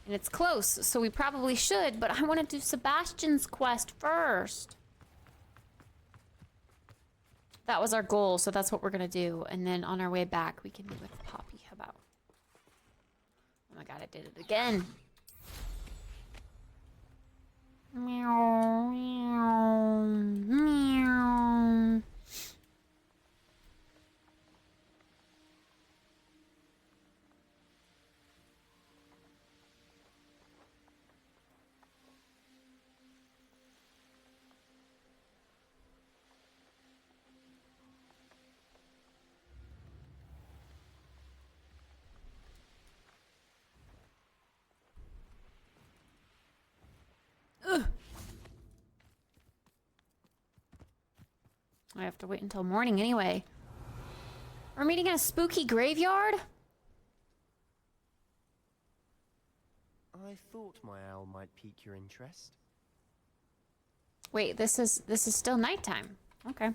And it's close, so we probably should, but I want to do Sebastian's quest first. That was our goal, so that's what we're going to do. And then on our way back, we can meet with Poppy. How about? Oh my god, I did it again. Meow, meow, meow. Ugh. I have to wait until morning anyway. We're meeting in a spooky graveyard? I thought my owl might pique your interest. Wait, this is still nighttime. Okay.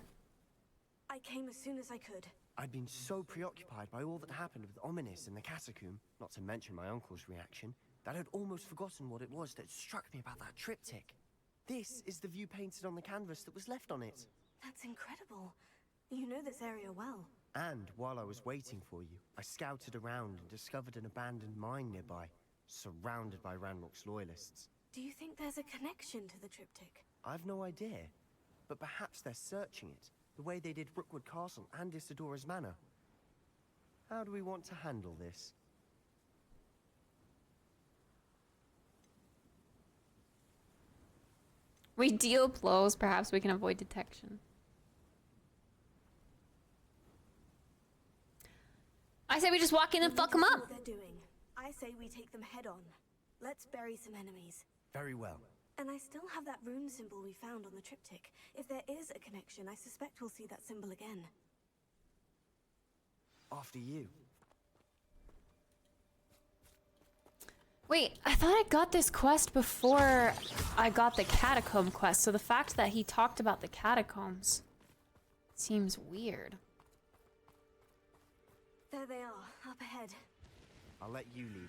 I came as soon as I could. I'd been so preoccupied by all that happened with Ominis in the catacomb, not to mention my uncle's reaction, that I'd almost forgotten what it was that struck me about that triptych. This is the view painted on the canvas that was left on it. That's incredible. You know this area well. And while I was waiting for you, I scouted around and discovered an abandoned mine nearby, surrounded by Ranrock's loyalists. Do you think there's a connection to the triptych? I've no idea, but perhaps they're searching it, the way they did Rookwood Castle and Isidora's Manor. How do we want to handle this? We deal blows, perhaps we can avoid detection. I say we just walk in and fuck them up. What they're doing. I say we take them head on. Let's bury some enemies. Very well. And I still have that rune symbol we found on the triptych. If there is a connection, I suspect we'll see that symbol again. After you. Wait, I thought I got this quest before I got the catacomb quest, so the fact that he talked about the catacombs seems weird. There they are, up ahead. I'll let you lead.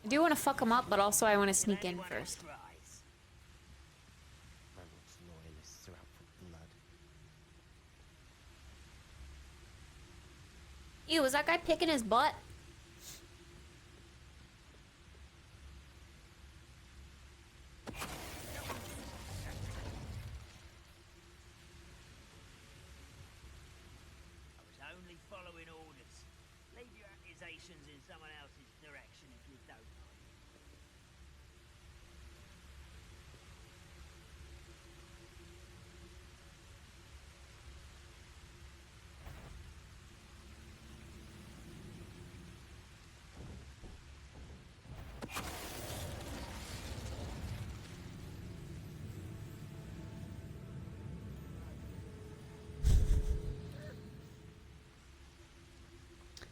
I do want to fuck him up, but also I want to sneak in first. Randall's loyalists are out for blood. Ew, was that guy picking his butt? I was only following orders. Leave your accusations in someone else's direction if you don't mind.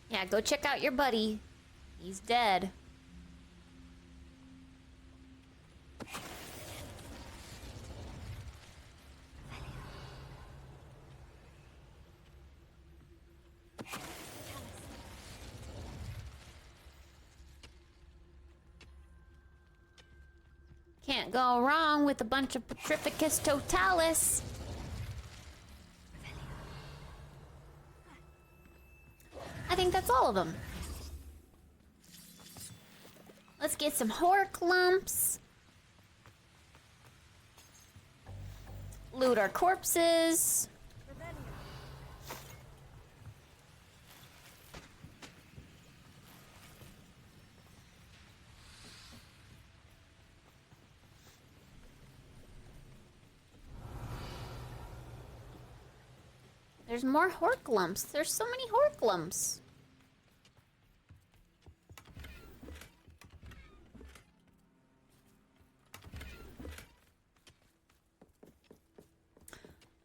Yeah, go check out your buddy. He's dead. Can't go wrong with a bunch of Petrificus Totalis. I think that's all of them. Let's get some hork lumps. Loot our corpses. There's more hork lumps. There's so many hork lumps.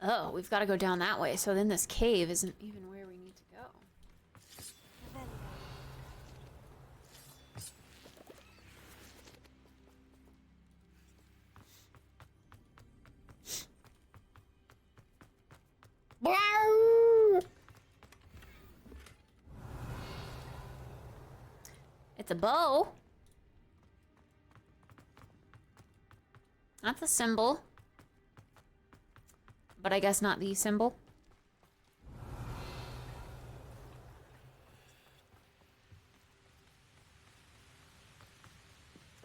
Oh, we've got to go down that way. So then this cave isn't even where we need to go. It's a bow. That's a symbol. But I guess not the symbol.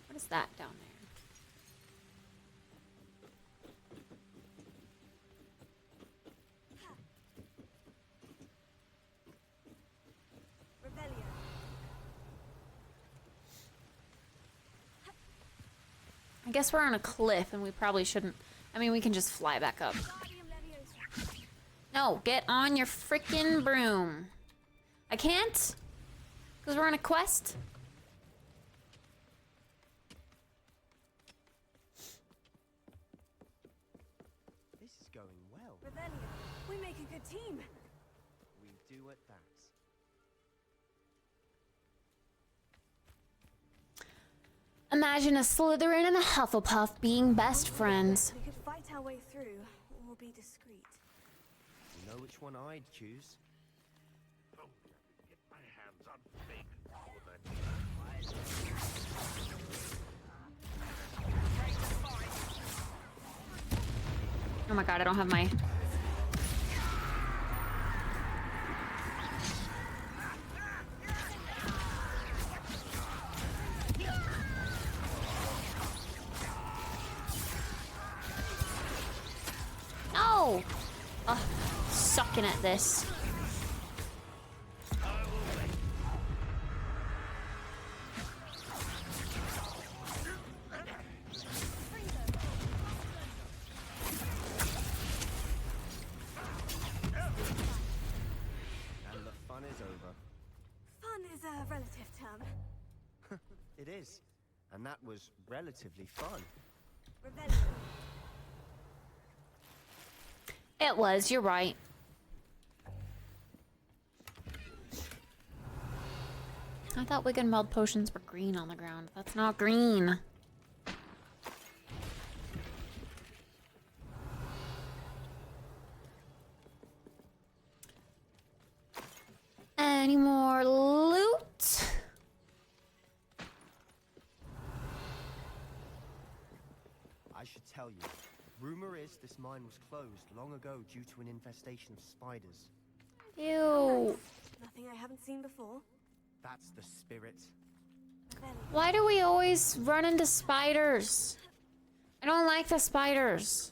What is that down there? I guess we're on a cliff and we probably shouldn't. I mean, we can just fly back up. No, get on your freaking broom. I can't? Because we're on a quest? This is going well. We make a good team. We do at that. Imagine a Slytherin and a Hufflepuff being best friends. We could fight our way through, or be discreet. You know which one I'd choose? Get my hands on big. Oh my god, I don't have my... No! Ugh, sucking at this. And the fun is over. Fun is a relative term. It is. And that was relatively fun. It was, you're right. I thought Wigan Meld potions were green on the ground. That's not green. Any more loot? I should tell you. Rumor is this mine was closed long ago due to an infestation of spiders. Ew. Nothing I haven't seen before. That's the spirit. Why do we always run into spiders? I don't like the spiders.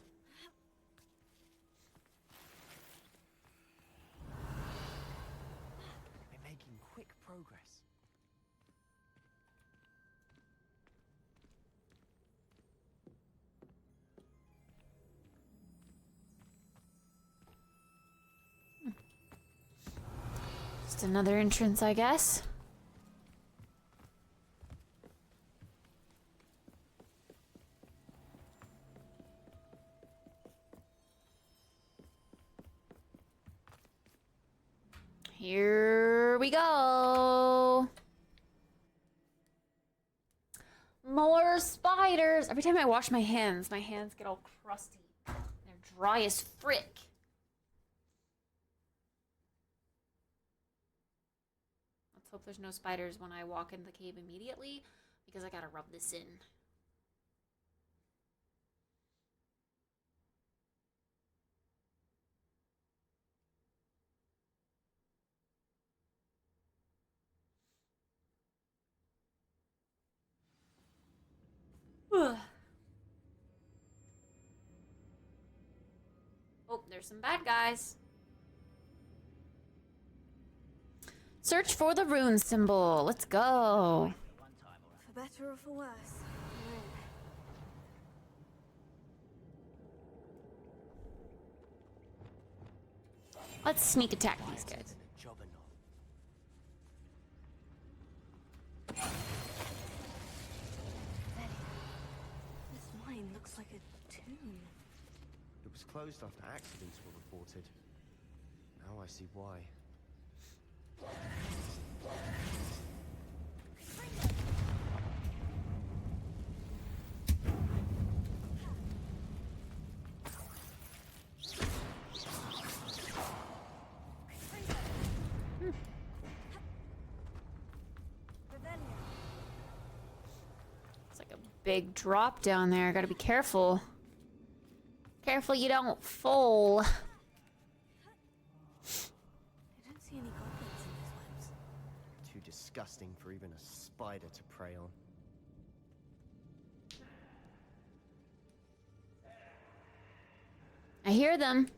We're making quick progress. Just another entrance, I guess. Here we go. More spiders. Every time I wash my hands get all crusty. They're dry as frick. Let's hope there's no spiders when I walk into the cave immediately, because I gotta rub this in. Oh, there's some bad guys. Search for the rune symbol. Let's go. For better or for worse. Let's sneak attack these guys. This mine looks like a tomb. It was closed after accidents were reported. Now I see why. It's like a big drop down there. Gotta be careful. Careful you don't fall. I don't see any goblins in these webs. Too disgusting for even a spider to prey on. I hear them.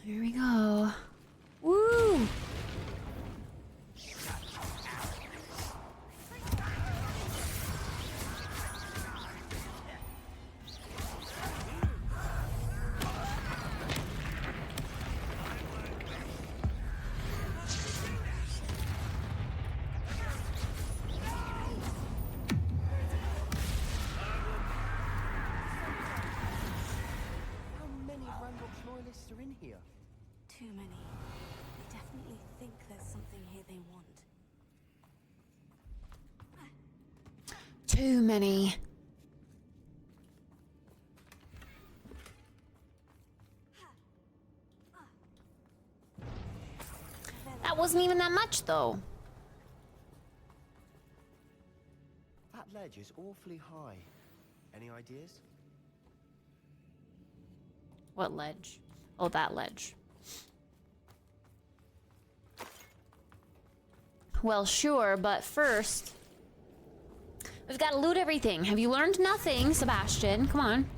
Here we go. Woo! How many Ranrock's loyalists are in here? Too many. They definitely think there's something here they want. Too many. That wasn't even that much, though. That ledge is awfully high. Any ideas? What ledge? Oh, that ledge. Well, sure, but first, we've got to loot everything. Have you learned nothing, Sebastian? Come on.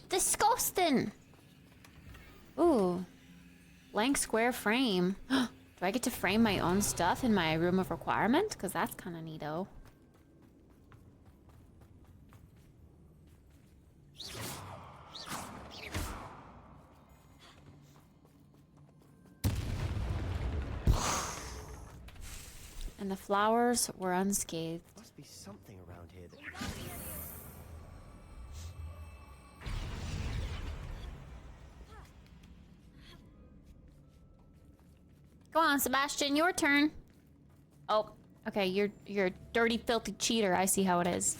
Disgusting. Ooh. Blank square frame. Do I get to frame my own stuff in my room of requirement? Because that's kind of neato. And the flowers were unscathed. Must be something around here that Go on, Sebastian, your turn. Oh, okay, you're a dirty, filthy cheater. I see how it is.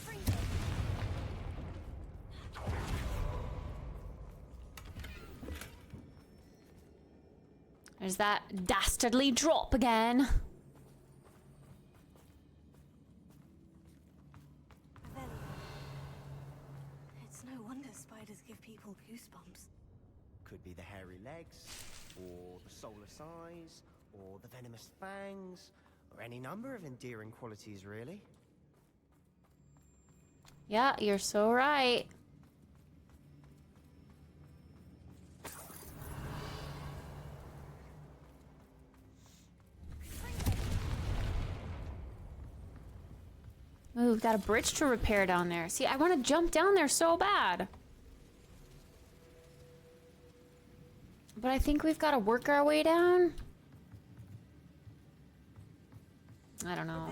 There's that dastardly drop again. It's no wonder spiders give people goosebumps. could be the hairy legs, or the soulless eyes, or the venomous fangs, or any number of endearing qualities, really. Yeah, you're so right. Ooh, we've got a bridge to repair down there. See, I want to jump down there so bad. But I think we've got to work our way down. I don't know.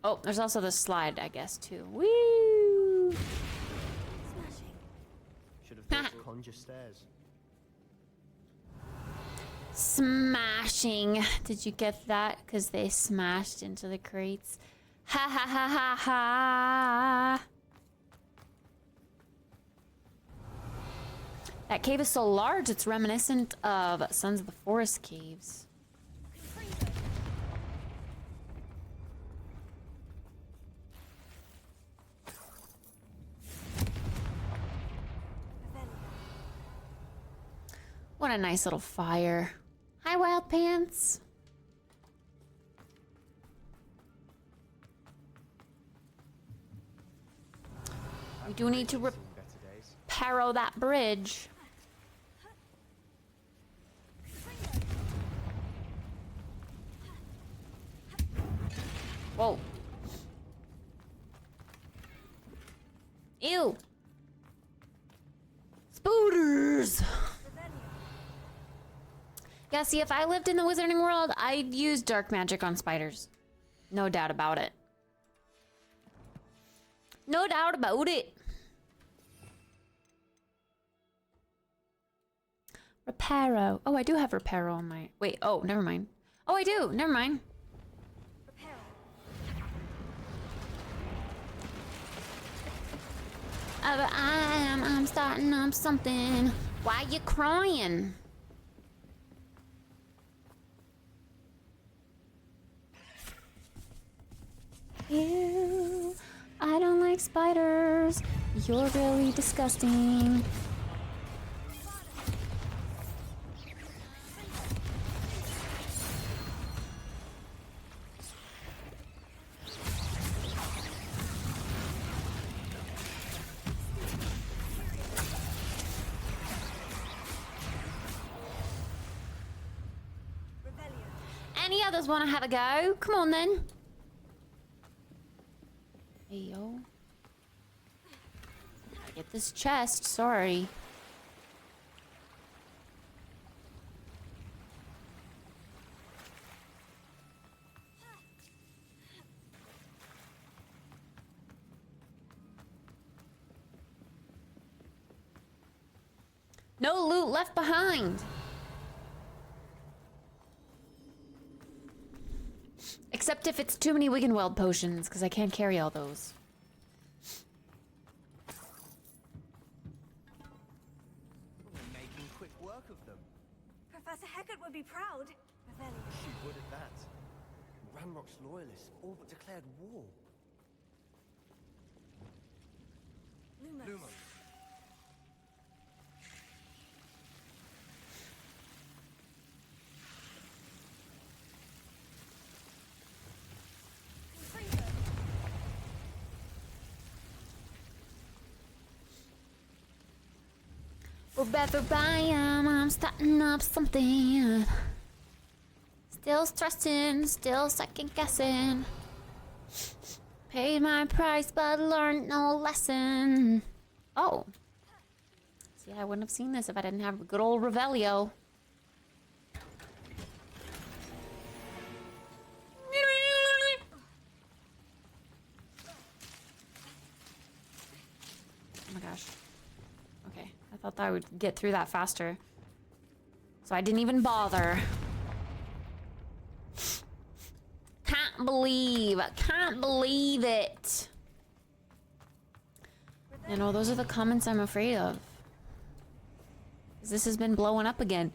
Oh, there's also the slide, I guess, too. Woo! Should have built conjure stairs. Smashing. Did you get that? Because they smashed into the crates. Ha ha ha ha ha. That cave is so large, it's reminiscent of Sons of the Forest caves. What a nice little fire. Hi, Wild Pants. We do need to repair that bridge. Whoa. Ew. Spooters. Yeah, see, if I lived in the Wizarding World, I'd use dark magic on spiders. No doubt about it. No doubt about it. Reparo. Oh, I do have Reparo on my... Wait, oh, never mind. Oh, I do. Never mind. I'm starting up something. Why you crying? Ew, I don't like spiders. You're really disgusting. Any others want to have a go? Come on then. Hey, yo. Get this chest, sorry. No loot left behind. Except if it's too many Wiggenweld potions, because I can't carry all those. We're making quick work of them. Professor Heckert would be proud. Revelio. She would at that. Ranrock's loyalists all but declared war. Lumos. Wherever I am, I'm starting up something. Still stressing, still second guessing. Paid my price, but learned no lesson. Oh. See, I wouldn't have seen this if I didn't have good old Revelio. Oh my gosh. Okay, I thought that I would get through that faster. So I didn't even bother. Can't believe it. You know, those are the comments I'm afraid of. 'Cause this has been blowing up again.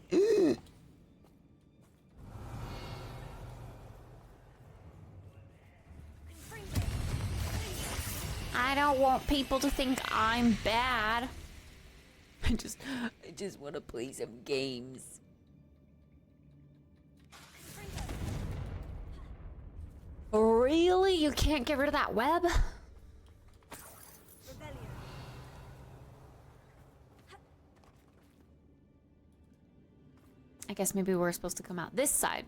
I don't want people to think I'm bad. I just want to play some games. Really? You can't get rid of that web? I guess maybe we're supposed to come out this side.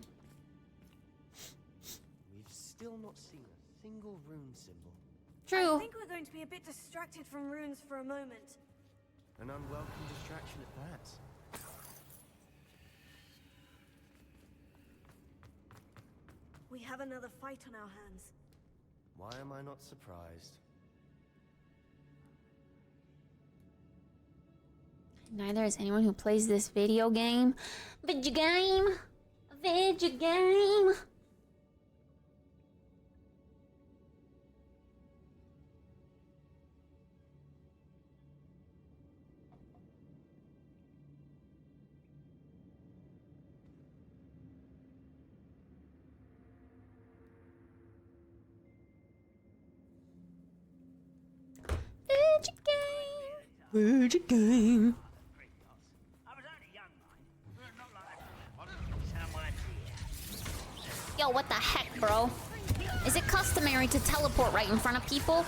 We've still not seen a single rune symbol. True. I think we're going to be a bit distracted from runes for a moment. An unwelcome distraction at that. We have another fight on our hands. Why am I not surprised? Neither is anyone who plays this video game. Video game. Video game. Video game. Yo, what the heck, bro? Is it customary to teleport right in front of people?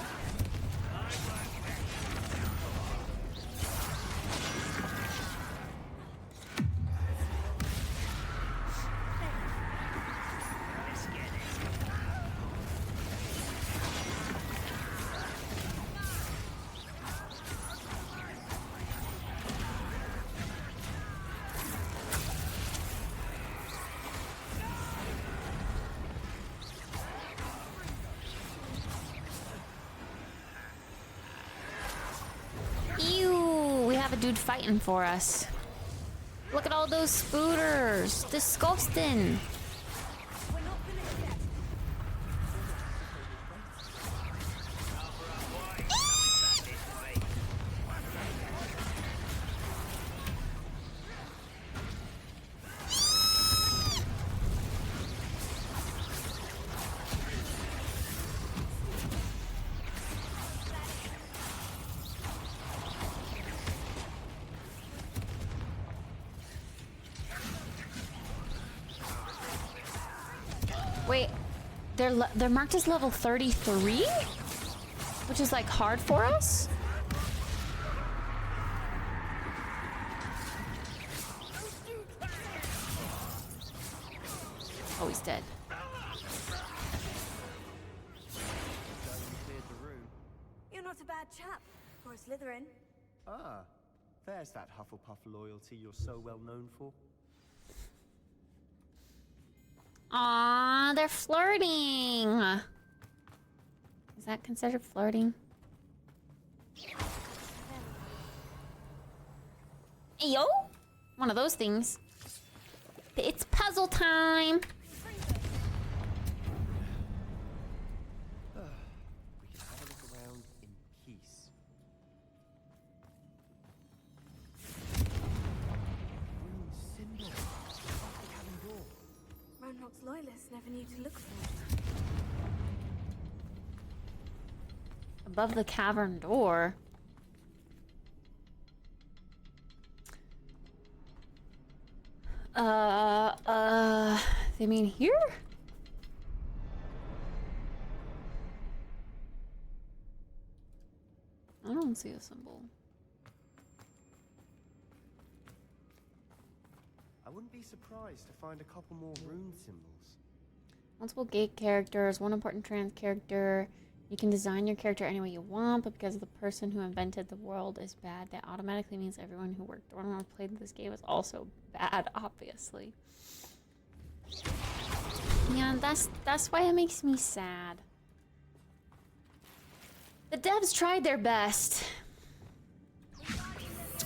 Dude fighting for us. Look at all those spooters. Disgusting. Wait, they're marked as level 33? Which is like hard for us? Oh, he's dead. You're not a bad chap for a Slytherin. Ah, there's that Hufflepuff loyalty you're so well known for. Aww, they're flirting. Is that considered flirting? Yo, one of those things. It's puzzle time. We can have a look around in peace. Rune symbol. Above the cabin door. Roanoke's loyalists never knew to look for it. Above the cavern door. They mean here? I don't see a symbol. I wouldn't be surprised to find a couple more rune symbols. Multiple gate characters, one important trans character, You can design your character any way you want, but because the person who invented the world is bad, that automatically means everyone who worked on or played this game is also bad, obviously. Yeah, that's why it makes me sad. The devs tried their best.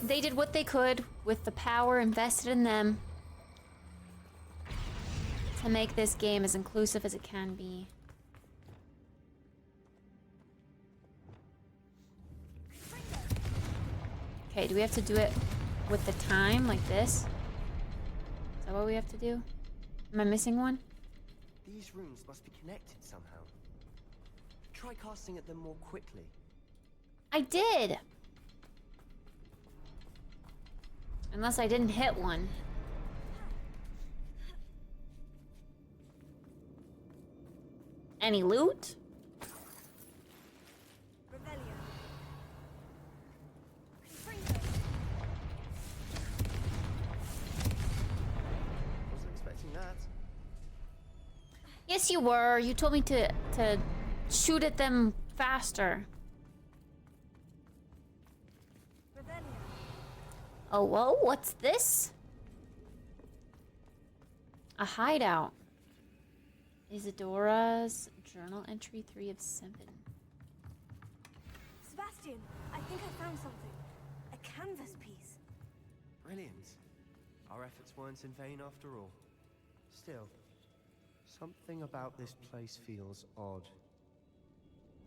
They did what they could with the power invested in them to make this game as inclusive as it can be. Okay, do we have to do it with the time like this? Is that what we have to do? Am I missing one? These runes must be connected somehow. Try casting at them more quickly. I did! Unless I didn't hit one. Any loot? Wasn't expecting that. Yes, you were. You told me to shoot at them faster. Oh, whoa, what's this? A hideout. Isadora's journal entry 3 of 7. Sebastian, I think I found something. A canvas piece. Brilliant. Our efforts weren't in vain after all. Still, something about this place feels odd.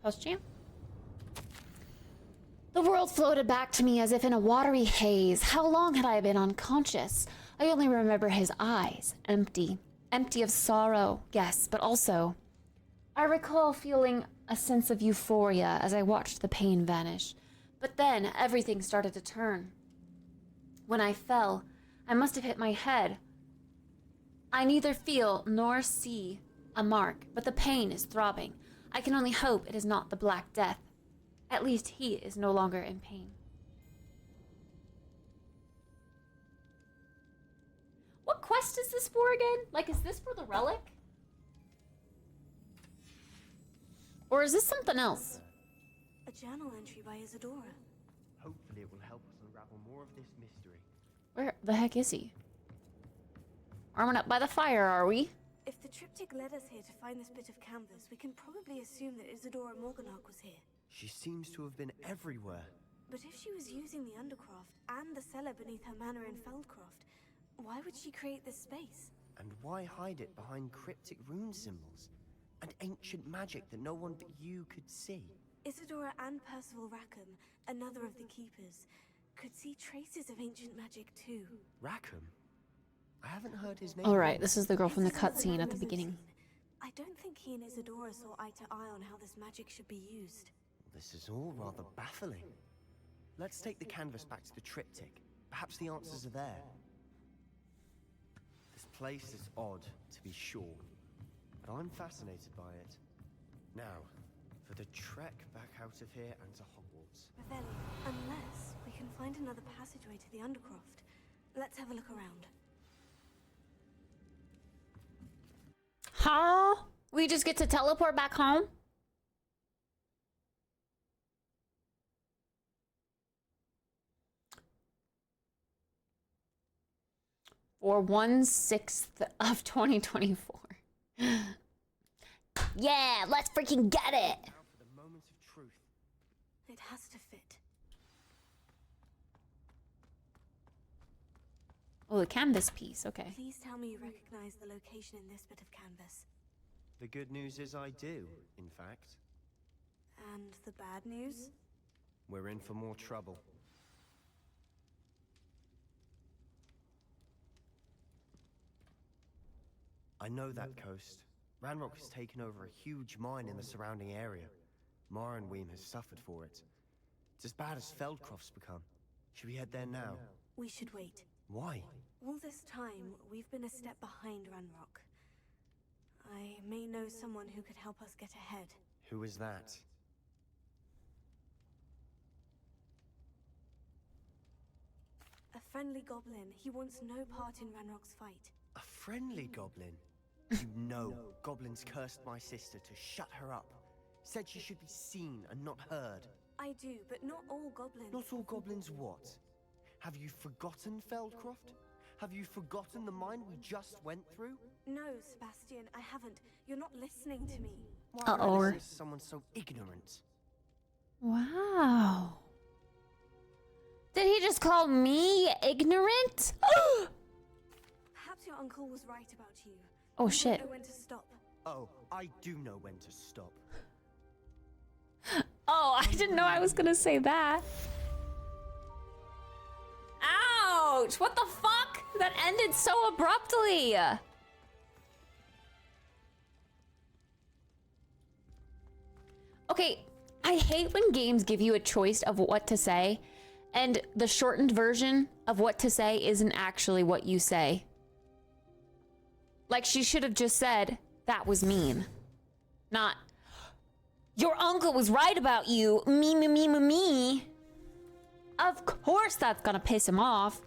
Post-champ? The world floated back to me as if in a watery haze. How long had I been unconscious? I only remember his eyes, empty. Empty of sorrow, yes, but also... I recall feeling a sense of euphoria as I watched the pain vanish. But then, everything started to turn. When I fell, I must have hit my head. I neither feel nor see a mark, but the pain is throbbing. I can only hope it is not the Black Death. At least he is no longer in pain. What quest is this for again? Like, is this for the relic? Or is this something else? A journal entry by Isadora. Hopefully it will help us unravel more of this mystery. Where the heck is he? Arming up by the fire, are we? If the triptych led us here to find this bit of canvas, we can probably assume that Isadora Morganach was here. She seems to have been everywhere. But if she was using the Undercroft and the cellar beneath her manor in Feldcroft, why would she create this space? And why hide it behind cryptic rune symbols? And ancient magic that no one but you could see? Isadora and Percival Rackham, another of the Keepers, could see traces of ancient magic too. Rackham? I haven't heard his name. Alright, this is the girl from the cutscene at the beginning. I don't think he and Isadora saw eye to eye on how this magic should be used. This is all rather baffling. Let's take the canvas back to the triptych. Perhaps the answers are there. This place is odd, to be sure, but I'm fascinated by it. Now, for the trek back out of here and to Hogwarts. Revelio, unless we can find another passageway to the Undercroft. Let's have a look around. Huh? We just get to teleport back home? For 1/6 of 2024. Yeah, let's freaking get it! Now for the moment of truth. It has to fit. Oh, the canvas piece, okay. Please tell me you recognize the location in this bit of canvas. The good news is I do, in fact. And the bad news? We're in for more trouble. I know that coast. Ranrock has taken over a huge mine in the surrounding area. Mornweem has suffered for it. It's as bad as Feldcroft's become. Should we head there now? We should wait. Why? All this time, we've been a step behind Ranrock. I may know someone who could help us get ahead. Who is that? A friendly goblin. He wants no part in Ranrock's fight. A friendly goblin? You know, goblins cursed my sister to shut her up. Said she should be seen and not heard. I do, but not all goblins. Not all goblins what? Have you forgotten Feldcroft? Have you forgotten the mine we just went through? No, Sebastian, I haven't. You're not listening to me. Why would I listen to someone so ignorant? Wow. Did he just call me ignorant? Perhaps your uncle was right about you. Oh, You shit. don't know when to stop. Oh, I do know when to stop. Oh, I didn't know I was gonna say that. Ouch! What the fuck? That ended so abruptly. Okay, I hate when games give you a choice of what to say, and the shortened version of what to say isn't actually what you say. Like, she should have just said, that was mean. Not, your uncle was right about you. Me, me, me, me, me. Of course that's gonna piss him off.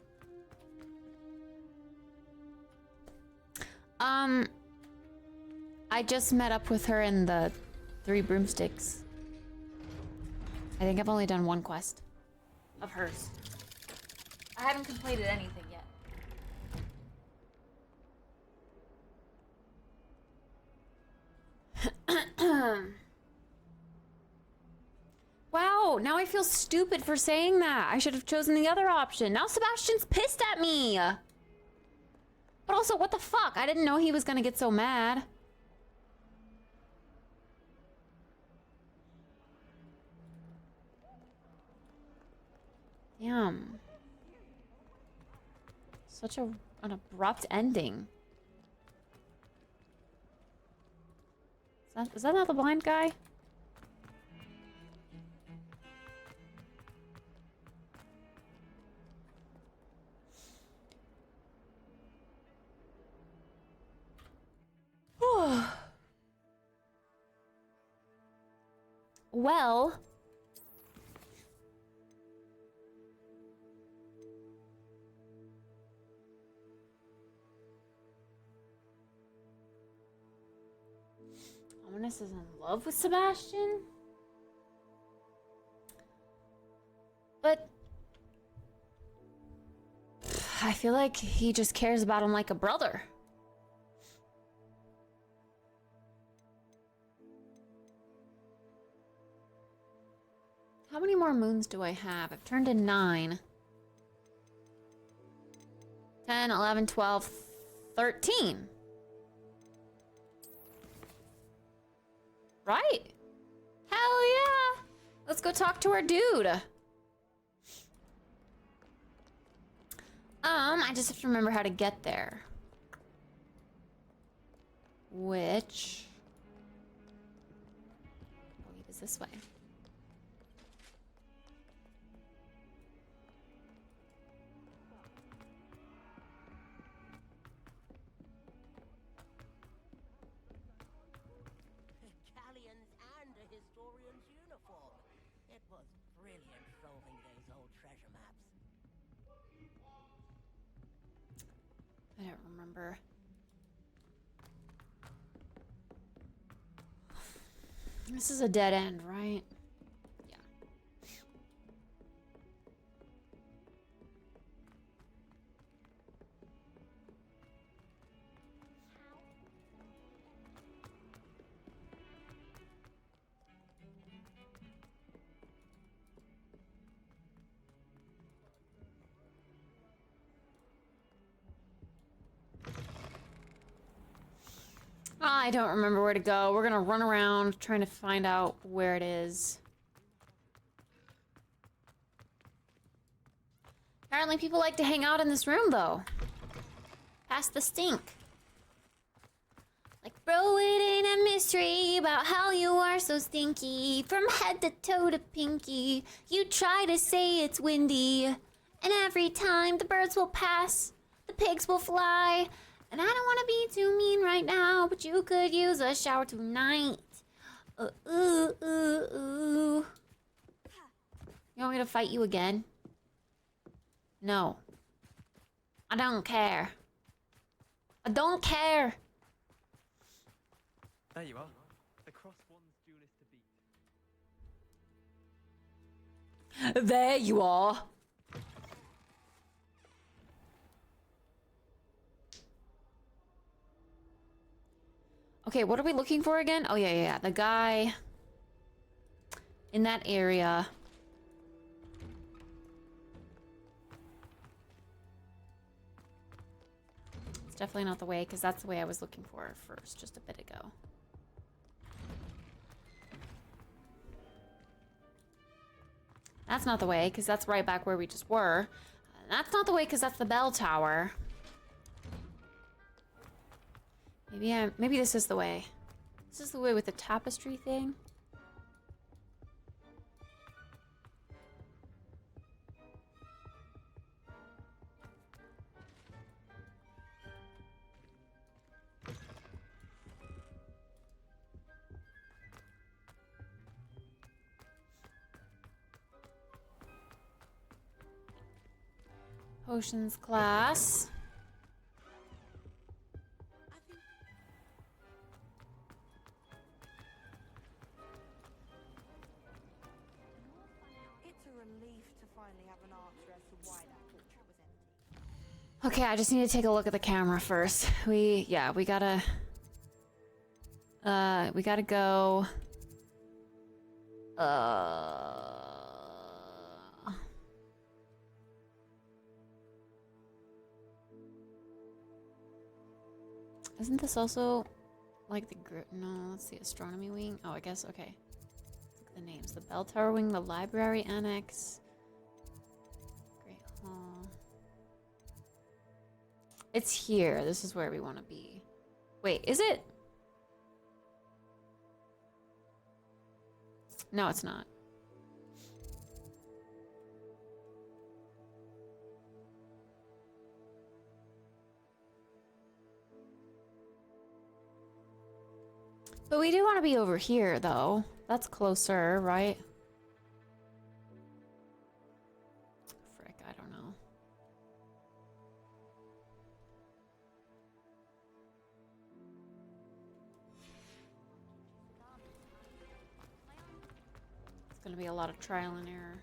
I just met up with her in the 3 broomsticks. I think I've only done 1 quest of hers. I haven't completed anything yet. Wow, now I feel stupid for saying that. I should have chosen the other option. Now Sebastian's pissed at me. But also, what the fuck? I didn't know he was gonna get so mad. Damn. Such an abrupt ending. Is that not the blind guy? Well, Ominous is in love with Sebastian? But I feel like he just cares about him like a brother. How many more moons do I have? I've turned in 9. 10, 11, 12, 13. Right? Hell yeah! Let's go talk to our dude. I just have to remember how to get there. Which... I believe is this way. Galleons and a historian's uniform. It was brilliant solving those old treasure maps. I don't remember. This is a dead end, right? Yeah. I don't remember where to go. We're gonna run around trying to find out where it is. Apparently people like to hang out in this room, though. Past the stink. Like, bro, it ain't a mystery about how you are so stinky. From head to toe to pinky. You try to say it's windy. And every time the birds will pass, the pigs will fly. And I don't want to be too mean right now, but you could use a shower tonight. You want me to fight you again? No. I don't care. I don't care. There you are. The cross one's duelist to beat. There you are. Okay, what are we looking for again? Oh, yeah. The guy in that area. It's definitely not the way, because that's the way I was looking for first, just a bit ago. That's not the way, because that's right back where we just were. That's not the way, because that's the bell tower. Maybe this is the way. This is the way with the tapestry thing. Potions class. It's a relief to finally have an answer as to why that portrait was empty. Okay, I just need to take a look at the camera first. We gotta go. Isn't this also like the no, let's see, astronomy wing? Oh, I guess, okay. Look at the names. The bell tower wing, the library annex. Great hall. It's here. This is where we want to be. Wait, is it? No, it's not. But we do want to be over here, though. That's closer, right? Frick, I don't know. It's gonna be a lot of trial and error.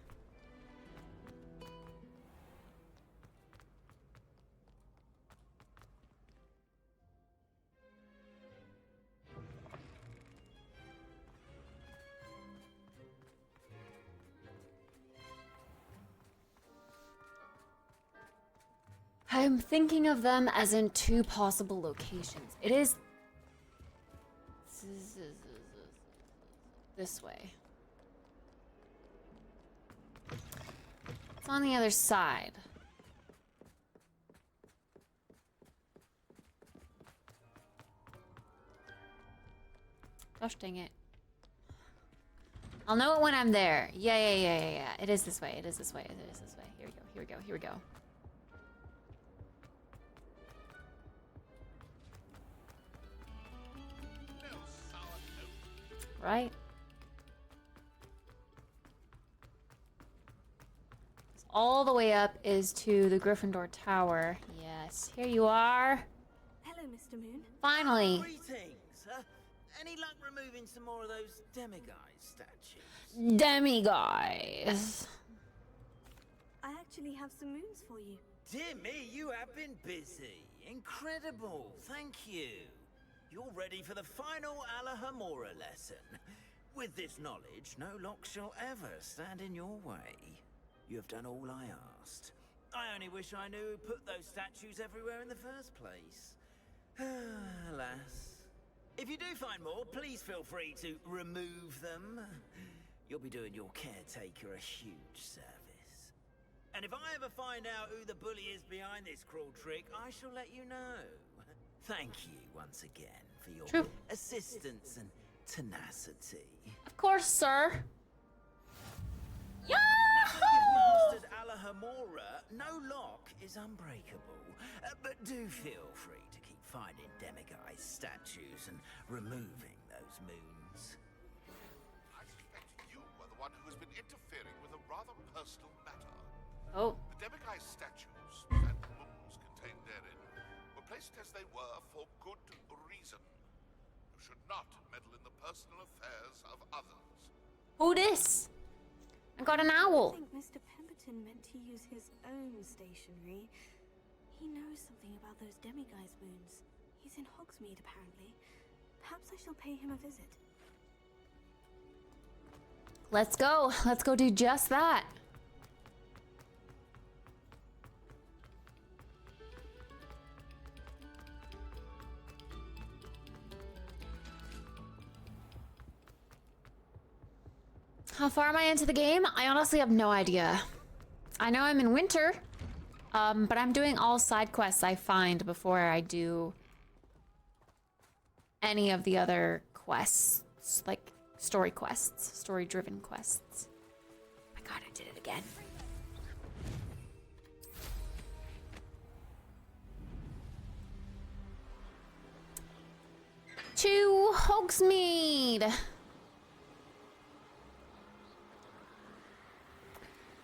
I'm thinking of them as in two possible locations. It is this way. It's on the other side. Gosh dang it. I'll know it when I'm there. Yeah. It is this way. It is this way. It is this way. Here we go. Right? All the way up is to the Gryffindor Tower. Yes, here you are. Hello, Mr. Moon. Finally. Greetings. Any luck removing some more of those demiguise statues? Demiguise. I actually have some moons for you. Dear me, you have been busy. Incredible. Thank you. You're ready for the final Alahomora lesson. With this knowledge, no lock shall ever stand in your way. You have done all I asked. I only wish I knew who put those statues everywhere in the first place. Alas. If you do find more, please feel free to remove them. You'll be doing your caretaker a huge service. And if I ever find out who the bully is behind this cruel trick, I shall let you know. Thank you once again for your assistance and tenacity. Of course, sir. Now that you've mastered Alahomora, no lock is unbreakable. But do feel free to keep finding demiguise statues and removing those moons. I suspect you are the one who has been interfering with a rather personal matter. Oh. The demiguise statues and moons contained therein were placed as they were for good reason. You should not meddle in the personal affairs of others. Who this? got an I owl. think Mr. Pemberton meant to use his own stationery. He knows something about those demiguise moons. He's in Hogsmeade, apparently. Perhaps I shall pay him a visit. Let's go. Let's go do just that. How far am I into the game? I honestly have no idea. I know I'm in winter, but I'm doing all side quests I find before I do any of the other quests, like story quests, story-driven quests. Oh my god, I did it again. To Hogsmeade!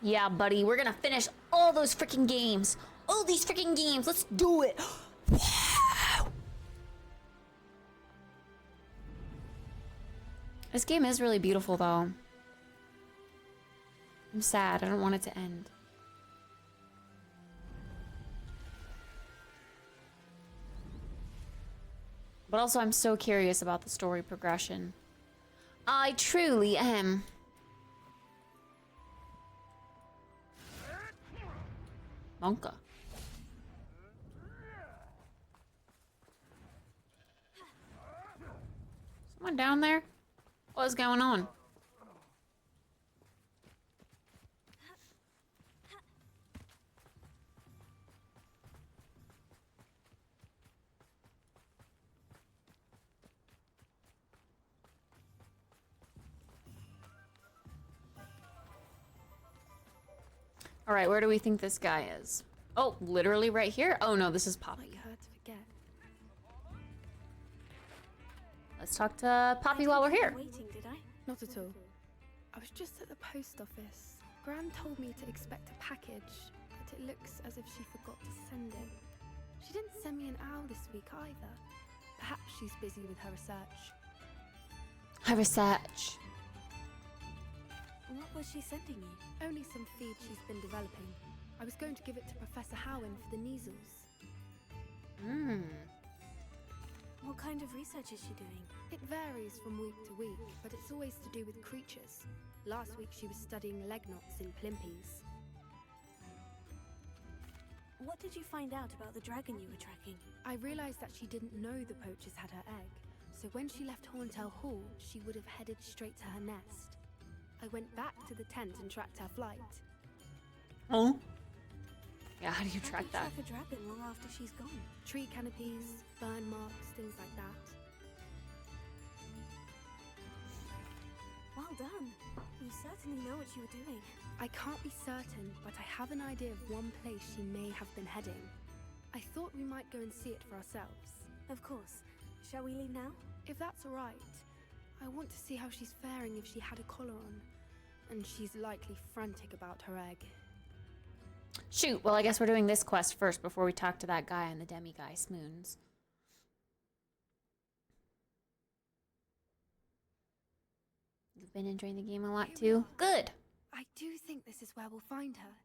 Yeah, buddy, we're gonna finish all those freaking games. All these freaking games, let's do it! This game is really beautiful, though. I'm sad. I don't want it to end. But also, I'm so curious about the story progression. I truly am. Monka. Someone down there? What's going on? All right, where do we think this guy is? Oh, literally right here? Oh no, this is Poppy. Let's talk to Poppy while we're here. Waiting, did I? Not at all. I was just at the post office. Gran told me to expect a package, but it looks as if she forgot to send it. She didn't send me an owl this week either. Perhaps she's busy with her research. Her research. What was she sending you? Only some feed she's been developing. I was going to give it to Professor Howen for the measles. What kind of research is she doing? It varies from week to week, but it's always to do with creatures. Last week she was studying leg knots in Plimpies. What did you find out about the dragon you were tracking? I realized that she didn't know the poachers had her egg, so when she left Horntail Hall, she would have headed straight to her nest. I went back to the tent and tracked her flight. Oh? Yeah, how do you track that? Track a dragon long after she's gone. Tree canopies, burn marks, things like that. Well done. You certainly know what you were doing. I can't be certain, but I have an idea of one place she may have been heading. I thought we might go and see it for ourselves. Of course. Shall we leave now? If that's all right. I want to see how she's faring if she had a collar on. And she's likely frantic about her egg. Shoot, well I guess we're doing this quest first before we talk to that guy in the demiguise moons. You've been enjoying the game a lot too? Good! I do think this is where we'll find her.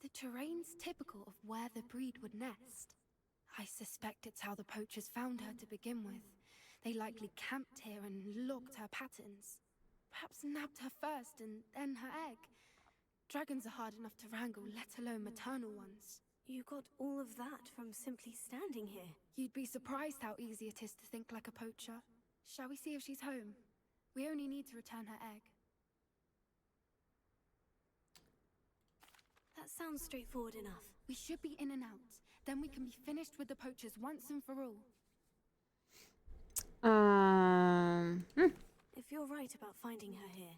The terrain's typical of where the breed would nest. I suspect it's how the poachers found her to begin with. They likely camped here and logged her patterns. Perhaps nabbed her first and then her egg. Dragons are hard enough to wrangle, let alone maternal ones. You got all of that from simply standing here. You'd be surprised how easy it is to think like a poacher. Shall we see if she's home? We only need to return her egg. That sounds straightforward enough. We should be in and out. Then we can be finished with the poachers once and for all. If you're right about finding her here,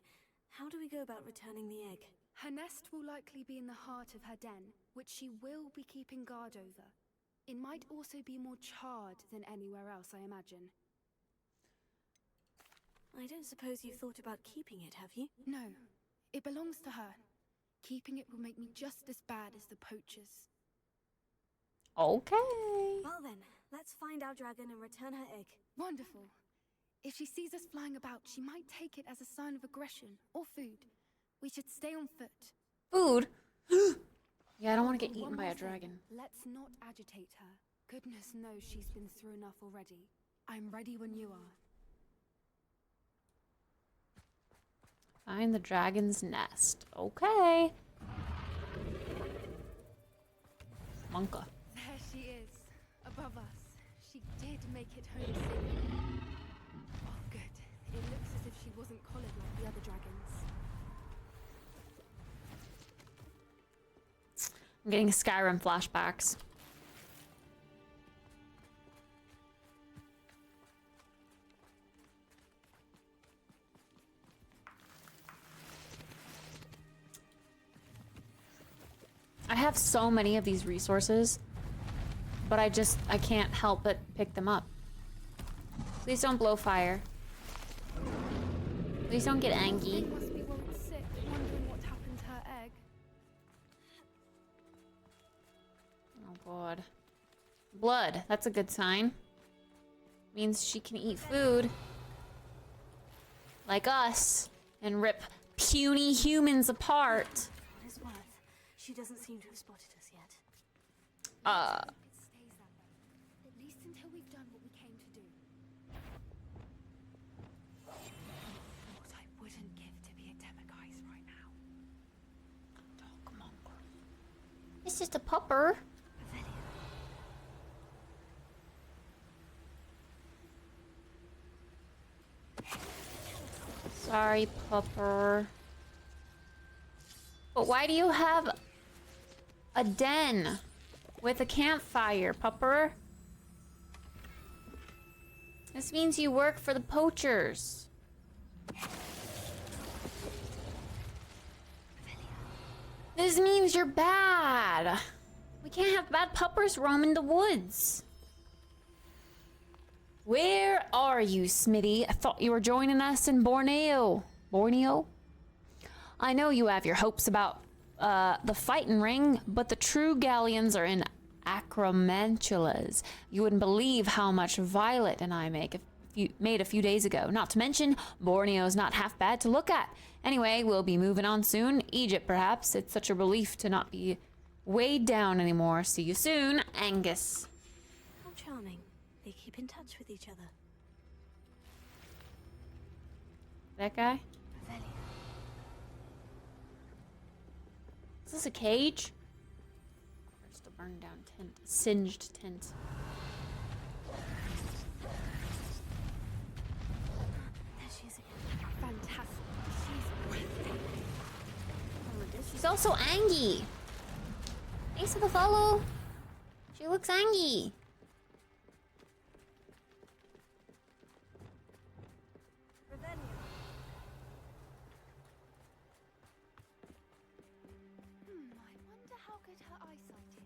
how do we go about returning the egg? Her nest will likely be in the heart of her den, which she will be keeping guard over. It might also be more charred than anywhere else, I imagine. I don't suppose you've thought about keeping it, have you? No. It belongs to her. Keeping it will make me just as bad as the poachers. Okay. Well then, let's find our dragon and return her egg. Wonderful. If she sees us flying about, she might take it as a sign of aggression or food. We should stay on foot. Food? Yeah, I don't want to get eaten One by more a dragon. thing. Let's not agitate her. Goodness knows she's been through enough already. I'm ready when you are. Find the dragon's nest. Okay. Monka. There she is, above us. She did make it home safely. Oh, good. It looks as if she wasn't collared like the other dragons. I'm getting Skyrim flashbacks. I have so many of these resources, but I can't help but pick them up. Please don't blow fire. Please don't get angry. Must be worried sick, wondering what happened to her egg. Oh god. Blood, that's a good sign. Means she can eat food. Like us. And rip puny humans apart. What is worth? She doesn't seem to have spotted us yet. It stays that way. At least until we've done what we came to do. What I wouldn't give to be a Demiguise right now. Dog mongrel. It's just a pupper. Sorry, pupper. But why do you have a den with a campfire, pupper? This means you work for the poachers. This means you're bad. We can't have bad puppers roaming the woods. Where are you, Smitty? I thought you were joining us in Borneo. Borneo? I know you have your hopes about the fighting ring, but the true galleons are in Acromantulas. You wouldn't believe how much Violet and I made a few days ago. Not to mention, Borneo's not half bad to look at. Anyway, we'll be moving on soon. Egypt, perhaps. It's such a relief to not be weighed down anymore. See you soon, Angus. How charming. They keep in touch with each other. That guy? Is this a cage? First, a burned down tent. A singed tent. There she is again. Fantastic. She's She's also Angie. Thanks for the follow. She looks Angie. I wonder how good her eyesight is.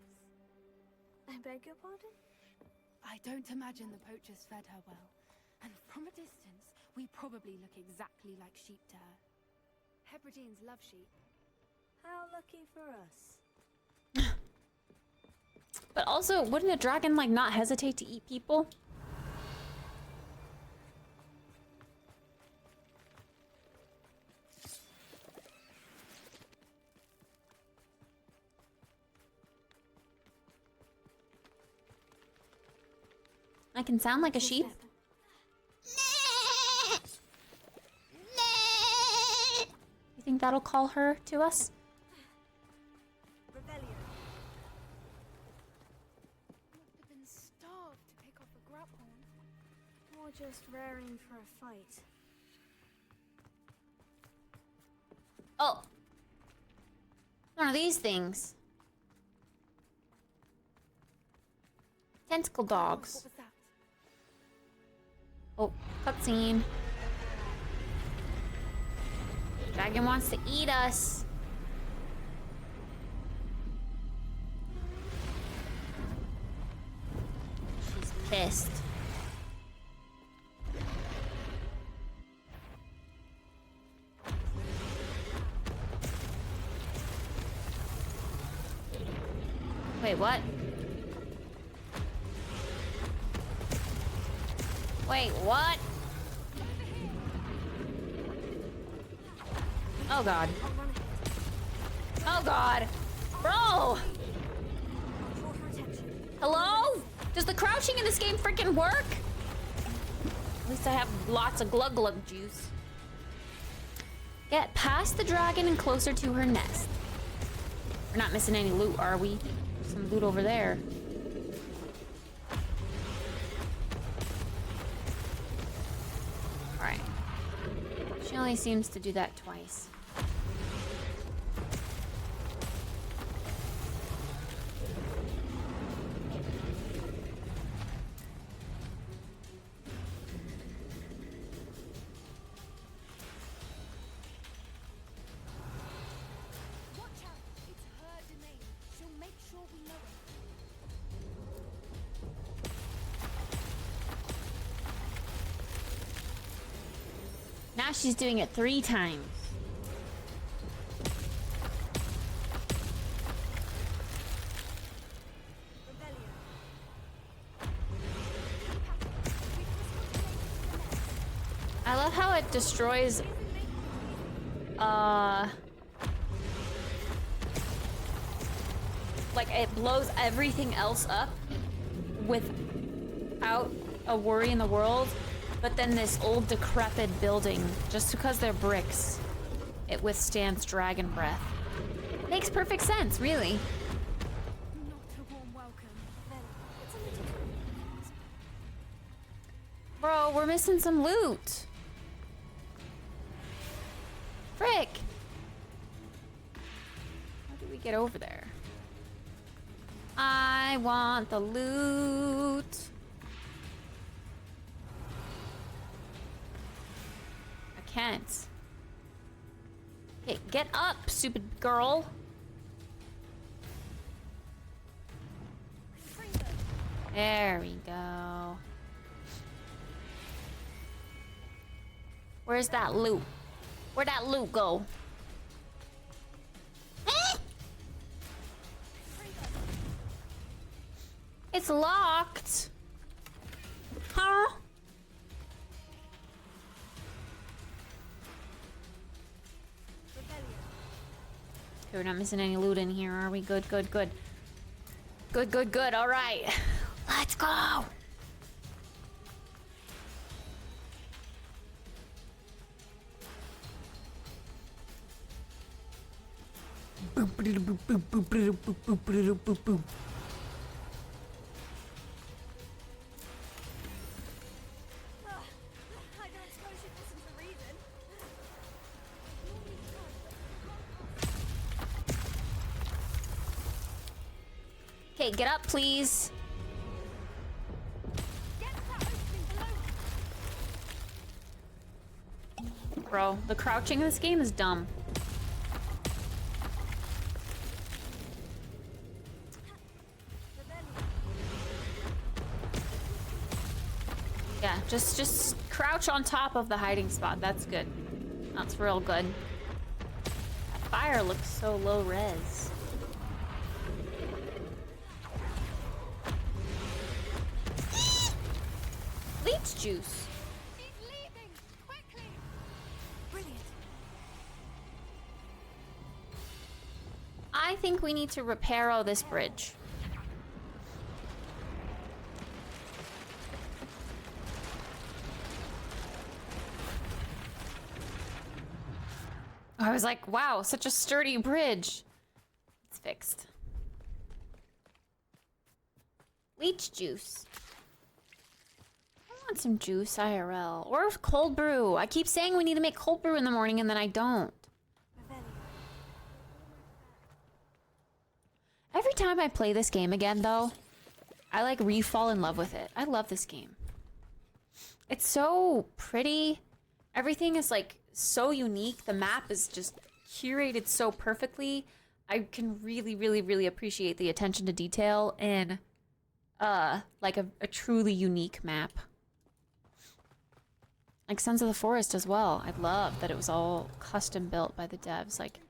I beg your pardon? I don't imagine the poachers fed her well. And from a distance, we probably look exactly like sheep to her. Hebrideans love sheep. How lucky for us. But also, wouldn't a dragon, like, not hesitate to eat people? I can sound like a sheep. You think that'll call her to us? Must have been starved to pick off a grapple. Or just raring for a fight. Oh. One of these things. Tentacle dogs. What was that? Oh, cutscene. Dragon wants to eat us. She's pissed. Wait, what? Wait, what? Oh god. Oh god. Bro! Hello? Does the crouching in this game freaking work? At least I have lots of glug glug juice. Get past the dragon and closer to her nest. We're not missing any loot, are we? Some loot over there. Alright. She only seems to do that twice. Now she's doing it 3 times. I love how it destroys like it blows everything else up without a worry in the world. But then this old decrepit building, just because they're bricks, it withstands dragon breath. Makes perfect sense, really. Bro, we're missing some loot. Frick! How do we get over there? I want the loot. Can't. Okay, get up, stupid girl. There we go. Where's that loot? Where'd that loot go? It's locked. Huh? Okay, we're not missing any loot in here, are we? Good, good, good. Good, good, good. All right. Let's go. Okay, get up, please. Bro, the crouching in this game is dumb. Yeah, just crouch on top of the hiding spot. That's good. That's real good. That fire looks so low res. Leech juice. I think we need to repair this bridge. I was like, wow, such a sturdy bridge. It's fixed. Leech juice. I want some juice IRL. Or cold brew. I keep saying we need to make cold brew in the morning and then I don't. Every time I play this game again, though, I like re-fall in love with it. I love this game. It's so pretty. Everything is like so unique. The map is just curated so perfectly. I can really, really, really appreciate the attention to detail in like a truly unique map. Like Sons of the Forest as well. I love that it was all custom built by the devs. Like,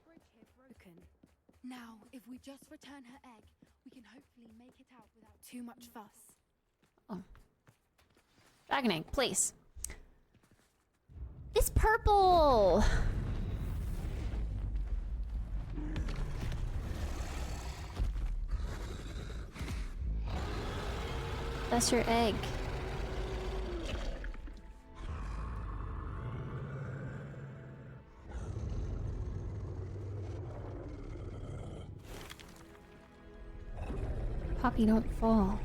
now, if we just return her egg, we can hopefully make it out without too much fuss. oh. Dragon egg, place. It's purple! That's your egg. Poppy, don't fall.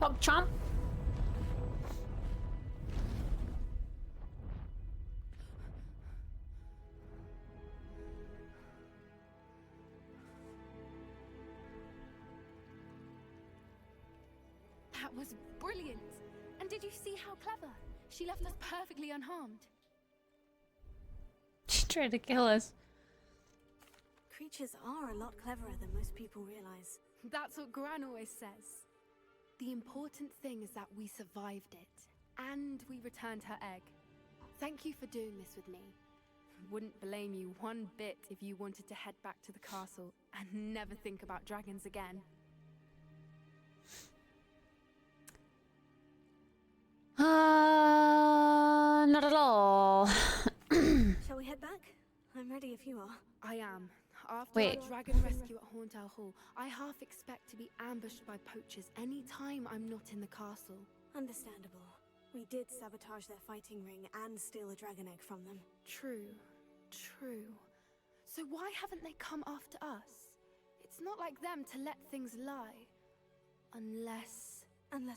Pog chomp. That was brilliant. And did you see how clever? She left us perfectly unharmed. She tried to kill us. Creatures are a lot cleverer than most people realize. That's what Gran always says. The important thing is that we survived it, and we returned her egg. Thank you for doing this with me. Wouldn't blame you one bit if you wanted to head back to the castle and never think about dragons again. Not at all. Shall we head back? I'm ready if you are. I am. After Wait. our dragon rescue at Hauntow Hall, I half expect to be ambushed by poachers any time I'm not in the castle. Understandable. We did sabotage their fighting ring and steal a dragon egg from them. True. So why haven't they come after us? It's not like them to let things lie. Unless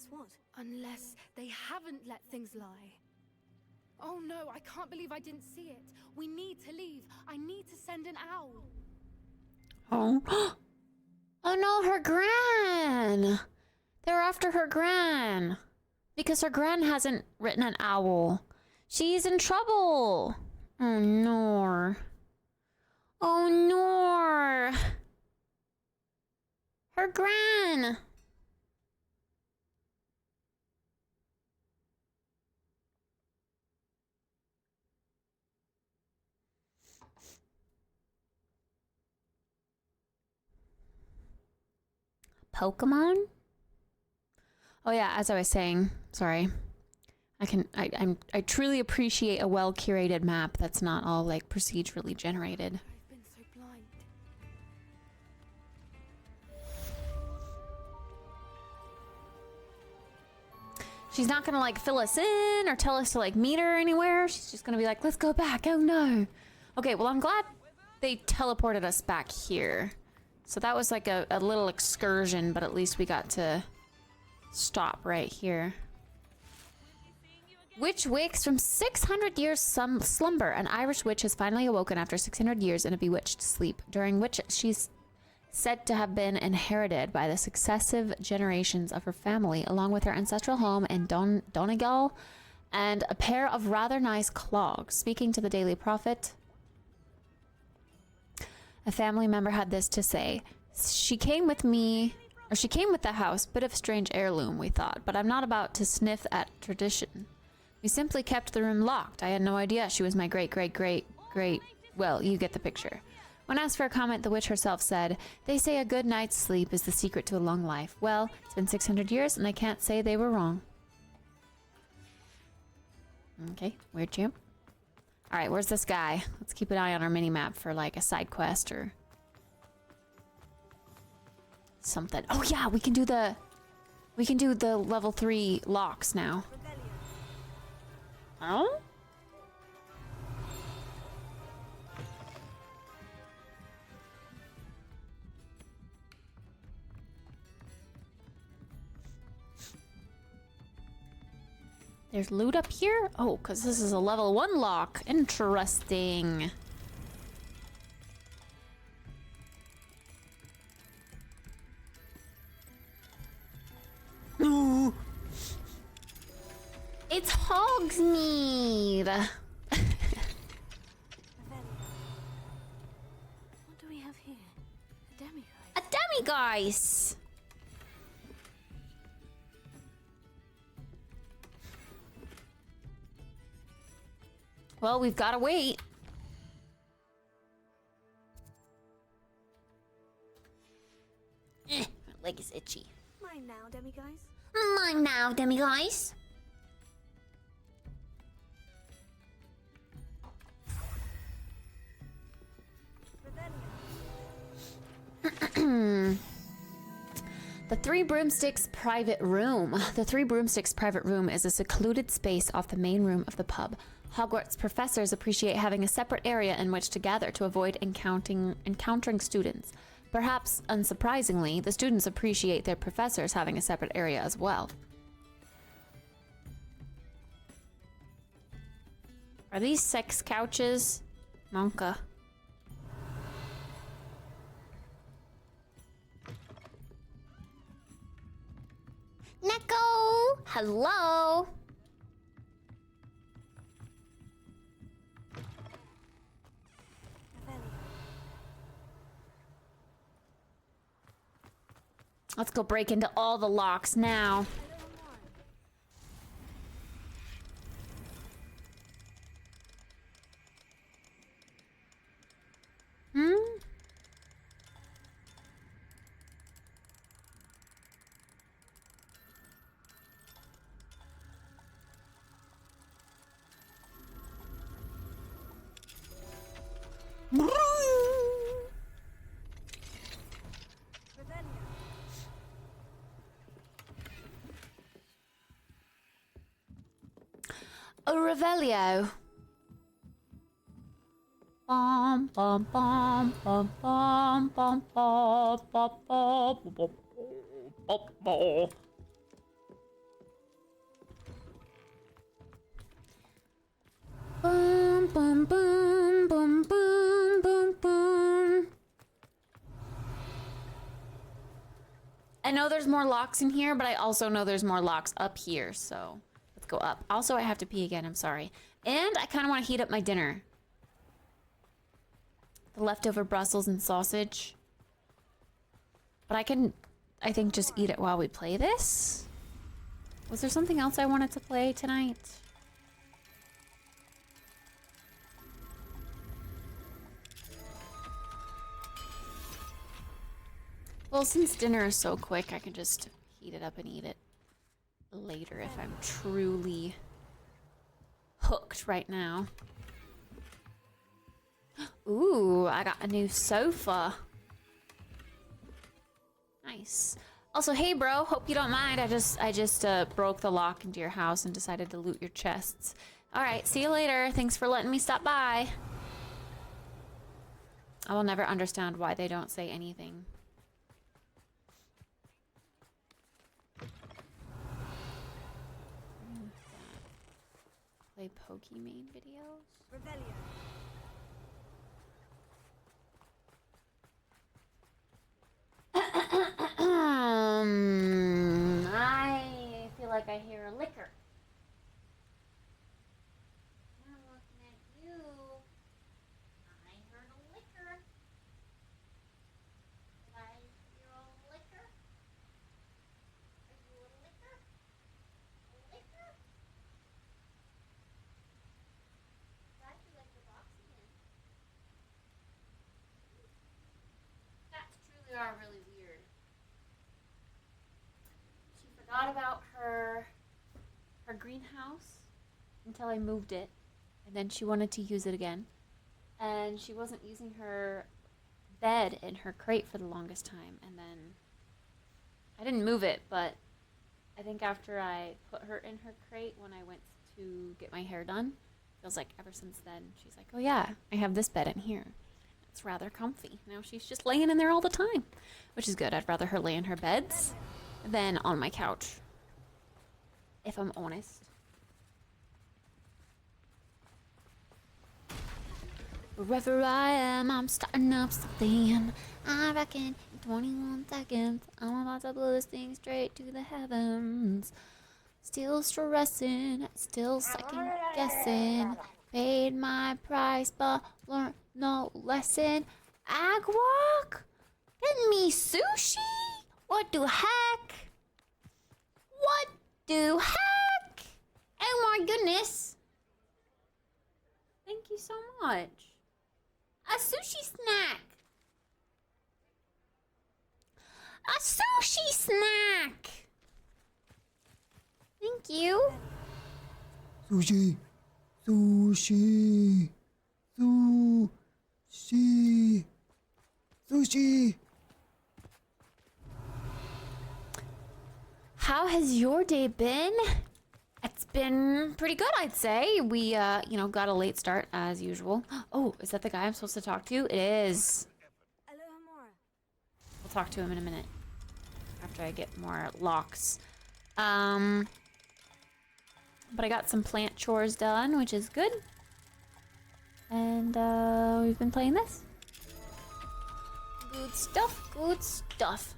what? Unless they haven't let things lie. Oh no, I can't believe I didn't see it. We need to leave. I need to send an owl. Oh. Oh no, her gran! They're after her gran. Because her gran hasn't written an owl. She's in trouble. Oh no. Oh no. Her gran. Pokemon? Oh yeah, as I was saying, sorry. I truly appreciate a well-curated map that's not all like procedurally generated. I've been so blind. She's not gonna like fill us in or tell us to like meet her anywhere. She's just gonna be like, let's go back. Oh no. Okay, well I'm glad they teleported us back here. So that was like a little excursion, but at least we got to stop right here. Witch wakes from 600 years slumber. An Irish witch has finally awoken after 600 years in a bewitched sleep, during which she's said to have been inherited by the successive generations of her family, along with her ancestral home in Donegal and a pair of rather nice clogs. Speaking to the Daily Prophet, a family member had this to say: she came with me, or she came with the house, bit of strange heirloom, we thought, but I'm not about to sniff at tradition. We simply kept the room locked. I had no idea she was my great, well, you get the picture. When asked for a comment, the witch herself said, they say a good night's sleep is the secret to a long life. Well, it's been 600 years, and I can't say they were wrong. Okay, weird champ. Alright, where's this guy? Let's keep an eye on our mini-map for, like, a side quest or something. Oh yeah, we can do the level 3 locks now. Oh? There's loot up here? Oh, because this is a level 1 lock. Interesting. Ooh. It's Hogsmeade! What do we have here? A demiguise. A demiguise! Well, we've got to wait. My leg is itchy. My Mine now, demiguys. Mine now, demiguys. The Three Broomsticks private room. The Three Broomsticks private room is a secluded space off the main room of the pub. Hogwarts professors appreciate having a separate area in which to gather to avoid encountering students. Perhaps unsurprisingly, the students appreciate their professors having a separate area as well. Are these sex couches? Monka. Neko! Hello! Let's go break into all the locks now. Hmm? A Revelio. Bum bum bum bum bum bum bum bum bum bum bum bum. Boom boom boom boom boom boom boom. I know there's more locks in here, but I also know there's more locks up here, so let's go up. Also, I have to pee again, I'm sorry. And I kind of want to heat up my dinner. The leftover Brussels and sausage. But I can, I think, just eat it while we play this. Was there something else I wanted to play tonight? Well, since dinner is so quick, I can just heat it up and eat it later if I'm truly hooked right now. Ooh, I got a new sofa. Nice. Also, hey bro, hope you don't mind. I just broke the lock into your house and decided to loot your chests. All right, see you later. Thanks for letting me stop by. I will never understand why they don't say anything. Play Pokemon videos. Revelio. I feel like I hear a liquor. I'm looking at you. I heard a liquor. Did I hear a liquor? Are you a liquor? A liquor? Glad you like the box again. Cats truly are really weird. She forgot about her greenhouse until I moved it, and then she wanted to use it again, and she wasn't using her bed in her crate for the longest time, and then I didn't move it, but I think after I put her in her crate when I went to get my hair done, feels like ever since then she's like, oh yeah, I have this bed in here. It's rather comfy. Now she's just laying in there all the time, which is good. I'd rather her lay in her beds than on my couch, if I'm honest. Wherever I am, I'm starting up something. I reckon in 21 seconds, I'm about to blow this thing straight to the heavens. Still stressing, still second guessing. Paid my price, but learned no lesson. Agwalk? Get me sushi? What the heck? What the heck? Oh my goodness. Thank you so much. A sushi snack. A sushi snack. you. Sushi. Sushi. Sushi. Sushi. How has your day been? It's been pretty good, I'd say. We, you know, got a late start as usual. Oh, is that the guy I'm supposed to talk to? It is. We'll talk to him in a minute after I get more locks. But I got some plant chores done, which is good. And, we've been playing this. Good stuff, good stuff.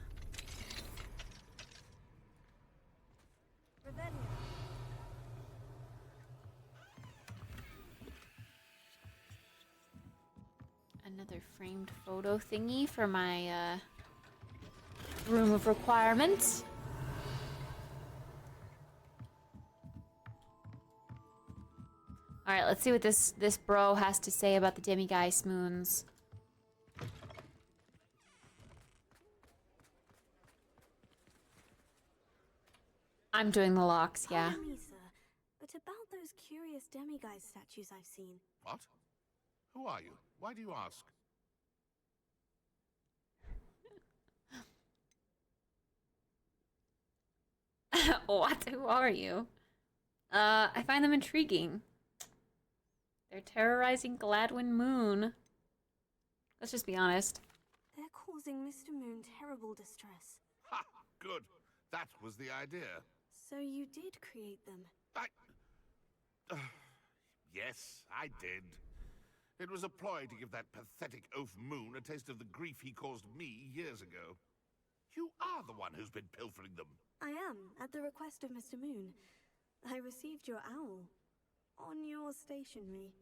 Another framed photo thingy for my room of requirements. All right, let's see what this bro has to say about the demiguise moons. I'm doing the locks, yeah. Pardon me, sir, but about those curious demiguise statues I've seen. What? Who are you? Why do you ask? What? Who are you? I find them intriguing. They're terrorizing Gladwin Moon. Let's just be honest. They're causing Mr. Moon terrible distress. Ha! Good. That was the idea. So you did create them? Yes, I did. It was a ploy to give that pathetic oaf Moon a taste of the grief he caused me years ago. You are the one who's been pilfering them. I am, at the request of Mr. Moon. I received your owl on your stationery.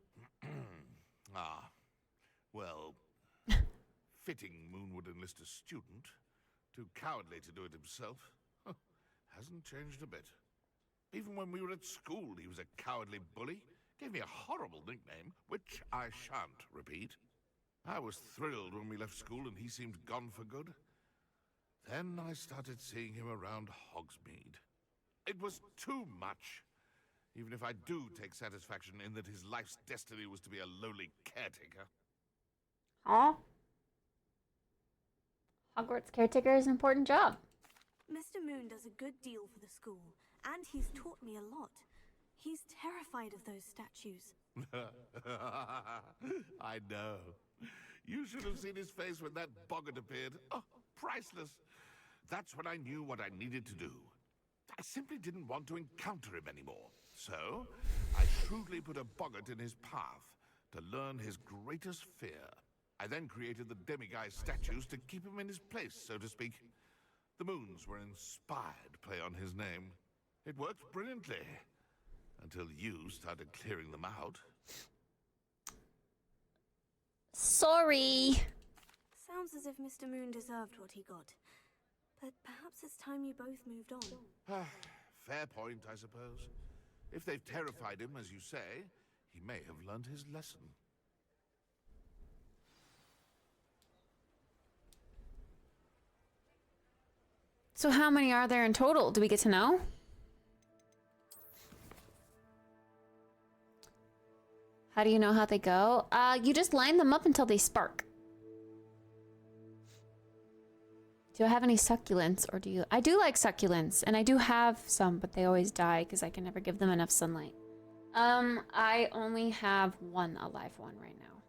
Ah. Well, fitting Moon would enlist a student. Too cowardly to do it himself. Huh. Hasn't changed a bit. Even when we were at school, he was a cowardly bully. Gave me a horrible nickname, which I shan't repeat. I was thrilled when we left school and he seemed gone for good. Then I started seeing him around Hogsmeade. It was too much. Even if I do take satisfaction in that his life's destiny was to be a lowly caretaker. Aw. Hogwarts caretaker is an important job. Mr. Moon does a good deal for the school, and he's taught me a lot. He's terrified of those statues. I know. You should have seen his face when that boggart appeared. Oh, priceless. That's when I knew what I needed to do. I simply didn't want to encounter him anymore. So, I shrewdly put a boggart in his path to learn his greatest fear. I then created the demiguise statues to keep him in his place, so to speak. The moons were an inspired play on his name. It worked brilliantly. Until you started clearing them out. Sorry. Sounds as if Mr. Moon deserved what he got. But perhaps it's time you both moved on. Fair point, I suppose. If they've terrified him, as you say, he may have learned his lesson. So how many are there in total? Do we get to know? How do you know how they go? You just line them up until they spark. Do I have any succulents, or do you? I do like succulents, and I do have some, but they always die because I can never give them enough sunlight. I only have one alive one right now.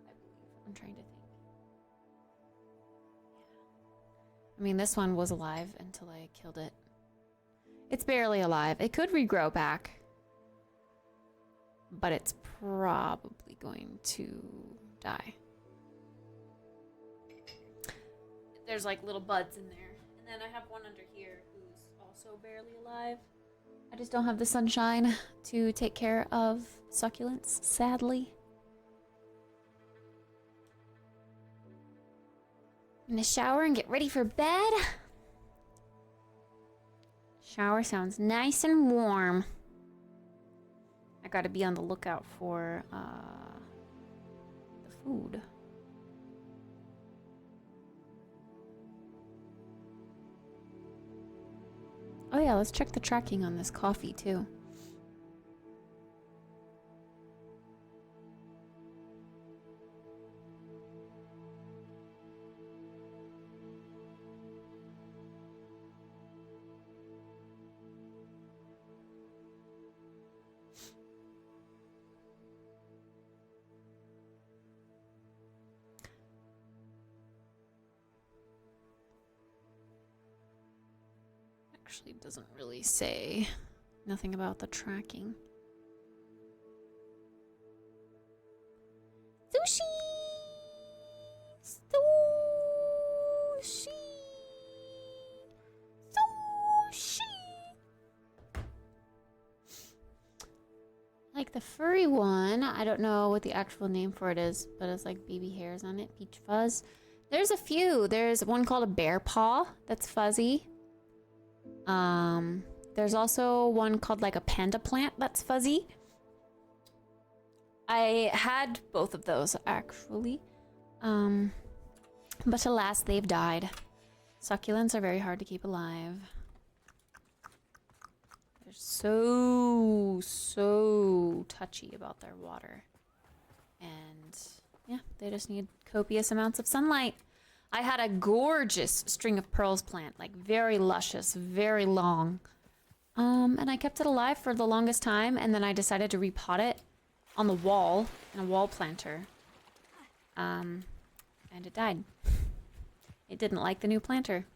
I believe. I'm trying to think. I mean, this one was alive until I killed it. It's barely alive. It could regrow back. But it's probably going to die. There's like little buds in there. And then I have one under here who's also barely alive. I just don't have the sunshine to take care of succulents, sadly. I'm gonna shower and get ready for bed. Shower sounds nice and warm. I gotta be on the lookout for the food. Oh yeah, let's check the tracking on this coffee too. Actually doesn't really say nothing about the tracking. Sushi! Sushi! Sushi! Like the furry one, I don't know what the actual name for it is, but it's like baby hairs on it, peach fuzz. There's a few. There's one called a bear paw that's fuzzy. There's also one called like a panda plant that's fuzzy. I had both of those actually. But alas, they've died. Succulents are very hard to keep alive. They're so touchy about their water. And yeah, they just need copious amounts of sunlight. I had a gorgeous string of pearls plant, like very luscious, very long. And I kept it alive for the longest time, and then I decided to repot it on the wall in a wall planter. And it died. It didn't like the new planter.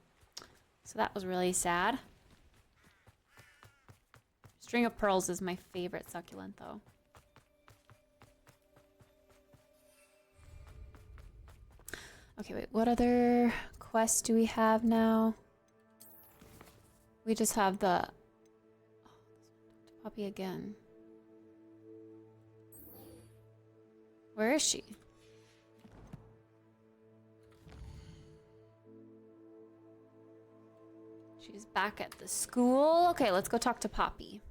So that was really sad. String of pearls is my favorite succulent though. Okay, wait, what other quests do we have now? We just have the... Oh, Poppy again. Where is she? She's back at the school. Okay, let's go talk to Poppy.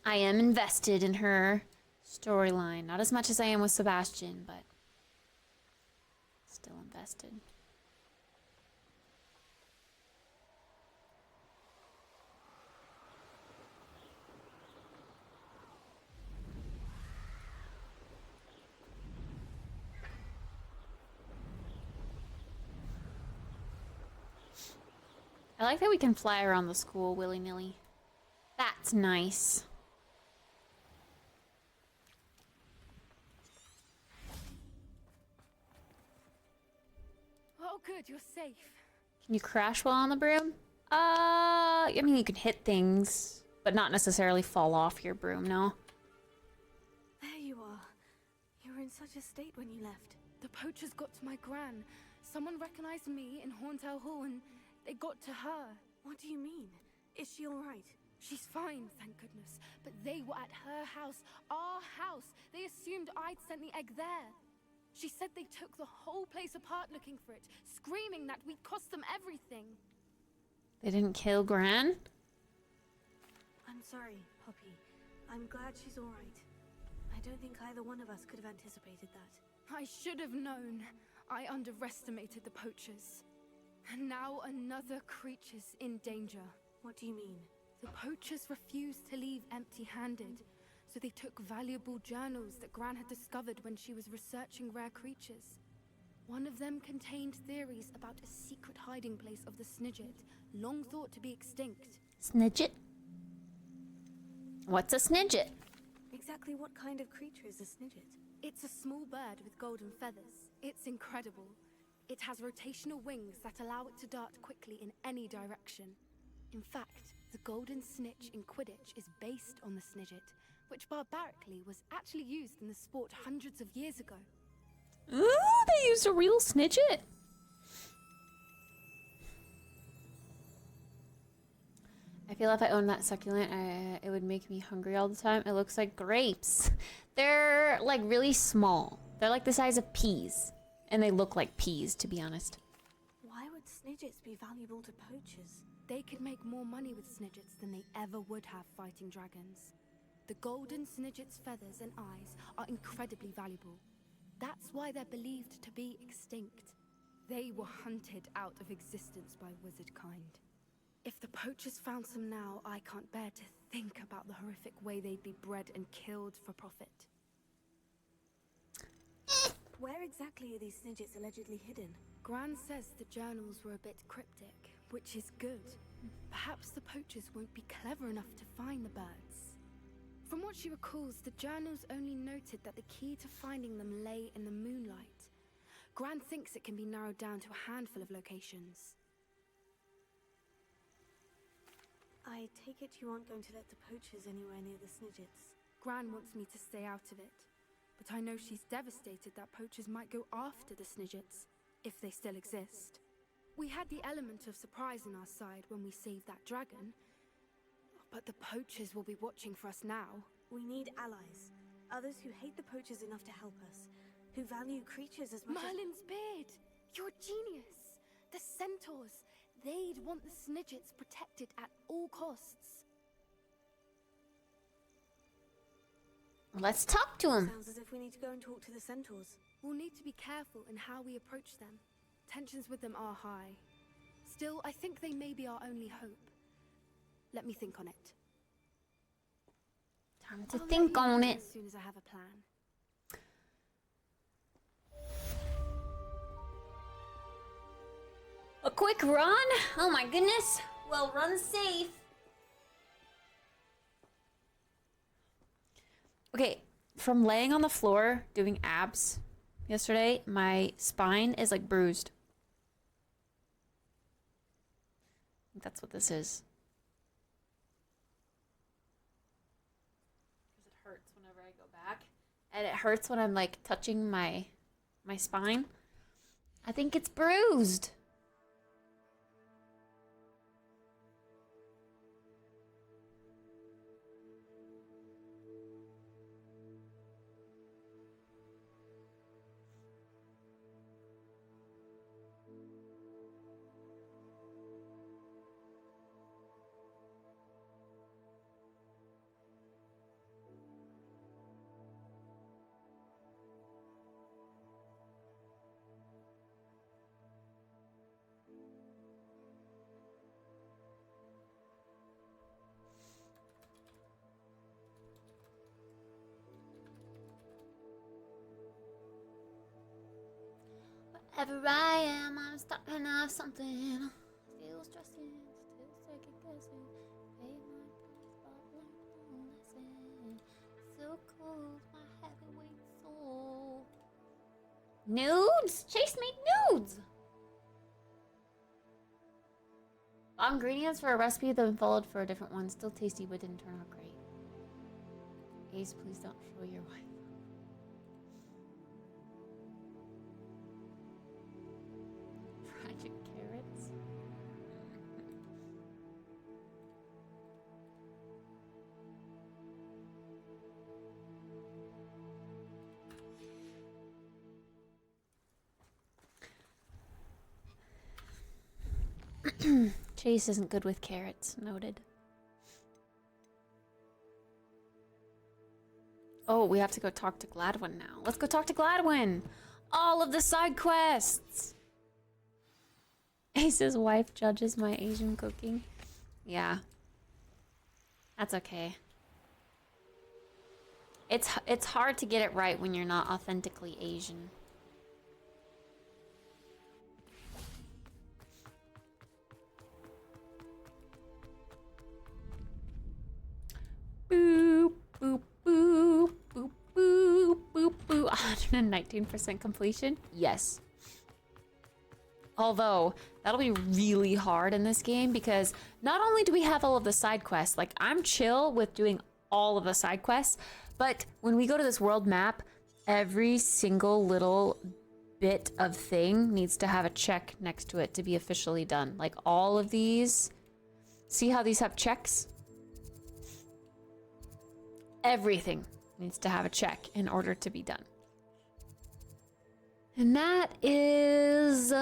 I am invested in her storyline. Not as much as I am with Sebastian, but still invested. I like that we can fly around the school willy-nilly. That's nice. Oh, good, you're safe. Can you crash while on the broom? I mean, you can hit things, but not necessarily fall off your broom, no? There you are. You were in such a state when you left. The poachers got to my gran. Someone recognized me in Horntail Hall and they got to her. What do you mean? Is she alright? She's fine, thank goodness. But they were at her house, our house. They assumed I'd sent the egg there. She said they took the whole place apart looking for it, screaming that we'd cost them everything. They didn't kill Gran? I'm sorry, Poppy. I'm glad she's alright. I don't think either one of us could have anticipated that. I should have known. I underestimated the poachers. And now another creature's in danger. What do you mean? The poachers refused to leave empty-handed, so they took valuable journals that Gran had discovered when she was researching rare creatures. One of them contained theories about a secret hiding place of the Snidget, long thought to be extinct. Snidget? What's a Snidget? Exactly what kind of creature is a Snidget? It's a small bird with golden feathers. It's incredible. It has rotational wings that allow it to dart quickly in any direction. In fact, the golden snitch in Quidditch is based on the Snidget, which barbarically was actually used in the sport hundreds of years ago. Ooh, they used a real Snidget? I feel if I owned that succulent, it would make me hungry all the time. It looks like grapes. They're like really small. They're like the size of peas. And they look like peas, to be honest. Why would Snidgets be valuable to poachers? They could make more money with Snidgets than they ever would have fighting dragons. the golden snidget's feathers and eyes are incredibly valuable. That's why they're believed to be extinct. They were hunted out of existence by wizard kind. If the poachers found some now, I can't bear to think about the horrific way they'd be bred and killed for profit. Where exactly are these snidgets allegedly hidden? Gran says the journals were a bit cryptic, which is good. Perhaps the poachers won't be clever enough to find the birds. From what she recalls, the journals only noted that the key to finding them lay in the moonlight. Gran thinks it can be narrowed down to a handful of locations. I take it you aren't going to let the poachers anywhere near the snidgets. Gran wants me to stay out of it, but I know she's devastated that poachers might go after the snidgets, if they still exist. We had the element of surprise on our side when we saved that dragon, but the poachers will be watching for us now. We need allies. Others who hate the poachers enough to help us. Who value creatures as much Merlin's beard! You're a genius! The centaurs! They'd want the snidgets protected at all costs. Let's talk to him. Sounds as if we need to go and talk to the centaurs. We'll need to be careful in how we approach them. Tensions with them are high. Still, I think they may be our only hope. Let me think on it. Time to think on it. As soon as I have a plan. A quick run? Oh my goodness. Well, run safe. Okay, from laying on the floor doing abs yesterday, my spine is like bruised. I think that's what this is. Because it hurts whenever I go back. And it hurts when I'm like touching my spine. I think it's bruised. Wherever I am, I'm stuck in off something. Still stressing, still second guessing. Pay my price, but learn no lesson. So cold, my heavyweight soul. Nudes? Chase made nudes! All ingredients for a recipe that have been followed for a different one. Still tasty, but didn't turn out great. Ace, please don't show your wife. Tragic carrots. Chase isn't good with carrots. Noted. Oh, we have to go talk to Gladwin now. Let's go talk to Gladwin. All of the side quests. Ace's wife judges my Asian cooking. Yeah. That's okay. It's hard to get it right when you're not authentically Asian. Boop, boop, boop, boop, boop, boop, boop. 119% completion? Yes. Although, that'll be really hard in this game because not only do we have all of the side quests, like I'm chill with doing all of the side quests, but when we go to this world map, every single little bit of thing needs to have a check next to it to be officially done. Like all of these, see how these have checks? Everything needs to have a check in order to be done. And that is...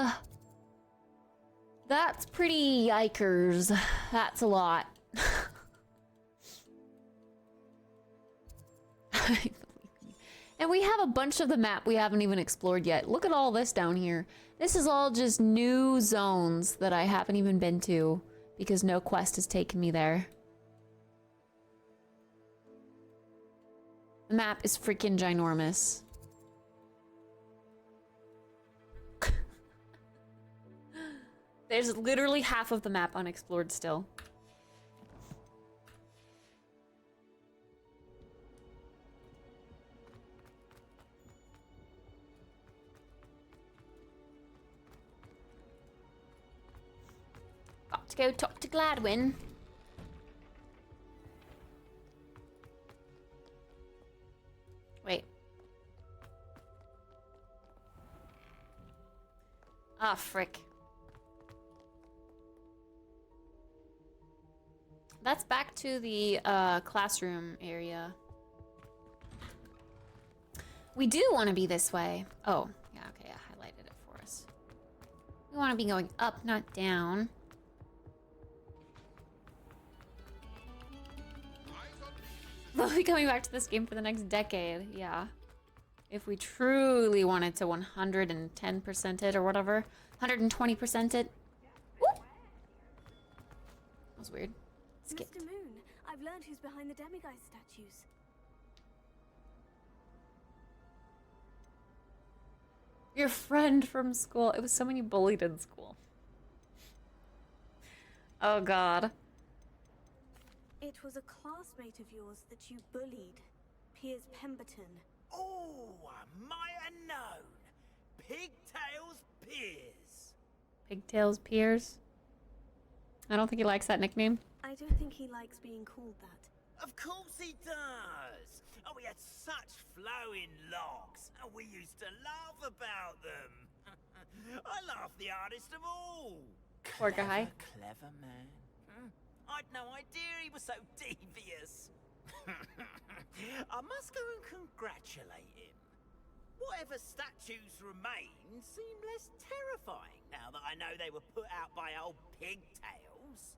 that's pretty yikers. That's a lot. And we have a bunch of the map we haven't even explored yet. Look at all this down here. This is all just new zones that I haven't even been to because no quest has taken me there. The map is freaking ginormous. There's literally half of the map unexplored still. Got to go talk to Gladwin. Wait. Ah, frick. That's back to the classroom area. We do want to be this way. Oh, yeah, okay, I highlighted it for us. We want to be going up, not down. We'll be coming back to this game for the next decade, yeah. If we truly wanted to 110% it or whatever. 120% it. Ooh. That was weird. Skipped. Mr. Moon, I've learned who's behind the demiguise statues. Your friend from school. It was someone you bullied in school. Oh god. It was a classmate of yours that you bullied, Piers Pemberton. Oh, I might have known. Pigtails Piers. Pigtails Piers? I don't think he likes that nickname. I don't think he likes being called that. Of course he does. Oh, we had such flowing locks, and we used to laugh about them. I laughed the hardest of all. Poor guy. Clever man. I'd no idea he was so devious. I must go and congratulate him. Whatever statues remain seem less terrifying now that I know they were put out by old pigtails.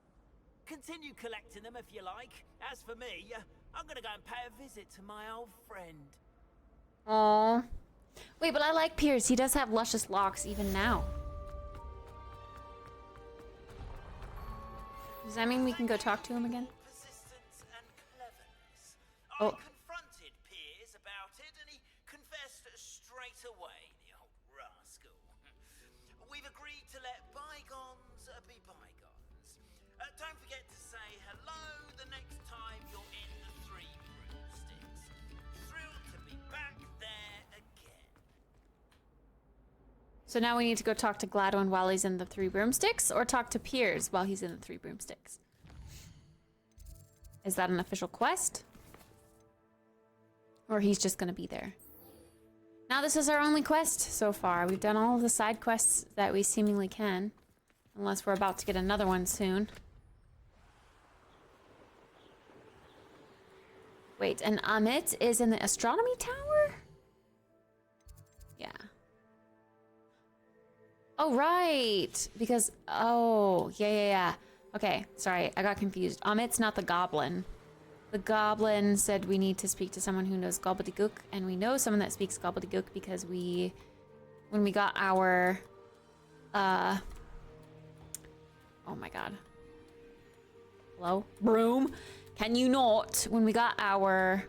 Continue collecting them if you like. As for me, I'm gonna go and pay a visit to my old friend. Aww. Wait, but I like Piers. He does have luscious locks even now. Does that mean we can go talk to him again? Oh. I confronted Piers about it, and he confessed straight away, the old rascal. We've agreed to let bygones be bygones. Don't forget to say hello the next time you're in the Three Broomsticks. Thrilled to be back there again. So now we need to go talk to Gladwin while he's in the Three Broomsticks, or talk to Piers while he's in the Three Broomsticks? Is that an official quest? Or he's just gonna be there? Now this is our only quest so far. We've done all of the side quests that we seemingly can. Unless we're about to get another one soon. Wait, and Amit is in the astronomy tower? Yeah. Oh, right. Because, oh, yeah. Okay, sorry, I got confused. Amit's not the goblin. The goblin said we need to speak to someone who knows gobbledygook, and we know someone that speaks gobbledygook because when we got our, oh my god. Hello? Broom? Can you not? When we got our,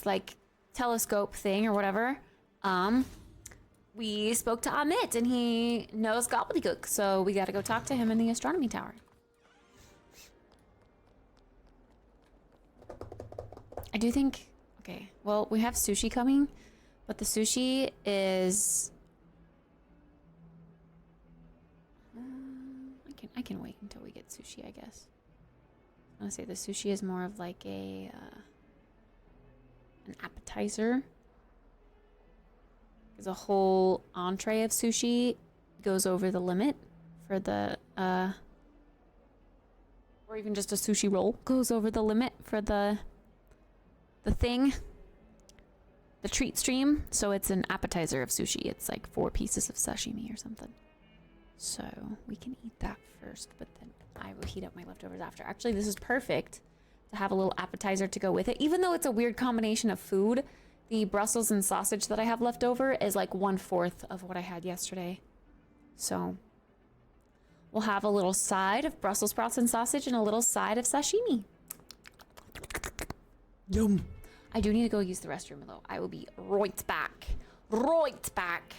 like, telescope thing or whatever, we spoke to Amit, and he knows gobbledygook, so we gotta go talk to him in the astronomy tower. I do think, okay, well, we have sushi coming, but the sushi is, I can wait until we get sushi, I guess. I want to say the sushi is more of like an appetizer. Because a whole entree of sushi goes over the limit for the, or even just a sushi roll goes over the limit for the thing, the treat stream. So it's an appetizer of sushi. It's like 4 pieces of sashimi or something. So we can eat that first, but then I will heat up my leftovers after. Actually, this is perfect to have a little appetizer to go with it. Even though it's a weird combination of food, the Brussels and sausage that I have left over is like 1/4 of what I had yesterday. So we'll have a little side of Brussels sprouts and sausage and a little side of sashimi. Yum. I do need to go use the restroom though. I will be right back. Right back.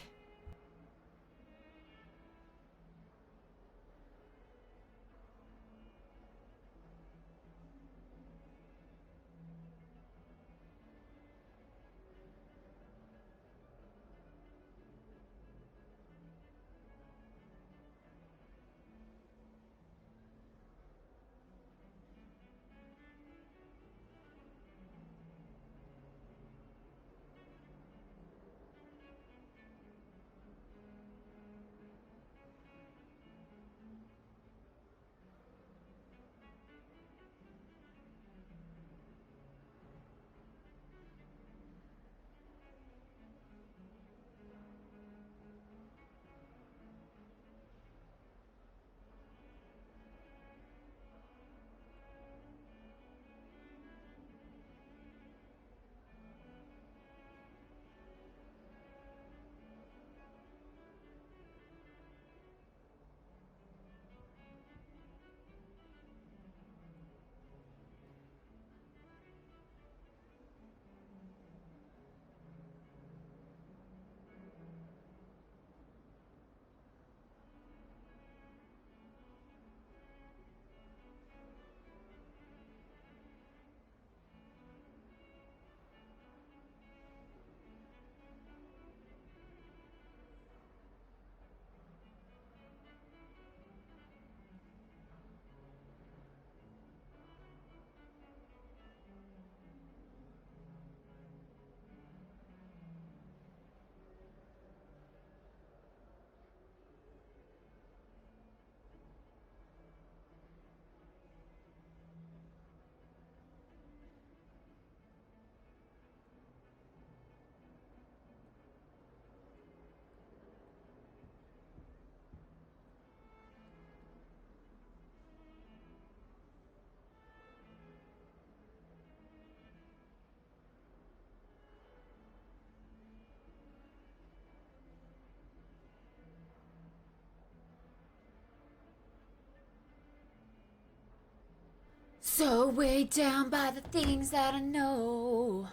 So weighed down by the things that I know.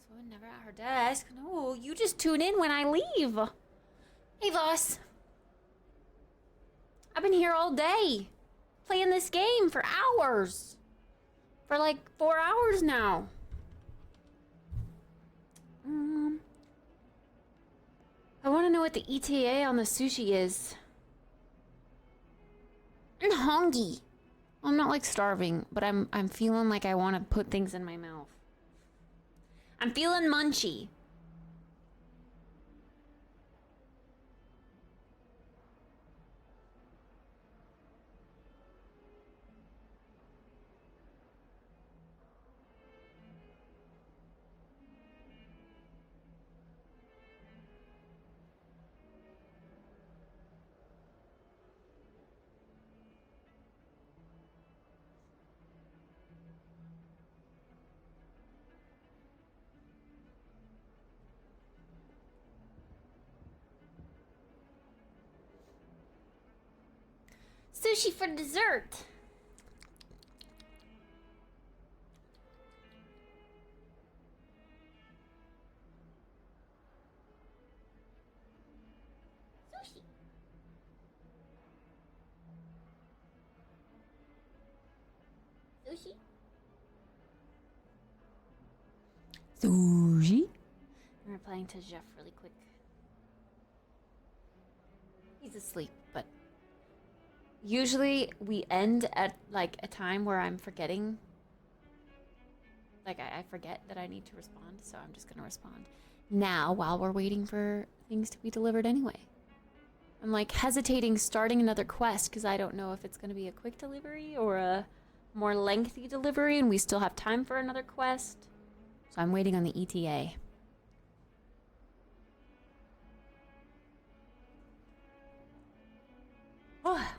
So I'm never at her desk. No, you just tune in when I leave. Hey, Voss. I've been here all day. Playing this game for hours. For like 4 hours now. I want to know what the ETA on the sushi is. I'm hungry. I'm not like starving, but I'm feeling like I want to put things in my mouth. I'm feeling munchy. Sushi for dessert. Sushi. Sushi. Sushi. I'm replying to Jeff really quick. He's asleep, but usually we end at like a time where I'm forgetting. Like I forget that I need to respond, so I'm just gonna respond now while we're waiting for things to be delivered anyway. I'm like hesitating starting another quest because I don't know if it's gonna be a quick delivery or a more lengthy delivery and we still have time for another quest. So I'm waiting on the ETA. Oh.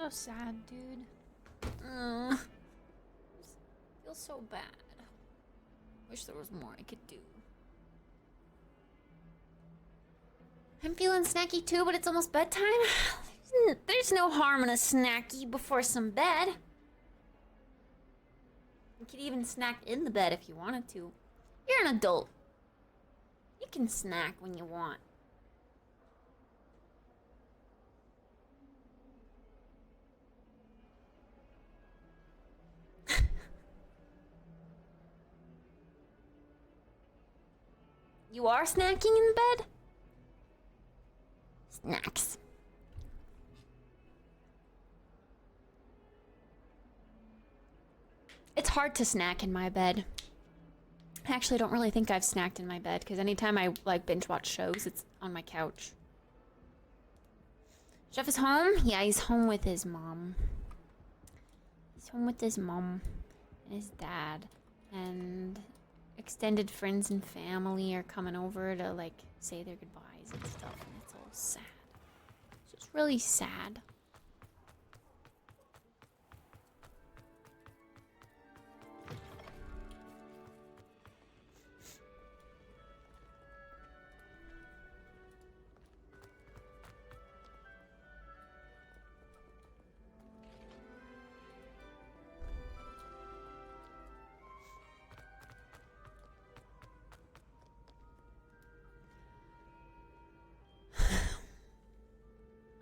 So sad, dude. Feels so bad. Wish there was more I could do. I'm feeling snacky too, but it's almost bedtime. There's no harm in a snacky before some bed. You could even snack in the bed if you wanted to. You're an adult. You can snack when you want. You are snacking in bed? Snacks. It's hard to snack in my bed. I actually don't really think I've snacked in my bed because anytime I like binge watch shows, it's on my couch. Jeff is home? Yeah, he's home with his mom. He's home with his mom and his dad. And extended friends and family are coming over to like say their goodbyes and stuff, and it's all sad. It's just really sad.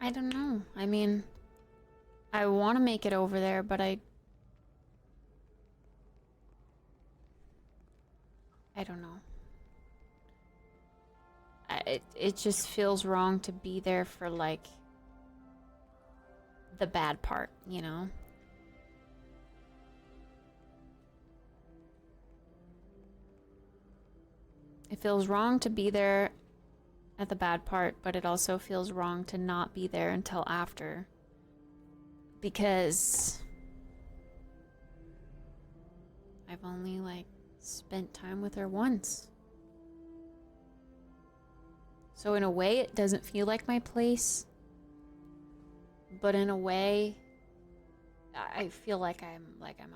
I don't know. I mean, I want to make it over there, but I don't know. It just feels wrong to be there for like the bad part, you know? It feels wrong to be there at the bad part, but it also feels wrong to not be there until after. Because I've only like spent time with her once. So in a way it doesn't feel like my place, but in a way I feel like I'm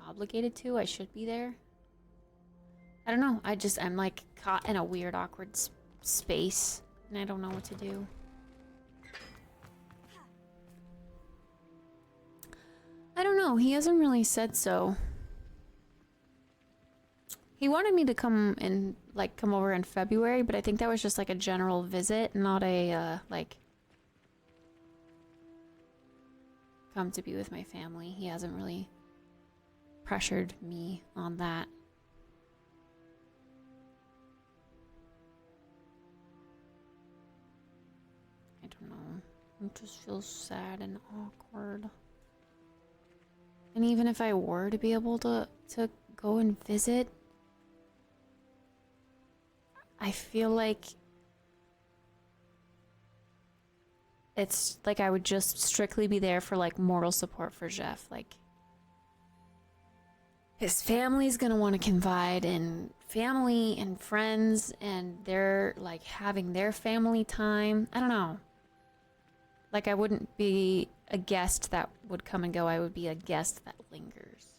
obligated to. I should be there. I don't know. I'm like caught in a weird awkward space and I don't know what to do. I don't know. He hasn't really said so. He wanted me to come over in February, but I think that was just like a general visit, not a like come to be with my family. He hasn't really pressured me on that. I don't know. It just feels sad and awkward. And even if I were to be able to go and visit, I feel like it's like I would just strictly be there for like moral support for Jeff. Like his family's gonna want to confide in family and friends, and they're like having their family time. I don't know. Like I wouldn't be a guest that would come and go. I would be a guest that lingers.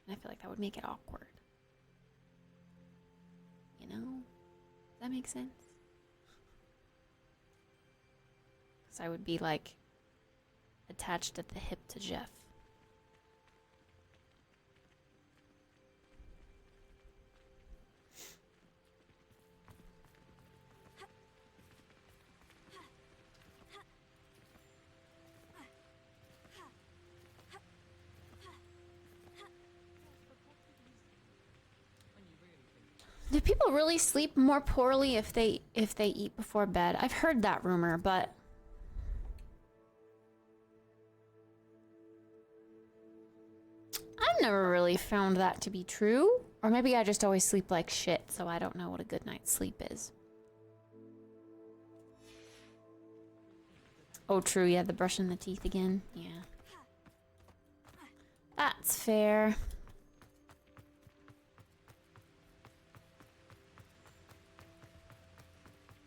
And I feel like that would make it awkward. You know? Does that make sense? Because I would be like attached at the hip to Jeff. Do people really sleep more poorly if they eat before bed? I've heard that rumor, but I've never really found that to be true. Or maybe I just always sleep like shit, so I don't know what a good night's sleep is. Oh, true, yeah, the brushing the teeth again. Yeah. That's fair.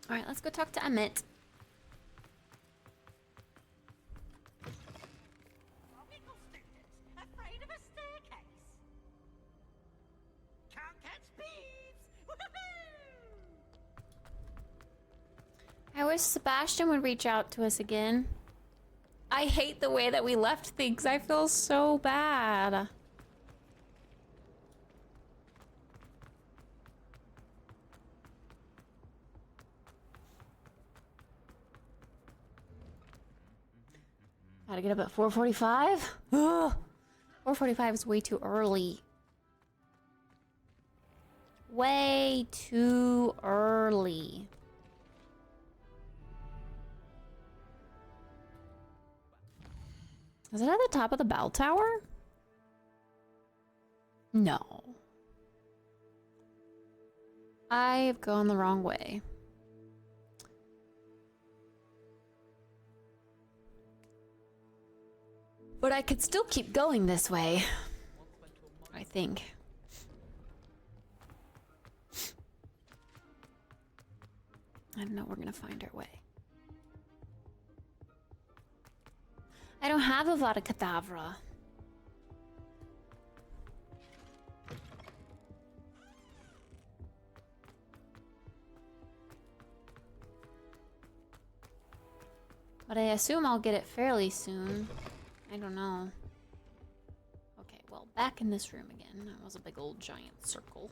Alright, let's go talk to Emmett. I wish Sebastian would reach out to us again. I hate the way that we left things. I feel so bad. Gotta get up at 4:45? Ugh. 4:45 is way too early. Way too early. Is it at the top of the bell tower? No. I've gone the wrong way. But I could still keep going this way. I think. I don't know, we're gonna find our way. I don't have a Vada Kedavra. But I assume I'll get it fairly soon. I don't know. Okay, well, back in this room again. That was a big old giant circle.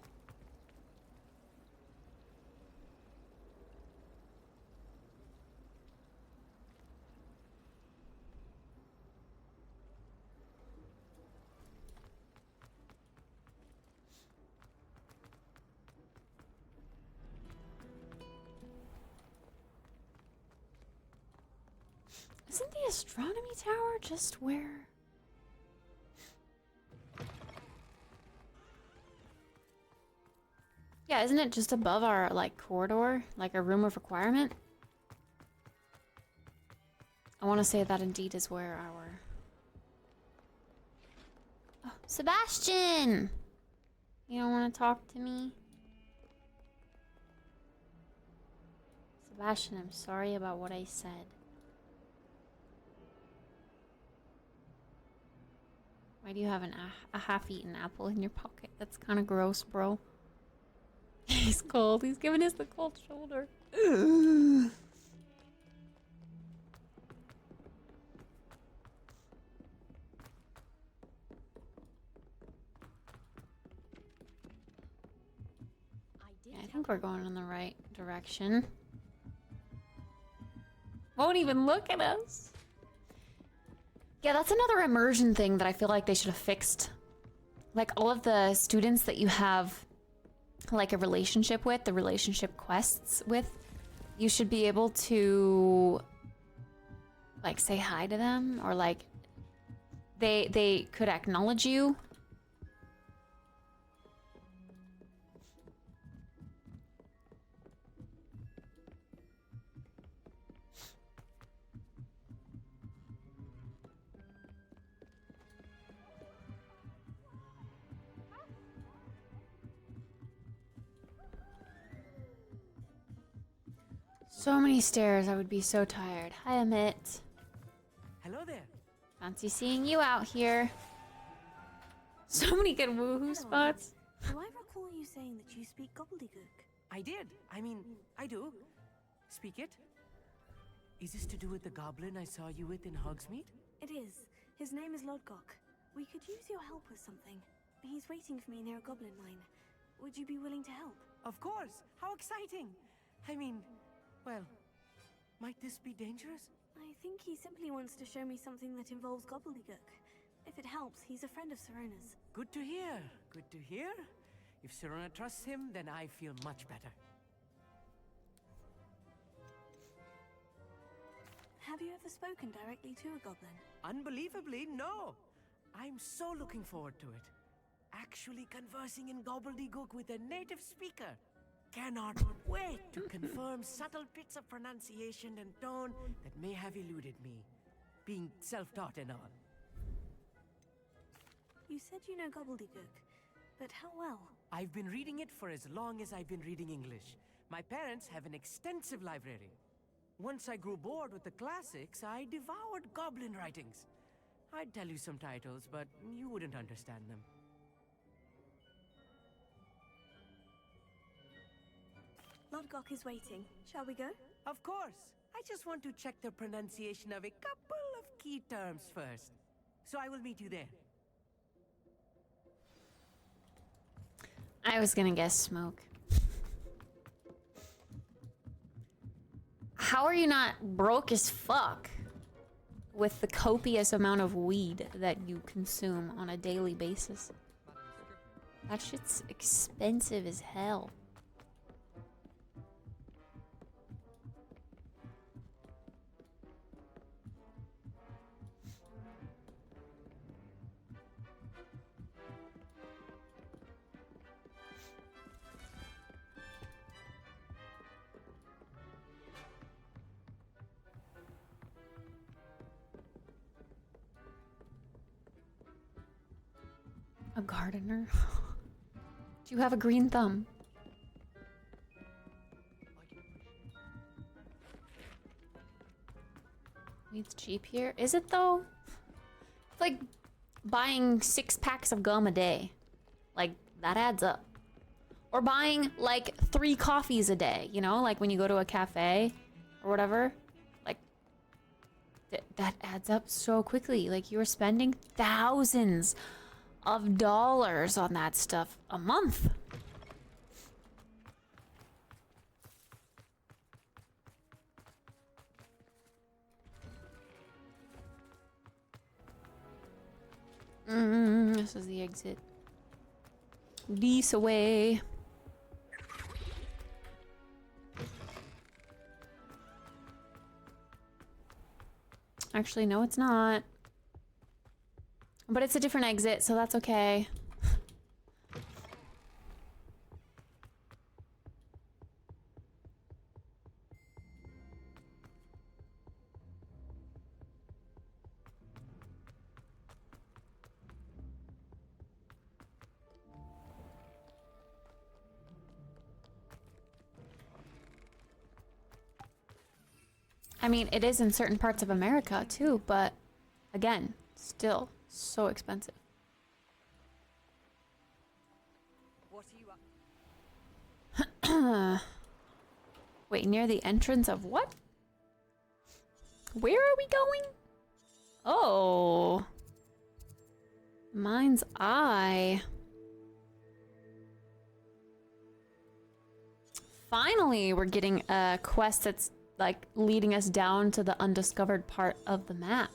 Isn't the astronomy tower just where? Yeah, isn't it just above our, like, corridor? Like, our room of requirement? I want to say that indeed is where our... Oh, Sebastian! You don't want to talk to me? Sebastian, I'm sorry about what I said. Why do you have a half-eaten apple in your pocket? That's kind of gross, bro. He's cold. He's giving us the cold shoulder. Yeah, I think we're going in the right direction. Won't even look at us. Yeah, that's another immersion thing that I feel like they should have fixed. Like, all of the students that you have, like, a relationship with, the relationship quests with, you should be able to, like, say hi to them, or, like, they could acknowledge you. So many stairs, I would be so tired. Hi, Amit. Hello there. Fancy seeing you out here. So many good woohoo spots. Do I recall you saying that you speak gobbledygook? I did. I mean, I do. Speak it. Is this to do with the goblin I saw you with in Hogsmeade? It is. His name is Lodgok. We could use your help with something. He's waiting for me near a goblin mine. Would you be willing to help? Of course. How exciting. I mean, well, might this be dangerous? I think he simply wants to show me something that involves gobbledygook. If it helps, he's a friend of Serona's. Good to hear. Good to hear. If Serona trusts him, then I feel much better. Have you ever spoken directly to a goblin? Unbelievably, no. I'm so looking forward to it. Actually conversing in gobbledygook with a native speaker. Cannot wait to confirm subtle bits of pronunciation and tone that may have eluded me, being self-taught and all. You said you know gobbledygook, but how well? I've been reading it for as long as I've been reading English. My parents have an extensive library. Once I grew bored with the classics, I devoured goblin writings. I'd tell you some titles, but you wouldn't understand them. Lodgok is waiting. Shall we go? Of course. I just want to check the pronunciation of a couple of key terms first. So I will meet you there. I was gonna guess smoke. How are you not broke as fuck with the copious amount of weed that you consume on a daily basis? That shit's expensive as hell. A gardener? Do you have a green thumb? Weed's cheap here. Is it though? It's like buying 6 packs of gum a day. Like, that adds up. Or buying like 3 coffees a day, you know? Like when you go to a cafe or whatever. Like, that adds up so quickly. Like, you're spending thousands of dollars on that stuff a month. This is the exit. This away. Actually, no, it's not. But it's a different exit, so that's okay. I mean, it is in certain parts of America too, but again, still so expensive. What are you up? Wait, near the entrance of what? Where are we going? Oh. Mind's eye. Finally, we're getting a quest that's like leading us down to the undiscovered part of the map.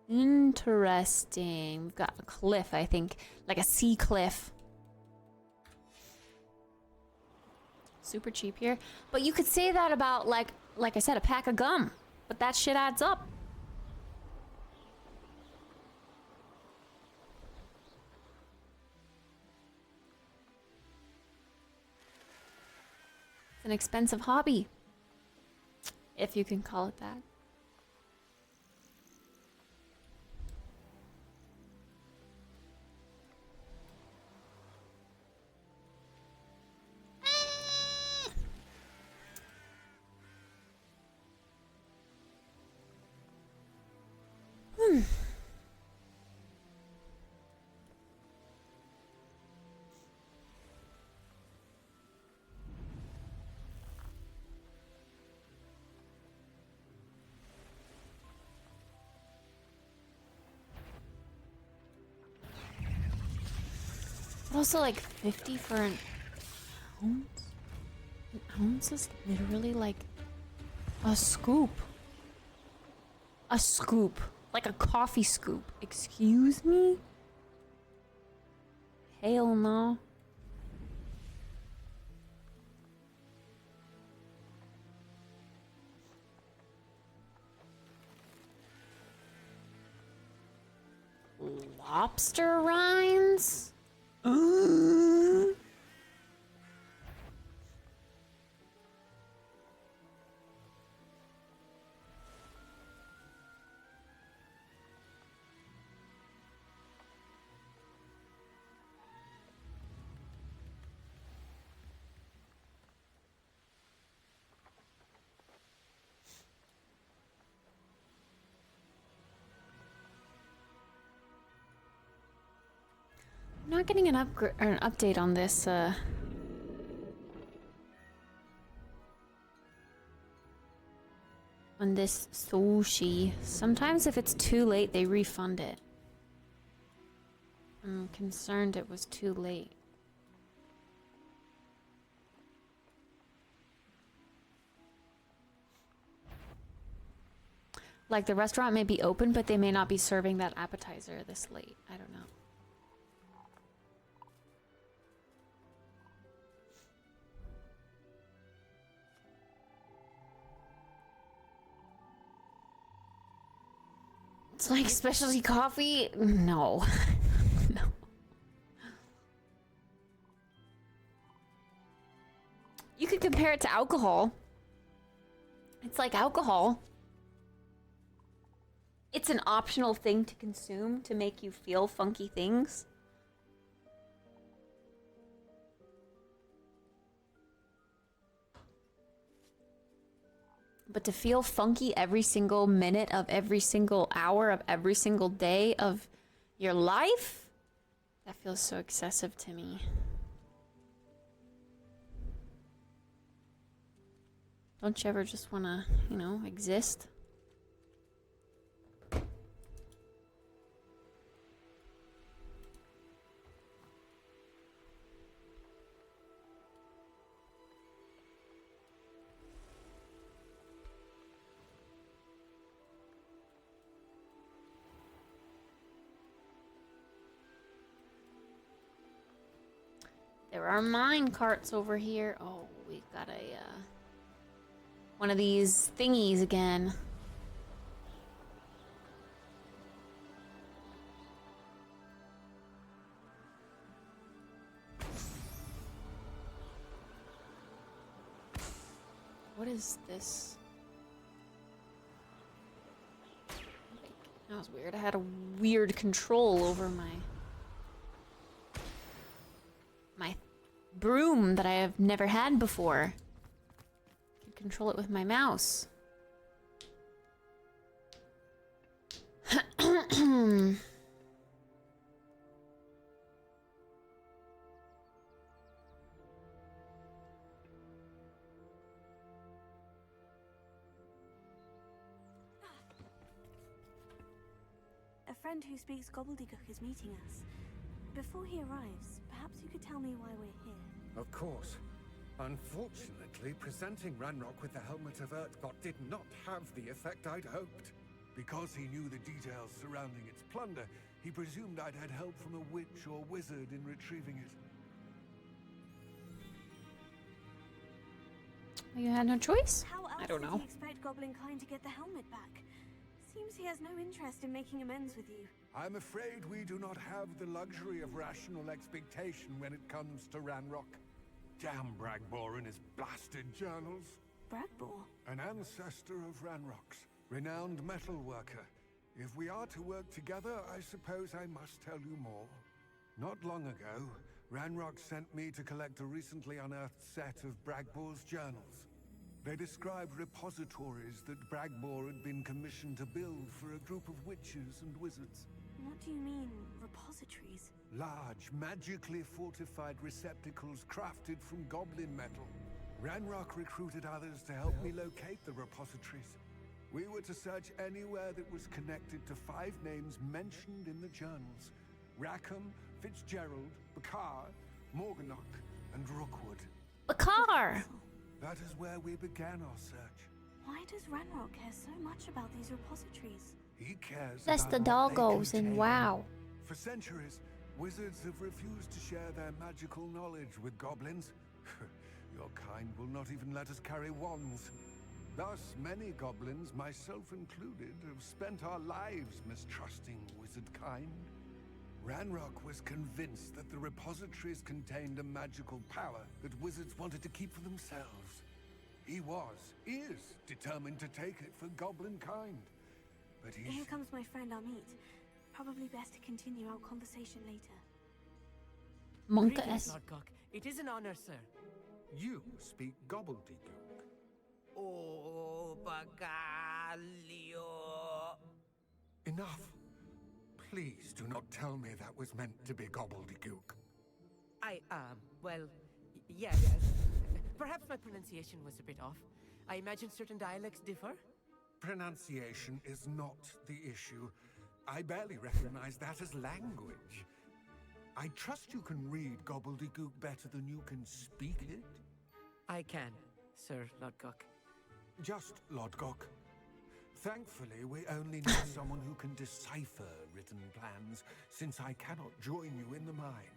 Interesting. We've got a cliff, I think. Like a sea cliff. Super cheap here. But you could say that about, like I said, a pack of gum. But that shit adds up. It's an expensive hobby. If you can call it that. Also, like 50 for an ounce? An ounce is literally like a scoop. A scoop. Like a coffee scoop. Excuse me? Hell no. Lobster rinds? I'm not getting an upgrade or an update on this on this sushi. Sometimes if it's too late, they refund it. I'm concerned it was too late. Like the restaurant may be open, but they may not be serving that appetizer this late. I don't know. It's like specialty coffee? No. No. You could compare it to alcohol. It's like alcohol. It's an optional thing to consume to make you feel funky things. But to feel funky every single minute of every single hour of every single day of your life? That feels so excessive to me. Don't you ever just want to, you know, exist? There are mine carts over here. Oh, we got a, one of these thingies again. What is this? That was weird. I had a weird control over my broom that I have never had before. I can control it with my mouse. A friend who speaks gobbledygook is meeting us. Before he arrives, perhaps you could tell me why we're here. Of course. Unfortunately, presenting Ranrock with the Helmet of Urtkot did not have the effect I'd hoped. Because he knew the details surrounding its plunder, he presumed I'd had help from a witch or wizard in retrieving it. You had no choice? How else I don't know. did he expect Goblinkind to get the helmet back? Seems he has no interest in making amends with you. I'm afraid we do not have the luxury of rational expectation when it comes to Ranrock. Damn Bragbor and his blasted journals. Bragbor? An ancestor of Ranrock's, renowned metal worker. If we are to work together, I suppose I must tell you more. Not long ago, Ranrock sent me to collect a recently unearthed set of Bragbor's journals. They described repositories that Bragbor had been commissioned to build for a group of witches and wizards. What do you mean, repositories? Large, magically fortified receptacles crafted from goblin metal. Ranrock recruited others to help me locate the repositories. We were to search anywhere that was connected to 5 names mentioned in the journals. Rackham, Fitzgerald, Bakar, Morganach, and Rookwood. Bakar! That is where we began our search. Why does Ranrock care so much about these repositories? He cares That's about the what they doggos and contain. wow. For centuries, wizards have refused to share their magical knowledge with goblins. Your kind will not even let us carry wands. Thus, many goblins, myself included, have spent our lives mistrusting wizard kind. Ranrock was convinced that the repositories contained a magical power that wizards wanted to keep for themselves. He is determined to take it for goblin kind. But he's... Here comes my friend Amit. Probably best to continue our conversation later. Monka Greetings, S. Lord Cock. It is an honor, sir. You speak gobbledygook. Oh, Bagalio. Enough. Please do not tell me that was meant to be gobbledygook. Well, yes. Perhaps my pronunciation was a bit off. I imagine certain dialects differ. pronunciation is not the issue. I barely recognize that as language. I trust you can read gobbledygook better than you can speak it? I can, Sir Lodgok. Just Lodgok. Thankfully, we only need someone who can decipher written plans, since I cannot join you in the mine.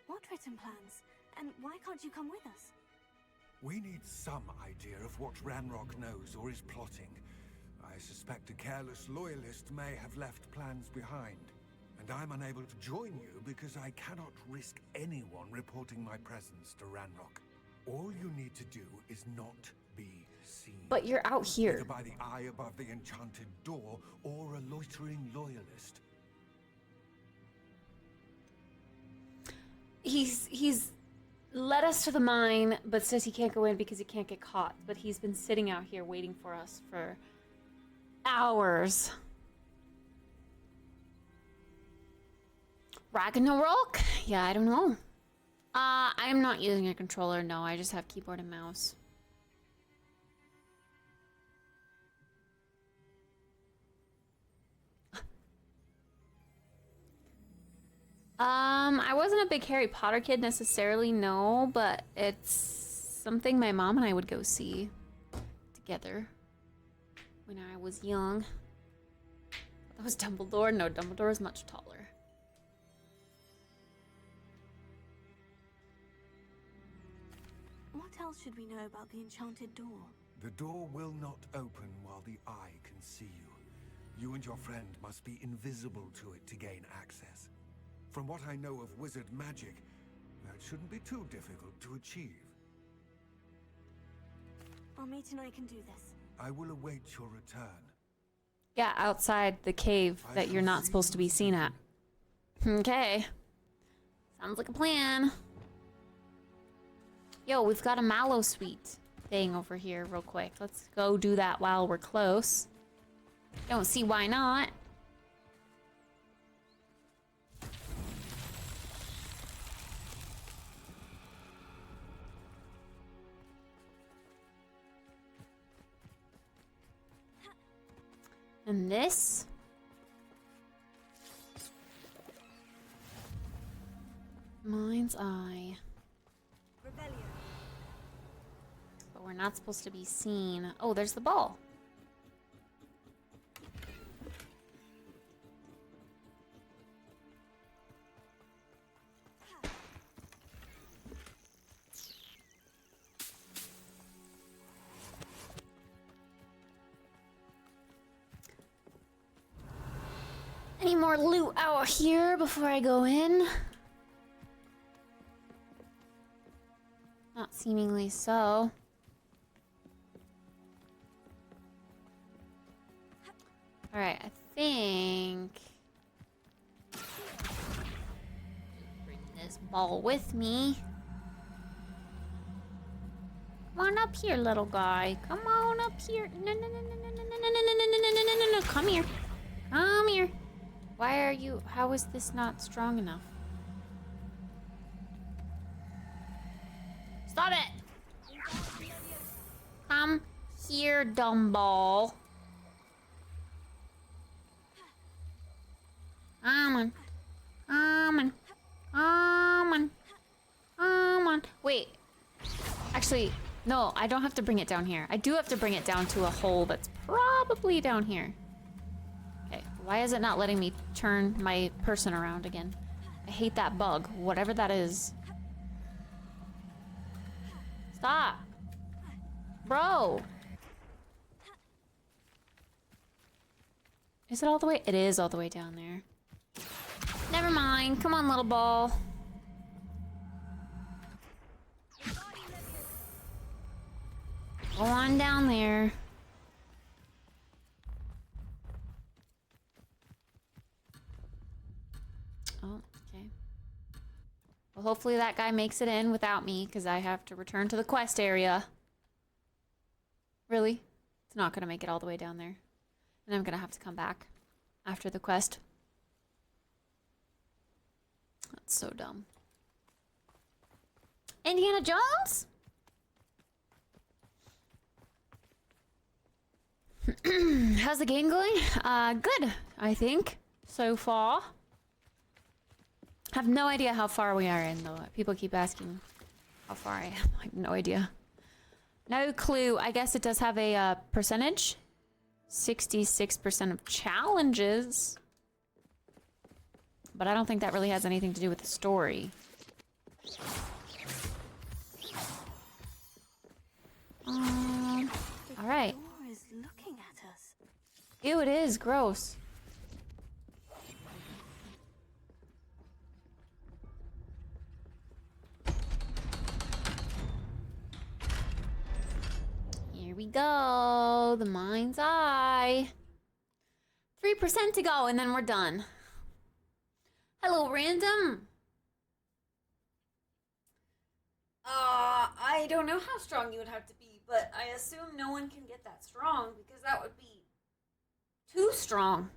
What written plans? And why can't you come with us? We need some idea of what Ranrock knows or is plotting. I suspect a careless loyalist may have left plans behind. And I'm unable to join you because I cannot risk anyone reporting my presence to Ranrock. All you need to do is not be seen. But you're out here. Either by the eye above the enchanted door or a loitering loyalist. He's led us to the mine, but says he can't go in because he can't get caught. But he's been sitting out here waiting for us for hours. Ragnarok? Yeah, I don't know. I'm not using a controller, no. I just have keyboard and mouse. I wasn't a big Harry Potter kid necessarily, no, but it's something my mom and I would go see together when I was young. That was Dumbledore? No, Dumbledore is much taller. What else should we know about the enchanted door? The door will not open while the eye can see you. You and your friend must be invisible to it to gain access. From what I know of wizard magic, that shouldn't be too difficult to achieve. Amit and I can do this. I will await your return. Yeah, outside the cave that you're not supposed to be seen at. Okay. Sounds like a plan. Yo, we've got a mallow sweet thing over here real quick. Let's go do that while we're close. Don't see why not. And this? Mind's eye. But we're not supposed to be seen. Oh, there's the ball. Any more loot out here before I go in? Not seemingly so. Alright, I think... bring this ball with me. Come on up here, little guy. Come on up here. No, no, no, no, no, no, no, no, no, no, no, no, no, no, no. Come here. Come here. Why are you... How is this not strong enough? Stop it! Come here, dumb ball. Come on. Come on. Come on. Come on. Wait. Actually, no, I don't have to bring it down here. I do have to bring it down to a hole that's probably down here. Okay, why is it not letting me turn my person around again? I hate that bug, whatever that is. Stop! Bro! Is it all the way? It is all the way down there. Never mind. Come on, little ball. Go on down there. Oh, okay. Well, hopefully that guy makes it in without me, because I have to return to the quest area. Really? It's not going to make it all the way down there. And I'm going to have to come back after the quest. That's so dumb. Indiana Jones? How's the game going? Good, I think, so far. I have no idea how far we are in, though. People keep asking how far I am. I have no idea. No clue. I guess it does have a percentage. 66% of challenges. But I don't think that really has anything to do with the story. All right. Door is looking at us. Ew, it is gross. Here we go. The mind's eye. 3% to go, and then we're done. Hello, random. I don't know how strong you would have to be, but I assume no one can get that strong because that would be too strong.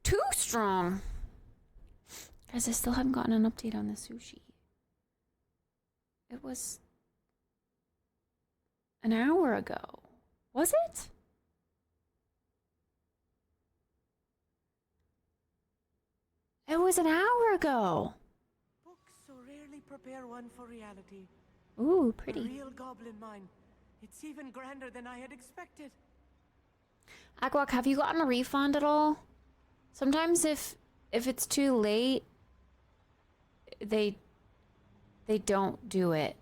Too strong. Guys, I still haven't gotten an update on the sushi. It was an hour ago. Was it? It was an hour ago. Books so rarely prepare one for reality. Ooh, pretty. A real goblin mine. It's even grander than I had expected. Aquak, have you gotten a refund at all? Sometimes if it's too late, they don't do it.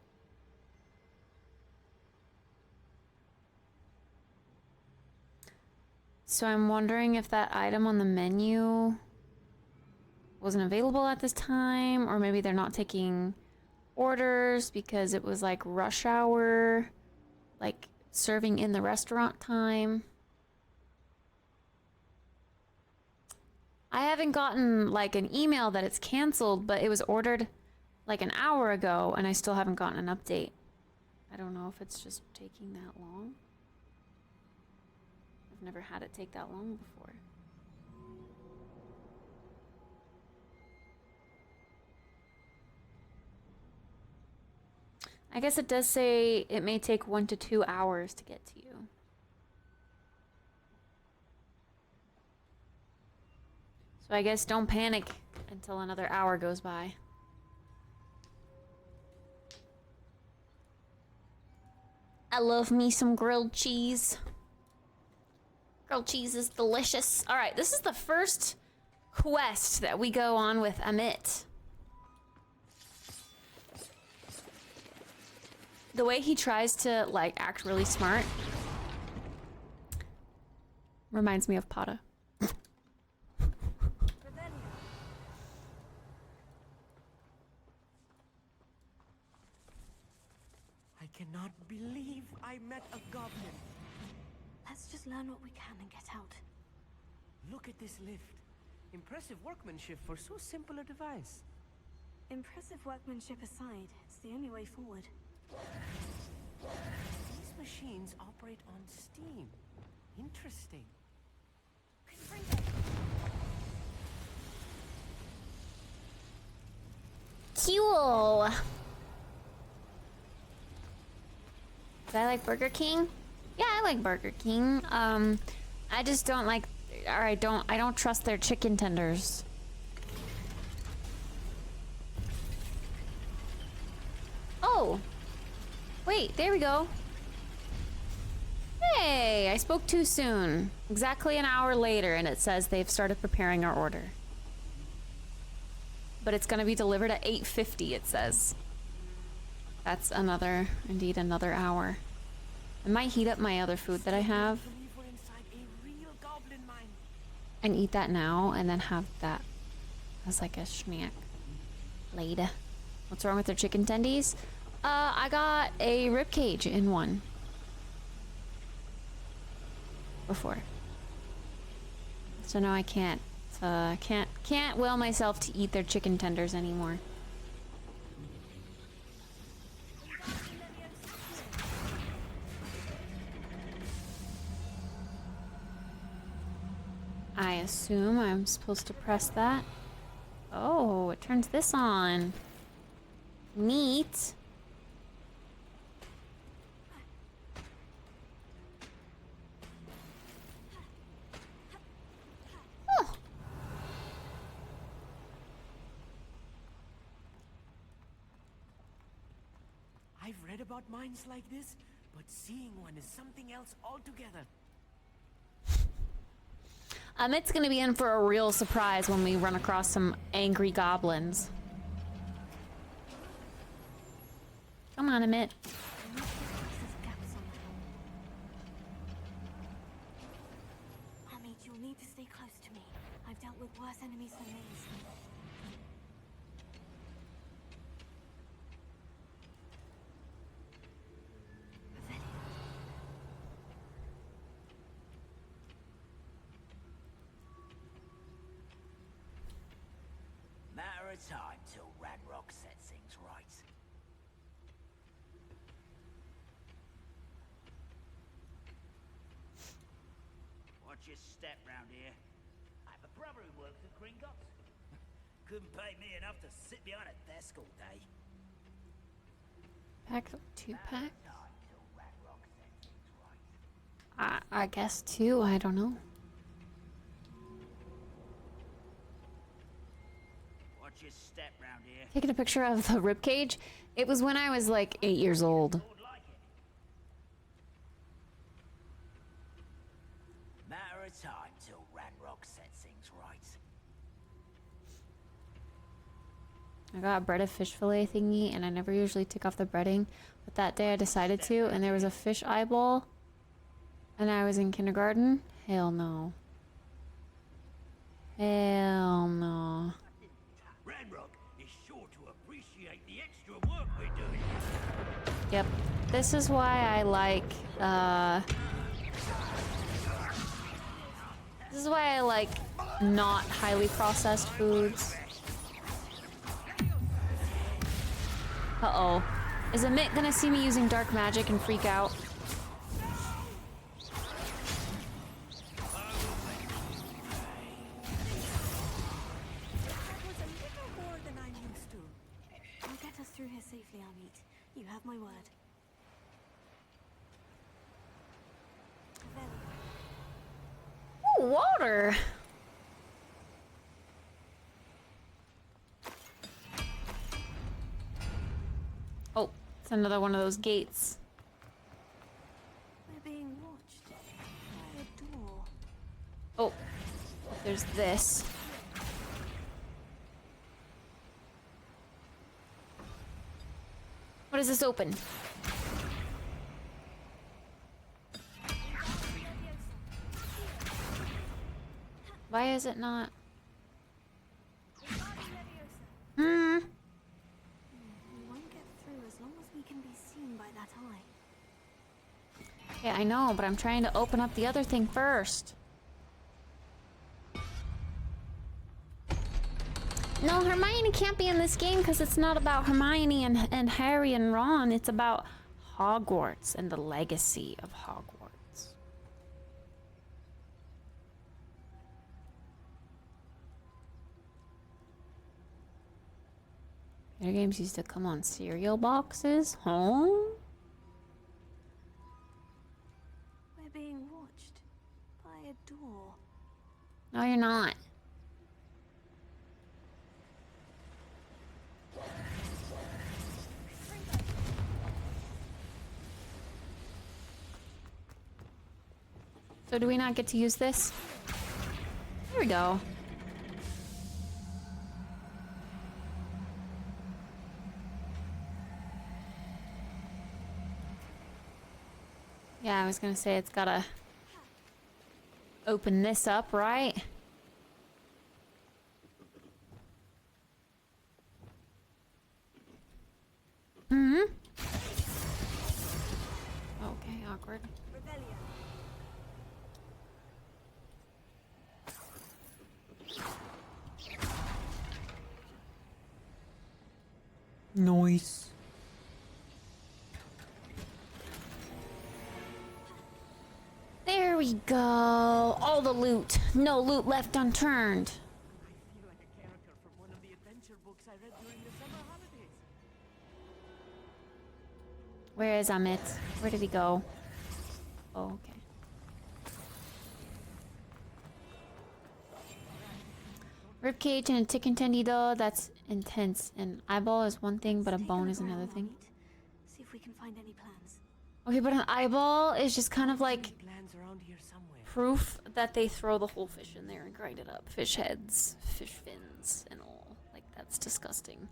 So I'm wondering if that item on the menu wasn't available at this time, or maybe they're not taking orders because it was like rush hour, like serving in the restaurant time. I haven't gotten like an email that it's canceled, but it was ordered like an hour ago and I still haven't gotten an update. I don't know if it's just taking that long. I've never had it take that long before. I guess it does say it may take 1 to 2 hours to get to you. So I guess don't panic until another hour goes by. I love me some grilled cheese. Grilled cheese is delicious. All right, this is the first quest that we go on with Amit. The way he tries to, like, act really smart reminds me of Pata. I cannot believe I met a goblin. Let's just learn what we can and get out. Look at this lift. Impressive workmanship for so simple a device. Impressive workmanship aside, it's the only way forward. These machines operate on steam. Interesting. Cool. Do I like Burger King? Yeah, I like Burger King. I just don't like, or I don't trust their chicken tenders. Oh. Wait, there we go. Hey, I spoke too soon. Exactly an hour later, and it says they've started preparing our order. But it's gonna be delivered at 8:50, it says. That's indeed another hour. I might heat up my other food that I have and eat that now, and then have that as like a snack later. What's wrong with their chicken tendies? I got a rib cage in one before, so now I can't. Can't will myself to eat their chicken tenders anymore. I assume I'm supposed to press that. Oh, it turns this on. Neat. I've read about mines like this, but seeing one is something else altogether. It's gonna be in for a real surprise when we run across some angry goblins. Come on, Amit. Amit, you'll need to stay close to me. I've dealt with worse enemies than these. Matter of time till Ranrock sets things right. Watch your step round here. I have a brother who works at Gringotts. Couldn't pay me enough to sit behind a desk all day. Pack 2-pack? I guess 2, I don't know. Watch your step round here. Taking a picture of the ribcage. It was when I was like 8 years old. Matter of time till Ranrock sets things right. I got a breaded fish fillet thingy, and I never usually take off the breading, but that day I decided to, and there was a fish eyeball, and I was in kindergarten. Hell no. Hell no. Ranrock is sure to appreciate the extra work we're doing. Yep. This is why I like, this is why I like not highly processed foods. Uh-oh. Is Amit gonna see me using dark magic and freak out? More than I'm used to. I'll get us through here safely, Amit. You have my word. Ooh, water! Oh, it's another one of those gates. We're being watched by a door. Oh, there's this. What does this open? Why is it not? Hmm. We won't get through as long as we can be seen by that eye. Yeah, I know, but I'm trying to open up the other thing first. No, Hermione can't be in this game because it's not about Hermione and Harry and Ron. It's about Hogwarts and the legacy of Hogwarts. Their games used to come on cereal boxes, huh? We're being watched by a door. No, you're not. So do we not get to use this? There we go. Yeah, I was gonna say it's gotta open this up, right? Hmm? Okay, awkward. Nice. There we go. All the loot. No loot left unturned. I feel like a character from one of the adventure books I read during the summer holidays. Where is Amit? Where did he go? Oh, okay. Ribcage and a chicken tendido, that's intense. An eyeball is one thing, but a bone is another thing. See if we can find any plans. Okay, but an eyeball is just kind of like Plans around here somewhere. proof that they throw the whole fish in there and grind it up. Fish heads, fish fins, and all. Like, that's disgusting.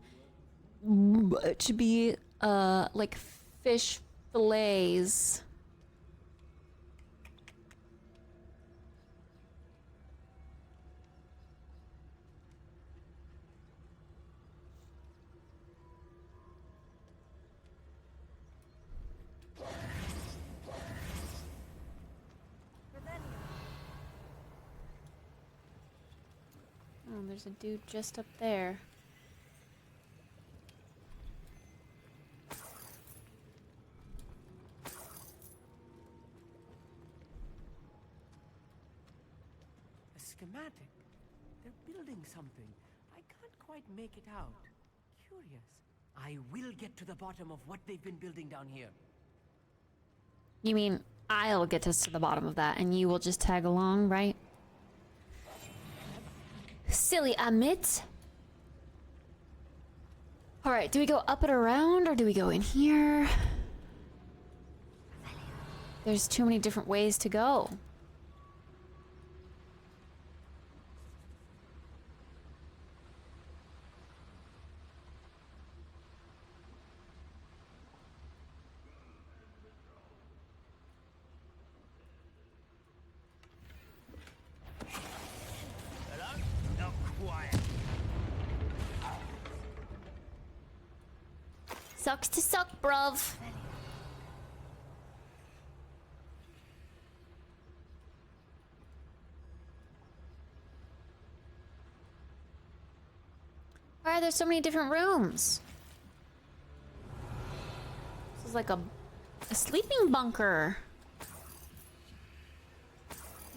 It should be, like fish fillets. Oh, there's a dude just up there. A schematic. They're building something. I can't quite make it out. Curious. I will get to the bottom of what they've been building down here. You mean I'll get us to the bottom of that and you will just tag along, right? Silly Amit. Alright, do we go up and around or do we go in here? There's too many different ways to go. Hello? Not quiet. Sucks to suck, bruv. Why are there so many different rooms? This is like a sleeping bunker.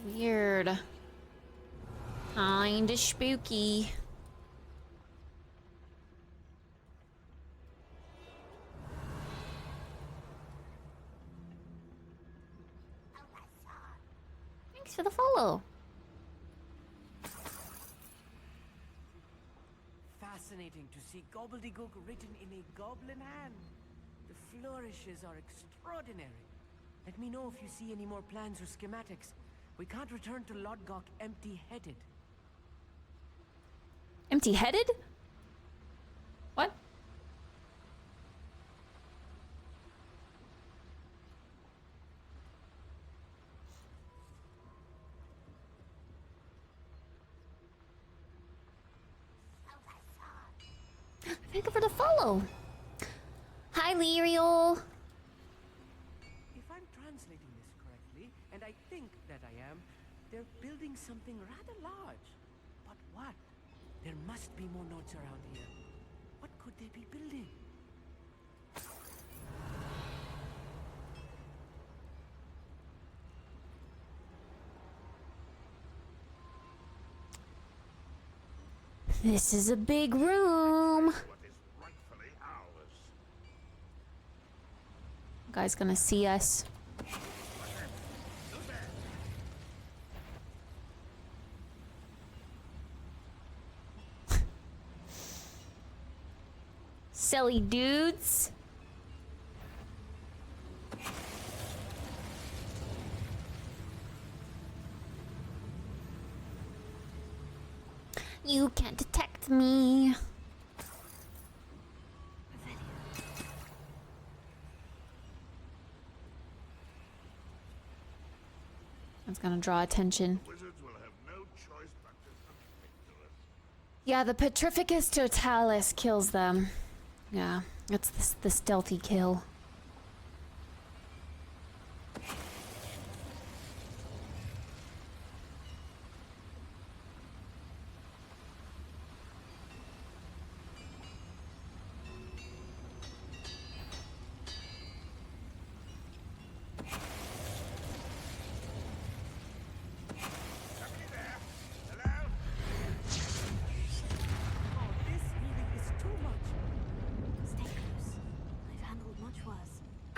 Weird. Kinda spooky. Thanks for the follow. Fascinating to see gobbledygook written in a goblin hand. The flourishes are extraordinary. Let me know if you see any more plans or schematics. We can't return to Lodgok empty-headed. Empty-headed? What? Thank you for the follow. Hi, Lyriel. If I'm translating this correctly, and I think that I am, they're building something rather large. But what? There must be more notes around here. What could they be building? This is a big room. Guy's gonna see us. Silly dudes. You can't detect me. That's gonna draw attention. Wizards will have no choice but to submit to us. Yeah, the Petrificus Totalis kills them. Yeah, it's the stealthy kill.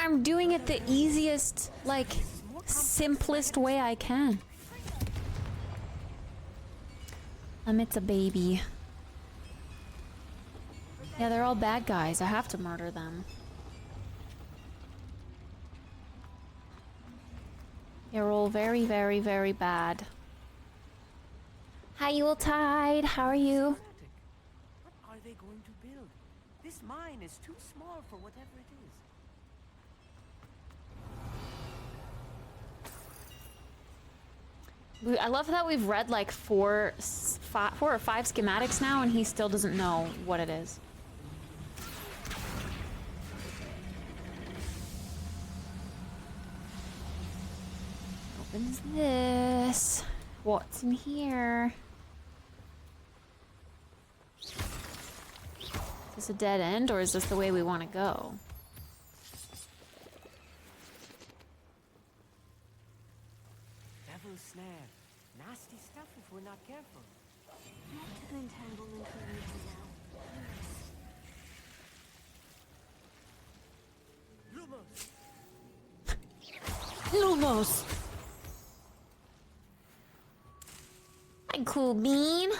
I'm doing it the easiest, like, simplest way I can. It's a baby. Yeah, they're all bad guys. I have to murder them. You're all very, very, very bad. Hi, Yuletide. How are you? What are they going to build? This mine is too small for whatever it is. I love that we've read like four or five schematics now, and he still doesn't know what it is. Opens this. What's in here? Is this a dead end, or is this the way we want to go? Devil's snare. Nasty stuff if we're not careful. Not an entanglement we're meeting now. Lumos! Hi, cool bean.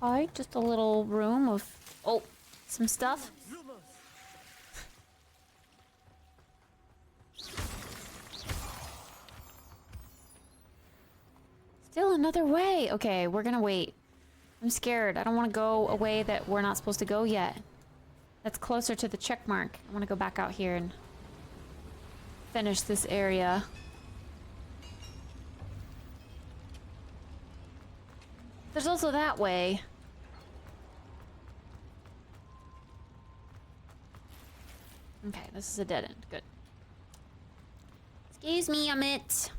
Hi, just a little room of some stuff. Still another way. Okay, we're gonna wait. I'm scared. I don't want to go a way that we're not supposed to go yet. That's closer to the check mark. I want to go back out here and finish this area. There's also that way. Okay, this is a dead end. Good. Excuse me, Amit.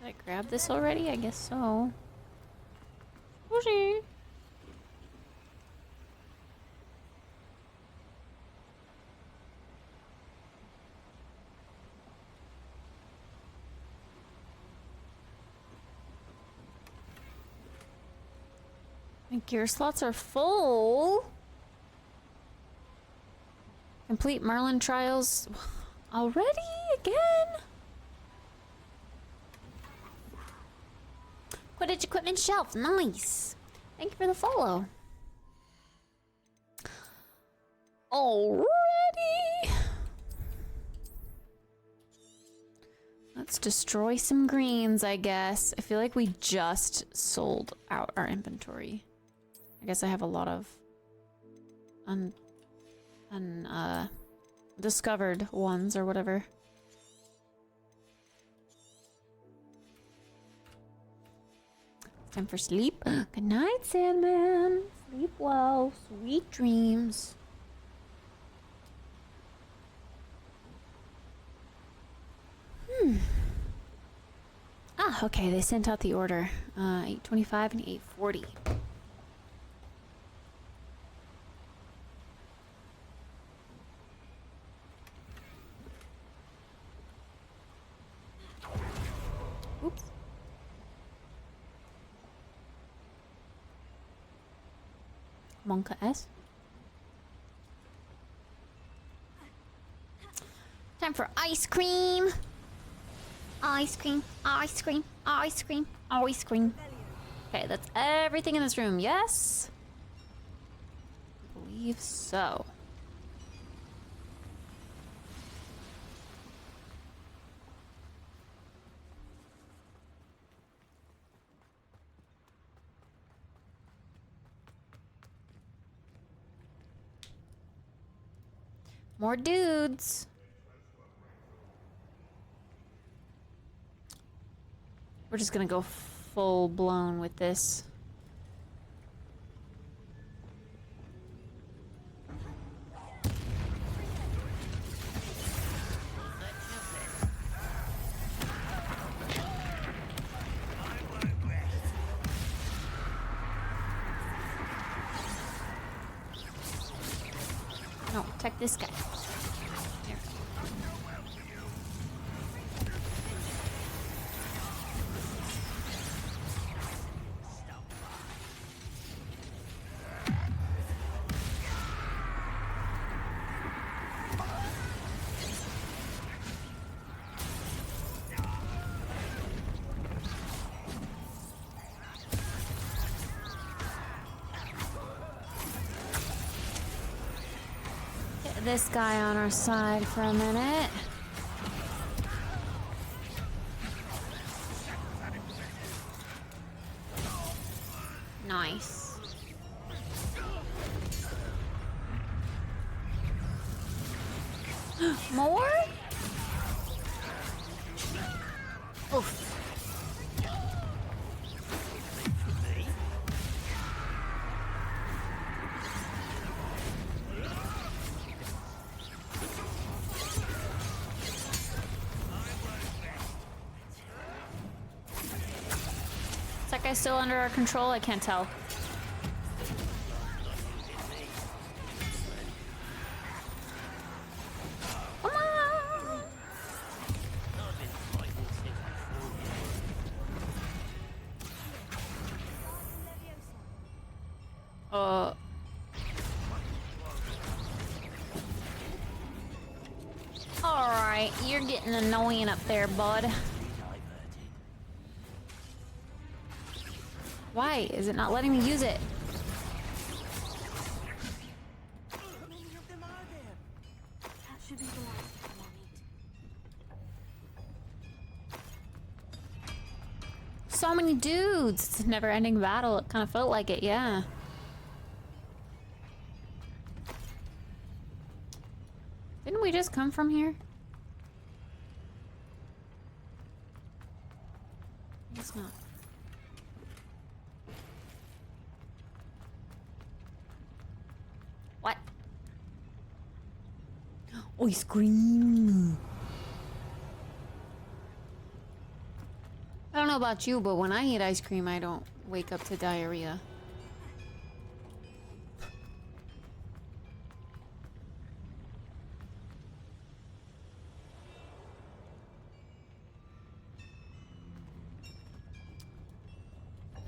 Did I grab this already? I guess so. Okay. My gear slots are full. Complete Merlin trials already? Again? Quidditch equipment shelf. Nice. Thank you for the follow. Already? Let's destroy some greens, I guess. I feel like we just sold out our inventory. I guess I have a lot of discovered ones or whatever. Time for sleep. Good night, Sandman. Sleep well. Sweet dreams. Ah, okay. They sent out the order. 8:25 and 8:40. Oops. Monka S. Time for ice cream. Ice cream, ice cream, ice cream, ice cream. Okay, that's everything in this room, yes? I believe so. More dudes. We're just gonna go full blown with this. No, attack this guy. There. this guy on our side for a minute. Nice. More? Oof. Is that guy still under our control? I can't tell. Come on! Alright, you're getting annoying up there, bud. Why is it not letting me use it? That should be the last one I'll need. So many dudes. It's a never-ending battle. It kind of felt like it, yeah. Didn't we just come from here? It's not. What? Ice cream. I don't know about you, but when I eat ice cream, I don't wake up to diarrhea.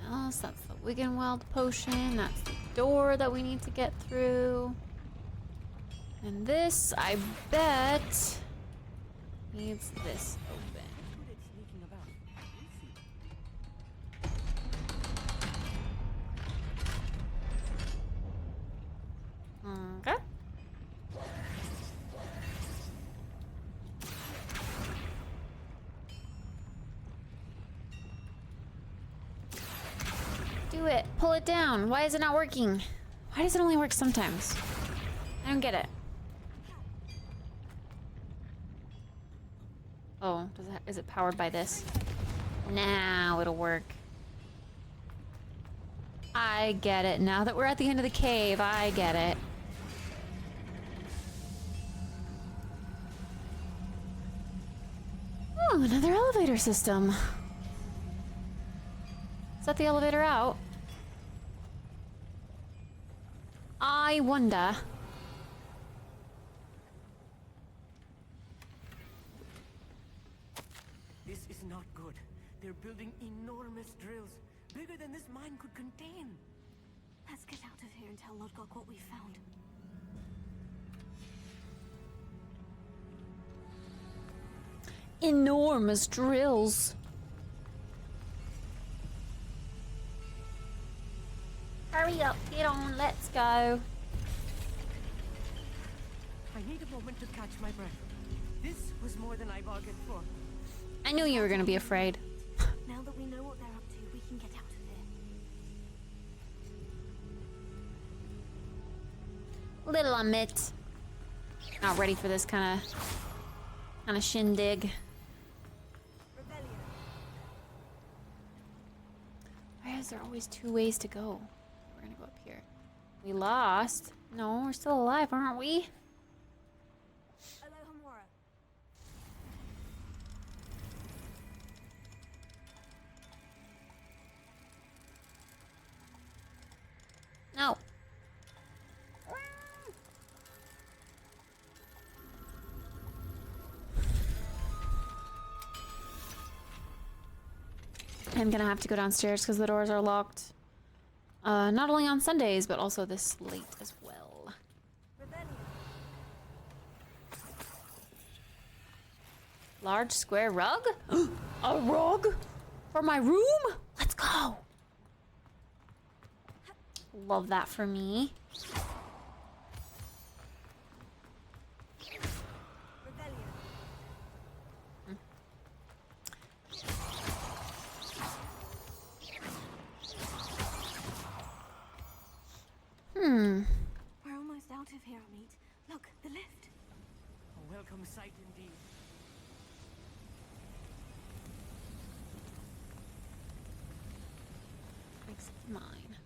Else, that's the Wiggenweld potion. That's the door that we need to get through. And this, I bet, needs this open. Okay. Do it. Pull it down. Why is it not working? Why does it only work sometimes? I don't get it. Oh, is it powered by this? Now it'll work. I get it. Now that we're at the end of the cave, I get it. Oh, another elevator system. Is that the elevator out? I wonder. This is not good. They're building enormous drills, bigger than this mine could contain. Let's get out of here and tell Lodgok what we found. Enormous drills. Hurry up, get on, let's go. I need a moment to catch my breath. This was more than I bargained for. I knew you were gonna be afraid. Now that we know what they're up to, we can get out of here. Little Amit. Not ready for this kind of shindig. Why is there always two ways to go? We're gonna go up here. We lost. No, we're still alive, aren't we? No. I'm gonna have to go downstairs because the doors are locked. Not only on Sundays, but also this late as well. Large square rug? A rug? For my room? Let's go! Love that for me. Mine.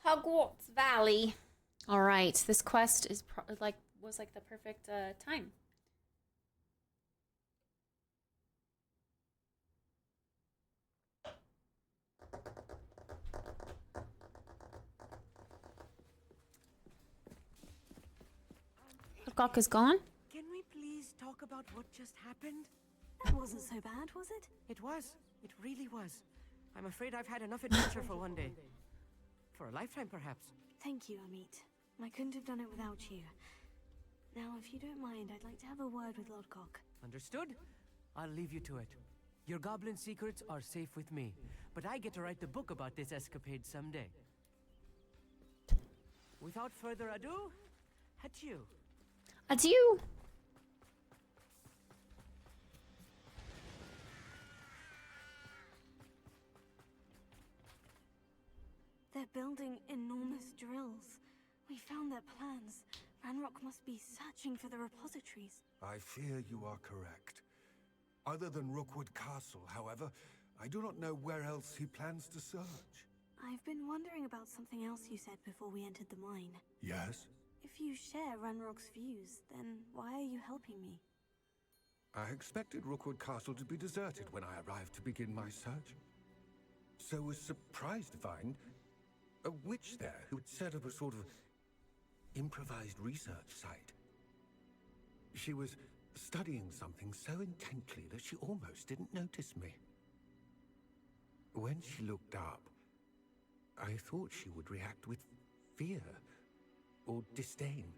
Hogwarts Valley. All right, this quest is was like the perfect time. Cock is gone. Can we please talk about what just happened? That wasn't so bad, was it? It was. It really was. I'm afraid I've had enough adventure for one day. For a lifetime, perhaps. Thank you, Amit. I couldn't have done it without you. Now, if you don't mind, I'd like to have a word with Lodcock. Understood? I'll leave you to it. Your goblin secrets are safe with me, but I get to write the book about this escapade someday. Without further ado, adieu. Adieu. They're building enormous drills. We found their plans. Ranrock must be searching for the repositories. I fear you are correct. Other than Rookwood Castle, however, I do not know where else he plans to search. I've been wondering about something else you said before we entered the mine. Yes? If you share Ranrock's views, then why are you helping me? I expected Rookwood Castle to be deserted when I arrived to begin my search. So was surprised to find a witch there who had set up a sort of improvised research site. She was studying something so intently that she almost didn't notice me. When she looked up, I thought she would react with fear or disdain.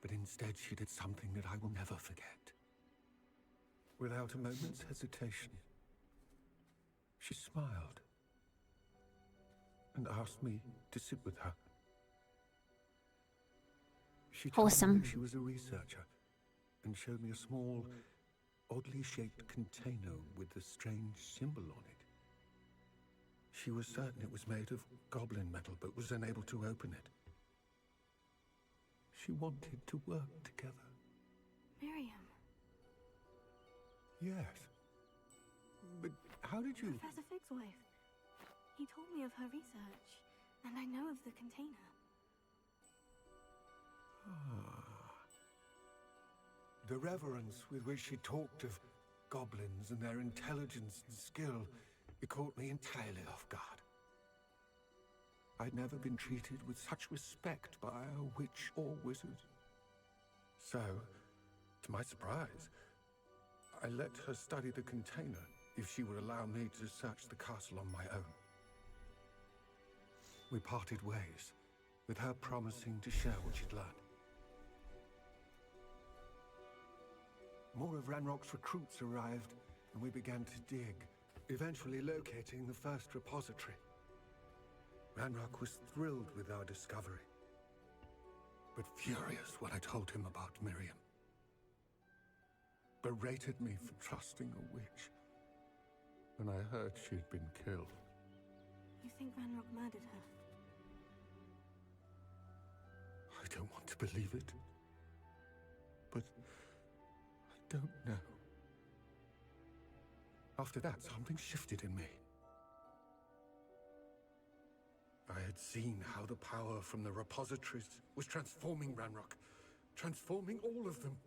But instead she did something that I will never forget. Without a moment's hesitation, she smiled and asked me to sit with her. She told me that she was a researcher and showed me a small, oddly shaped container with a strange symbol on it. She was certain it was made of goblin metal, but was unable to open it. She wanted to work together. Miriam. Yes. But how did you... Professor Fig's wife. He told me of her research, and I know of the container. The reverence with which she talked of goblins and their intelligence and skill, it caught me entirely off guard. I'd never been treated with such respect by a witch or wizard. So, to my surprise, I let her study the container if she would allow me to search the castle on my own. We parted ways, with her promising to share what she'd learned. More of Ranrock's recruits arrived, and we began to dig, eventually locating the first repository. Ranrock was thrilled with our discovery, but furious when I told him about Miriam. Berated me for trusting a witch when I heard she'd been killed. You think Ranrock murdered her? I don't want to believe it, but I don't know. After that, something shifted in me. I had seen how the power from the repositories was transforming Ranrock, transforming all of them.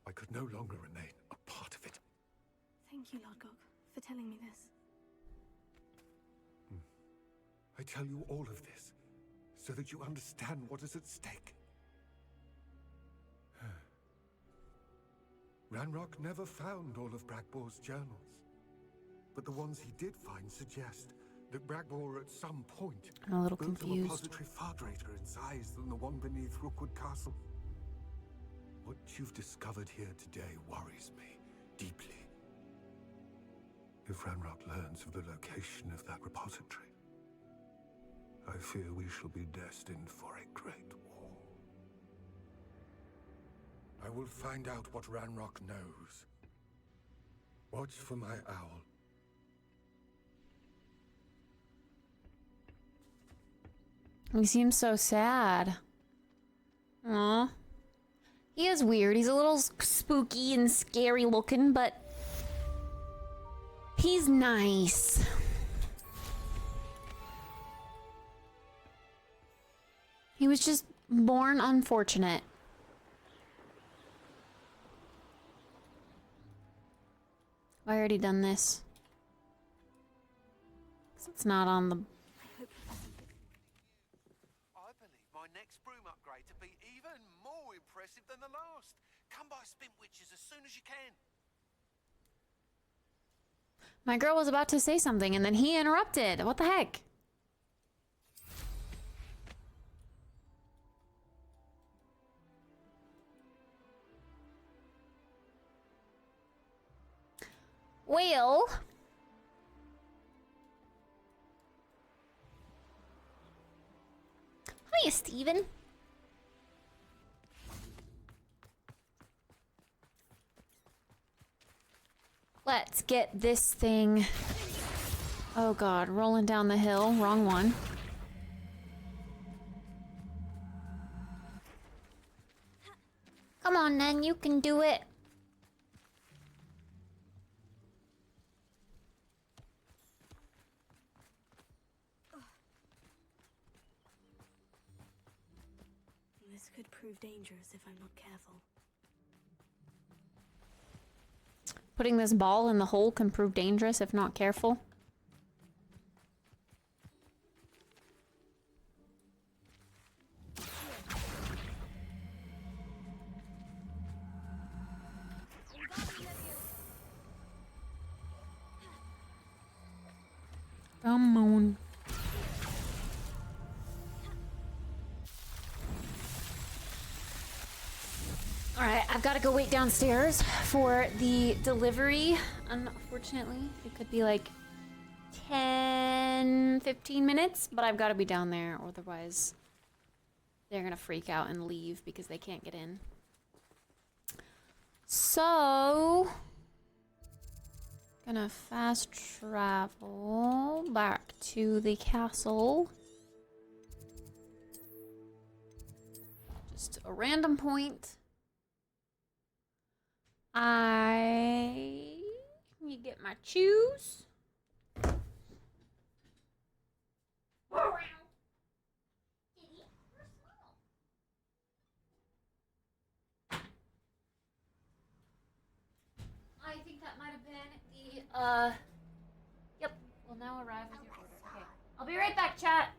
I could no longer remain a part of it. Thank you, Lodcock, for telling me this. I tell you all of this so that you understand what is at stake. Ranrock never found all of Bragbor's journals, but the ones he did find suggest that Bragbor at some point I'm a little built confused. a repository far greater in size than the one beneath Rookwood Castle. What you've discovered here today worries me deeply. If Ranrock learns of the location of that repository, I fear we shall be destined for a great war. I will find out what Ranrock knows. Watch for my owl. He seems so sad. Aw. He is weird. He's a little spooky and scary looking, but he's nice. He was just born unfortunate. Have I already done this? 'Cause it's not on the... I believe my next broom upgrade to be even more impressive than the last. Come by Spintwitches as soon as you can. My girl was about to say something and then he interrupted. What the heck? Well, hiya, Steven. Let's get this thing. Oh god, rolling down the hill. Wrong one. Come on then, you can do it. This could prove dangerous if I'm not careful. Putting this ball in the hole can prove dangerous if not careful. Come on. Alright, I've got to go wait downstairs for the delivery. Unfortunately, it could be like 10, 15 minutes, but I've got to be down there, otherwise they're gonna freak out and leave because they can't get in. So, gonna fast travel back to the castle. Just a random point. Let me get my shoes. I think that might have been the, yep, will now arrive with your order. Okay, I'll be right back, chat.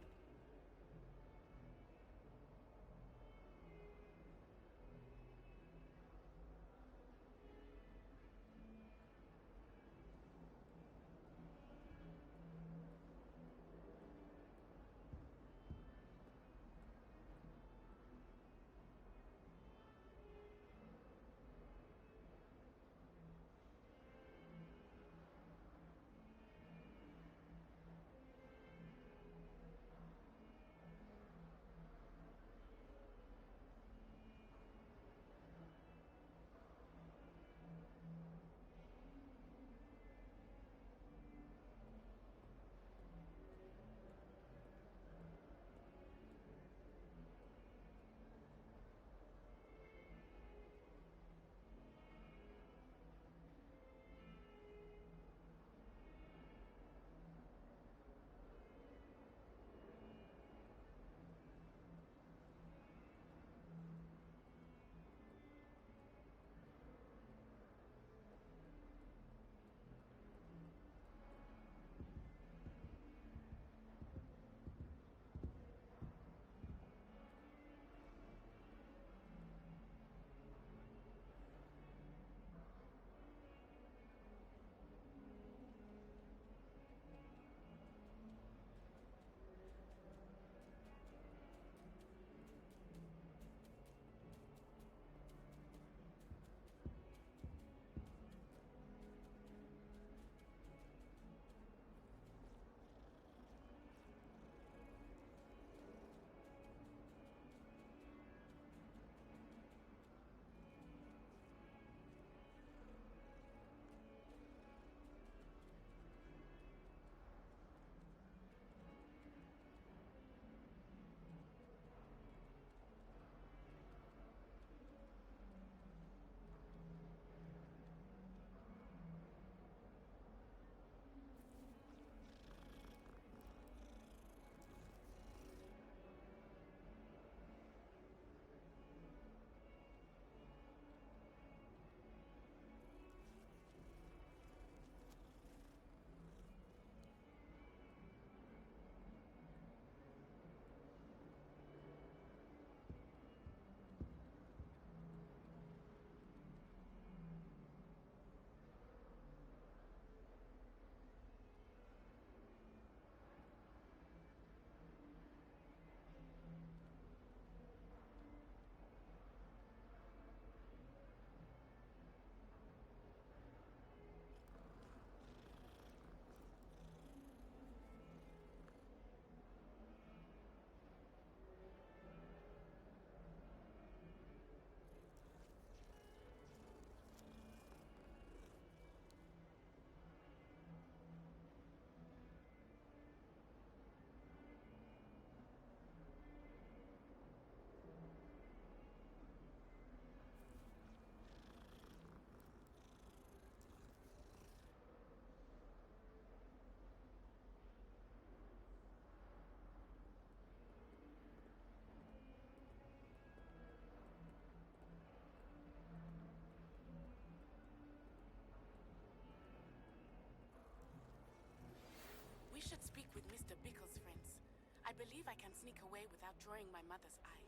believe I can sneak away without drawing my mother's eye.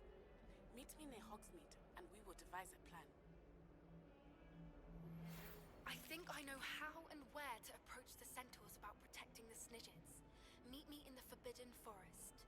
Meet me near Hogsmeade, and we will devise a plan. I think I know how and where to approach the centaurs about protecting the Snidgets. Meet me in the Forbidden Forest.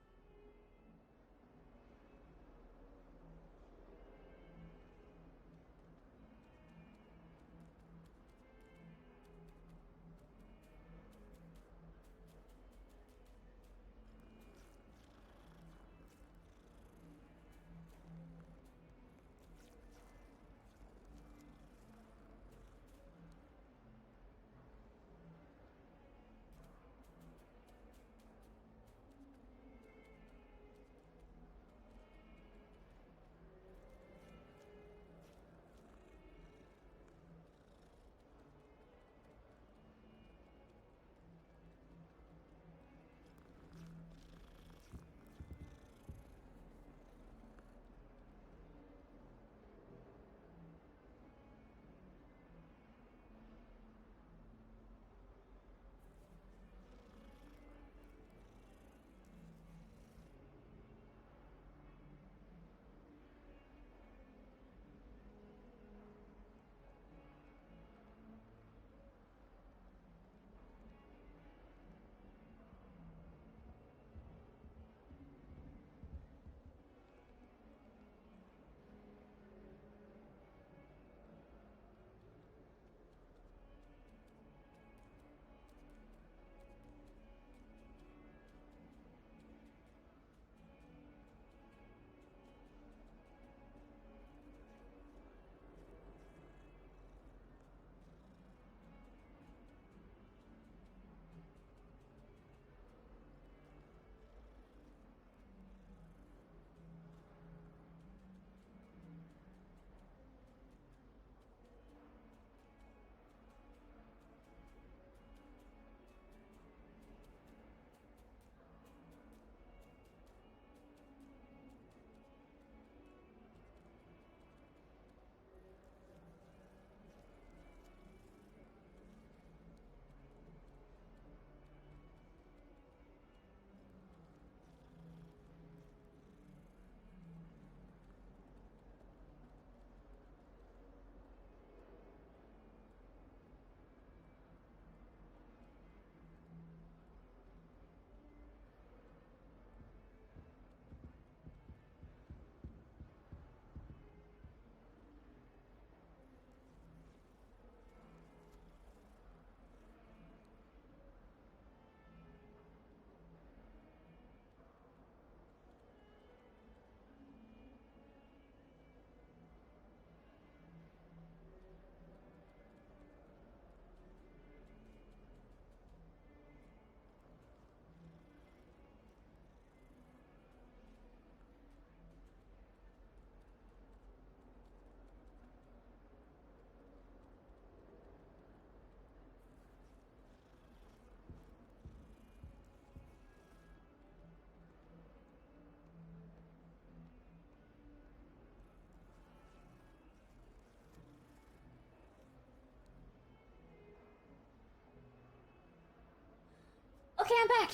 Okay, I'm back.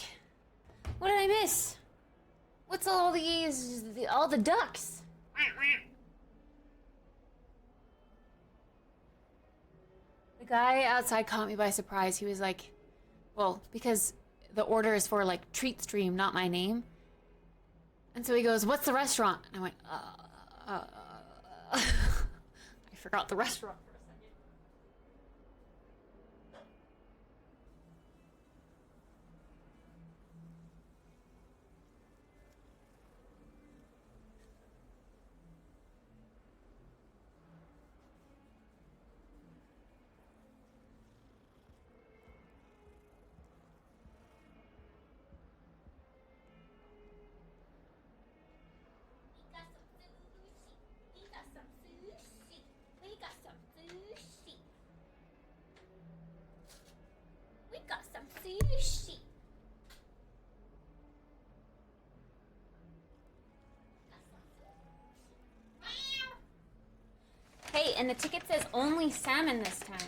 What did I miss? What's all the ducks? The guy outside caught me by surprise. He was like, well, because the order is for like treat stream, not my name. And so he goes, "What's the restaurant?" And I went, I forgot the restaurant for a second. Hey, and the ticket says only salmon this time.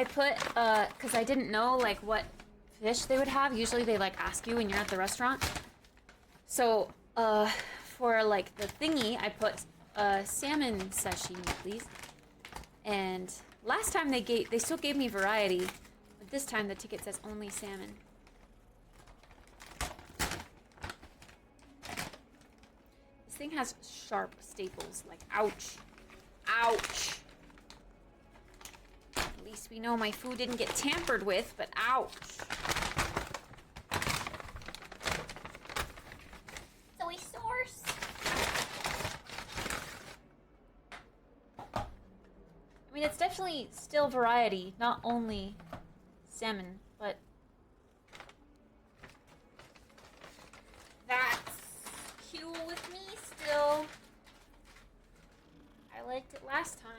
I put, cause I didn't know like what fish they would have. Usually they like ask you when you're at the restaurant. So, for like the thingy, I put salmon sashimi, please. And last time they still gave me variety, but this time the ticket says only salmon. This thing has sharp staples, like ouch. Ouch. At least we know my food didn't get tampered with, but ouch. Soy sauce. I mean, it's definitely still variety, not only salmon, but that's cool with me still. I liked it last time.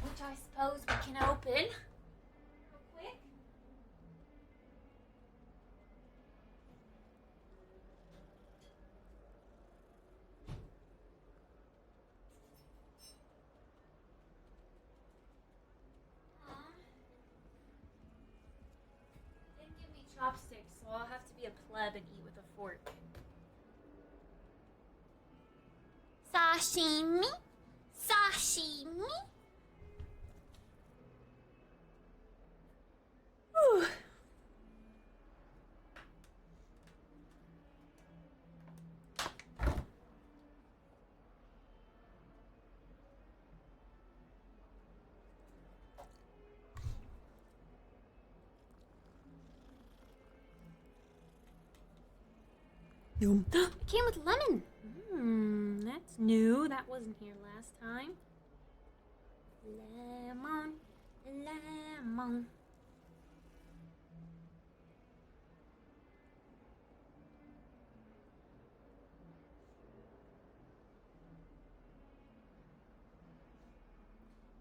Which I suppose we can open real quick. Didn't give me chopsticks, so I'll have to be a pleb and eat with a fork. Sashimi? Sashimi? Whew. Yum. It came with lemon. That's new. That wasn't here last time. Lemon, lemon.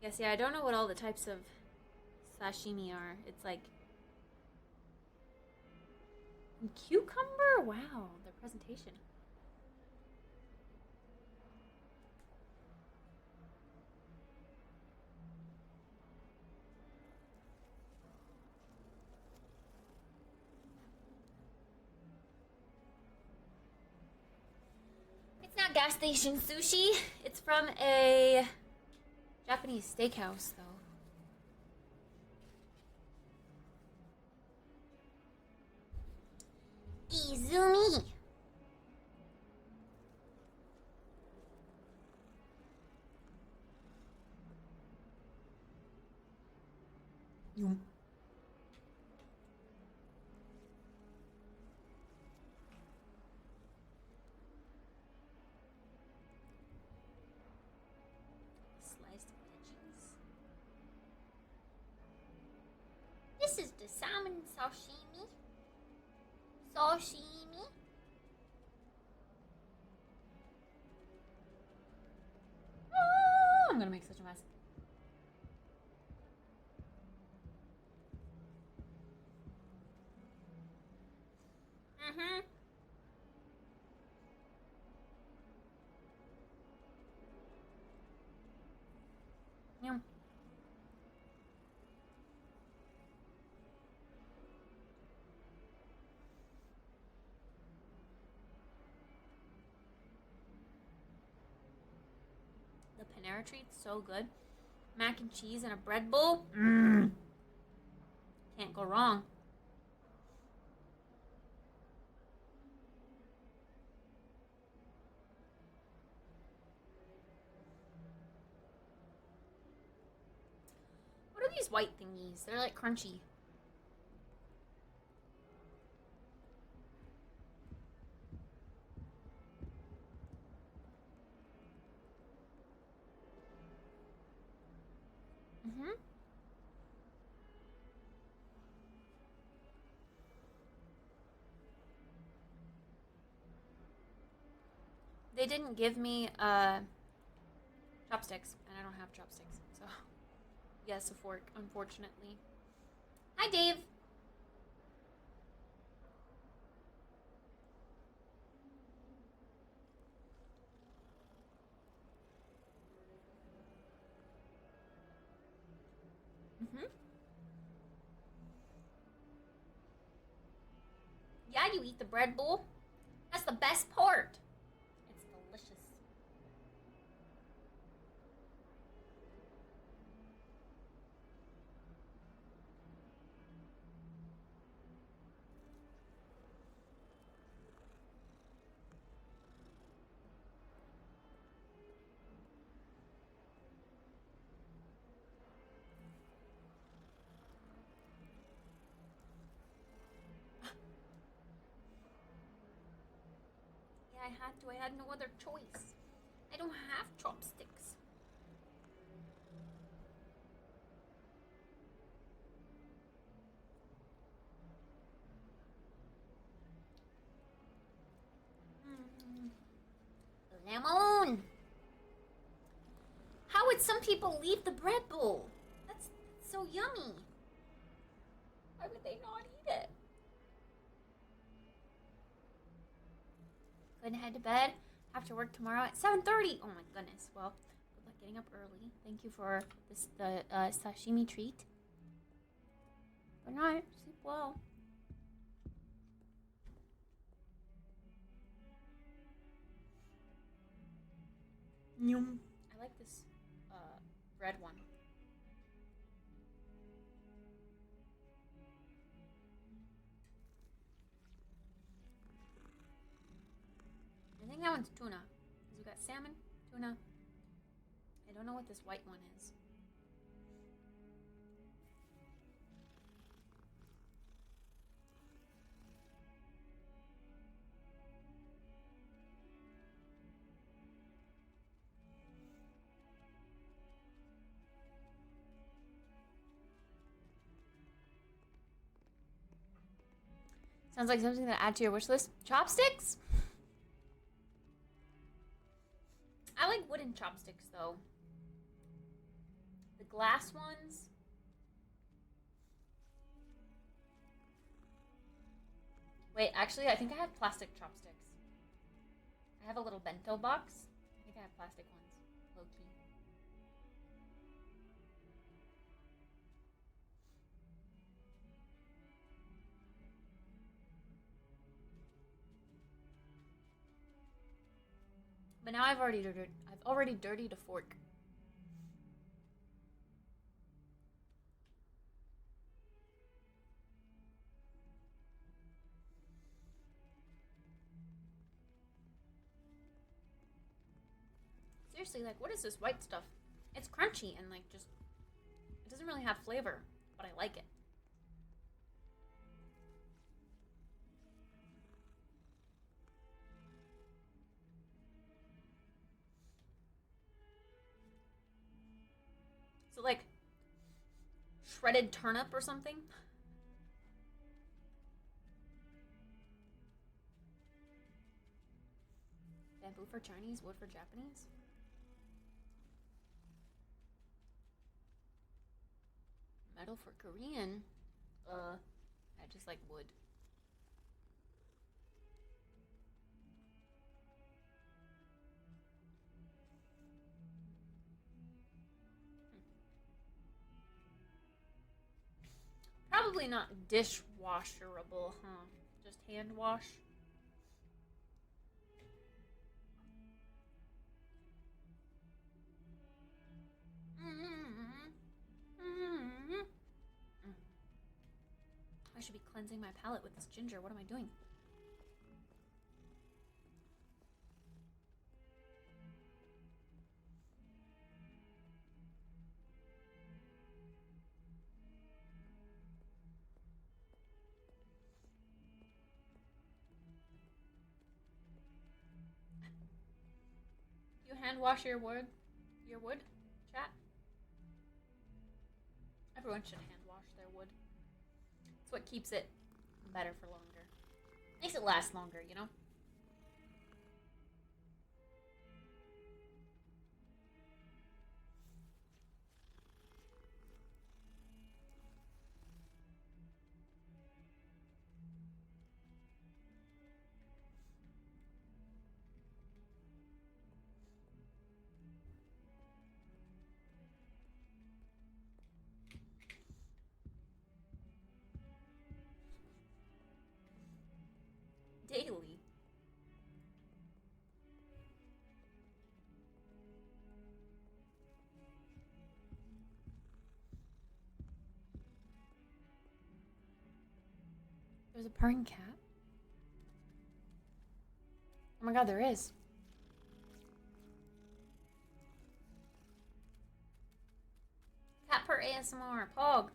Yes, yeah, I don't know what all the types of sashimi are. It's like cucumber? Wow, their presentation. It's not gas station sushi. It's from a Japanese steakhouse, though. Izumi. Yum. Sliced veggies. This is the salmon sashimi. Sashimi. I'm gonna make such a mess. Yum. The Panera treat's so good. Mac and cheese and a bread bowl. Can't go wrong. these white thingies? They're like crunchy. Mm-hmm. They didn't give me chopsticks, and I don't have chopsticks, so yes, a fork, unfortunately. Hi, Dave. Mm-hmm. Yeah, you eat the bread bowl. That's the best part. It's delicious. Yeah, I had to. I had no other choice. I don't have chopsticks. Lemon! How would some people leave the bread bowl? That's so yummy. Why would they not eat it? Gonna head to bed. Have to work tomorrow at 7:30. Oh my goodness. Well, good luck getting up early. Thank you for the sashimi treat. Good night. Sleep well. Yum. I like this red one. I think that one's tuna. Because we got salmon, tuna. I don't know what this white one is. Sounds like something to add to your wish list. Chopsticks? I like wooden chopsticks though. The glass ones. Wait, actually, I think I have plastic chopsticks. I have a little bento box. I think I have plastic ones. Low key. But now I've already dirtied a fork. Seriously, like, what is this white stuff? It's crunchy and, like, just... It doesn't really have flavor, but I like it. So, like, shredded turnip or something? Bamboo for Chinese, wood for Japanese? Metal for Korean? I just like wood. Probably not dishwasherable, huh? Just hand wash. I should be cleansing my palate with this ginger. What am I doing? hand wash your wood? Your wood, chat? Everyone should hand wash their wood. It's what keeps it better for longer. Makes it last longer, you know? Daily. There's a purring cat? Oh my god, there is. Cat purr ASMR. Pog.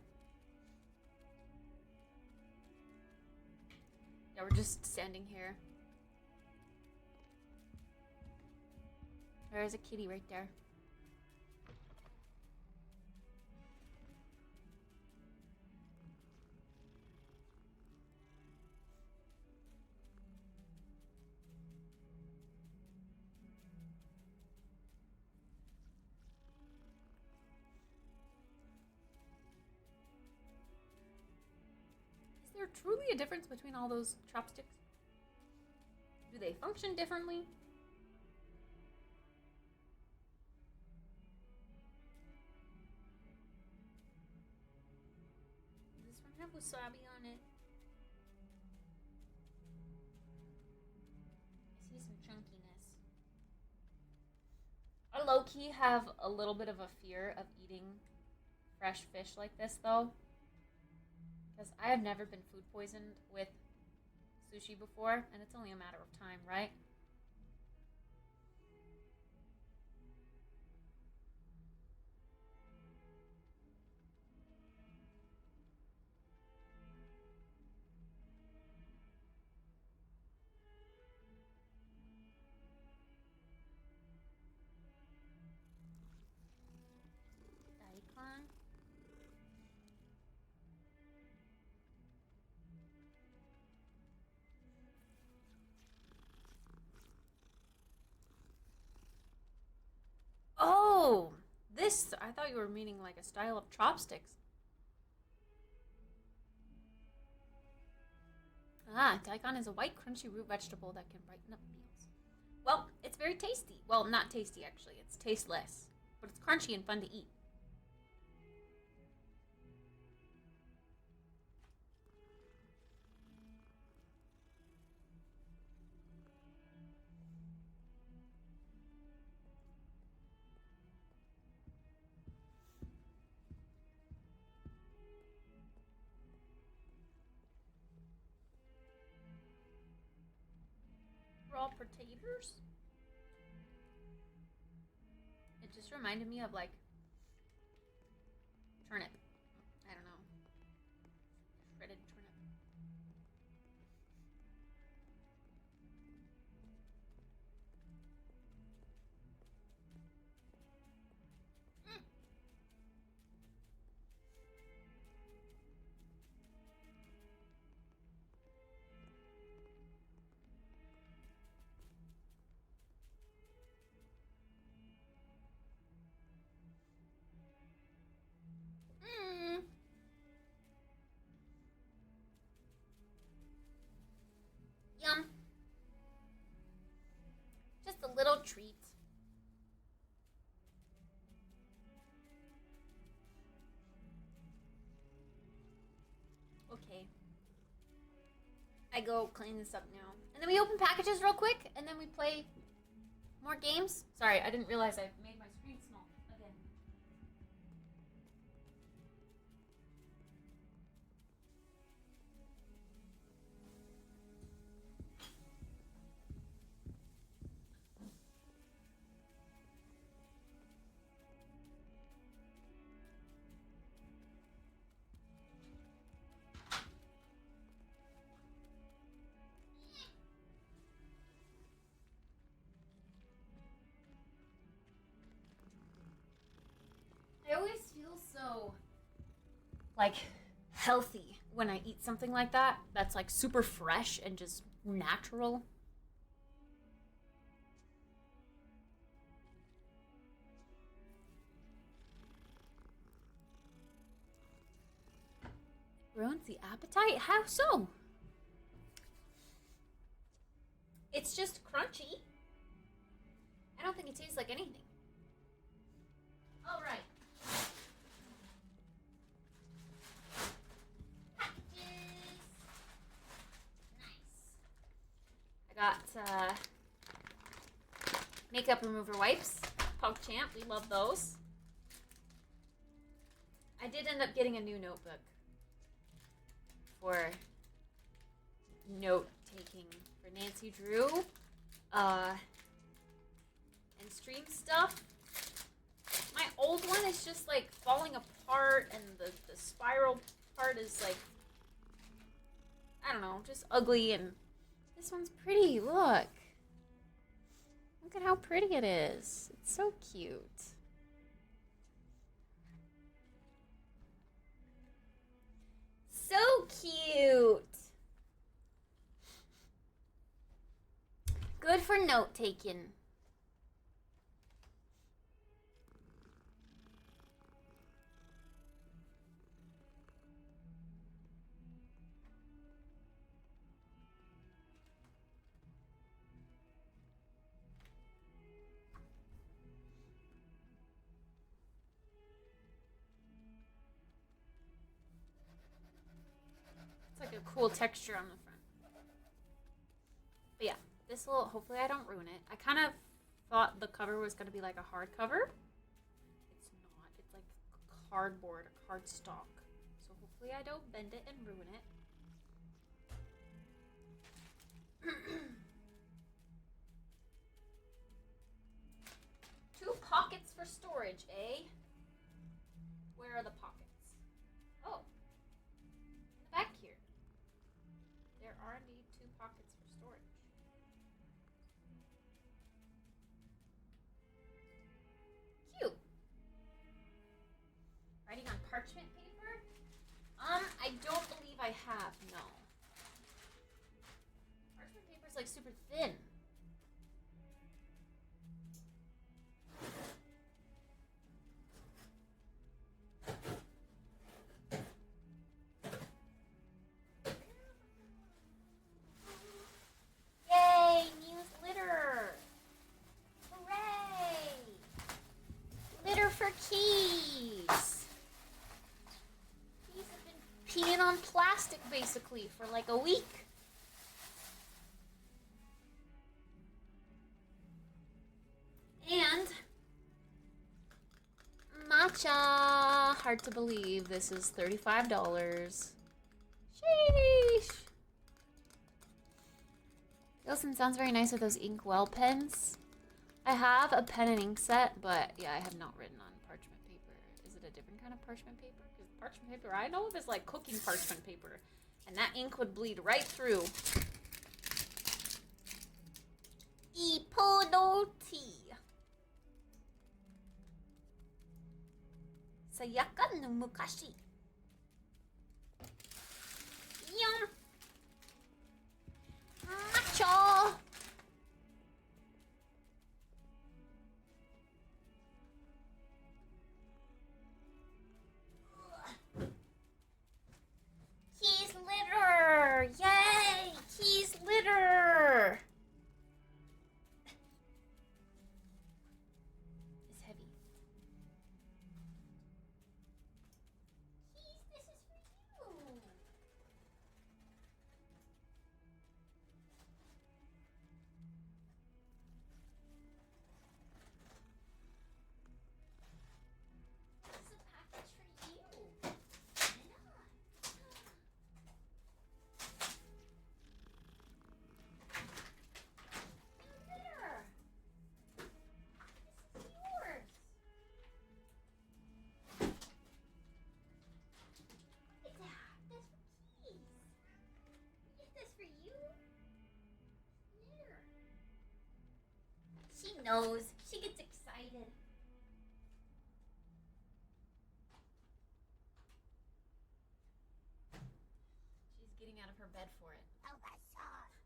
Yeah, we're just standing here. There's a kitty right there. Is there truly a difference between all those chopsticks? Do they function differently? Does this one have wasabi on it? I see some chunkiness. I low-key have a little bit of a fear of eating fresh fish like this, though. Because I have never been food poisoned with sushi before, and it's only a matter of time, right? Daikon. Oh, this, I thought you were meaning like a style of chopsticks. Ah, daikon is a white, crunchy root vegetable that can brighten up meals. Well, it's very tasty. Well, not tasty, actually. It's tasteless. But it's crunchy and fun to eat. Raw potatoes? It just reminded me of like turnip. I don't know. Shredded turnip. Yum. Just a little treat. Okay. I go clean this up now. And then we open packages real quick, and then we play more games. Sorry, I didn't realize I made my screen small again. like healthy when I eat something like that. That's like super fresh and just natural. Ruins the appetite? How so? It's just crunchy. I don't think it tastes like anything. All right. Packages. Nice. I got makeup remover wipes. PogChamp, we love those. I did end up getting a new notebook for note taking for Nancy Drew and stream stuff. My old one is just like falling apart, and the spiral part is like, I don't know, just ugly, and this one's pretty. Look at how pretty it is. It's so cute. So cute. Good for note taking. Like a cool texture on the front. But yeah, this will, hopefully I don't ruin it. I kind of thought the cover was going to be like a hardcover. It's not. It's like cardboard, a cardstock. So hopefully I don't bend it and ruin it. 2 pockets for storage, eh? Where are the pockets? Oh. In the back here. There are indeed 2 pockets for storage. Cute. Writing on parchment paper? I don't believe I have, no. Parchment paper's like super thin. Yay, news litter. Hooray. Litter for keys. Keys have been peeing on plastic basically for like a week. And matcha. Hard to believe this is $35. Sheesh. Wilson sounds very nice with those inkwell pens. I have a pen and ink set, but yeah, I have not written on parchment paper. Is it a different kind of parchment paper? Because parchment paper I know of is like cooking parchment paper, and that ink would bleed right through. Ipodo tea. Sayaka no mukashi. Yum. Matcha. Keys litter. Yay! Keys litter. It's heavy. Keys, this is for you. This is a package for you. Litter. This is yours. Look at that. That's for keys. Get this for you. Here. She knows. She gets excited. her bed for it. Oh, that's soft.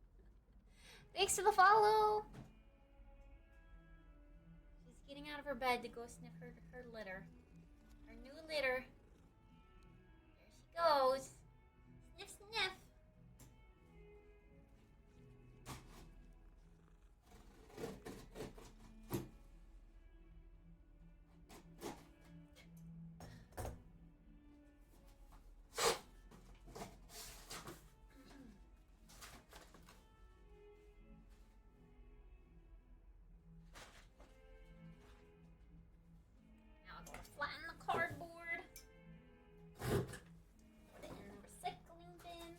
Thanks to the follow. She's getting out of her bed to go sniff her litter. Her new litter. There she goes. Sniff, sniff. Now I'm going to flatten the cardboard. Put it in the recycling bin.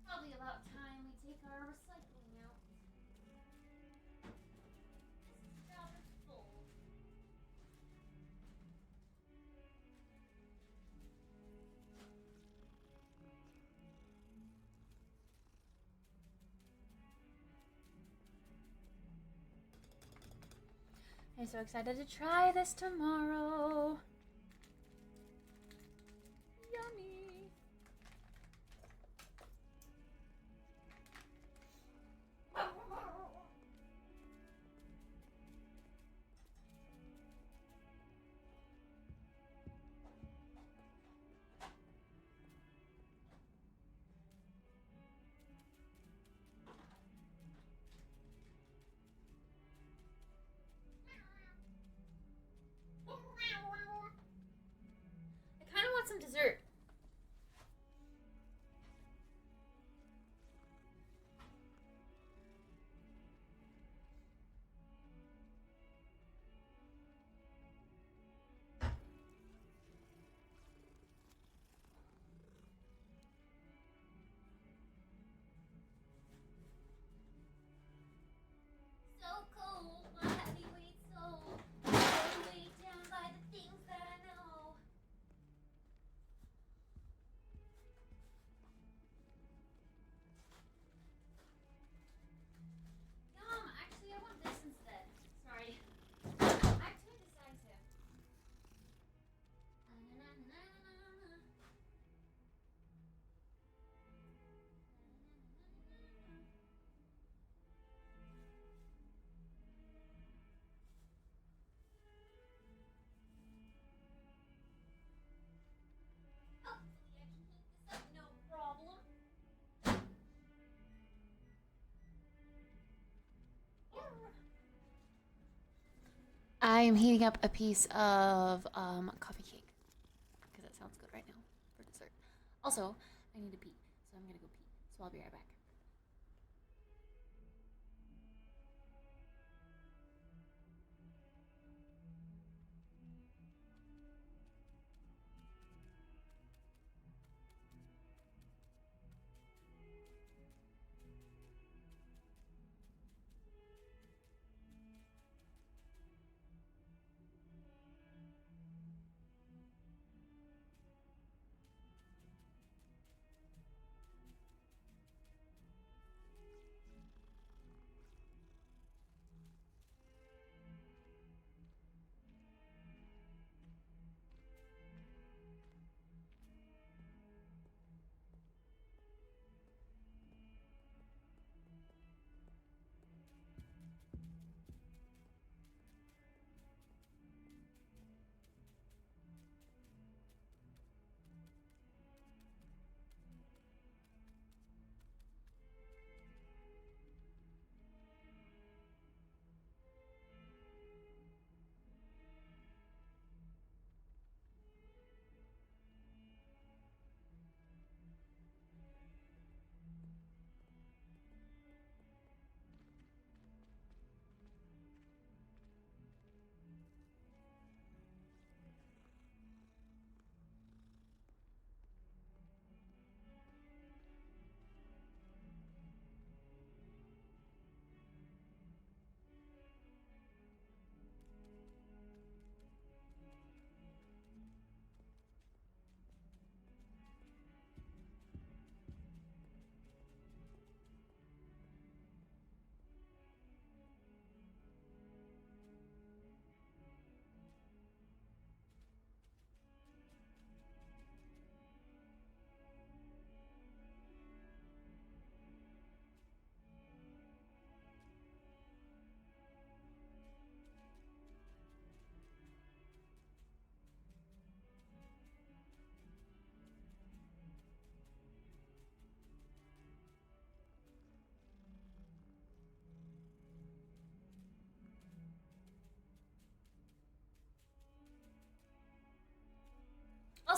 Probably about time we take our recycling out. This job is full. I'm so excited to try this tomorrow. Yummy. I kind of want some dessert. So cold, my heavyweight soul. Weighed down by the things that I know. Yum! Actually, I want this instead. Sorry. I'm too indecisive. Hopefully I can heat this up, no problem. I am heating up a piece of coffee cake because that sounds good right now for dessert. Also, I need to pee, so I'm gonna go pee. So I'll be right back.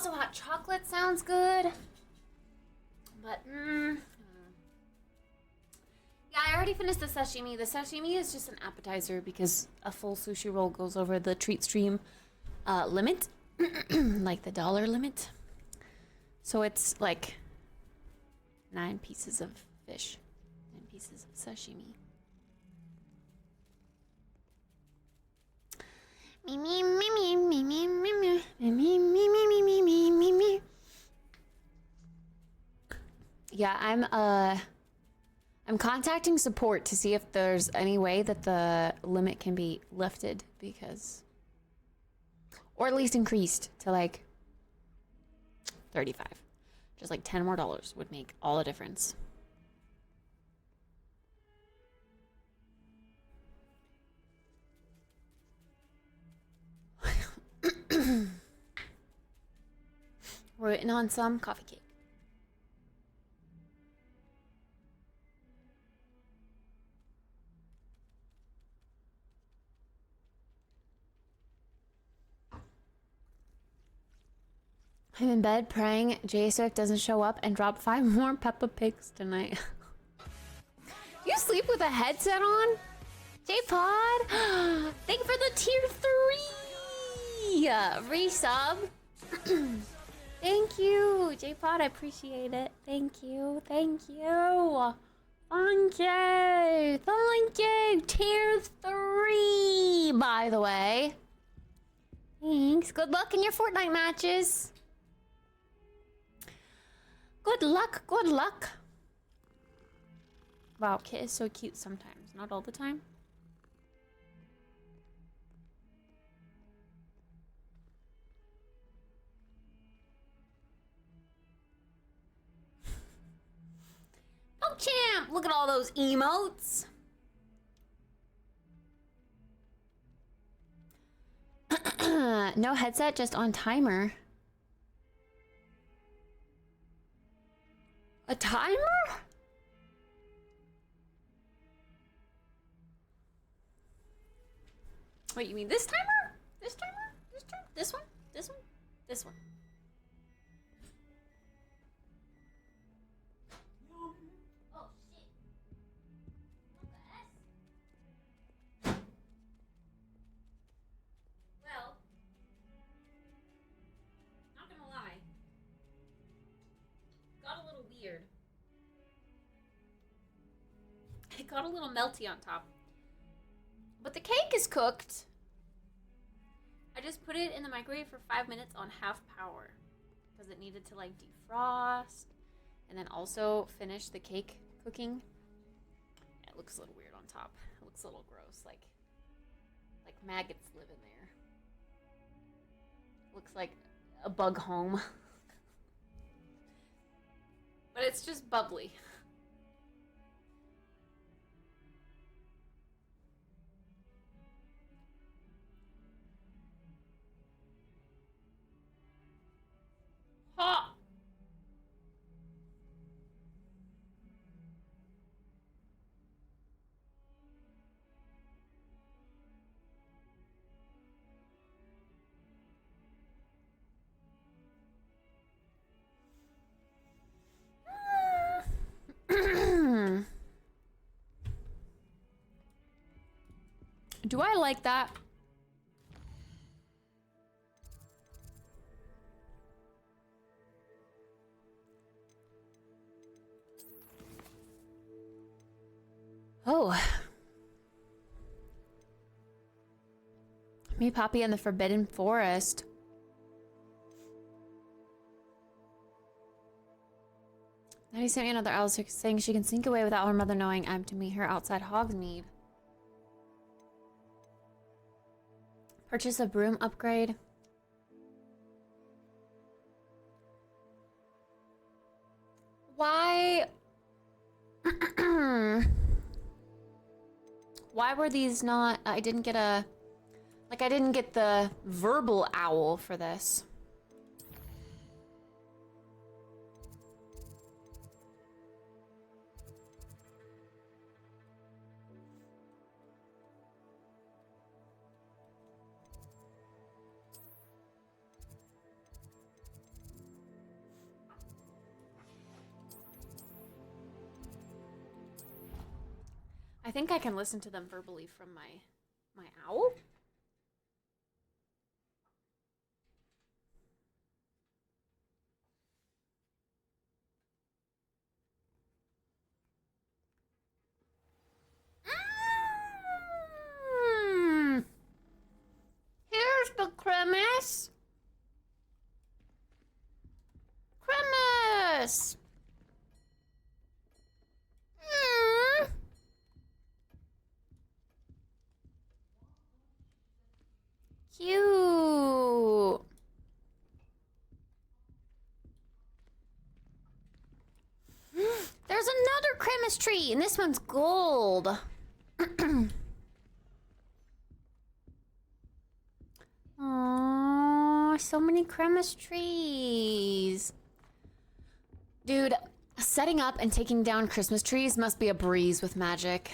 Also, hot chocolate sounds good. But, yeah, I already finished the sashimi. The sashimi is just an appetizer because a full sushi roll goes over the treat stream limit. Like the dollar limit. So it's like 9 pieces of fish. 9 pieces of sashimi. Me me me me me me me me me me me me me me me me. Yeah, I'm contacting support to see if there's any way that the limit can be lifted because, or at least increased to like 35. Just like $10 more would make all the difference. We're waiting on some coffee cake. I'm in bed praying J-Swift doesn't show up and drop 5 more Peppa Pigs tonight. You sleep with a headset on? J-Pod! Thank you for the tier 3! Resub. Thank you, J-Pod. I appreciate it. Thank you. Thank you. Thank you. Thank you. Tier 3, by the way. Thanks. Good luck in your Fortnite matches. Good luck. Good luck. Wow, Kit is so cute sometimes. Not all the time. Oh, champ! Look at all those emotes. No headset, just on timer. A timer? Wait, you mean this timer? This timer? This timer? This one? This one? This one? Oh, shit. What the S? Well, not gonna lie. Got a little weird. It got a little melty on top. But the cake is cooked. I just put it in the microwave for 5 minutes on half power because it needed to like defrost and then also finish the cake cooking. Yeah, it looks a little weird on top. It looks a little gross, like maggots live in there. Looks like a bug home. But it's just bubbly. Ha! Do I like that? Oh. Me, Poppy, and the Forbidden Forest. Now he sent me another owl saying she can sneak away without her mother knowing I'm to meet her outside Hogsmeade. Purchase a broom upgrade. Why? Why were these not... I didn't get a... Like, I didn't get the verbal owl for this. I think I can listen to them verbally from my owl. Here's the cremise. Cremise. Cute. There's another cremise tree, and this one's gold. Aww, so many cremise trees. Dude, setting up and taking down Christmas trees must be a breeze with magic.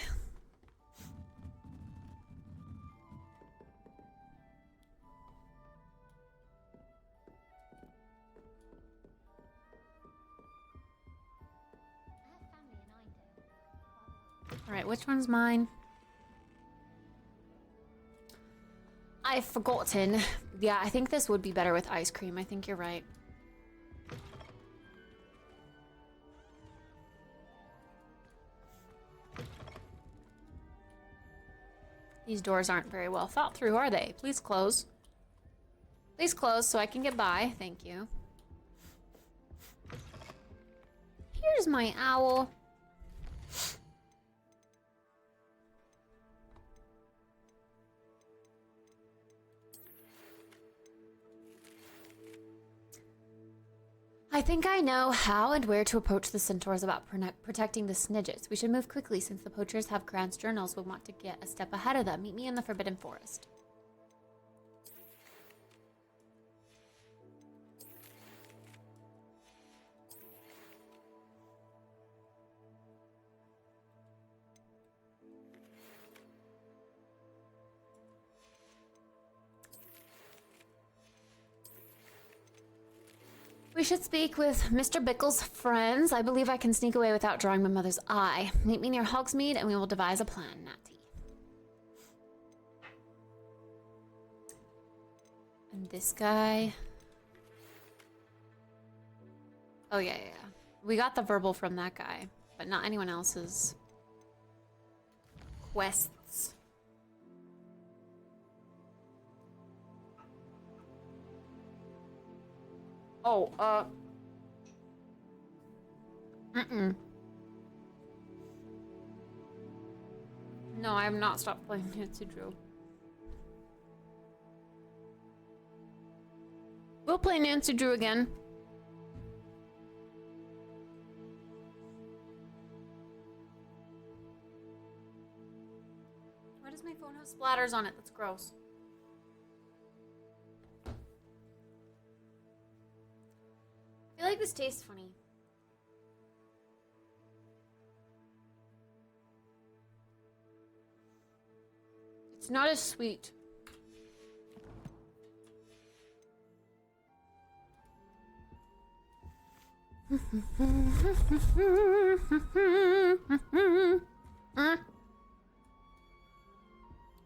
All right, which one's mine? I've forgotten. Yeah, I think this would be better with ice cream. I think you're right. These doors aren't very well thought through, are they? Please close. Please close so I can get by. Thank you. Here's my owl. I think I know how and where to approach the centaurs about protecting the snidgets. We should move quickly since the poachers have Grant's journals. We'll want to get a step ahead of them. Meet me in the Forbidden Forest. We should speak with Mr. Bickle's friends. I believe I can sneak away without drawing my mother's eye. Meet me near Hogsmeade and we will devise a plan, Natty. And this guy... Oh, yeah. We got the verbal from that guy, but not anyone else's quests. Oh, No, I have not stopped playing Nancy Drew. We'll play Nancy Drew again. Why does my phone have splatters on it? That's gross. I feel like this tastes funny. It's not as sweet.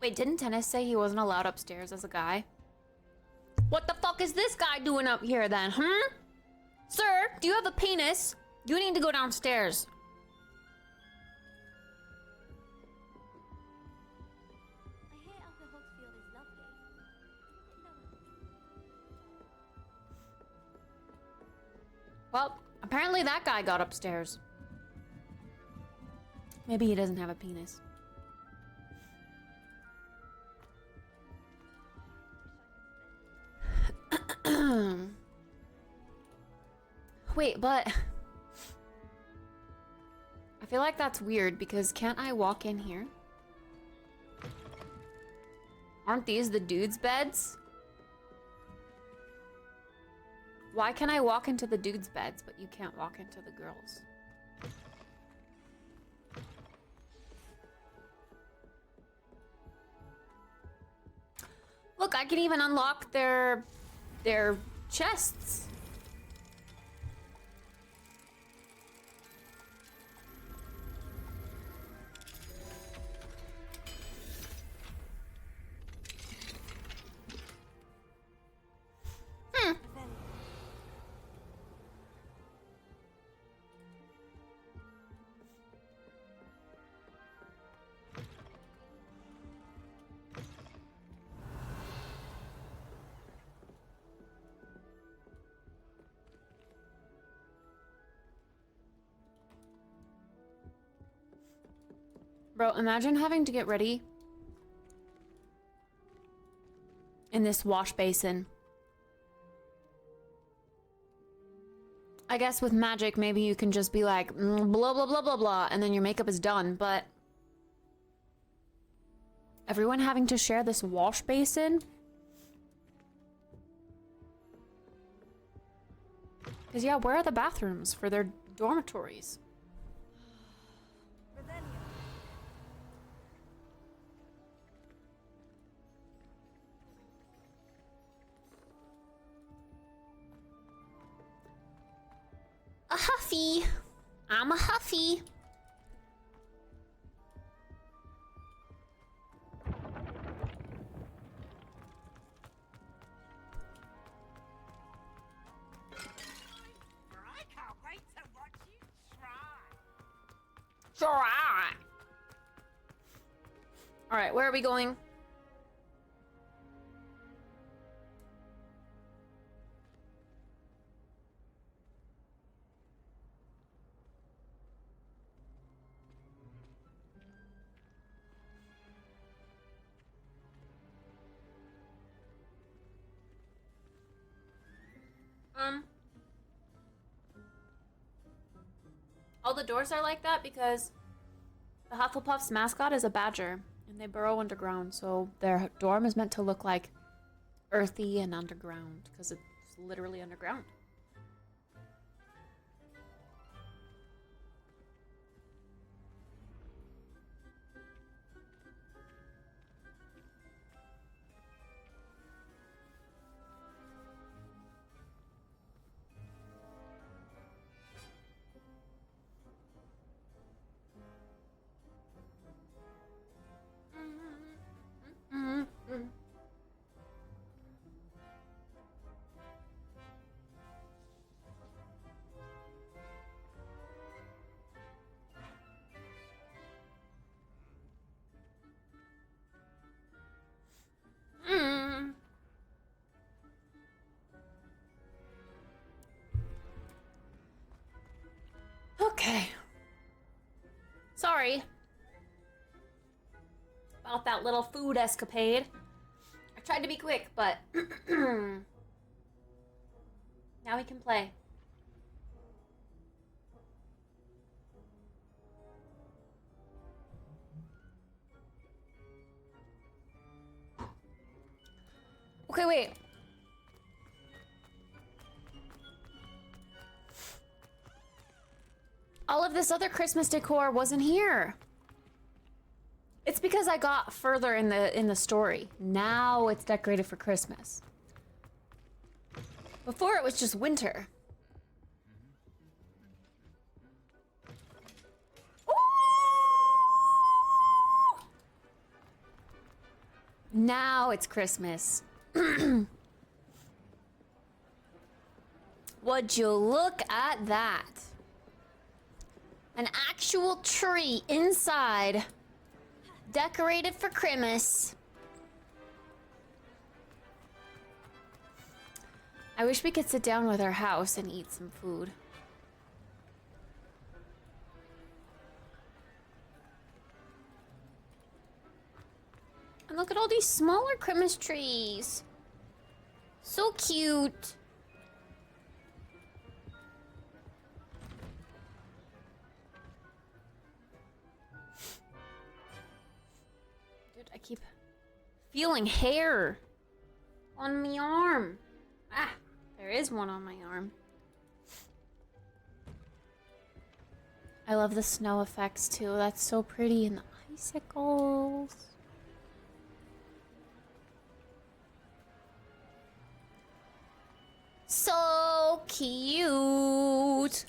Wait, didn't Tennis say he wasn't allowed upstairs as a guy? What the fuck is this guy doing up here then, huh? Sir, do you have a penis? You need to go downstairs. I hear Upper Hogsfield is lovely. Well, apparently that guy got upstairs. Maybe he doesn't have a penis. Wait, but... I feel like that's weird because can't I walk in here? Aren't these the dudes' beds? Why can I walk into the dudes' beds, but you can't walk into the girls'? Look, I can even unlock their chests. Bro, imagine having to get ready in this wash basin. I guess with magic, maybe you can just be like, blah, blah, blah, blah, blah, and then your makeup is done, but everyone having to share this wash basin? Because, yeah, where are the bathrooms for their dormitories? A Huffy. I'm a Huffy. I can't wait to watch you try. Try. All right, where are we going? All the doors are like that because the Hufflepuff's mascot is a badger, and they burrow underground, so their dorm is meant to look like earthy and underground, because it's literally underground. Okay. Sorry about that little food escapade. I tried to be quick, but now we can play. Okay, wait. All of this other Christmas decor wasn't here. It's because I got further in the story. Now it's decorated for Christmas. Before it was just winter. Ooh! Now it's Christmas. Would you look at that? An actual tree inside, decorated for Christmas. I wish we could sit down with our house and eat some food. And look at all these smaller Christmas trees. So cute. Dude, I keep feeling hair on my arm. Ah, there is one on my arm. I love the snow effects too. That's so pretty. And the icicles. So cute.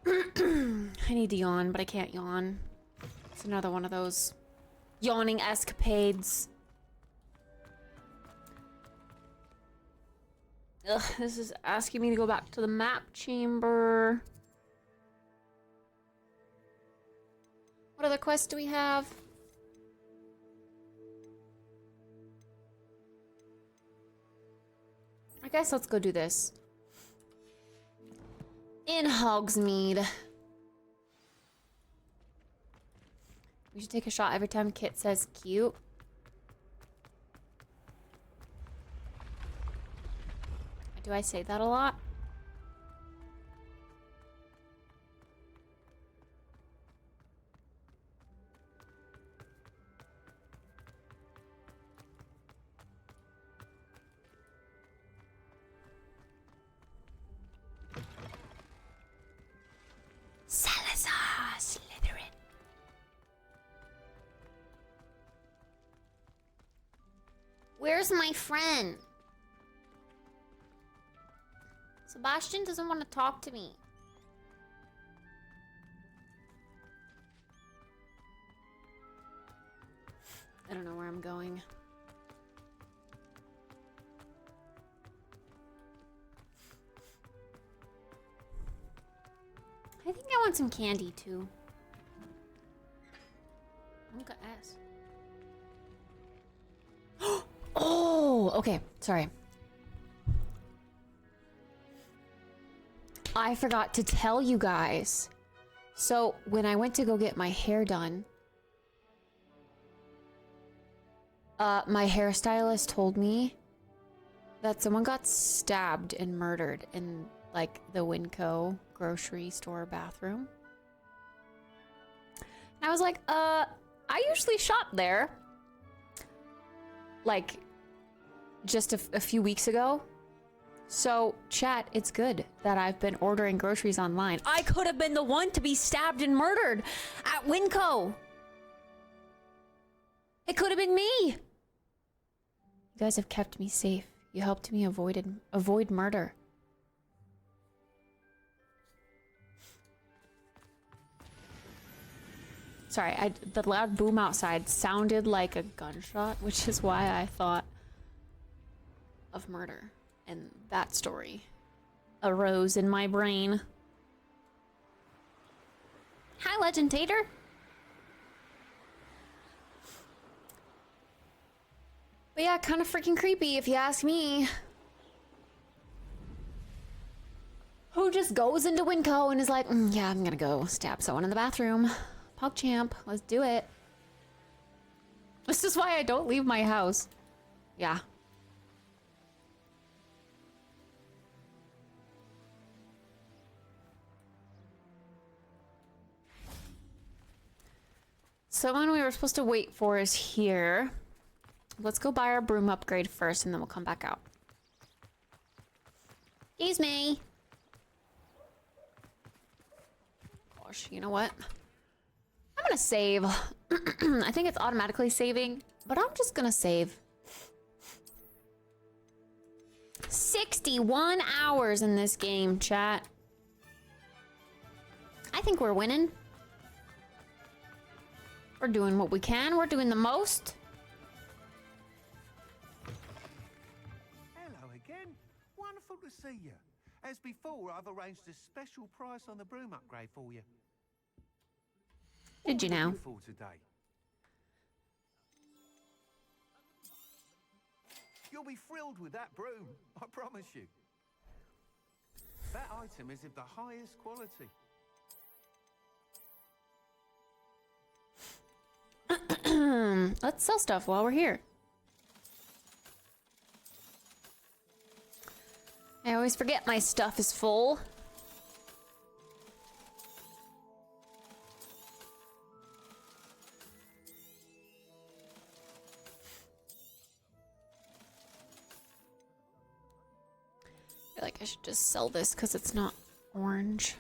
I need to yawn, but I can't yawn. It's another one of those yawning escapades. Ugh, this is asking me to go back to the map chamber. What other quests do we have? I guess let's go do this. In Hogsmeade. We should take a shot every time Kit says cute. Do I say that a lot? Salazar Slytherin. Where's my friend? Sebastian doesn't want to talk to me. I don't know where I'm going. I think I want some candy too. Look at ass. Oh, okay. Sorry. I forgot to tell you guys. So when I went to go get my hair done, my hairstylist told me that someone got stabbed and murdered in like the Winco grocery store bathroom. And I was like, I usually shop there. Like just a few weeks ago. So, chat, it's good that I've been ordering groceries online. I could have been the one to be stabbed and murdered at Winco. It could have been me. You guys have kept me safe. You helped me avoid murder. Sorry, the loud boom outside sounded like a gunshot, which is why I thought of murder. And that story arose in my brain. Hi, Legend Tater. But yeah, kind of freaking creepy if you ask me. Who just goes into Winco and is like, yeah, I'm gonna go stab someone in the bathroom. PogChamp, let's do it. This is why I don't leave my house. Yeah. Someone we were supposed to wait for is here. Let's go buy our broom upgrade first and then we'll come back out. Excuse me. Gosh, you know what? I'm gonna save. I think it's automatically saving, but I'm just gonna save. 61 hours in this game, chat. I think we're winning. We're doing what we can. We're doing the most. Hello again. Wonderful to see you. As before, I've arranged a special price on the broom upgrade for you. Did you know? For today. You'll be thrilled with that broom, I promise you. That item is of the highest quality. Let's sell stuff while we're here. I always forget my stuff is full. I feel like I should just sell this because it's not orange.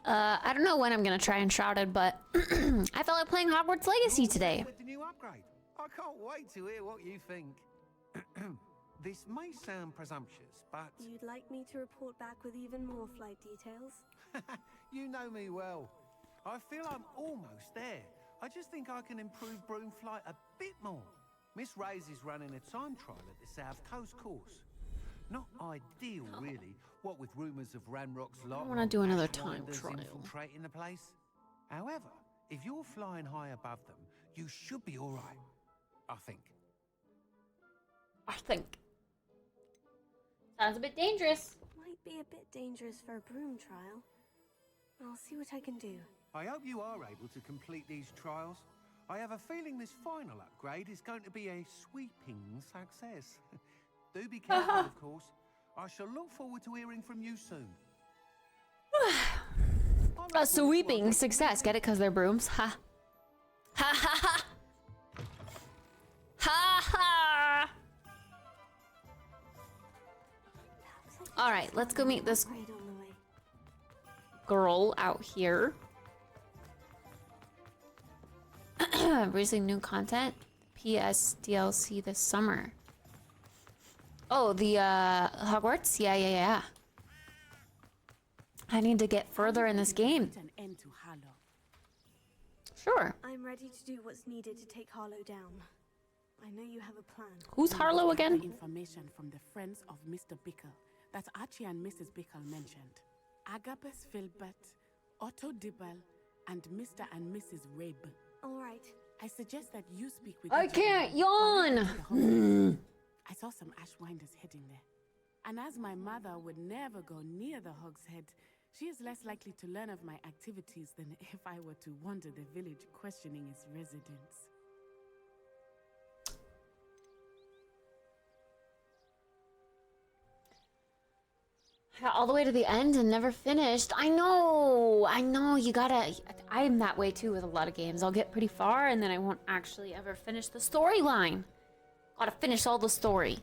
I don't know when I'm gonna try Enshrouded, but I felt like playing Hogwarts Legacy today. With the new upgrade. I can't wait to hear what you think. This may sound presumptuous, but... You'd like me to report back with even more flight details? You know me well. I feel I'm almost there. I just think I can improve broom flight a bit more. Miss Ray's is running a time trial at the South Coast course. Not ideal, really, what with rumours of Ranrock's lot. I want to do another time trial. Infiltrating the place. However, if you're flying high above them, you should be all right. I think. Sounds a bit dangerous. Might be a bit dangerous for a broom trial. I'll see what I can do. I hope you are able to complete these trials. I have a feeling this final upgrade is going to be a sweeping success. Do be careful, of course. I shall look forward to hearing from you soon. A sweeping success. Get it? Because they're brooms. Ha. Ha ha ha. Ha ha. All right, let's go meet this girl out here. Releasing new content. PS DLC this summer. Oh, the Hogwarts? Yeah. I need to get further in this game. Sure. I'm ready to do what's needed to take Harlow down. I know you have a plan. Who's Harlow again? Information from the friends of Mr. Bickle that Archie and Mrs. Bickle mentioned. Agabus Filbert, Otto Dibble, and Mr. and Mrs. Rabe. All right. I suggest that you speak with I can't yawn. I saw some Ashwinders heading there. And as my mother would never go near the Hog's Head, she is less likely to learn of my activities than if I were to wander the village questioning its residents. All the way to the end and never finished. I know, you gotta... I'm that way too with a lot of games. I'll get pretty far and then I won't actually ever finish the storyline. Gotta finish all the story.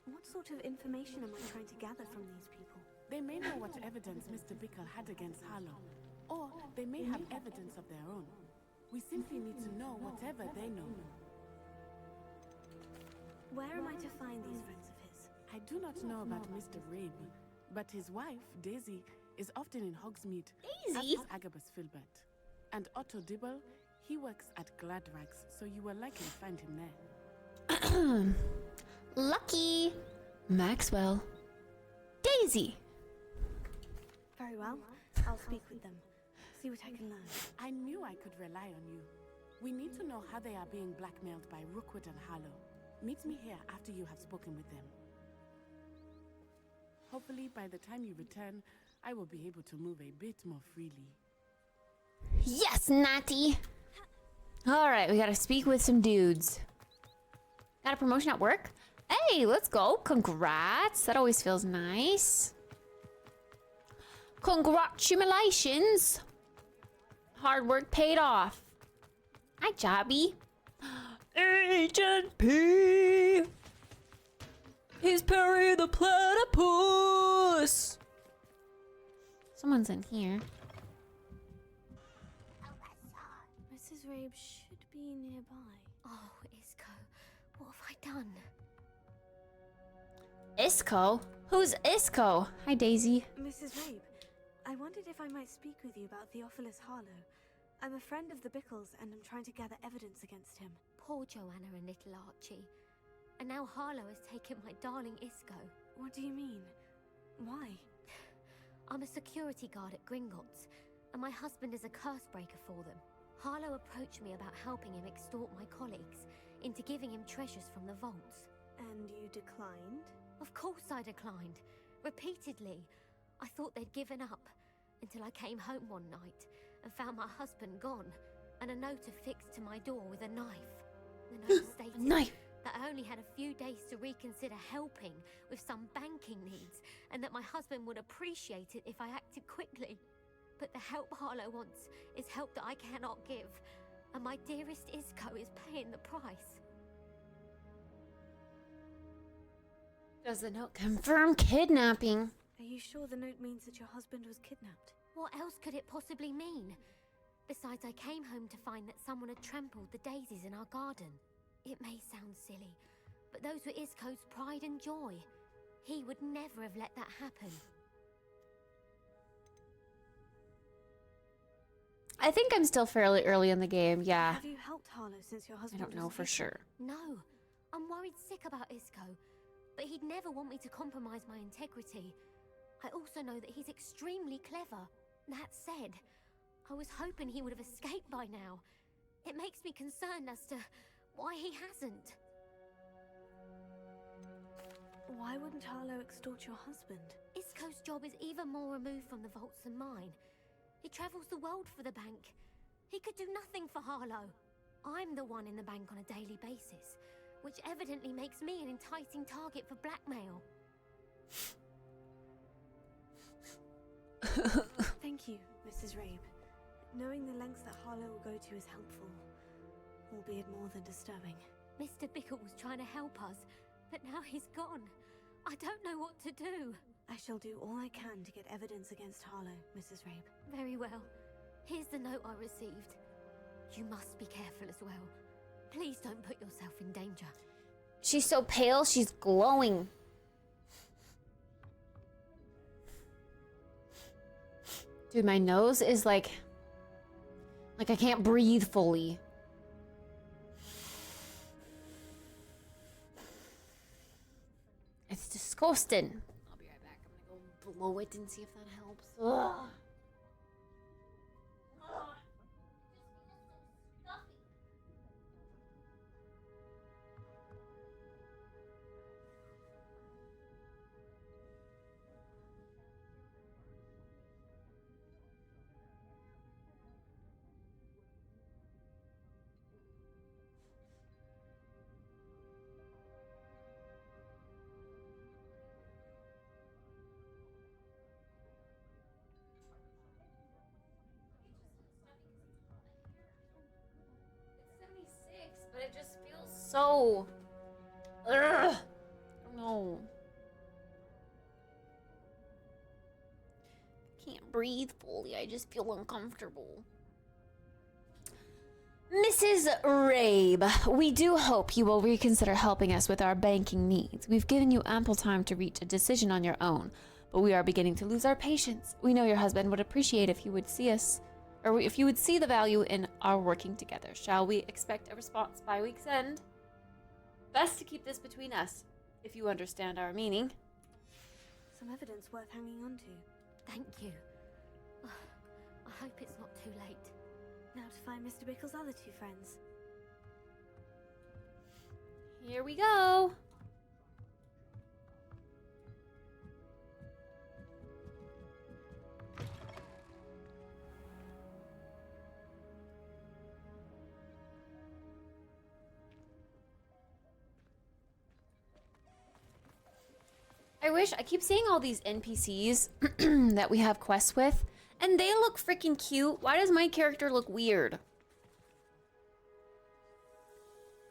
What sort of information am I trying to gather from these people? They may know what evidence Mr. Bickle had against Harlow, or they may have evidence of their own. We simply need to know whatever they know. Where am I to find these friends of his? I do not know about Mr. Rabe, but his wife, Daisy, is often in Hogsmeade. Daisy? As is Agabus Filbert. And Otto Dibble, he works at Gladrags, so you will likely find him there. Lucky. Maxwell. Daisy. Very well. I'll speak with them. See what I can learn. I knew I could rely on you. We need to know how they are being blackmailed by Rookwood and Harlow. Meet me here after you have spoken with them. Hopefully, by the time you return, I will be able to move a bit more freely. Yes, Natty. All right, we gotta speak with some dudes. Got a promotion at work? Hey, let's go. Congrats. That always feels nice. Congratulations. Hard work paid off. Hi, Jobby. Agent P. He's Perry the Platypus. Someone's in here. Mrs. Rabe should be nearby. Oh, Isco, what have I done? Isco? Who's Isco? Hi, Daisy. Mrs. Rabe, I wondered if I might speak with you about Theophilus Harlow. I'm a friend of the Bickles, and I'm trying to gather evidence against him. Poor Joanna and little Archie. And now Harlow has taken my darling Isco. What do you mean? Why? I'm a security guard at Gringotts, and my husband is a curse breaker for them. Harlow approached me about helping him extort my colleagues into giving him treasures from the vaults. And you declined? Of course I declined. Repeatedly. I thought they'd given up, until I came home one night and found my husband gone, and a note affixed to my door with a knife. The note stated that I only had a few days to reconsider helping with some banking needs, and that my husband would appreciate it if I acted quickly. But the help Harlow wants is help that I cannot give, and my dearest Isco is paying the price. Does the note confirm kidnapping? Are you sure the note means that your husband was kidnapped? What else could it possibly mean? Besides, I came home to find that someone had trampled the daisies in our garden. It may sound silly, but those were Isco's pride and joy. He would never have let that happen. I think I'm still fairly early in the game, yeah. Have you helped Harlow since your I husband don't know was for taken? sure. No, I'm worried sick about Isco, but he'd never want me to compromise my integrity. I also know that he's extremely clever. That said, I was hoping he would have escaped by now. It makes me concerned as to why he hasn't. Why wouldn't Harlow extort your husband? Isco's job is even more removed from the vaults than mine. He travels the world for the bank. He could do nothing for Harlow. I'm the one in the bank on a daily basis, which evidently makes me an enticing target for blackmail. Thank you, Mrs. Rabe. Knowing the lengths that Harlow will go to is helpful, albeit more than disturbing. Mr. Bickle was trying to help us, but now he's gone. I don't know what to do. I shall do all I can to get evidence against Harlow, Mrs. Rabe. Very well. Here's the note I received. You must be careful as well. Please don't put yourself in danger. She's so pale, she's glowing. Dude, my nose is like I can't breathe fully. It's disgusting. I'll be right back. I'm gonna go blow it and see if that helps. Ugh. But it just feels so... Ugh. I don't know. I can't breathe fully. I just feel uncomfortable. Mrs. Rabe, we do hope you will reconsider helping us with our banking needs. We've given you ample time to reach a decision on your own, but we are beginning to lose our patience. We know your husband would appreciate if you would see us, or if you would see the value in our working together. Shall we expect a response by week's end? Best to keep this between us, if you understand our meaning. Some evidence worth hanging on to. Thank you. I hope it's not too late. Now to find Mr. Bickle's other two friends. Here we go. I keep seeing all these NPCs that we have quests with, and they look freaking cute. Why does my character look weird?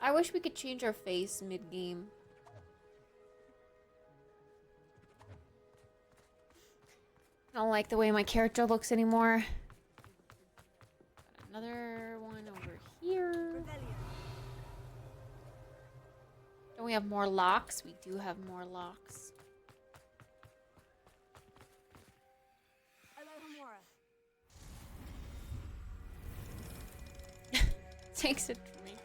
I wish we could change our face mid-game. I don't like the way my character looks anymore. Got another one over here. Don't we have more locks? We do have more locks. Takes a drink.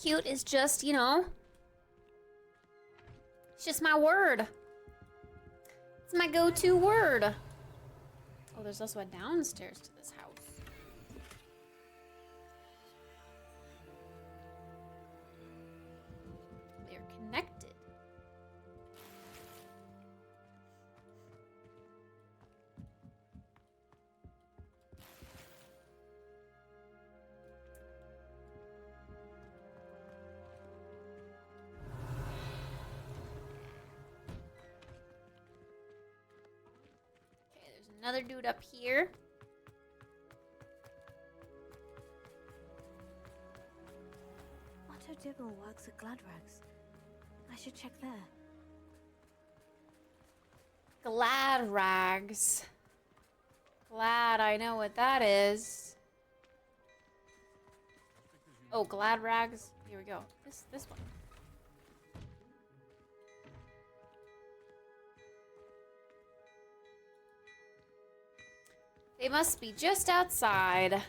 Cute is just, you know, it's just my word. It's my go-to word. Oh, there's also a downstairs to this house. Connected. Okay, there's another dude up here. Otto Dibble works at Gladrags. I should check there. Glad rags. Glad I know what that is. Oh, glad rags. Here we go. This one. They must be just outside.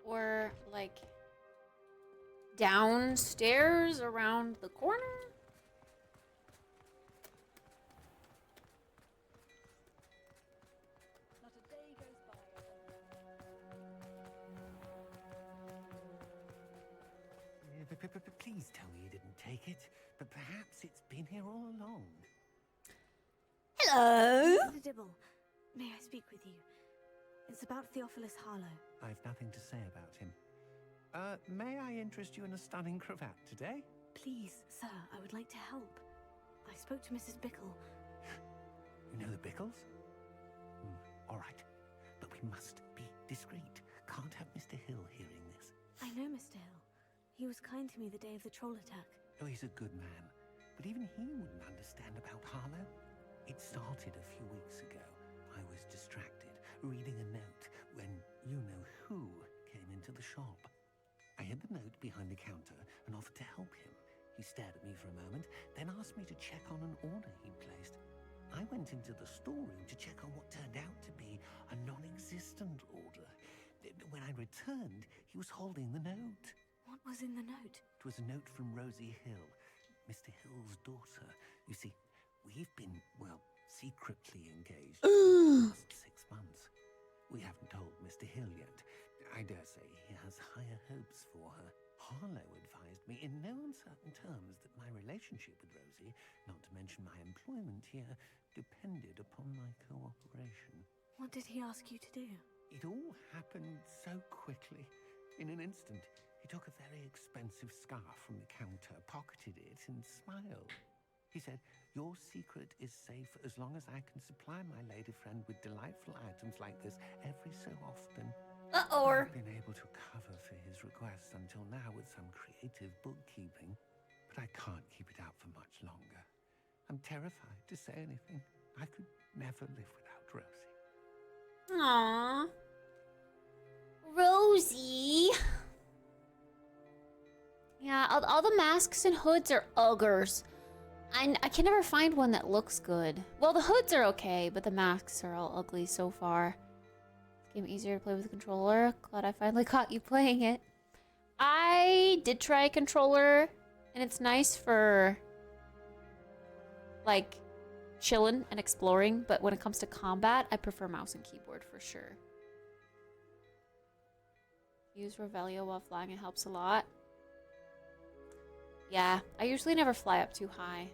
Or, like, downstairs around the corner? Please tell me you didn't take it, but perhaps it's been here all along. Hello? Mr. Dibble, may I speak with you? It's about Theophilus Harlow. I've nothing to say about him. May I interest you in a stunning cravat today? Please, sir, I would like to help. I spoke to Mrs. Bickle. You know the Bickles? All right, but we must be discreet. Can't have Mr. Hill hearing this. I know Mr. Hill. He was kind to me the day of the troll attack. Oh, he's a good man, but even he wouldn't understand about Harlow. It started a few weeks ago. I was distracted, reading a note, when you-know-who came into the shop. I hid the note behind the counter and offered to help him. He stared at me for a moment, then asked me to check on an order he'd placed. I went into the storeroom to check on what turned out to be a non-existent order. When I returned, he was holding the note. What was in the note? It was a note from Rosie Hill, Mr. Hill's daughter. You see, we've been, well, secretly engaged for the past 6 months. We haven't told Mr. Hill yet. I dare say he has higher hopes for her. Harlow advised me in no uncertain terms that my relationship with Rosie, not to mention my employment here, depended upon my cooperation. What did he ask you to do? It all happened so quickly. In an instant, he took a very expensive scarf from the counter, pocketed it, and smiled. He said, "Your secret is safe as long as I can supply my lady friend with delightful items like this every so often." I've been able to cover for his requests until now with some creative bookkeeping, but I can't keep it out for much longer. I'm terrified to say anything. I could never live without Rosie. Aww. Rosie. Yeah, all the masks and hoods are ogres. I can never find one that looks good. Well, the hoods are okay, but the masks are all ugly so far. Game easier to play with a controller. Glad I finally caught you playing it. I did try a controller, and it's nice for, like, chilling and exploring, but when it comes to combat, I prefer mouse and keyboard for sure. Use Revelio while flying, it helps a lot. Yeah, I usually never fly up too high.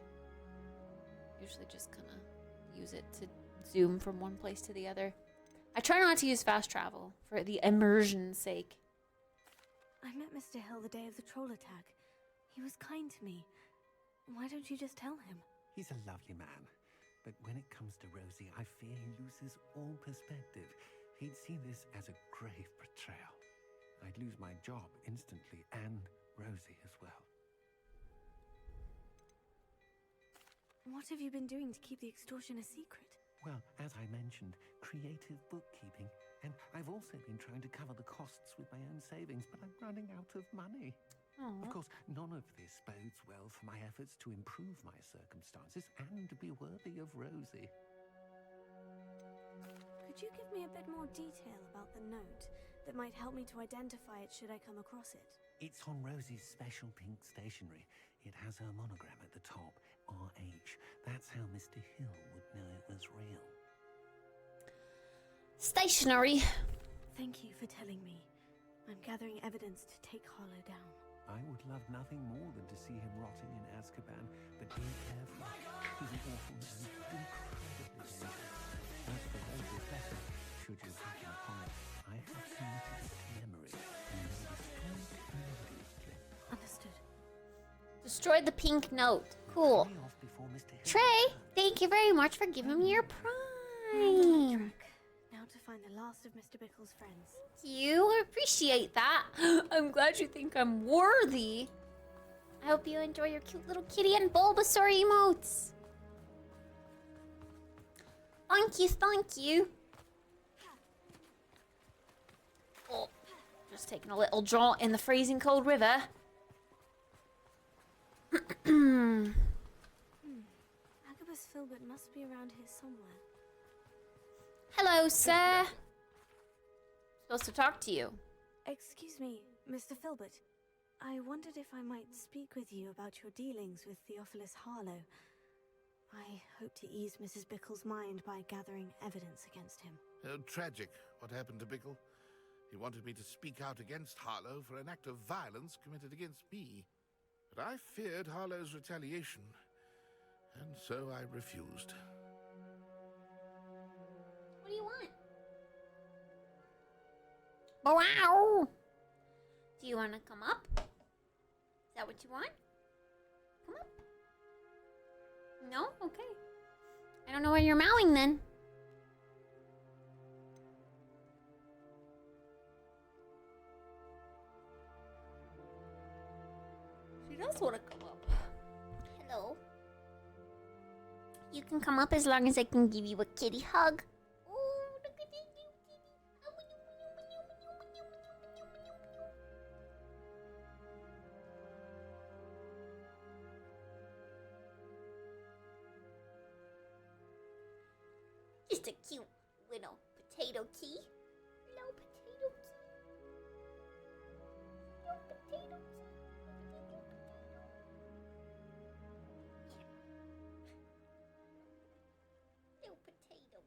Usually just kind of use it to zoom from one place to the other. I try not to use fast travel for the immersion's sake. I met Mr. Hill the day of the troll attack. He was kind to me. Why don't you just tell him? He's a lovely man, but when it comes to Rosie, I fear he loses all perspective. He'd see this as a grave betrayal. I'd lose my job instantly, and Rosie as well. What have you been doing to keep the extortion a secret? Well, as I mentioned, creative bookkeeping. And I've also been trying to cover the costs with my own savings, but I'm running out of money. Aww. Of course, none of this bodes well for my efforts to improve my circumstances and to be worthy of Rosie. Could you give me a bit more detail about the note that might help me to identify it should I come across it? It's on Rosie's special pink stationery. It has her monogram at the top, RH. That's how Mr. Hill would know it was real. Stationery. Thank you for telling me. I'm gathering evidence to take Harlow down. I would love nothing more than to see him rotting in Azkaban, but be careful. He's an awful man, incredibly dangerous. As for Rosie's letter, should you happen upon it, I have committed it to memory and will destroy it immediately. Understood. Destroyed the pink note. Cool. Trey, thank you very much for giving me your prime. Now to find the last of Mr. Bickle's friends. You appreciate that. I'm glad you think I'm worthy. I hope you enjoy your cute little kitty and Bulbasaur emotes. Thank you, thank you. Oh, just taking a little jaunt in the freezing cold river. Agabus Filbert must be around here somewhere. Hello, sir. Supposed to talk to you. Excuse me, Mr. Filbert. I wondered if I might speak with you about your dealings with Theophilus Harlow. I hope to ease Mrs. Bickle's mind by gathering evidence against him. Oh, tragic. What happened to Bickle? He wanted me to speak out against Harlow for an act of violence committed against me. But I feared Harlow's retaliation, and so I refused. What do you want? Wow! Do you want to come up? Is that what you want? Come up. No? Okay. I don't know why you're mowing then. She does want to come up. Hello. You can come up as long as I can give you a kitty hug. Oh, look at this new kitty. Just a cute little potato key. Little potato key. Little potato key. Little potato key.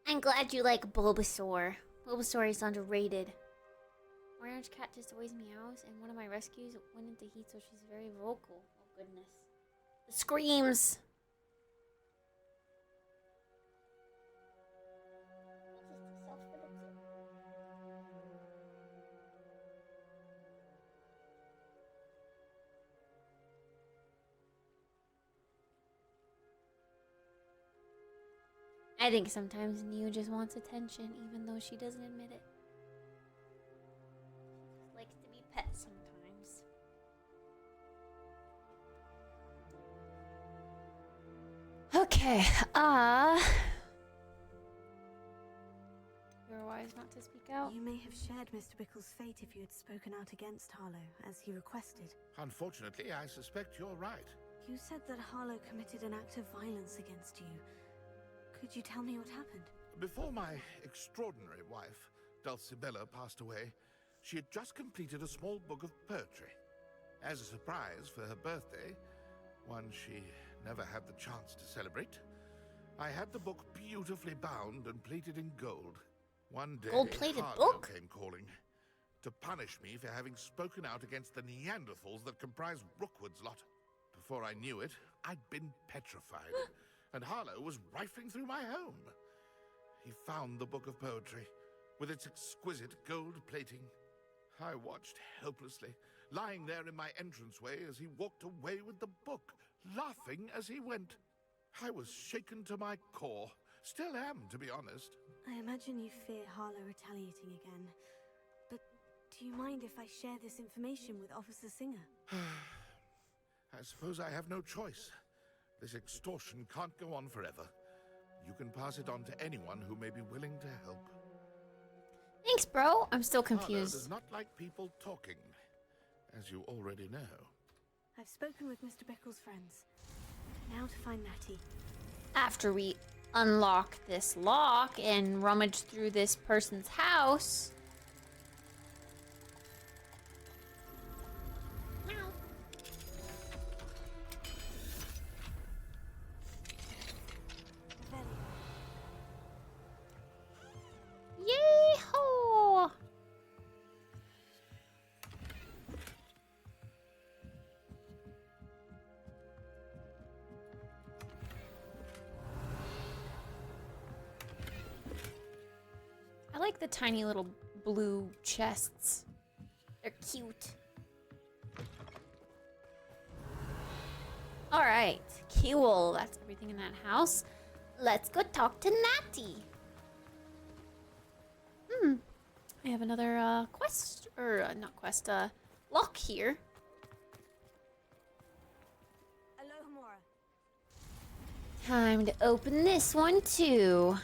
I'm glad you like Bulbasaur. Bulbasaur is underrated. Orange cat just always meows, and one of my rescues went into heat, so she's very vocal. Oh goodness. The screams! I think sometimes Neo just wants attention, even though she doesn't admit it. She just likes to be pet sometimes. Okay, you're wise not to speak out. You may have shared Mr. Bickle's fate if you had spoken out against Harlow, as he requested. Unfortunately, I suspect you're right. You said that Harlow committed an act of violence against you. Could you tell me what happened? Before my extraordinary wife, Dulcibella, passed away, she had just completed a small book of poetry. As a surprise for her birthday, one she never had the chance to celebrate, I had the book beautifully bound and plated in gold. One day, Gold-plated Harlow book? came calling to punish me for having spoken out against the Neanderthals that comprise Rookwood's lot. Before I knew it, I'd been petrified. And Harlow was rifling through my home. He found the book of poetry, with its exquisite gold plating. I watched helplessly, lying there in my entranceway as he walked away with the book, laughing as he went. I was shaken to my core. Still am, to be honest. I imagine you fear Harlow retaliating again. But do you mind if I share this information with Officer Singer? I suppose I have no choice. This extortion can't go on forever. You can pass it on to anyone who may be willing to help. Thanks, bro. I'm still Harlow confused. does not like people talking, as you already know. I've spoken with Mr. Bickle's friends. Now to find Natty. After we unlock this lock and rummage through this person's house. Yee-haw! I like the tiny little blue chests. They're cute. All right, cool. That's everything in that house. Let's go talk to Natty. I have another quest, or not quest, lock here. Time to open this one too.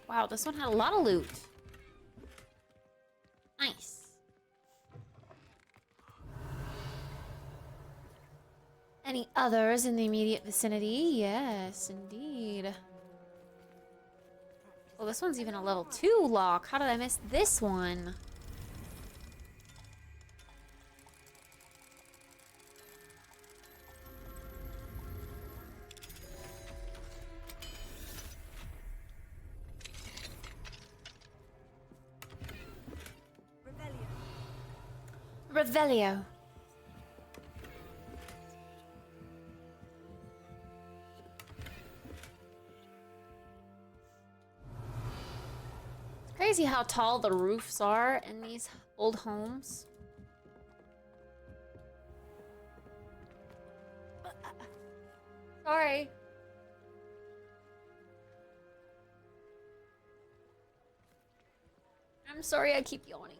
Wow, this one had a lot of loot. Nice. Any others in the immediate vicinity? Yes, indeed. Well, this one's even a level 2 lock. How did I miss this one? Revelio. It's crazy how tall the roofs are in these old homes. Sorry. I'm sorry I keep yawning.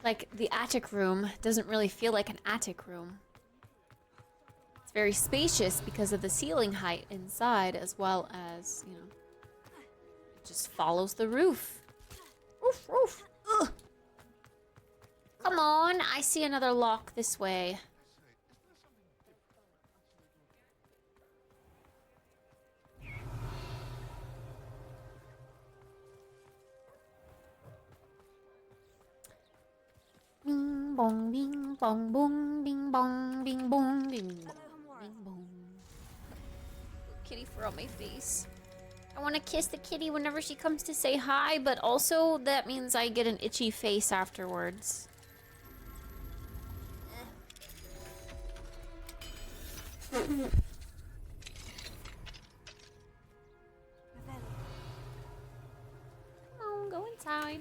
Like, the attic room doesn't really feel like an attic room. It's very spacious because of the ceiling height inside, as well as, you know, it just follows the roof. Roof, roof. Ugh. Come on, I see another lock this way. Bing bong, bing bong, boom, bing bong, bing bong, bing bong, bing bong. Kitty fur on my face. I want to kiss the kitty whenever she comes to say hi, but also that means I get an itchy face afterwards. Come on, go inside.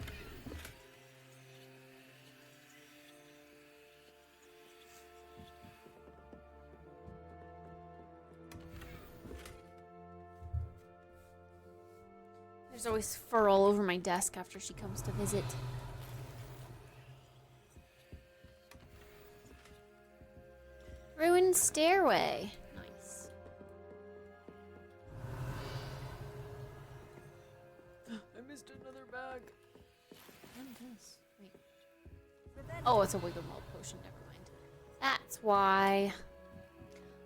There's always fur all over my desk after she comes to visit. Ruined stairway. Nice. I missed another bag. What is this? Wait. Oh, it's a Wiggle-Malt potion. Never mind. That's why.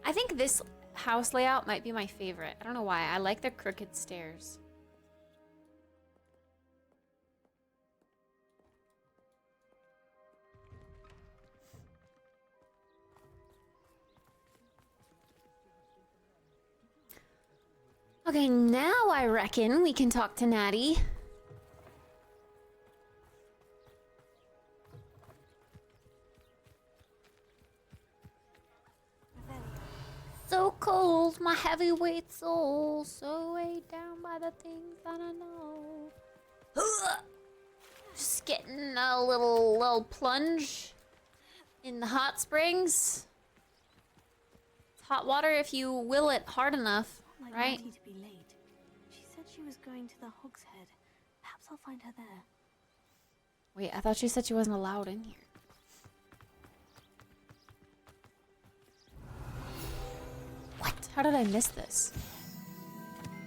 I think this house layout might be my favorite. I don't know why. I like the crooked stairs. Okay, now I reckon we can talk to Natty. So cold, my heavyweight soul, so weighed down by the things that I know. Just getting a little plunge in the hot springs. It's hot water if you will it hard enough. Like Right. Natty to be late. She said she was going to the Hog's Head. Perhaps I'll find her there. Wait, I thought she said she wasn't allowed in here. What? How did I miss this?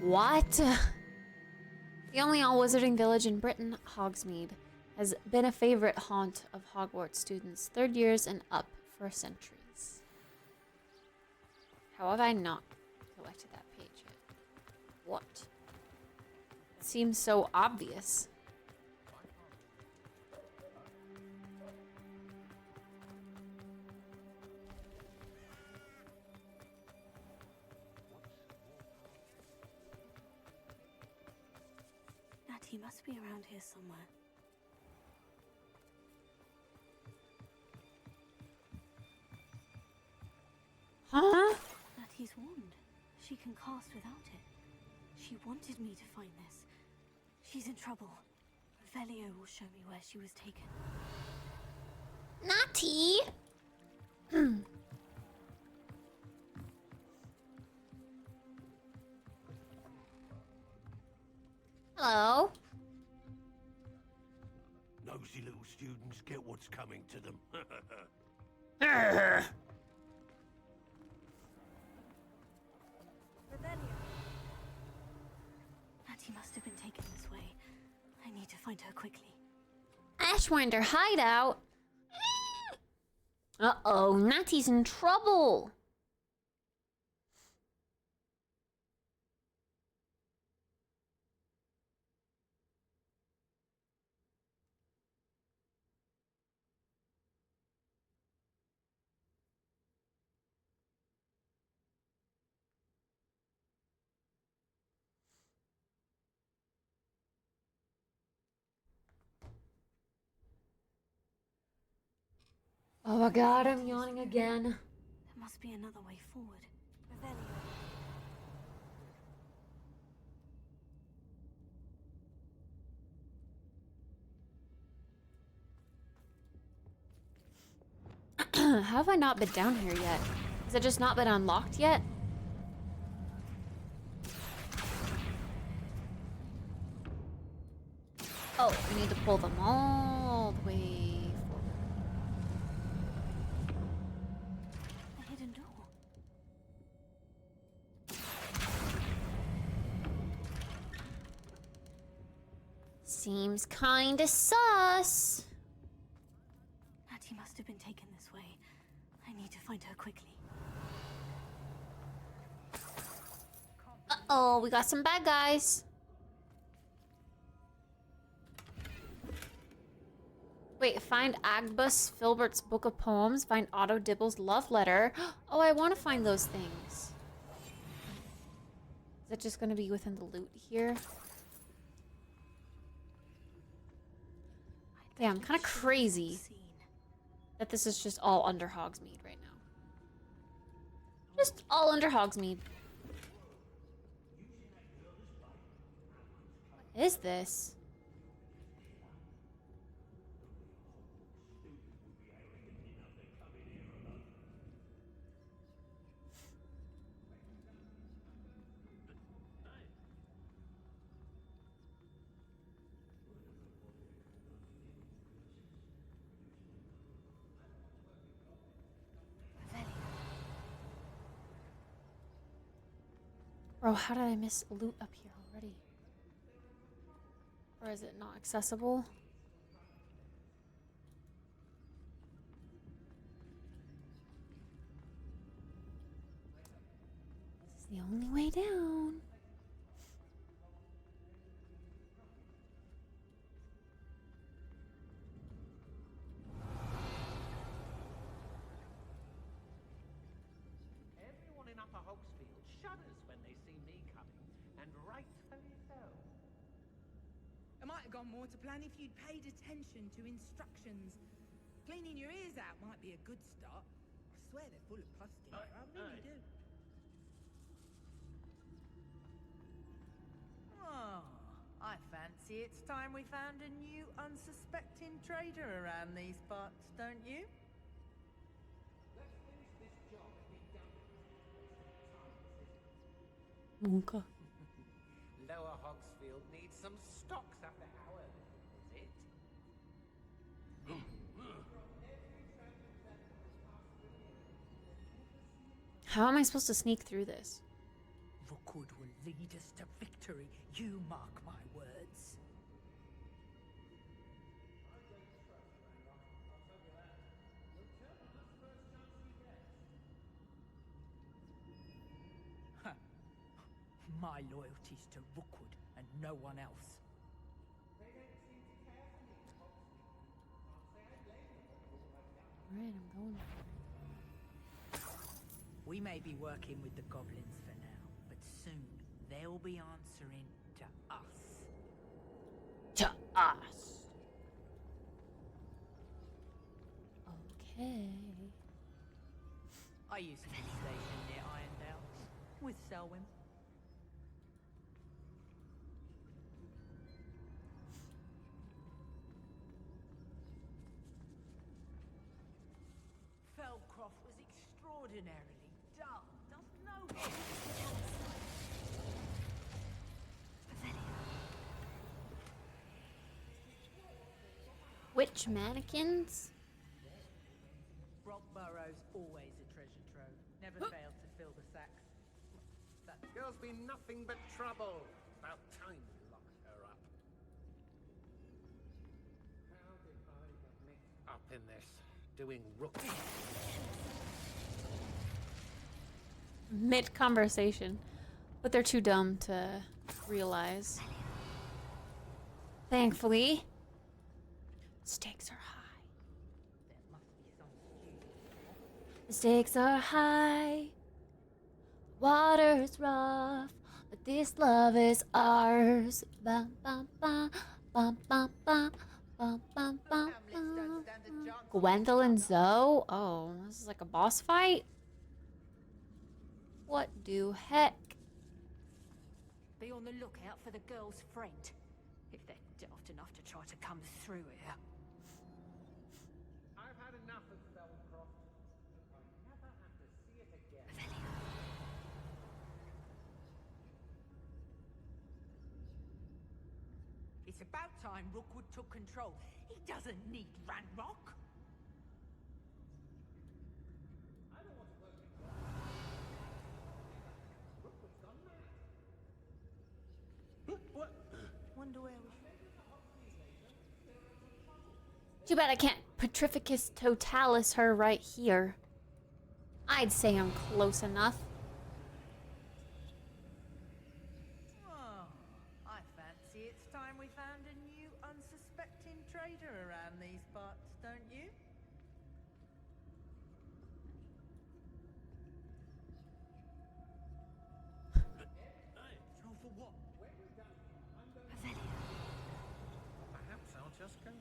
What? The only all-wizarding village in Britain, Hogsmeade, has been a favorite haunt of Hogwarts students, third years and up for centuries. How have I not collected that page yet? What? It seems so obvious. Natty must be around here somewhere. Huh? Natty's wand. She can cast without it. She wanted me to find this. She's in trouble. Velio will show me where she was taken. Natty! Hello? Nosy little students get what's coming to them. Natty must have been taken this way. I need to find her quickly. Ashwinder hideout? Uh-oh, Natty's in trouble. Oh my god, I'm yawning again. There must be another way forward. How have I not been down here yet? Has it just not been unlocked yet? Oh, we need to pull them all the way forward. A hidden door. Seems kinda sus. Natty must have been taken this way. I need to find her quickly. Uh-oh, we got some bad guys. Wait, find Agbus Filbert's Book of Poems. Find Otto Dibble's love letter. Oh, I want to find those things. Is it just going to be within the loot here? Damn, kind of crazy that this is just all under Hogsmeade right now. Just all under Hogsmeade. What is this? Bro, how did I miss loot up here already? Or is it not accessible? This is the only way down. Everyone in Upper Hogsfield shudders when they see me coming, and rightfully so. It might have gone more to plan if you'd paid attention to instructions. Cleaning your ears out might be a good start. I swear they're full of pus in there. I really do. Oh, I fancy it's time we found a new unsuspecting trader around these parts, don't you? Let's finish this job and be done with it. Munka. Lower Hogsfield needs some stocks after our visit. How am I supposed to sneak through this? Rookwood will lead us to victory. You mark my words. My loyalty's to Rookwood and no one else. Alright, I'm going. We may be working with the goblins for now, but soon they'll be answering to us. To us. Okay. I used to be stationed near Irondale with Selwyn. Felcroft was extraordinarily dull. Does no one? Witch mannequins? Brockborough's always a treasure trove. Never failed to fill the sacks. That girl's been nothing but trouble. About time you locked her up. How did I get mixed up in this? Doing rook. Mid-conversation. But they're too dumb to realize. Thankfully. Stakes are high. The stakes are high. Water's rough. But this love is ours. Bum, bum, bum, bum, bum, bum, bum, bum, bum, bum. Gwendolyn Zoe? Oh, this is like a boss fight? What do heck? Be on the lookout for the girl's friend, if they're daft enough to try to come through here. I've had enough of Felcroft. I never have to see it again. It's about time Rookwood took control. He doesn't need Ranrock. I don't want to work with Rookwood's gone mad. What? Wonder where we... Too bad I can't Petrificus Totalis her right here. I'd say I'm close enough. Oh, I fancy it's time we found a new unsuspecting trader around these parts, don't you? For what? When we're done here, I'm going Perhaps I'll just go.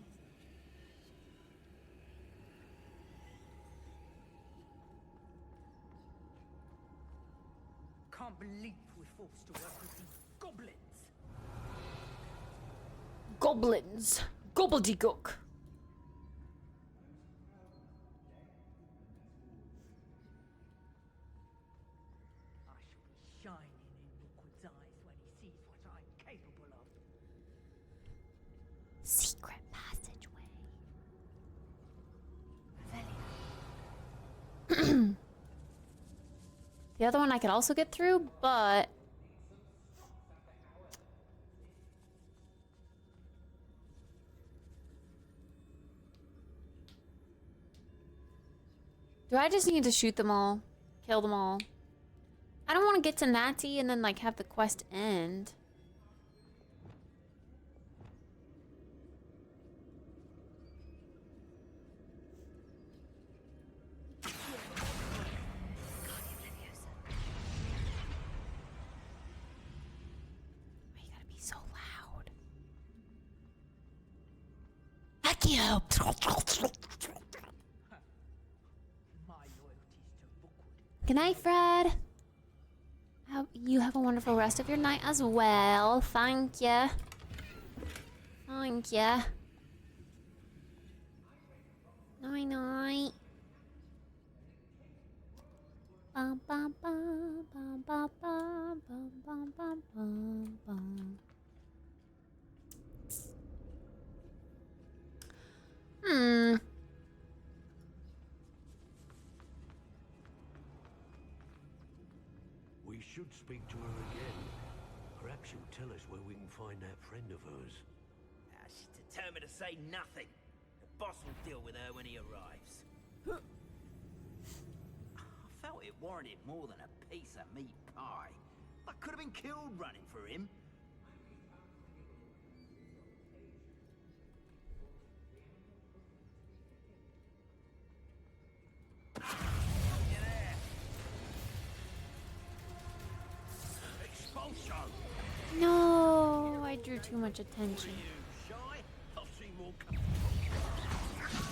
Can't believe we're forced to work with these goblins. Goblins. Gobbledygook. I shall be shining in Rookwood's eyes when he sees what I'm capable of. Secret passageway. The other one I could also get through, but... Do I just need to shoot them all? Kill them all? I don't want to get to Natty and then like have the quest end. Heck you! Good night, Fred. You have a wonderful rest of your night as well. Thank ya. Thank ya. Night night. Bum bum bum bum bum bum bum bum bum bum bum. We should speak to her again. Perhaps she'll tell us where we can find that friend of hers. She's determined to say nothing. The boss will deal with her when he arrives. I felt it warranted more than a piece of meat pie. That could have been killed running for him. No, I drew too much attention.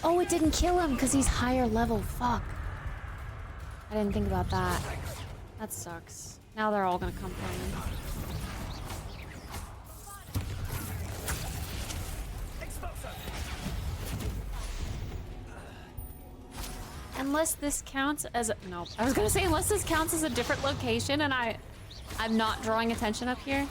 Oh, it didn't kill him because he's higher level. Fuck. I didn't think about that. That sucks. Now they're all gonna come for me. Unless this counts as a, no, I was gonna say unless this counts as a different location and I'm not drawing attention up here.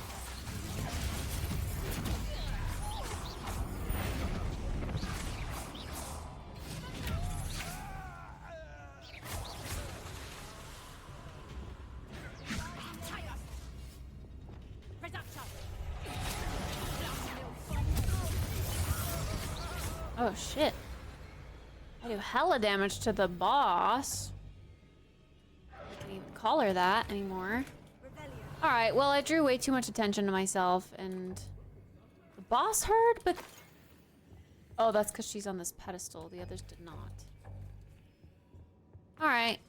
Oh shit. I do hella damage to the boss. I can't even call her that anymore. Alright, well I drew way too much attention to myself and the boss heard, but oh, that's because she's on this pedestal. The others did not. Alright.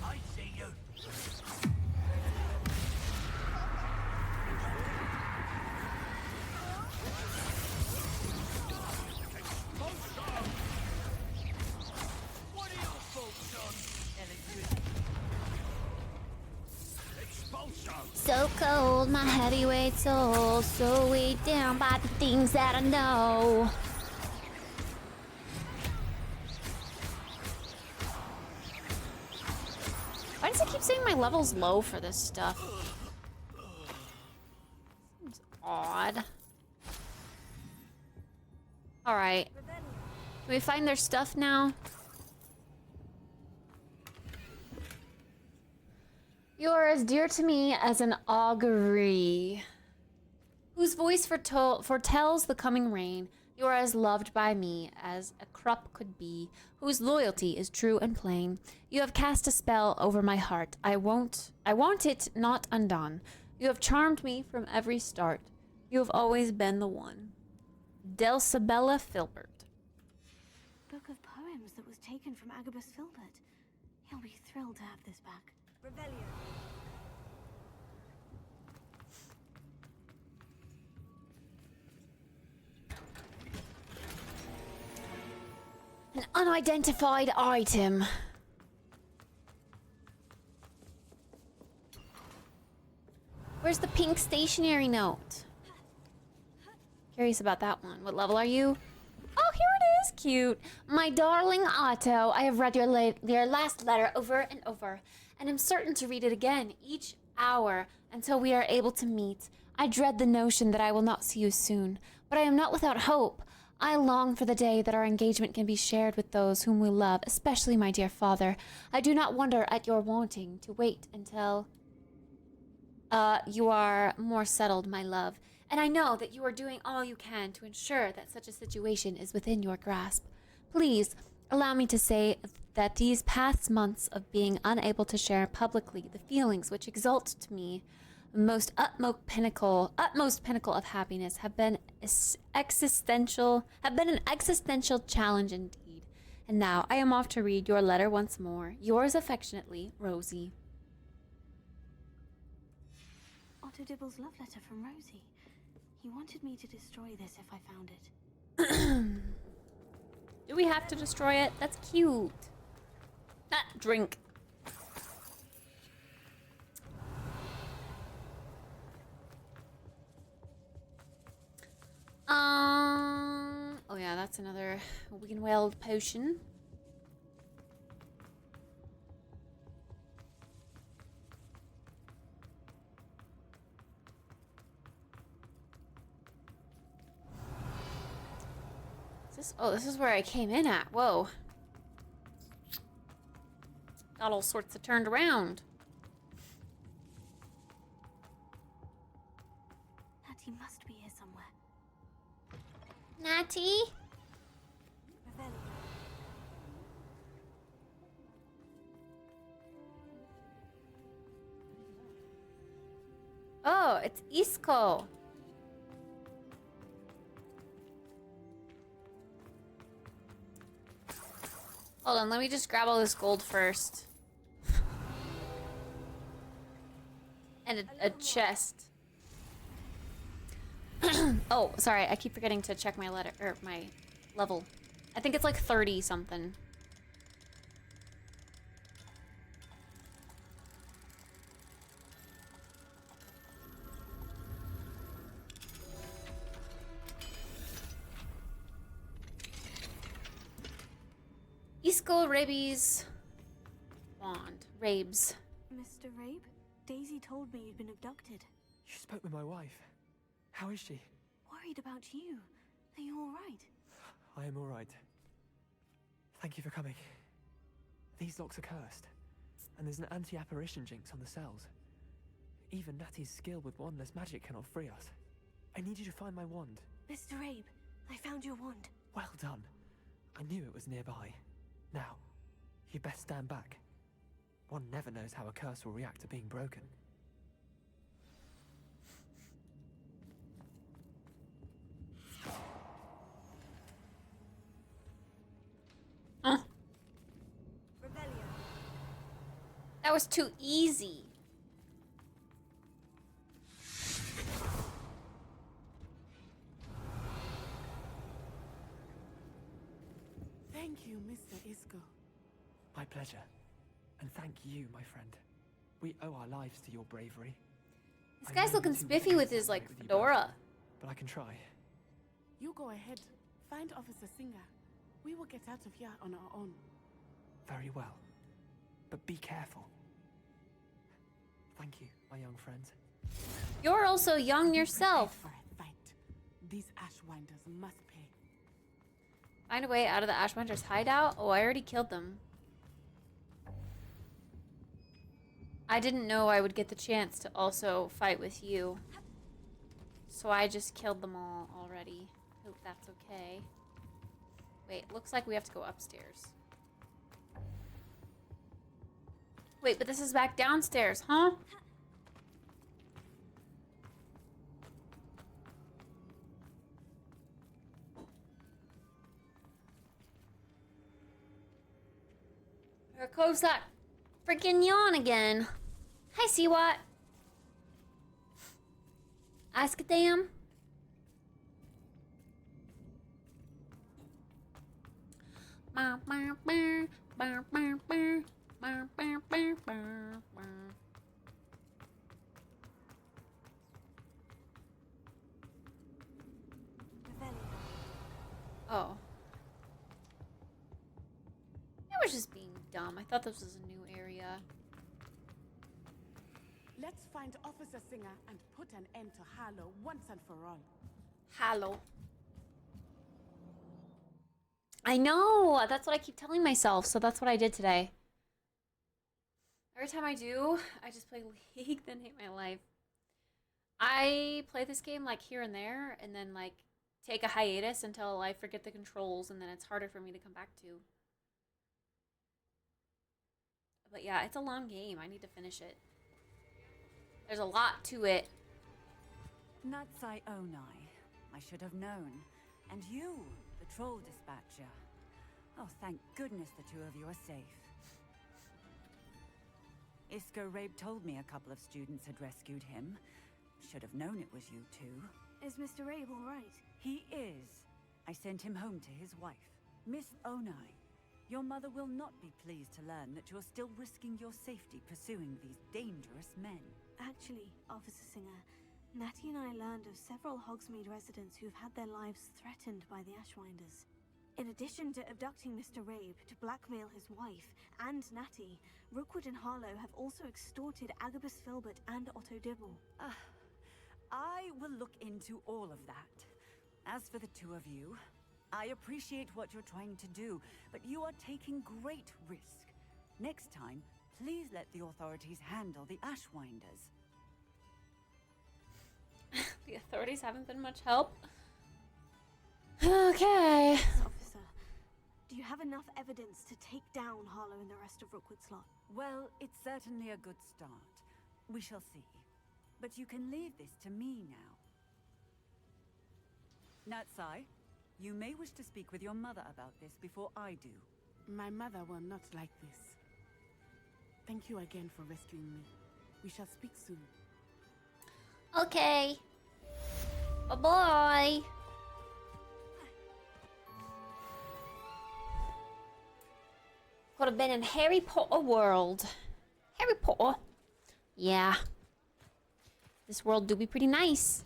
I see you. So cold, my heavyweight soul, so weighed down by the things that I know. Why does it keep saying my level's low for this stuff? Seems odd. Alright. Can we find their stuff now? You are as dear to me as an augury, whose voice foretells the coming rain. You are as loved by me as a crop could be, whose loyalty is true and plain. You have cast a spell over my heart. I want it not undone. You have charmed me from every start. You have always been the one. Delsabella Filbert. Book of poems that was taken from Agabus Filbert. He'll be thrilled to have this back. Revelio. An unidentified item. Where's the pink stationery note? Curious about that one. What level are you? Oh, here it is. Cute. My darling Otto, I have read your last letter over and over, and am certain to read it again each hour until we are able to meet. I dread the notion that I will not see you soon, but I am not without hope. I long for the day that our engagement can be shared with those whom we love, especially my dear father. I do not wonder at your wanting to wait until you are more settled, my love. And I know that you are doing all you can to ensure that such a situation is within your grasp. Please allow me to say that these past months of being unable to share publicly the feelings which exalt to me utmost pinnacle of happiness have been an existential challenge indeed. And now I am off to read your letter once more. Yours affectionately, Rosie. Otto Dibble's love letter from Rosie. He wanted me to destroy this if I found it. Do we have to destroy it? That's cute. Drink. Oh yeah, that's another Weenweld potion. This is where I came in at. Whoa. Got all sorts of turned around. Natty must be here somewhere. Natty? Oh, it's Isco. Hold on, let me just grab all this gold first. And a chest. Oh, sorry, I keep forgetting to check my letter or my level. I think it's like 30 something. Isco Rabies wand. Rabes. Mr. Rabe, Daisy told me you'd been abducted. You spoke with my wife. How is she? Worried about you. Are you all right? I am all right. Thank you for coming. These locks are cursed, and there's an anti-apparition jinx on the cells. Even Natty's skill with wandless magic cannot free us. I need you to find my wand. Mr. Rabe, I found your wand. Well done. I knew it was nearby. Now, you best stand back. One never knows how a curse will react to being broken. That was too easy. Thank you, Mr. Isco. My pleasure. And thank you, my friend. We owe our lives to your bravery. This guy's looking spiffy with his, like, fedora. But I can try. You go ahead. Find Officer Singer. We will get out of here on our own. Very well. But be careful. Thank you, my young friend. You're also young yourself. These Ashwinders must pay. Find a way out of the Ashwinder's hideout? Oh, I already killed them. I didn't know I would get the chance to also fight with you. So I just killed them all already. Hope that's okay. Wait, looks like we have to go upstairs. Wait, but this is back downstairs, huh? There goes that freaking yawn again. Hi, Seawat. Ask a damn. Oh. I was just being dumb. I thought this was a new area. Let's find Officer Singer and put an end to Harlow once and for all. Harlow. I know! That's what I keep telling myself, so that's what I did today. Every time I do, I just play League, then hate my life. I play this game like here and there, and then like take a hiatus until I forget the controls, and then it's harder for me to come back to. But yeah, it's a long game. I need to finish it. There's a lot to it. Natsai Onai. I should have known. And you, the troll dispatcher. Oh, thank goodness the two of you are safe. Isco Rabe told me a couple of students had rescued him. Should have known it was you two. Is Mr. Rabe all right? He is. I sent him home to his wife. Miss Onai, your mother will not be pleased to learn that you're still risking your safety pursuing these dangerous men. Actually, Officer Singer, Natty and I learned of several Hogsmeade residents who've had their lives threatened by the Ashwinders. In addition to abducting Mr. Rabe to blackmail his wife and Natty, Rookwood and Harlow have also extorted Agabus Filbert and Otto Dibble. I will look into all of that. As for the two of you, I appreciate what you're trying to do, but you are taking great risk. Next time, please let the authorities handle the Ashwinders. The authorities haven't been much help. Okay. Officer, do you have enough evidence to take down Harlow and the rest of Rookwood's lot? Well, it's certainly a good start. We shall see. But you can leave this to me now. Natsai, you may wish to speak with your mother about this before I do. My mother will not like this. Thank you again for rescuing me. We shall speak soon. Okay. Bye-bye. Could have been in Harry Potter world. Harry Potter. Yeah. This world do be pretty nice.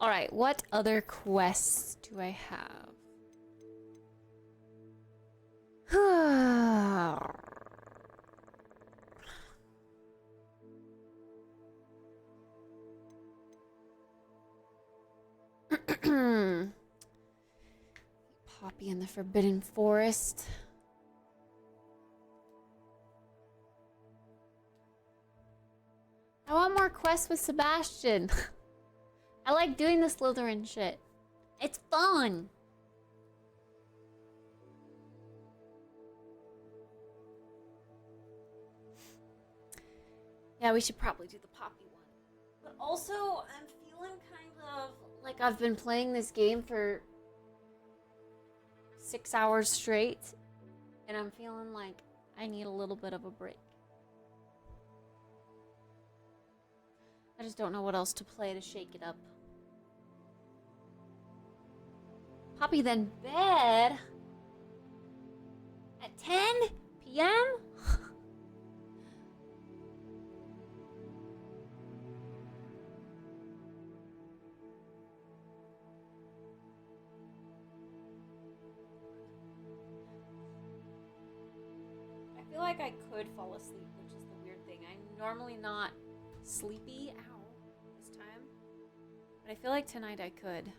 Alright, what other quests do I have? Poppy in the Forbidden Forest. I want more quests with Sebastian. I like doing the Slytherin shit. It's fun. Yeah, we should probably do the Poppy one. But also, I'm feeling kind of like I've been playing this game for 6 hours straight, and I'm feeling like I need a little bit of a break. I just don't know what else to play to shake it up. Poppy, then bed at 10 p.m.? I feel like I could fall asleep, which is the weird thing. I'm normally not sleepy, this time. But I feel like tonight I could.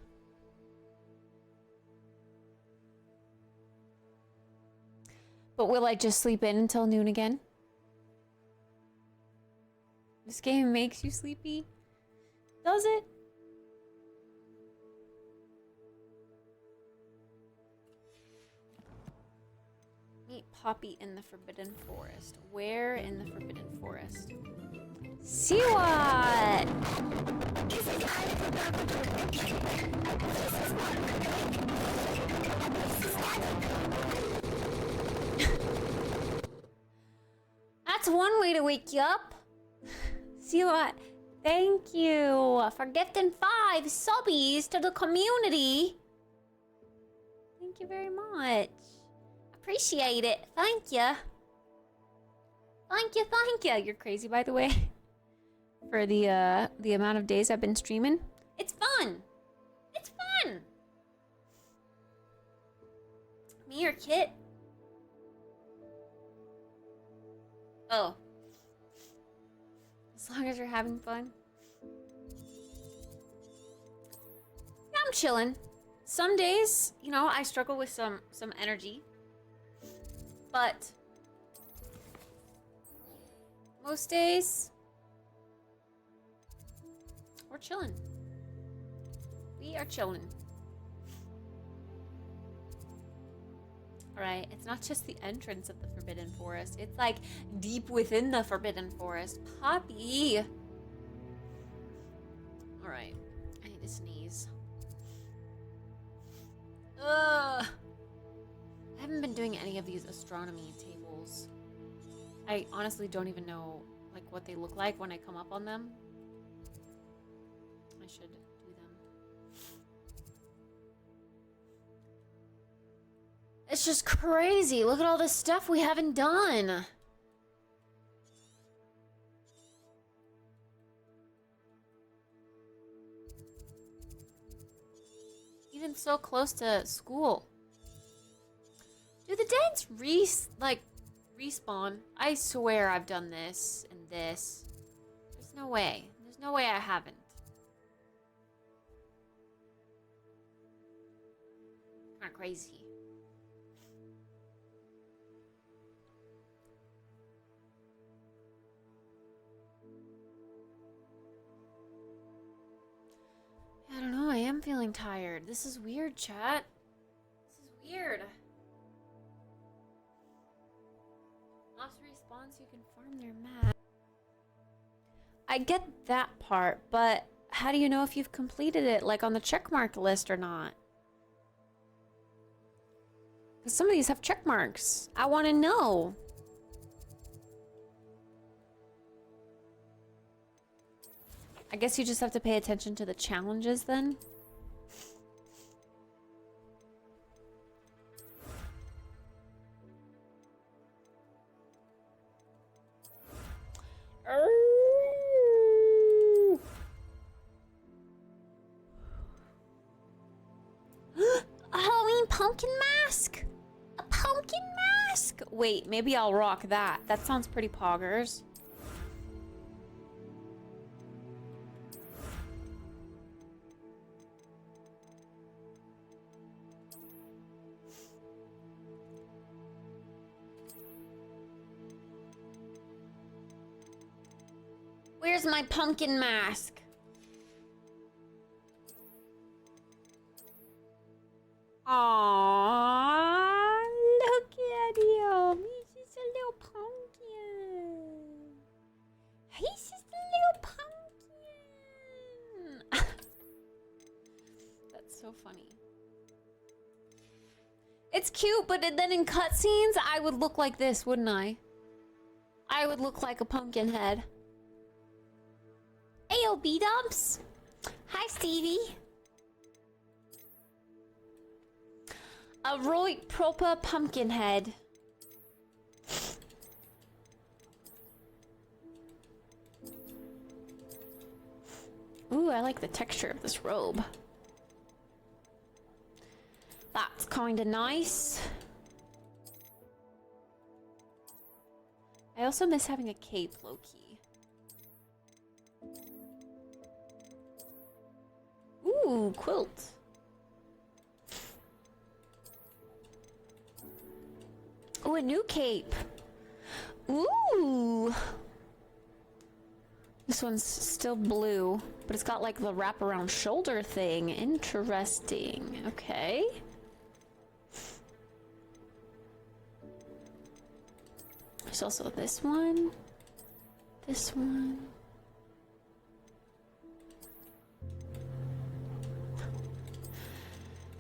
But will I just sleep in until noon again? This game makes you sleepy? Does it? Meet Poppy in the Forbidden Forest. Where in the Forbidden Forest? See what? That's one way to wake you up. See what? Thank you for gifting 5 subbies to the community. Thank you very much. Appreciate it. Thank you. Thank you, thank you. You're crazy, by the way. For the amount of days I've been streaming. It's fun. It's fun. Me or Kit? Oh. As long as you're having fun. Yeah, I'm chilling. Some days, you know, I struggle with some energy. But most days, we're chilling. We are chilling. Alright, it's not just the entrance of the Forbidden Forest. It's like deep within the Forbidden Forest. Poppy! Alright, I need to sneeze. Ugh! I haven't been doing any of these astronomy tables. I honestly don't even know like what they look like when I come up on them. I should do them. It's just crazy. Look at all this stuff we haven't done. Even so close to school. Do the deads respawn? I swear I've done this and this. There's no way. There's no way I haven't. Kinda crazy. I don't know, I am feeling tired. This is weird, chat. This is weird. Not boss respawns, you can farm their map. I get that part, but how do you know if you've completed it, like on the checkmark list or not? Because some of these have check marks. I want to know. I guess you just have to pay attention to the challenges then. A Halloween pumpkin mask? A pumpkin mask? Wait, maybe I'll rock that. That sounds pretty poggers. Where's my pumpkin mask? Aww, look at him. He's just a little pumpkin. He's just a little pumpkin. That's so funny. It's cute, but then in cutscenes, I would look like this, wouldn't I? I would look like a pumpkin head. Ayo, B-dubs. Hi, Stevie. A right proper pumpkin head. Ooh, I like the texture of this robe. That's kind of nice. I also miss having a cape, low-key. Ooh, quilt. Ooh, a new cape. Ooh. This one's still blue, but it's got like the wraparound shoulder thing. Interesting. Okay. There's also this one. This one.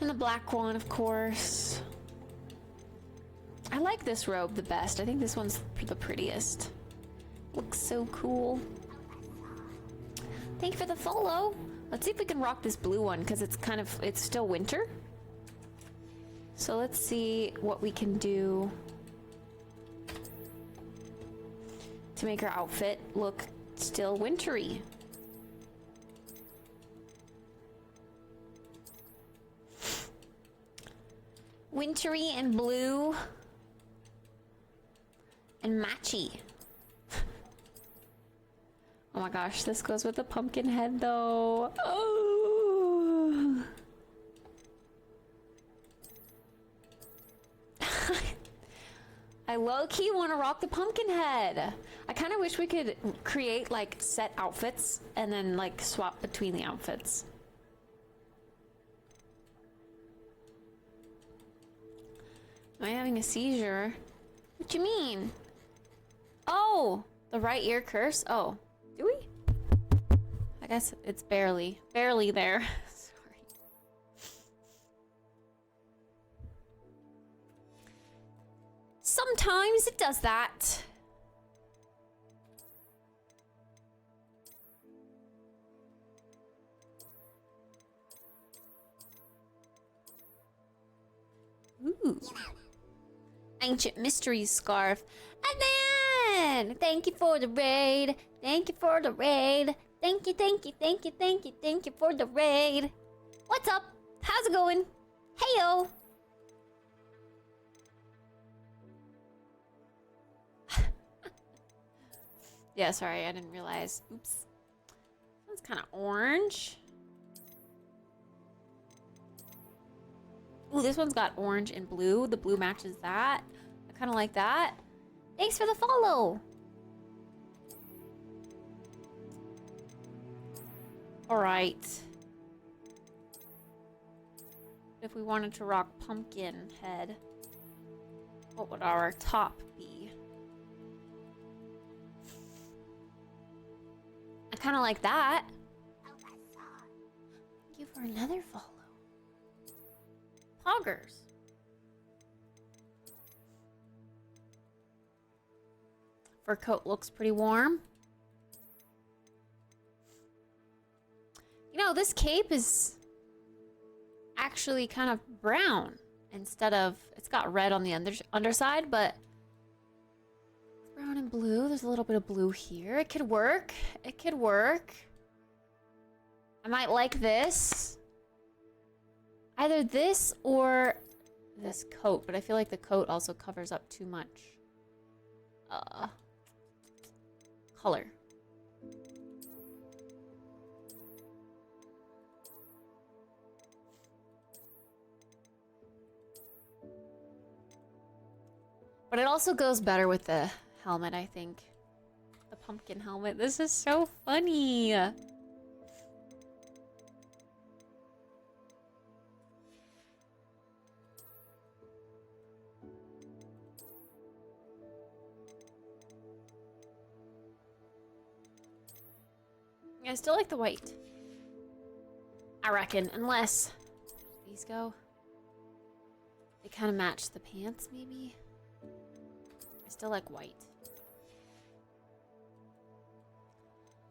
And the black one, of course. I like this robe the best. I think this one's the prettiest. Looks so cool. Thank you for the follow. Let's see if we can rock this blue one, because it's still winter. So let's see what we can do to make our outfit look still wintry. Wintry and blue. And matchy. Oh my gosh, this goes with the pumpkin head though. Oh. I low-key want to rock the pumpkin head. I kind of wish we could create like set outfits and then like swap between the outfits. Am I having a seizure? What do you mean? Oh, the right ear curse? Oh, do we? I guess it's barely there. Sorry. Sometimes it does that. Ooh. Ancient Mysteries scarf. And then, thank you for the raid. Thank you for the raid. Thank you, thank you, thank you, thank you, thank you for the raid. What's up? How's it going? Heyo. Yeah, sorry, I didn't realize. Oops. This one's kind of orange. Ooh, this one's got orange and blue. The blue matches that. I kind of like that. Thanks for the follow. All right. If we wanted to rock pumpkin head, what would our top be? kind of like that. Thank you for another follow. Poggers. Fur coat looks pretty warm. You know, this cape is actually kind of brown instead of, it's got red on the underside, but it's brown and blue. There's a little bit of blue here. It could work. It could work. I might like this. Either this or this coat, but I feel like the coat also covers up too much color. But it also goes better with the helmet, I think. The pumpkin helmet. This is so funny. I still like the white. I reckon, unless these go. They kind of match the pants, maybe. I still like white.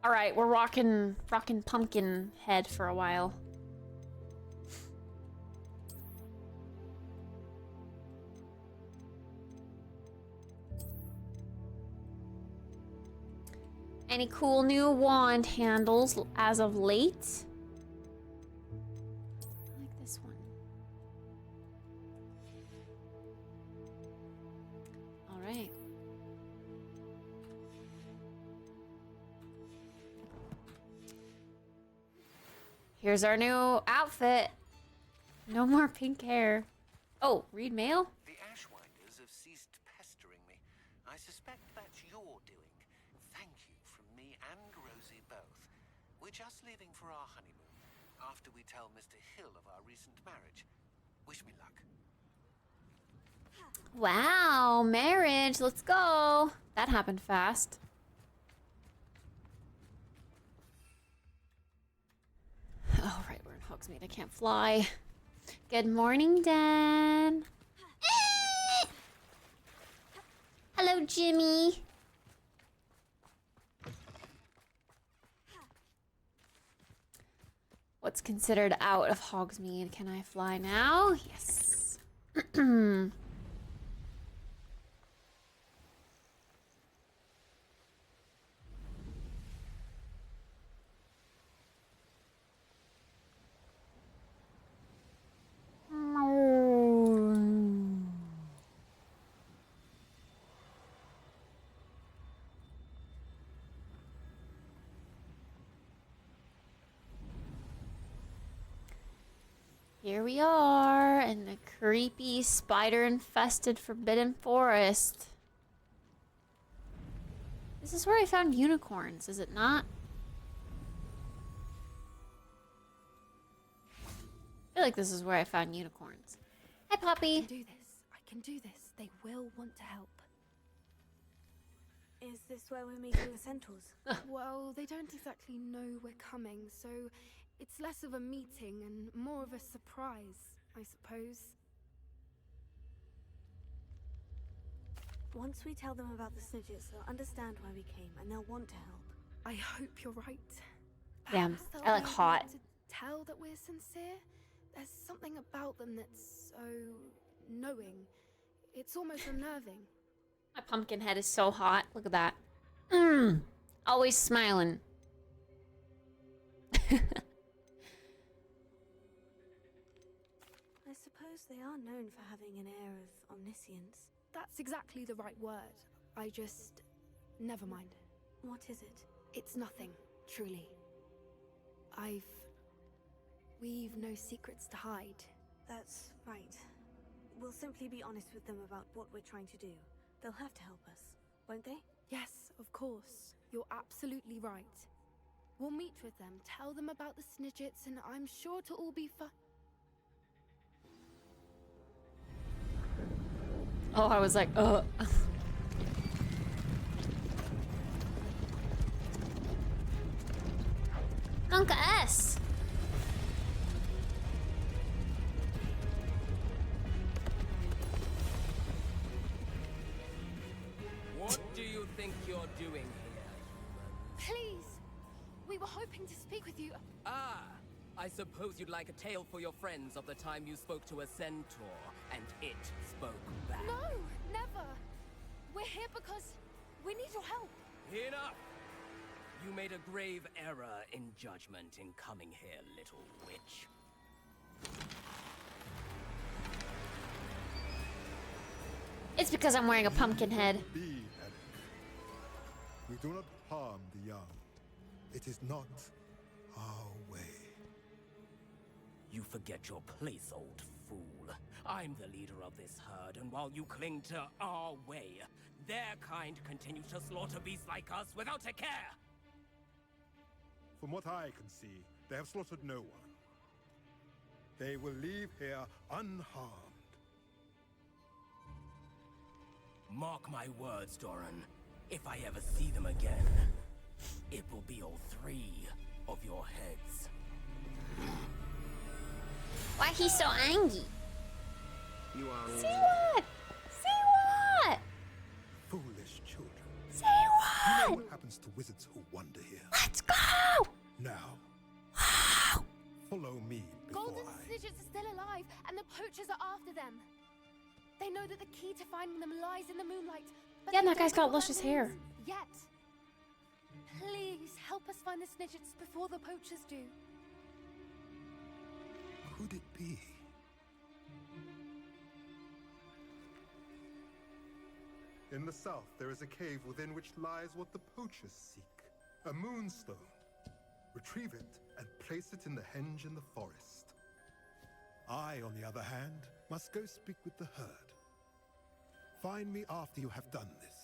All right, we're rocking pumpkin head for a while. Any cool new wand handles as of late? I like this one. All right. Here's our new outfit. No more pink hair. Oh, read mail? The Ashwinders have ceased pestering me. I suspect that's your doing. Thank you from me and Rosie both. We're just leaving for our honeymoon after we tell Mr. Hill of our recent marriage. Wish me luck. Wow, marriage. Let's go. That happened fast. Oh, right, we're in Hogsmeade. I can't fly. Good morning, Dan. Hello, Jimmy. What's considered out of Hogsmeade? Can I fly now? Yes. Here we are in the creepy, spider-infested Forbidden Forest. This is where I found unicorns, is it not? I feel like this is where I found unicorns. Hi, Poppy. I can do this. I can do this. They will want to help. Is this where we're meeting the centaurs? Well, they don't exactly know we're coming, so it's less of a meeting and more of a surprise, I suppose. Once we tell them about the snitches, they'll understand why we came and they'll want to help. I hope you're right. Damn, Perhaps they'll I like be able hot. to tell that we're sincere. There's something about them that's so knowing. It's almost unnerving. My pumpkin head is so hot. Look at that. Always smiling. I suppose they are known for having an air of omniscience. That's exactly the right word. I just... never mind. What is it? It's nothing, truly. We've no secrets to hide. That's right. We'll simply be honest with them about what we're trying to do. They'll have to help us, won't they? Yes, of course. You're absolutely right. We'll meet with them, tell them about the snidgets, and I'm sure to all be fun. Oh, I was like, think you're doing here, Please! We were hoping to speak with you. Ah, I suppose you'd like a tale for your friends of the time you spoke to a centaur, and it spoke back. No, never. We're here because we need your help. Enough! You made a grave error in judgment in coming here, little witch. It's because I'm wearing a pumpkin head. Be, Eric. We do not harm the young. It is not our way. You forget your place, old fool. I'm the leader of this herd, and while you cling to our way, their kind continue to slaughter beasts like us without a care! From what I can see, they have slaughtered no one. They will leave here unharmed. Mark my words, Doran. If I ever see them again, it will be all 3 of your heads. Why he's so angry? You are See what? See what? Foolish children. See You know what? what happens to wizards who wander here? Let's go! Now, follow me before Golden Snidgets are still alive, and the poachers are after them. They know that the key to finding them lies in the moonlight. But Yeah, they and that guy's don't know got what that luscious hair. means Yet. Please help us find the Snidgets before the poachers do. Could it be? In the south, there is a cave within which lies what the poachers seek. A moonstone. Retrieve it and place it in the henge in the forest. I, on the other hand, must go speak with the herd. Find me after you have done this.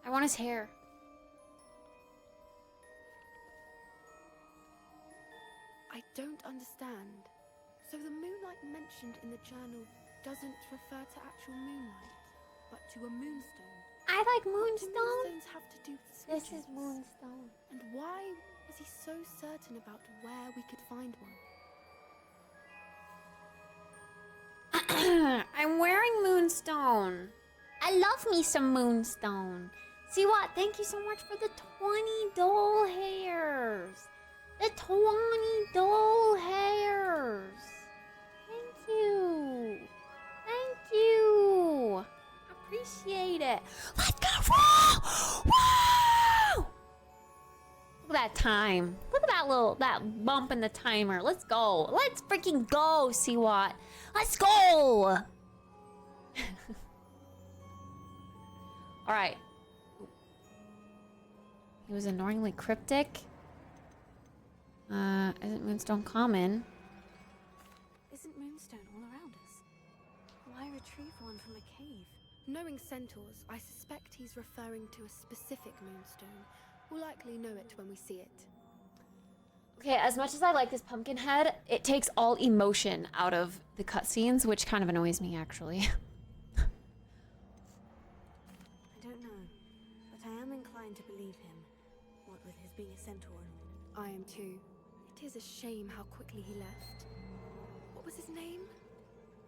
I want his hair. I don't understand. So the moonlight mentioned in the journal doesn't refer to actual moonlight, but to a moonstone. I like What do moonstone. moonstones have to do with This Snidgets? is moonstone. And why was he so certain about where we could find one? I'm wearing moonstone. I love me some moonstone. See what? Thank you so much for the 20 doll hairs. The 20 doll hairs. Thank you. Thank you. Appreciate it. Let's go. Woo! Look at that time. Look at that bump in the timer. Let's go. Let's freaking go, see what? Let's go. All right. He was annoyingly cryptic. Isn't moonstone common? Isn't moonstone all around us? Why retrieve one from a cave? Knowing centaurs, I suspect he's referring to a specific moonstone. We'll likely know it when we see it. Okay, as much as I like this pumpkin head, it takes all emotion out of the cutscenes, which kind of annoys me, actually. I don't know, but I am inclined to believe him. What with his being a centaur and all. I am too. It is a shame how quickly he left. What was his name?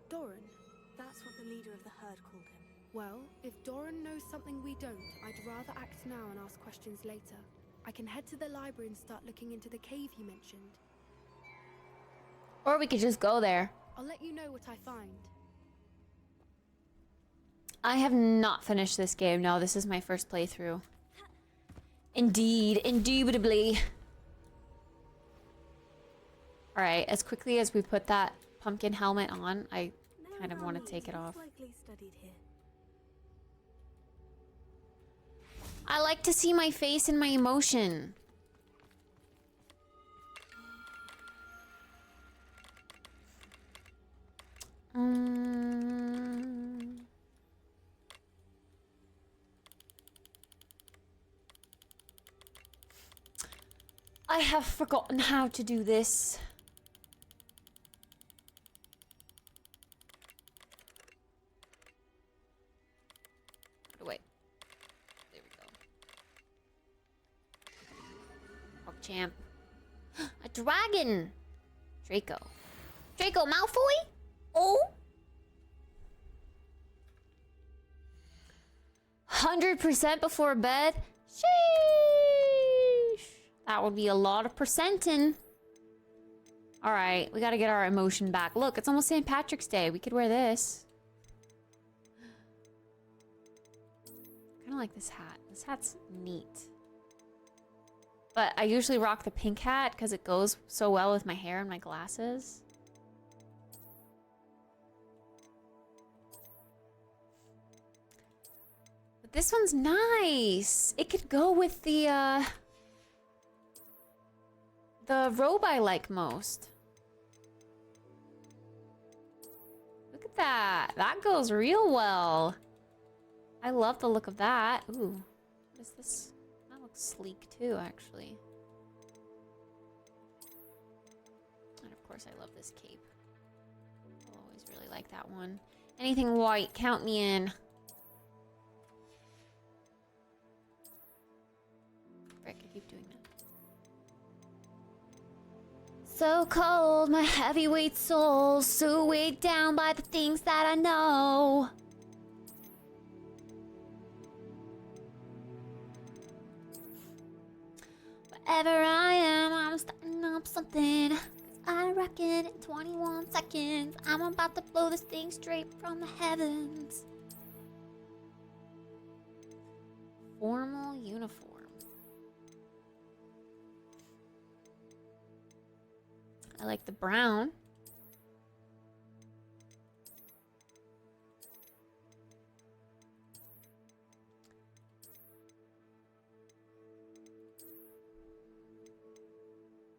Doran. That's what the leader of the herd called him. Well, if Doran knows something we don't, I'd rather act now and ask questions later. I can head to the library and start looking into the cave you mentioned. Or we could just go there. I'll let you know what I find. I have not finished this game. No, this is my first playthrough. Indeed, indubitably. Alright, as quickly as we put that pumpkin helmet on, I kind of want to take it off. Likely studied here. I like to see my face and my emotion. I have forgotten how to do this. Wait. There we go. Champ. A dragon! Draco. Draco Malfoy? Oh! 100% before bed? Sheesh. That would be a lot of percenting. Alright, we gotta get our emotion back. Look, it's almost St. Patrick's Day. We could wear this. I kinda like this hat. This hat's neat. But I usually rock the pink hat because it goes so well with my hair and my glasses. But this one's nice. It could go with the robe I like most. Look at that. That goes real well. I love the look of that. Ooh, what is this? That looks sleek too, actually. And of course I love this cape. I'll always really like that one. Anything white, count me in. Frick, I keep doing that. So cold, my heavyweight soul, so weighed down by the things that I know. Wherever I am, I'm starting up something. 'Cause I reckon in 21 seconds, I'm about to blow this thing straight from the heavens. Formal uniform. I like the brown.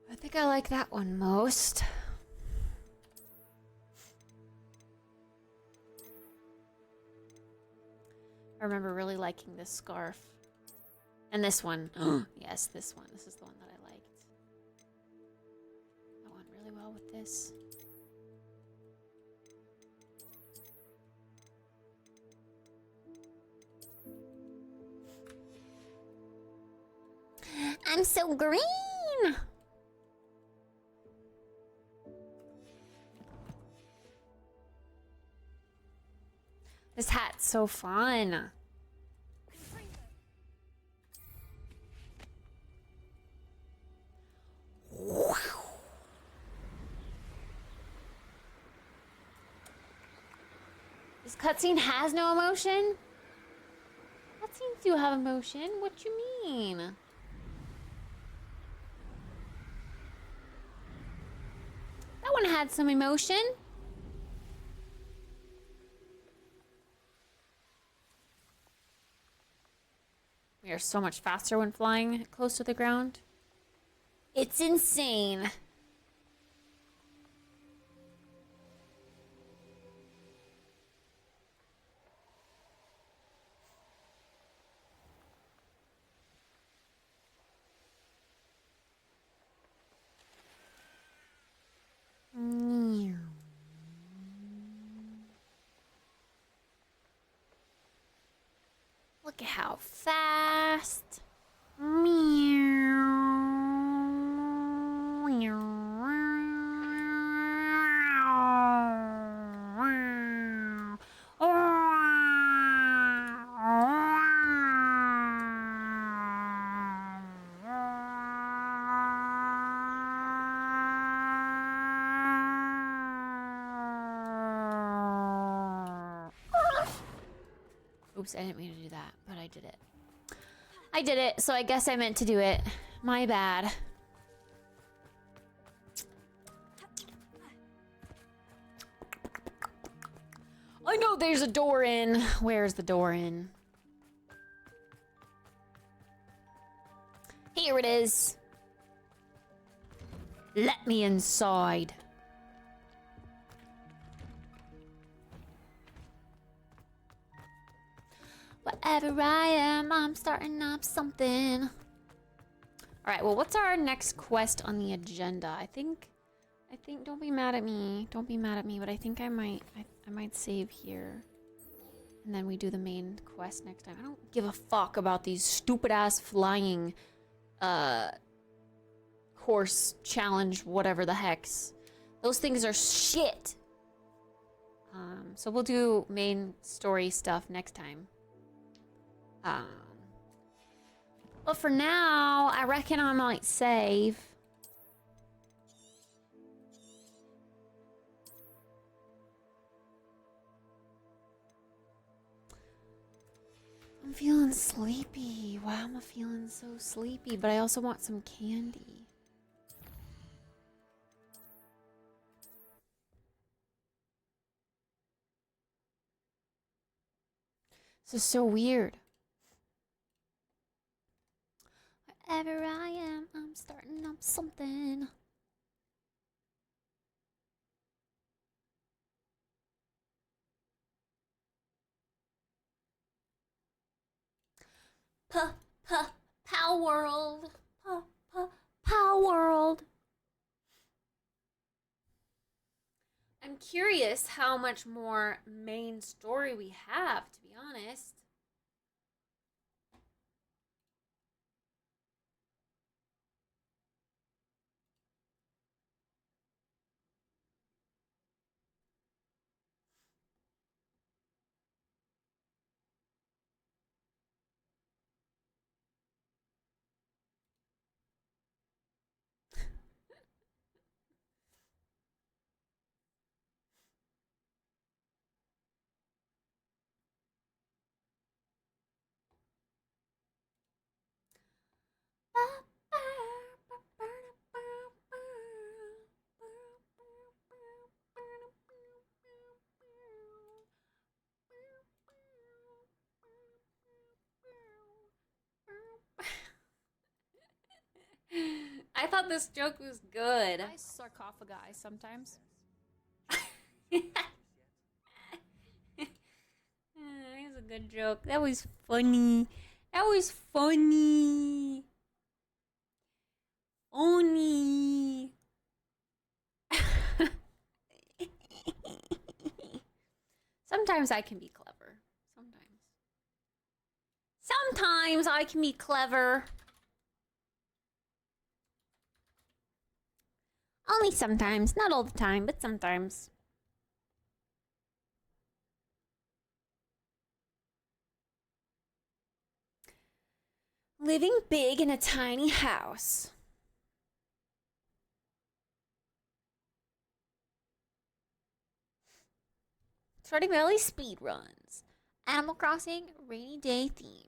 I think I like that one most. I remember really liking this scarf. And this one. Yes, this one. This is the one that I liked. That went really well with this. I'm so green! This hat's so fun. Wow. This cutscene has no emotion? Cutscenes do have emotion. What you mean? That one had some emotion. We are so much faster when flying close to the ground. It's insane. Look at how fast. Oops, I didn't mean to do that, but I did it. I did it, so I guess I meant to do it. My bad. I know there's a door in. Where's the door in? Here it is. Let me inside. Wherever I am, I'm starting up something. All right, well, what's our next quest on the agenda? I think, don't be mad at me. Don't be mad at me, but I think I might save here. And then we do the main quest next time. I don't give a fuck about these stupid ass flying, course challenge, whatever the hex. Those things are shit. So we'll do main story stuff next time. But for now, I reckon I might save. I'm feeling sleepy. Why am I feeling so sleepy? But I also want some candy. This is so weird. Wherever I am, I'm starting up something. Pow world. Pow world. I'm curious how much more main story we have, to be honest. I thought this joke was good. I sarcophagi sometimes. That was a good joke. That was funny. That was funny. Funny. Sometimes I can be clever. Sometimes I can be clever. Only sometimes. Not all the time, but sometimes. Living big in a tiny house. Starting Valley speed runs. Animal Crossing rainy day theme.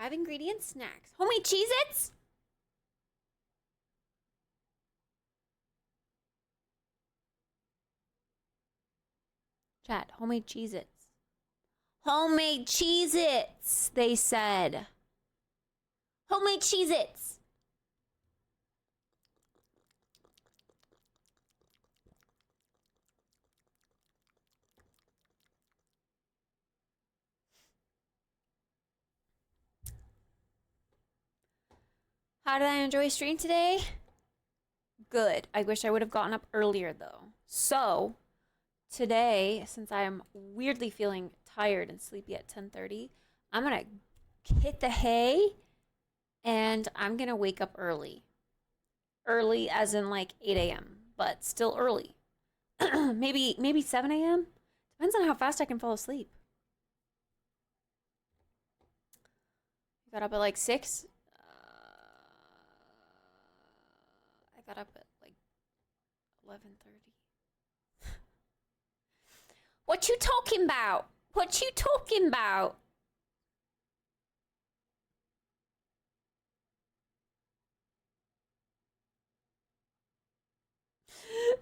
5 ingredient snacks. Homemade Cheez-Its? Chat, homemade Cheez-Its. Homemade Cheez-Its, they said. Homemade Cheez-Its. How did I enjoy stream today? Good. I wish I would have gotten up earlier though. So, today, since I am weirdly feeling tired and sleepy at 10:30, I'm going to hit the hay and I'm going to wake up early. Early as in like 8 a.m., but still early. maybe 7 a.m.? Depends on how fast I can fall asleep. Got up at like 6. I got up at like 11:30. What you talking about? What you talking about?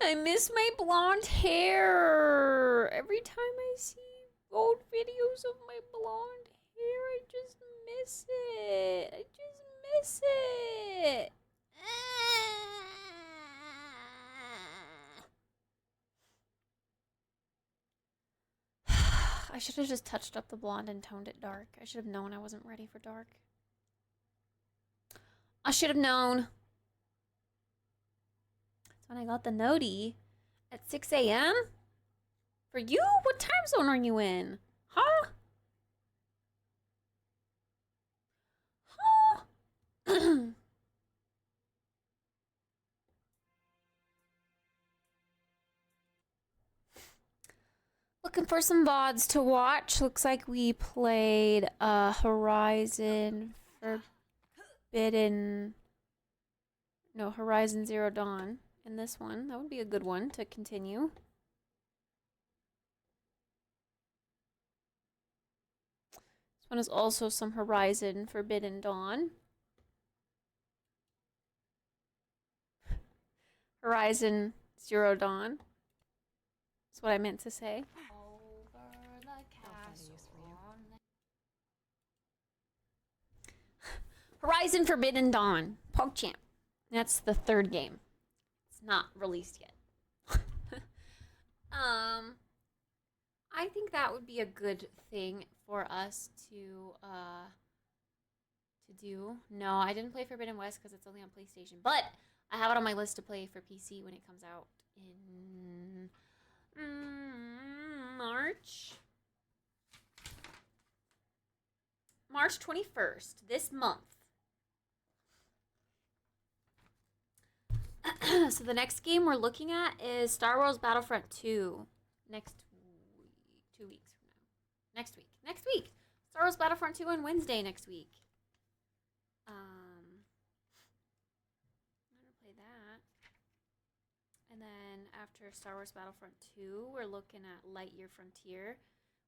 I miss my blonde hair. Every time I see old videos of my blonde hair, I just miss it. I just miss it. I should have just touched up the blonde and toned it dark. I should have known I wasn't ready for dark. I should have known. That's when I got the noti at 6 a.m. For you? What time zone are you in? Huh? Huh? Looking for some VODs to watch. Looks like we played Horizon Zero Dawn in this one. That would be a good one to continue. This one is also some Horizon Forbidden Dawn. Horizon Zero Dawn. That's what I meant to say. Horizon Forbidden Dawn. PogChamp. That's the third game. It's not released yet. I think that would be a good thing for us to do. No, I didn't play Forbidden West because it's only on PlayStation, but I have it on my list to play for PC when it comes out in March 21st, this month. So the next game we're looking at is Star Wars Battlefront 2 next week, 2 weeks from now. Next week. Star Wars Battlefront 2 on Wednesday next week. I'm gonna play that. And then after Star Wars Battlefront 2, we're looking at Lightyear Frontier,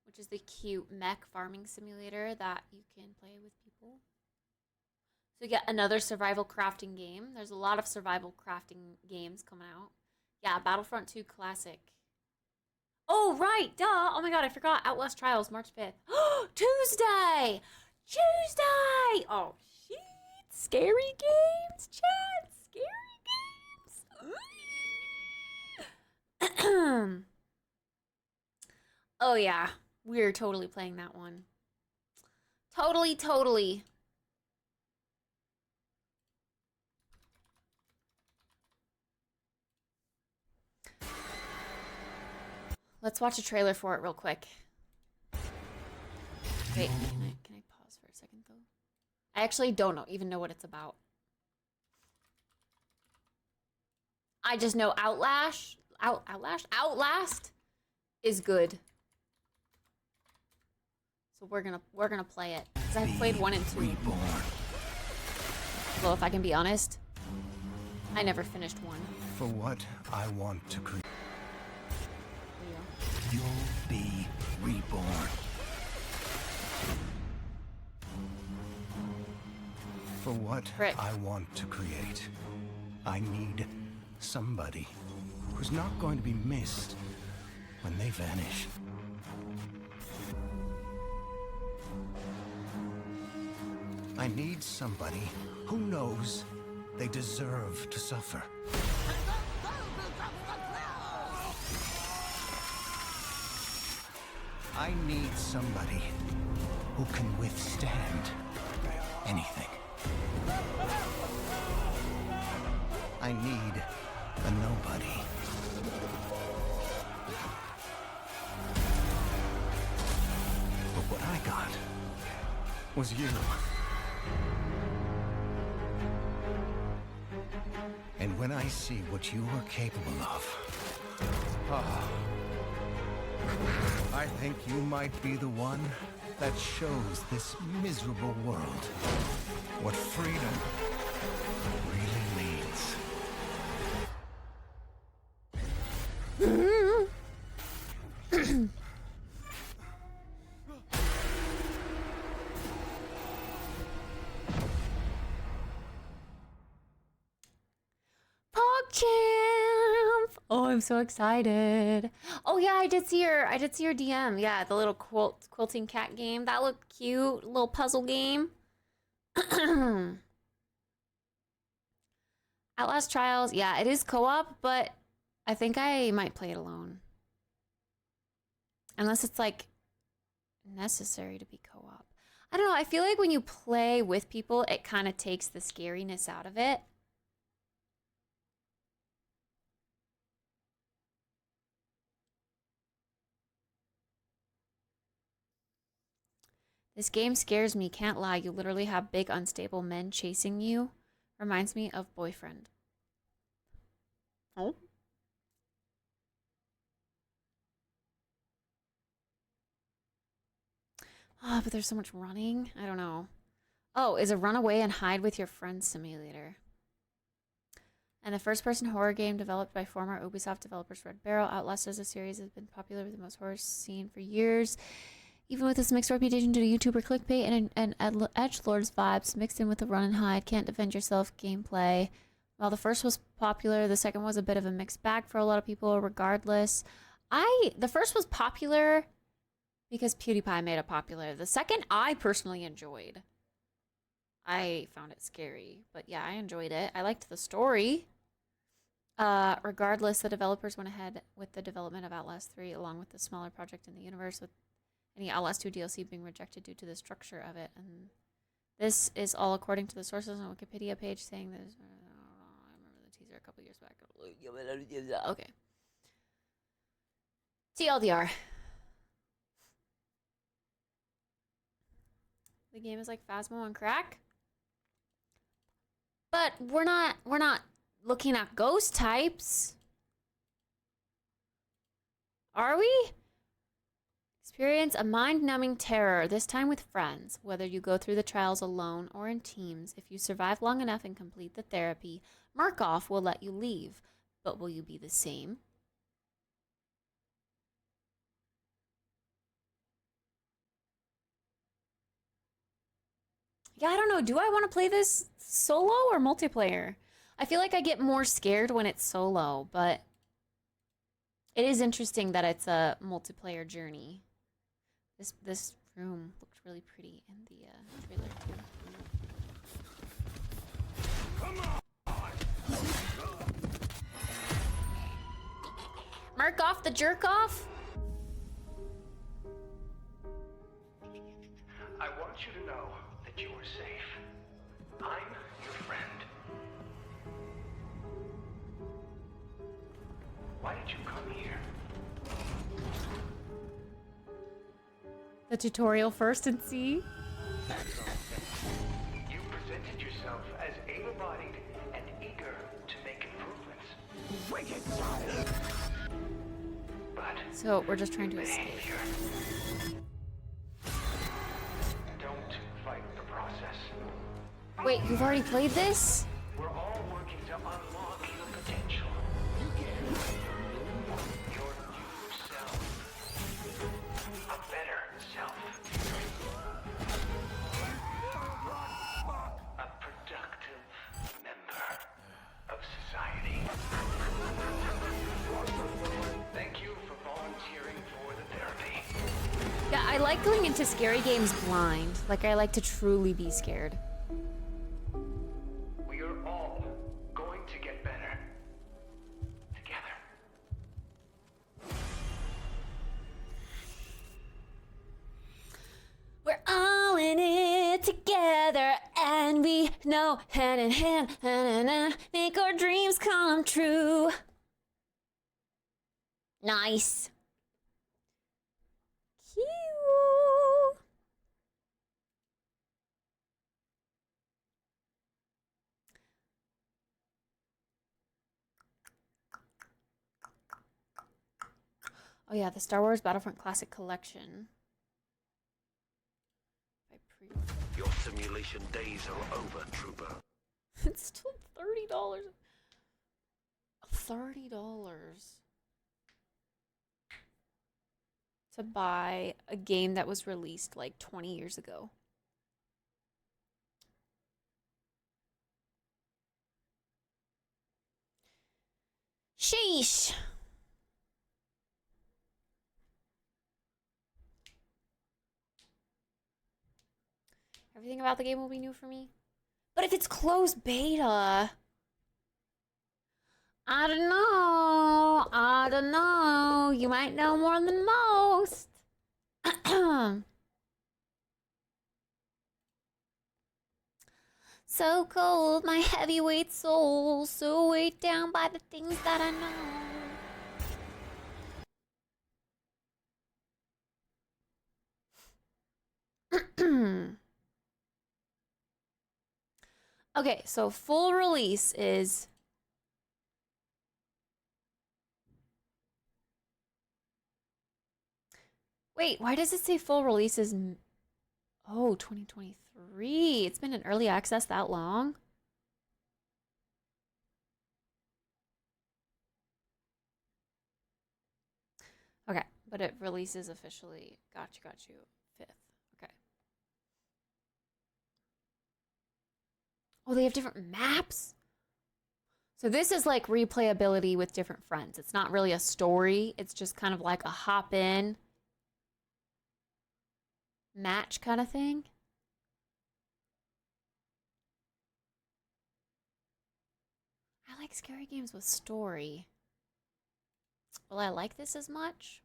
which is the cute mech farming simulator that you can play with people. So you get another survival crafting game. There's a lot of survival crafting games coming out. Yeah, Battlefront 2 Classic. Oh, right, duh. Oh my god, I forgot. Outlast Trials, March 5th. Tuesday! Tuesday! Oh, shit. Scary games, chat. Scary games. Oh, yeah. We're totally playing that one. Totally. Let's watch a trailer for it real quick. Wait, can I pause for a second though? I actually don't even know what it's about. I just know Outlast is good. So we're gonna play it. Because I've played 1 and 2. Well, if I can be honest, I never finished 1. For what I want to create. You'll be reborn. For what I want to create, I need somebody who's not going to be missed when they vanish. I need somebody who knows they deserve to suffer. I need somebody who can withstand anything. I need a nobody. But what I got was you. And when I see what you are capable of, I think you might be the one that shows this miserable world what freedom really means. PogChamp! Oh, I'm so excited. Oh yeah, I did see your DM. Yeah, the little quilting cat game. That looked cute. Little puzzle game. Outlast Trials. Yeah, it is co-op, but I think I might play it alone. Unless it's like necessary to be co-op. I don't know. I feel like when you play with people, it kind of takes the scariness out of it. This game scares me, can't lie. You literally have big, unstable men chasing you. Reminds me of Boyfriend. Oh? Oh, but there's so much running. I don't know. Oh, is a run away and hide with your friends simulator. And the first-person horror game developed by former Ubisoft developers Red Barrel. Outlast as a series has been popular with the most horror scene for years. Even with its mixed reputation due to YouTuber clickbait and edgelords vibes mixed in with the run and hide, can't defend yourself gameplay. While the first was popular, the second was a bit of a mixed bag for a lot of people. Regardless, the first was popular because PewDiePie made it popular. The second, I personally enjoyed. I found it scary, but yeah, I enjoyed it. I liked the story. Regardless, the developers went ahead with the development of Outlast 3 along with the smaller project in the universe, with any Outlast 2 DLC being rejected due to the structure of it. And this is all according to the sources on Wikipedia page saying this. I remember the teaser a couple years back. Okay. TLDR. The game is like Phasmo and Crack. But we're not looking at ghost types. Are we? Experience a mind-numbing terror, this time with friends. Whether you go through the trials alone or in teams, if you survive long enough and complete the therapy, Murkoff will let you leave. But will you be the same? Yeah, I don't know. Do I want to play this solo or multiplayer? I feel like I get more scared when it's solo, but it is interesting that it's a multiplayer journey. This room looked really pretty in the trailer too. Mark off the jerk off. I want you to know that you are safe. I'm your friend. Why did you come here? The tutorial first and see. You presented yourself as able-bodied and eager to make improvements. Wicked child. But So we're just trying to escape. Don't fight the process. Wait, you've already played this? We're all working to unlock your potential. Your new self. A better self. A productive member of society. Thank you for volunteering for the therapy. Yeah, I like going into scary games blind. Like, I like to truly be scared. We are all going to get better. Together. We're all in it together, and we know hand in hand, make our dreams come true. Nice. Cute. Oh yeah, the Star Wars Battlefront Classic Collection. Your simulation days are over, Trooper. It's still $30. $30 to buy a game that was released like 20 years ago. Sheesh. Everything about the game will be new for me. But if it's closed beta, I don't know. I don't know. You might know more than most. So cold, my heavyweight soul, so weighed down by the things that I know. Okay, so full release is Wait, why does it say full release is Oh, 2023. It's been in early access that long? Okay, but it releases officially. Got you. 5th. Okay. Oh, they have different maps? So this is like replayability with different friends. It's not really a story. It's just kind of like a hop in match kind of thing. I like scary games with story. Will I like this as much?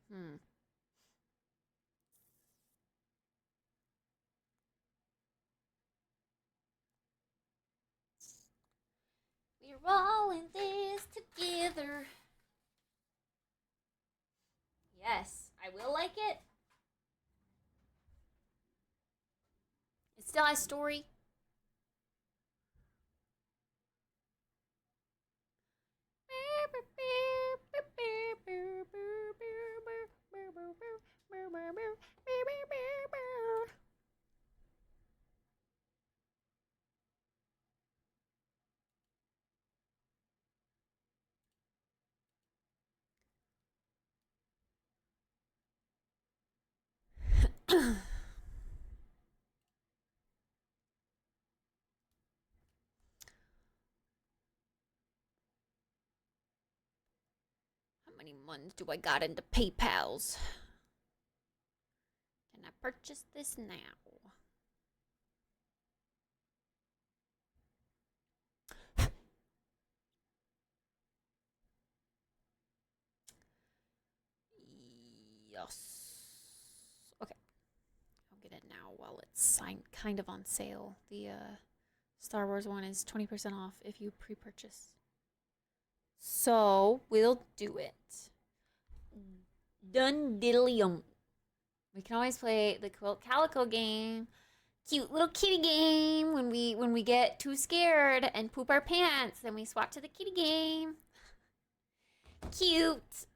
We're all in this together. Yes, I will like it. It still has story. How many months do I got into PayPal's? Can I purchase this now? Yes. Okay. I'll get it now while it's kind of on sale. The Star Wars one is 20% off if you pre-purchase. So we'll do it. Done diddly-um. We can always play the Quilt Calico game. Cute little kitty game. When we get too scared and poop our pants, then we swap to the kitty game. Cute.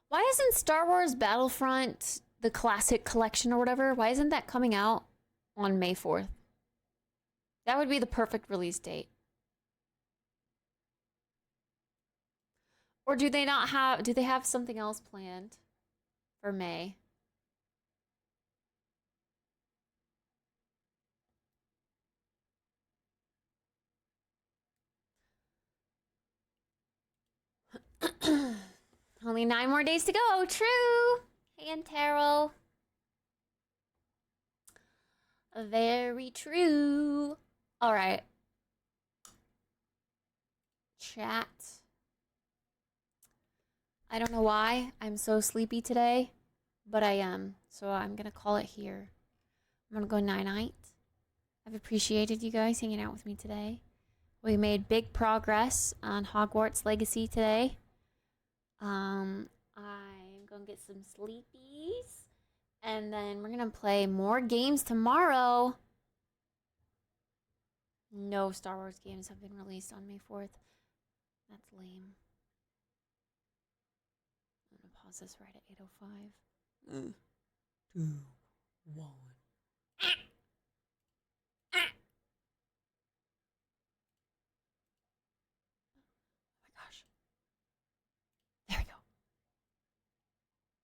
Why isn't Star Wars Battlefront, the classic collection or whatever, why isn't that coming out on May 4th? That would be the perfect release date. Or do they have something else planned for May? Only 9 more days to go. True. Hey, and Taro. Very true. All right. Chat. I don't know why I'm so sleepy today, but I am. So I'm going to call it here. I'm going to go night-night. I've appreciated you guys hanging out with me today. We made big progress on Hogwarts Legacy today. I'm gonna get some sleepies, and then we're gonna play more games tomorrow. No Star Wars games have been released on May 4th. That's lame. I'm gonna pause this right at 8:05. 2, 1.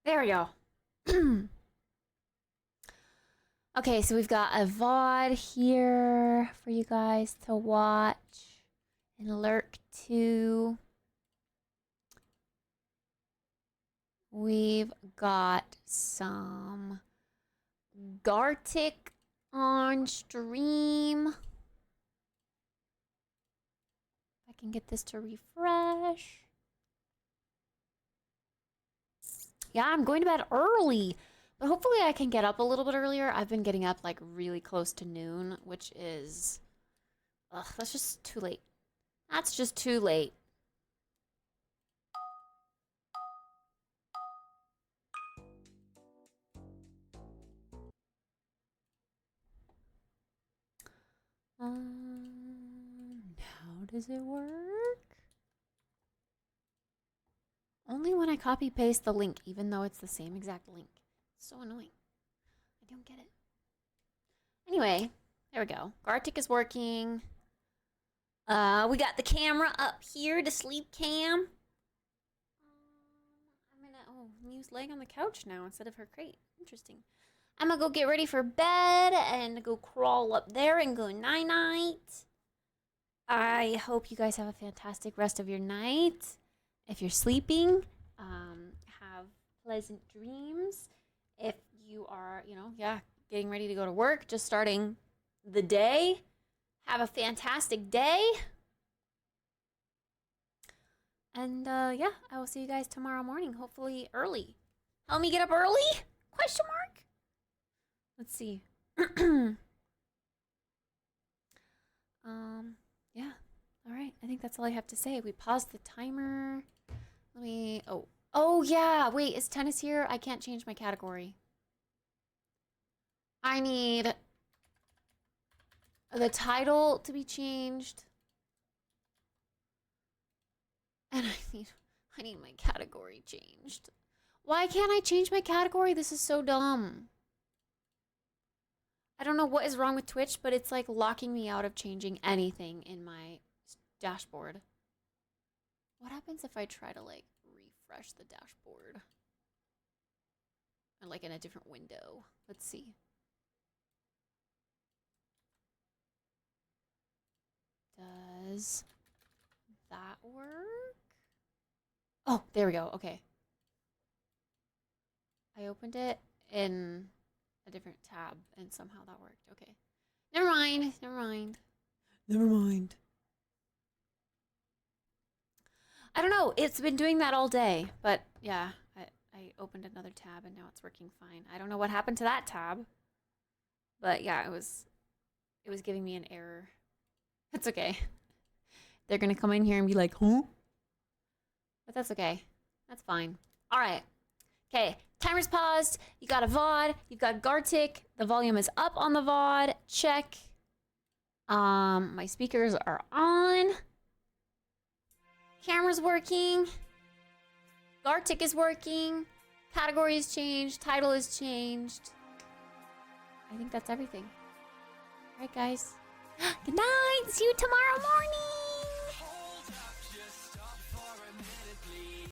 There we go. Okay, so we've got a VOD here for you guys to watch and lurk to. We've got some Gartic on stream. If I can get this to refresh. Yeah, I'm going to bed early. But hopefully I can get up a little bit earlier. I've been getting up like really close to noon, which is... Ugh, that's just too late. That's just too late. How does it work? Only when I copy paste the link, even though it's the same exact link. It's so annoying. I don't get it. Anyway, there we go. Gartic is working. We got the camera up here, the sleep cam. I'm gonna use leg on the couch now instead of her crate. Interesting. I'm gonna go get ready for bed and go crawl up there and go night-night. I hope you guys have a fantastic rest of your night. If you're sleeping, have pleasant dreams. If you are, getting ready to go to work, just starting the day, have a fantastic day. And I will see you guys tomorrow morning, hopefully early. Help me get up early? Question mark? Let's see. Yeah. All right. I think that's all I have to say. We paused the timer. Let me, oh yeah. Wait, is tennis here? I can't change my category. I need the title to be changed. And I need my category changed. Why can't I change my category? This is so dumb. I don't know what is wrong with Twitch, but it's like locking me out of changing anything in my dashboard. What happens if I try to like refresh the dashboard? Or like in a different window. Let's see. Does that work? Oh, there we go. Okay. I opened it in a different tab and somehow that worked. Okay. Never mind. Never mind. Never mind. I don't know. It's been doing that all day. But yeah, I opened another tab and now it's working fine. I don't know what happened to that tab. But yeah, it was giving me an error. It's okay. They're going to come in here and be like, huh? But that's okay. That's fine. All right. Okay. Timer's paused. You got a VOD. You've got Gartic. The volume is up on the VOD. Check. My speakers are on. Camera's working. Gartic is working. Category is changed. Title is changed. I think that's everything. All right, guys. Good night. See you tomorrow morning.